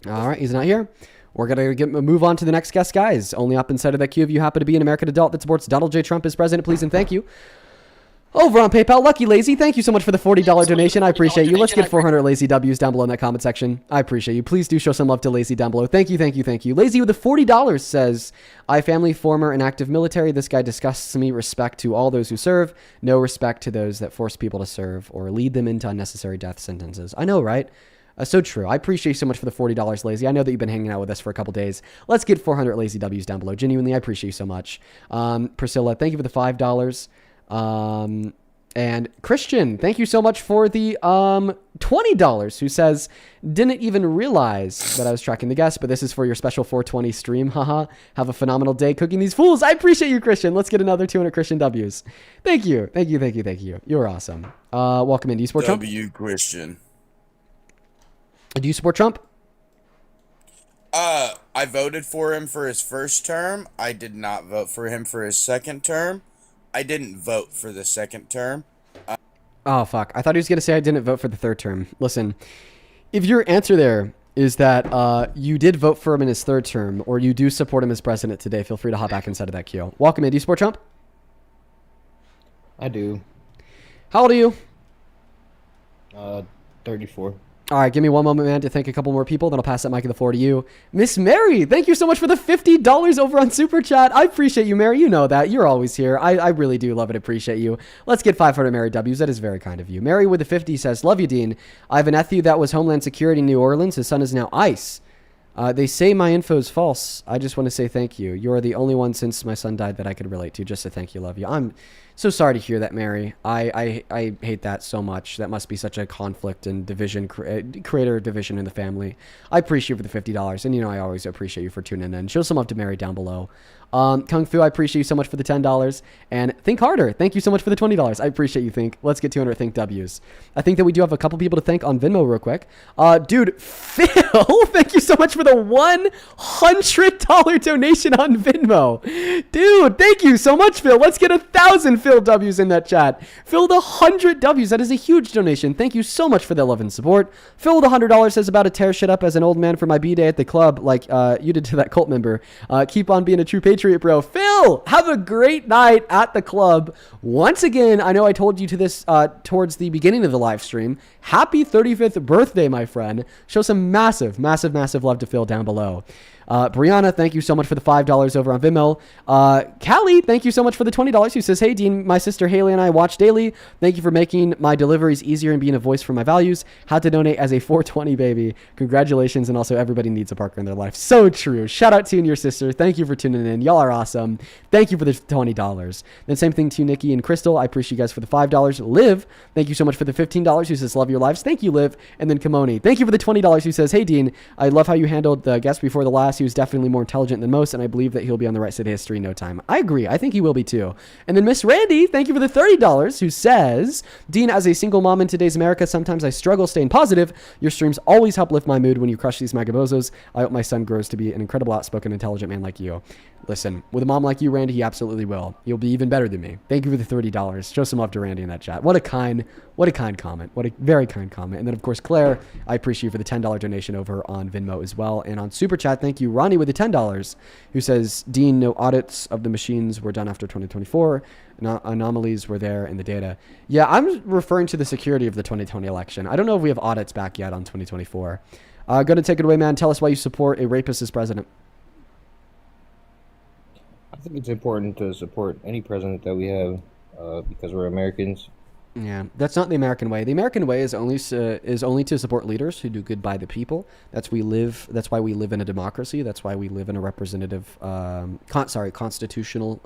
All right, he's not here. We're going to move on to the next guest, guys. Only up inside of that queue if you happen to be an American adult that supports Donald J. Trump as president, please and thank you. Over on PayPal, Lucky Lazy, thank you so much for the $40 donation. I appreciate you. Let's get 400 Lazy W's down below in that comment section. I appreciate you. Please do show some love to Lazy down below. Thank you, thank you, thank you. Lazy with the $40 says, I family former and active military. This guy disgusts me. Respect to all those who serve. No respect to those that force people to serve or lead them into unnecessary death sentences. I know, right? So true. I appreciate you so much for the $40, Lazy. I know that you've been hanging out with us for a couple days. Let's get 400 Lazy W's down below. Genuinely, I appreciate you so much. Priscilla, thank you for the $5. And Christian, thank you so much for the $20, who says, didn't even realize that I was tracking the guests, but this is for your special 420 stream. Haha. Have a phenomenal day cooking these fools. I appreciate you, Christian. Let's get another 200 Christian W's. Thank you. Thank you, thank you, thank you. You're awesome. Welcome in. Do you support Trump? Christian. Do you support Trump? I I voted for him for his first term. I did not vote for him for his second term. I didn't vote for the second term. Oh, fuck. I thought he was going to say I didn't vote for the third term. Listen, if your answer there is that you did vote for him in his third term, or you do support him as president today, feel free to hop back inside of that queue. Welcome in. Do you support Trump? I do. How old are you? 34. All right, give me one moment, man, to thank a couple more people. Then I'll pass that mic of the floor to you. Miss Mary, thank you so much for the $50 over on Super Chat. I appreciate you, Mary. You know that. You're always here. I really do love and appreciate you. Let's get 500 Mary W's. That is very kind of you. Mary with the 50 says, love you, Dean. I have a nephew that was Homeland Security in New Orleans. His son is now ICE. They say my info is false. I just want to say thank you. You're the only one since my son died that I could relate to. Just to thank you, love you. I'm so sorry to hear that, Mary. I hate that so much. That must be such a conflict and division, creator division in the family. I appreciate you for the $50. And, I always appreciate you for tuning in. Show some love to Mary down below. Kung Fu, I appreciate you so much for the $10. And Think Harder, thank you so much for the $20. I appreciate you, Think. Let's get 200 Think W's. I think that we do have a couple people to thank on Venmo real quick. Dude, Phil, thank you so much for the $100 donation on Venmo. Dude, thank you so much, Phil. Let's get 1,000 Phil W's in that chat. Phil with 100 W's. That is a huge donation. Thank you so much for the love and support. Phil with $100 says about to tear shit up as an old man for my B-day at the club like you did to that cult member. Keep on being a true patriot, bro. Phil, have a great night at the club. Once again, I know I told you to this towards the beginning of the live stream. Happy 35th birthday, my friend. Show some massive, massive, massive love to Phil down below. Brianna, thank you so much for the $5 over on Venmo. Callie, thank you so much for the $20. Who says, hey, Dean, my sister Haley and I watch daily. Thank you for making my deliveries easier and being a voice for my values. How to donate as a 420 baby. Congratulations. And also, everybody needs a Parker in their life. So true. Shout out to you and your sister. Thank you for tuning in. Y'all are awesome. Thank you for the $20. Then same thing to Nikki and Crystal. I appreciate you guys for the $5. Liv, thank you so much for the $15. Who says, love your lives. Thank you, Liv. And then Kimoni, thank you for the $20. Who says, hey, Dean, I love how you handled the guest before the last. He was definitely more intelligent than most, and I believe that he'll be on the right side of history in no time. I agree. I think he will be too. And then Miss Randy, thank you for the $30, who says, Dean, as a single mom in today's America, sometimes I struggle staying positive. Your streams always help lift my mood when you crush these magabozos. I hope my son grows to be an incredible, outspoken, intelligent man like you. Listen, with a mom like you, Randy, he absolutely will. You'll be even better than me. Thank you for the $30. Show some love to Randy in that chat. What a kind comment. What a very kind comment. And then, of course, Claire, I appreciate you for the $10 donation over on Venmo as well. And on Super Chat, thank you, Ronnie, with the $10, who says, Dean, no audits of the machines were done after 2024. Anomalies were there in the data. Yeah, I'm referring to the security of the 2020 election. I don't know if we have audits back yet on 2024. Going to take it away, man. Tell us why you support a rapist as president. I think it's important to support any president that we have because we're Americans. Yeah, that's not the American way. The American way is only to support leaders who do good by the people. That's why we live in a democracy. That's why we live in a representative, constitutional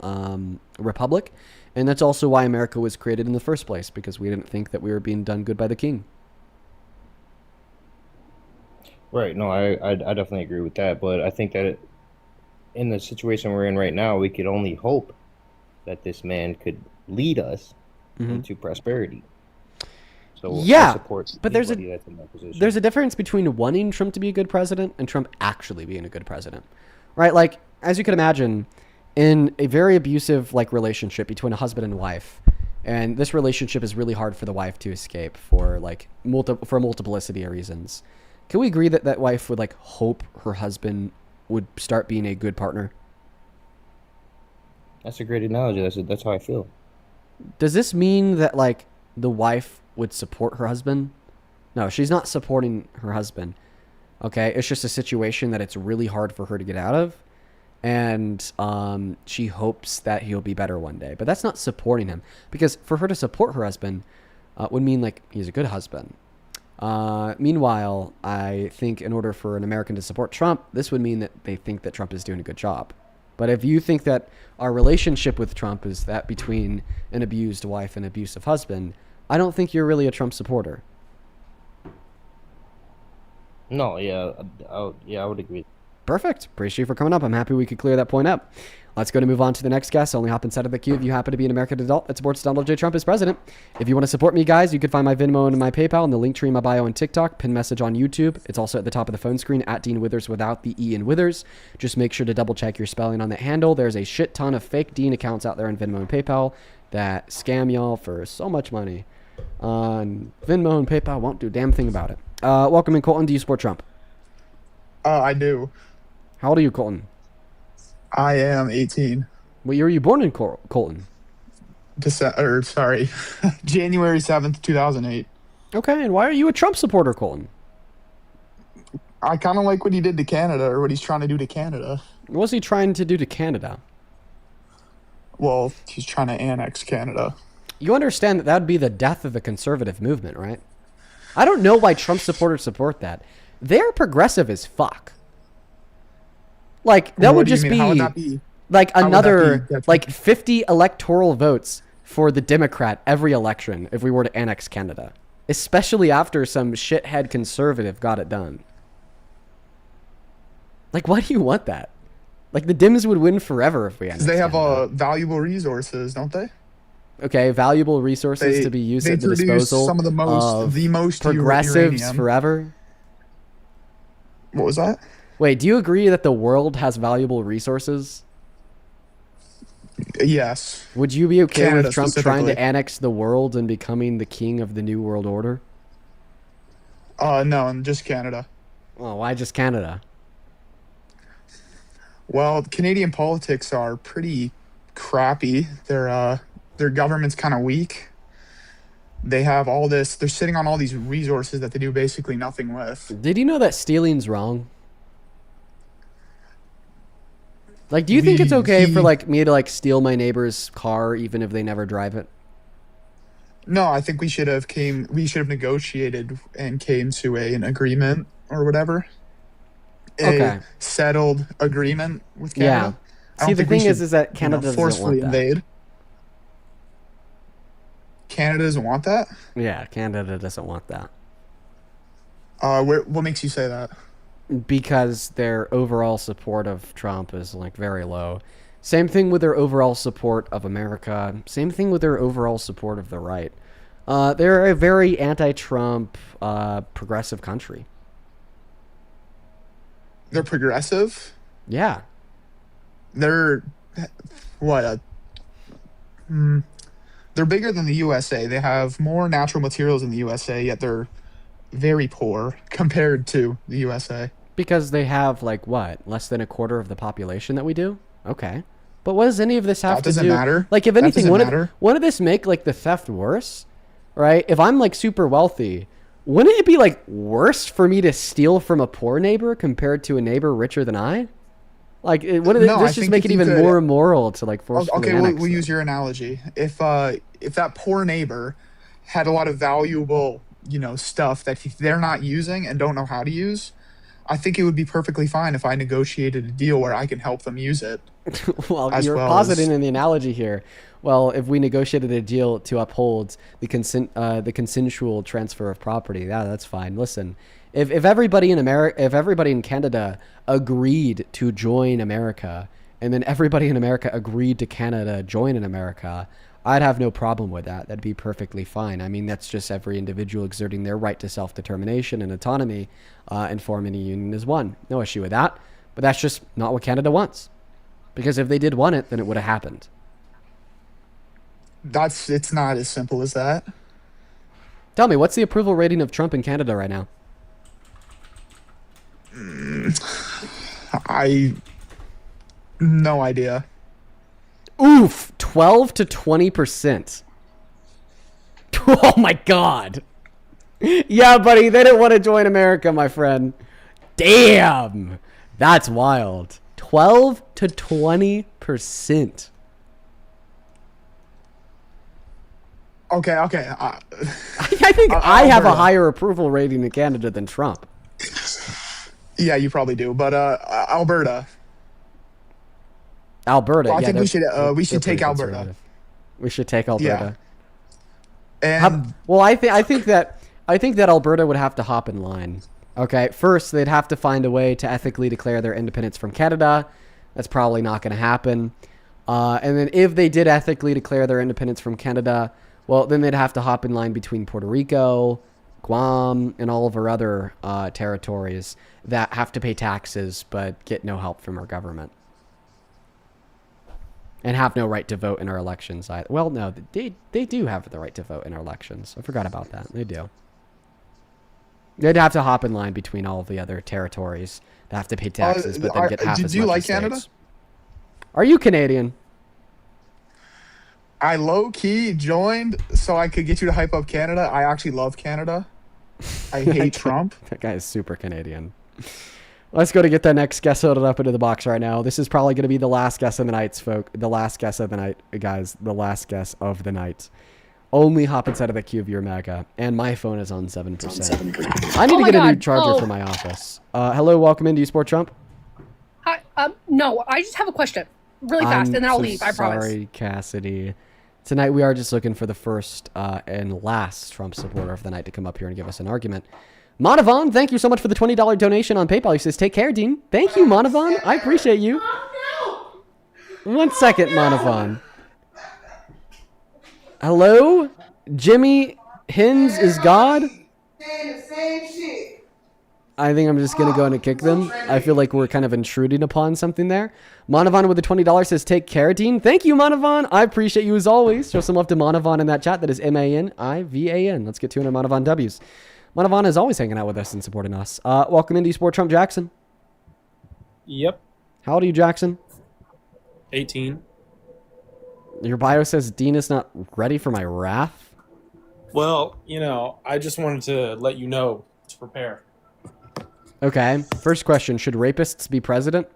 republic, and that's also why America was created in the first place, because we didn't think that we were being done good by the king. Right. No, I definitely agree with that. But I think that in the situation we're in right now, we could only hope that this man could lead us into prosperity. So yeah, I support but there's anybody that's in that position. a difference between wanting Trump to be a good president and Trump actually being a good president, right? Like, as you can imagine, in a very abusive relationship between a husband and wife, and this relationship is really hard for the wife to escape for for a multiplicity of reasons. Can we agree that that wife would hope her husband would start being a good partner? That's a great analogy. That's how I feel. Does this mean that the wife would support her husband? No, she's not supporting her husband. Okay, it's just a situation that it's really hard for her to get out of, and she hopes that he'll be better one day. But that's not supporting him, because for her to support her husband would mean he's a good husband. Meanwhile, I think in order for an American to support Trump, this would mean that they think that Trump is doing a good job. But if you think that our relationship with Trump is that between an abused wife and an abusive husband, I don't think you're really a Trump supporter. No, yeah, I would agree. Perfect. Appreciate you for coming up. I'm happy we could clear that point up. Let's go to move on to the next guest. Only hop inside of the queue if you happen to be an American adult that supports Donald J. Trump as president. If you want to support me, guys, you can find my Venmo and my PayPal in the link tree in my bio on TikTok, pin message on YouTube. It's also at the top of the phone screen at Dean Withers without the E in Withers. Just make sure to double check your spelling on that handle. There's a shit ton of fake Dean accounts out there on Venmo and PayPal that scam y'all for so much money. On Venmo and PayPal won't do a damn thing about it. Welcome in, Colton. Do you support Trump? I do. How old are you, Colton? I am 18. What year were you born in, Colton? January 7th, 2008. Okay, and why are you a Trump supporter, Colton? I kind of like what he did to Canada, or what he's trying to do to Canada. What's he trying to do to Canada? Well, he's trying to annex Canada. You understand that would be the death of the conservative movement, right? I don't know why Trump supporters support that. They're progressive as fuck. Like, that would just be like another, like 50 electoral votes for the Democrat every election if we were to annex Canada. Especially after some shithead conservative got it done. Like, why do you want that? Like, the Dems would win forever if we annexed They have Canada. valuable resources, don't they? Okay, valuable resources to be used at the disposal some of the most progressives uranium. forever. What was that? Wait, do you agree that the world has valuable resources? Yes. Would you be okay Canada with Trump trying specifically. to annex the world and becoming the king of the new world order? No, and just Canada. Well, why just Canada? Well, Canadian politics are pretty crappy. Their government's kind of weak. They have all this. They're sitting on all these resources that they do basically nothing with. Did you know that stealing's wrong? Like, do you think it's okay for like me to like steal my neighbor's car even if they never drive it? No, I think we should have negotiated and came to an agreement or whatever. Okay. A settled agreement with Yeah. Canada. I See, don't the think we thing is should, that Canada doesn't forcefully want that. invade. Canada doesn't want that? Yeah, Canada doesn't want that. What makes you say that? Because their overall support of Trump is like very low. Same thing with their overall support of America. Same thing with their overall support of the right. They're a very anti-Trump, progressive country. They're progressive? Yeah. They're what? They're bigger than the USA. They have more natural materials in the USA, yet they're very poor compared to the USA. Because they have like what? Less than a quarter of the population that we do? Okay. But what does any of this have That to doesn't do? matter. Like, if That anything, doesn't matter. wouldn't this make like the theft worse? Right? If I'm like super wealthy, wouldn't it be like worse for me to steal from a poor neighbor compared to a neighbor richer than I? Like, wouldn't No, I this just think make if it you even could- more immoral to like forcefully Okay, annex we'll them? use your analogy. If that poor neighbor had a lot of valuable, stuff that they're not using and don't know how to use, I think it would be perfectly fine if I negotiated a deal where I can help them use it. Well, as you're well positing as- in the analogy here. Well, if we negotiated a deal to uphold the consensual transfer of property, yeah, that's fine. Listen, if everybody in America, if everybody in Canada agreed to join America, and then everybody in America agreed to Canada join in America, I'd have no problem with that. That'd be perfectly fine. I mean, that's just every individual exerting their right to self-determination and autonomy, and forming a union as one. No issue with that. But that's just not what Canada wants. Because if they did want it, then it would have happened. It's not as simple as that. Tell me, what's the approval rating of Trump in Canada right now? No idea. Oof, 12 to 20%. Oh my God. Yeah, buddy, they didn't want to join America, my friend. Damn, that's wild. 12 to 20%. Okay. I think I have a higher approval rating in Canada than Trump. Yeah, you probably do. But Alberta. Alberta. Well, I yeah, think they're we should pretty take Alberta. conservative. We should take Alberta. And Well, I think that Alberta would have to hop in line Okay, first they'd have to find a way to ethically declare their independence from Canada. That's probably not going to happen. And then if they did ethically declare their independence from Canada, well, then they'd have to hop in line between Puerto Rico, Guam, and all of our other territories that have to pay taxes but get no help from our government. And have no right to vote in our elections either. Well, no, they do have the right to vote in our elections. I forgot about that. They do. They'd have to hop in line between all of the other territories that have to pay taxes, but then get half as much. Do you like as Canada? states. Are you Canadian? I low-key joined so I could get you to hype up Canada. I actually love Canada. I hate Trump. That guy is super Canadian. Let's go to get that next guess loaded up into the box right now. This is probably going to be the last guess of the night, folks. The last guess of the night, guys. The last guess of the night. Only hop inside of the queue of your MAGA. And my phone is on 7%. I need to get a new charger for my office. Hello, welcome into Sport Trump. Hi, no, I just have a question. Really fast, and then I'll leave, I promise. Sorry, Cassidy. Tonight we are just looking for the first and last Trump supporter of the night to come up here and give us an argument. Monavon, thank you so much for the $20 donation on PayPal. He says, take care, Dean. Thank you, Monavon. I appreciate you. 1 second, Monavon. Hello? Jimmy Hins is God? I think I'm just going to go in and kick them. I feel like we're kind of intruding upon something there. Monavon with the $20 says, take care, Dean. Thank you, Monavon. I appreciate you as always. Show some love to Monavon in that chat. That is MANIVAN. Let's get 200 Monavon W's. Monavon is always hanging out with us and supporting us. Welcome into Sport Trump, Jackson. Yep. How old are you, Jackson? 18. Your bio says Dean is not ready for my wrath. Well, you know, I just wanted to let you know to prepare. Okay. First question. Should rapists be president?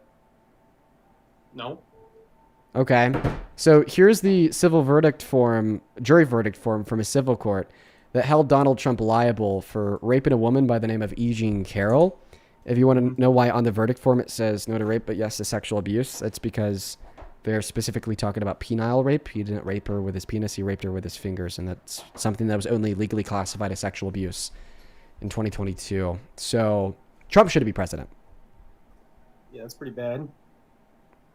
No. Okay. So here's the jury verdict form from a civil court that held Donald Trump liable for raping a woman by the name of E. Jean Carroll. If you want to know why on the verdict form it says no to rape, but yes to sexual abuse, it's because they're specifically talking about penile rape. He didn't rape her with his penis, he raped her with his fingers, and that's something that was only legally classified as sexual abuse in 2022. So Trump shouldn't be president. Yeah, that's pretty bad.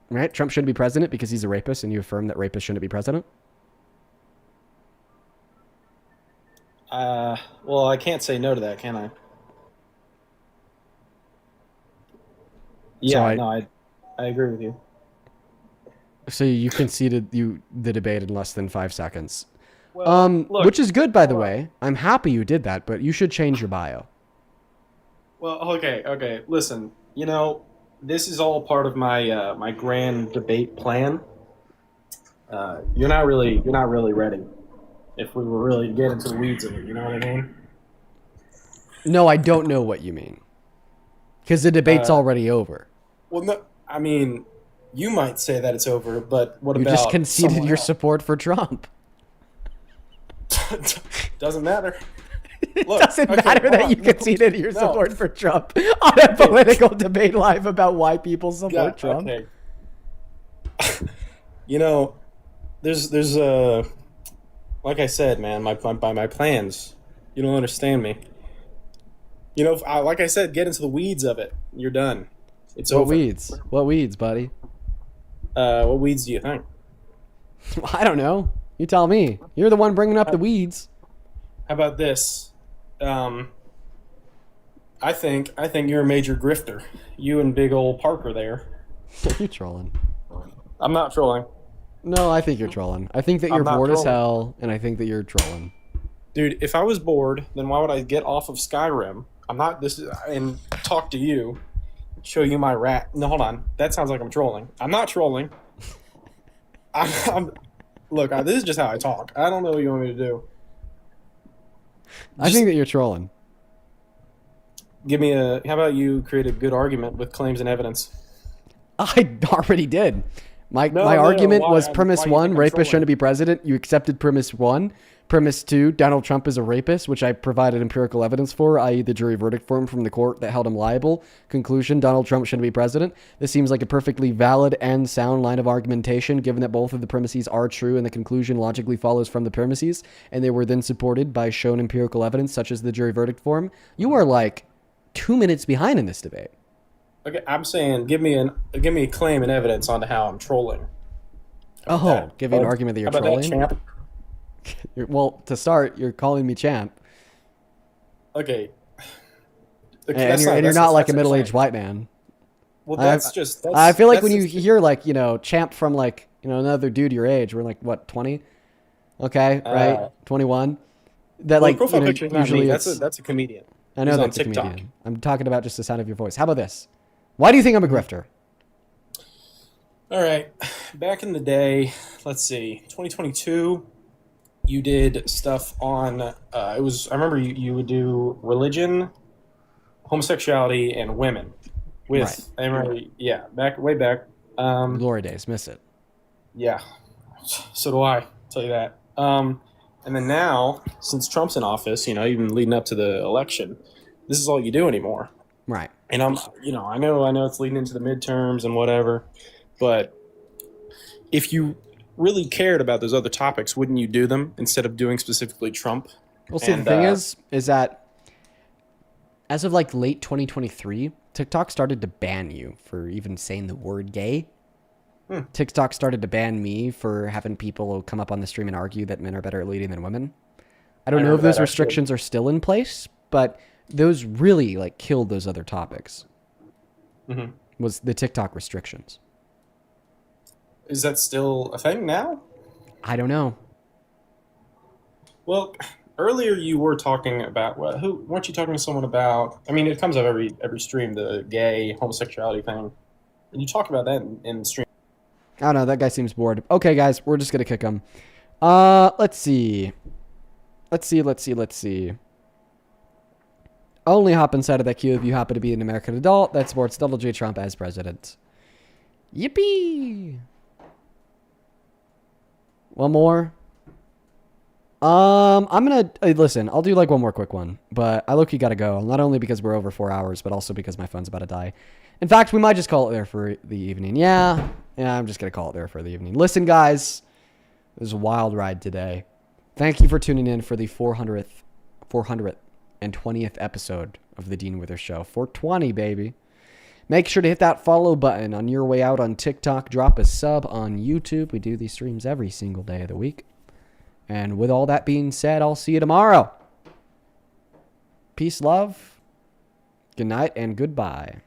Right? Trump shouldn't be president because he's a rapist, and you affirm that rapists shouldn't be president? Well, I can't say no to that, can I? Yeah, So I agree with you. So you conceded the debate in less than 5 seconds. Well, look, which is good, by the way. I'm happy you did that, but you should change your bio. Well, okay. Listen, you know, this is all part of my my grand debate plan. You're not really ready. If we were really to get into the weeds of it, you know what I mean? No, I don't know what you mean. Because the debate's already over. Well, no, I mean, you might say that it's over, but what You about just conceded someone your else? support for Trump. Doesn't matter. It Look, doesn't okay, matter hold that on. you conceded your No. support for Trump on a political debate live about why people support Trump. Okay. You know, there's like I said, man, my plans. You don't understand me. You know, like I said, get into the weeds of it. You're done. It's What over. weeds? What weeds, buddy? What weeds do you think? I don't know. You tell me. You're the one bringing up the weeds. How about this? I think you're a major grifter. You and big old Parker there. You're trolling. I'm not trolling. No, I think you're trolling. I think that you're I'm not bored as trolling. hell, and I think that you're trolling. Dude, if I was bored, then why would I get off of Skyrim? I'm not and talk to you, show you my rat. No, hold on. That sounds like I'm trolling. I'm not trolling. Look, this is just how I talk. I don't know what you want me to do. I think that you're trolling. How about you create a good argument with claims and evidence? I already did. My No, argument why- was why premise do you one, think I'm rapist trolling? shouldn't be president. You accepted premise one. Premise two, Donald Trump is a rapist, which I provided empirical evidence for, i.e. the jury verdict form from the court that held him liable. Conclusion, Donald Trump shouldn't be president. This seems like a perfectly valid and sound line of argumentation, given that both of the premises are true and the conclusion logically follows from the premises, and they were then supported by shown empirical evidence, such as the jury verdict form. You are like 2 minutes behind in this debate. Okay, I'm saying give me a claim and evidence on how I'm trolling. Give you an argument that you're How about that, trolling? champ? Well, to start, you're calling me champ. Okay. And you're not like a middle-aged white man. Well, I feel like when you hear like, champ from like, another dude your age, we're like, what, 20? Okay, right? 21. That like, profile picture's not usually me. it's... That's a comedian. I know He's on that's a TikTok. comedian. I'm talking about just the sound of your voice. How about this? Why do you think I'm a grifter? All right. Back in the day, let's see, 2022, you did stuff on, I remember you would do religion, homosexuality, and women. I remember, way back. Glory days, miss it. Yeah. So do I, I'll tell you that. And then now, since Trump's in office, even leading up to the election, this is all you do anymore. Right. And I know it's leading into the midterms and whatever, but if you really cared about those other topics, wouldn't you do them instead of doing specifically Trump? Well, see, the thing is that as of like late 2023, TikTok started to ban you for even saying the word gay. TikTok started to ban me for having people come up on the stream and argue that men are better at leading than women. I don't know if those restrictions are still in place, but those really like killed those other topics. Was the TikTok restrictions. Is that still a thing now? I don't know. Well, earlier you were talking about weren't you talking to someone about? I mean, it comes up every stream, the gay homosexuality thing, and you talk about that in the stream. I don't know. That guy seems bored. Okay, guys, we're just gonna kick him. Let's see. Only hop inside of that queue if you happen to be an American adult that supports Donald J. Trump as president. Yippee! One more. I'm gonna listen. I'll do like one more quick one, but I low-key gotta go. Not only because we're over 4 hours, but also because my phone's about to die. In fact, we might just call it there for the evening. Yeah, I'm just gonna call it there for the evening. Listen, guys, it was a wild ride today. Thank you for tuning in for the 420th episode of the Dean Withers Show. 420, baby. Make sure to hit that follow button on your way out on TikTok. Drop a sub on YouTube. We do these streams every single day of the week. And with all that being said, I'll see you tomorrow. Peace, love, good night, and goodbye.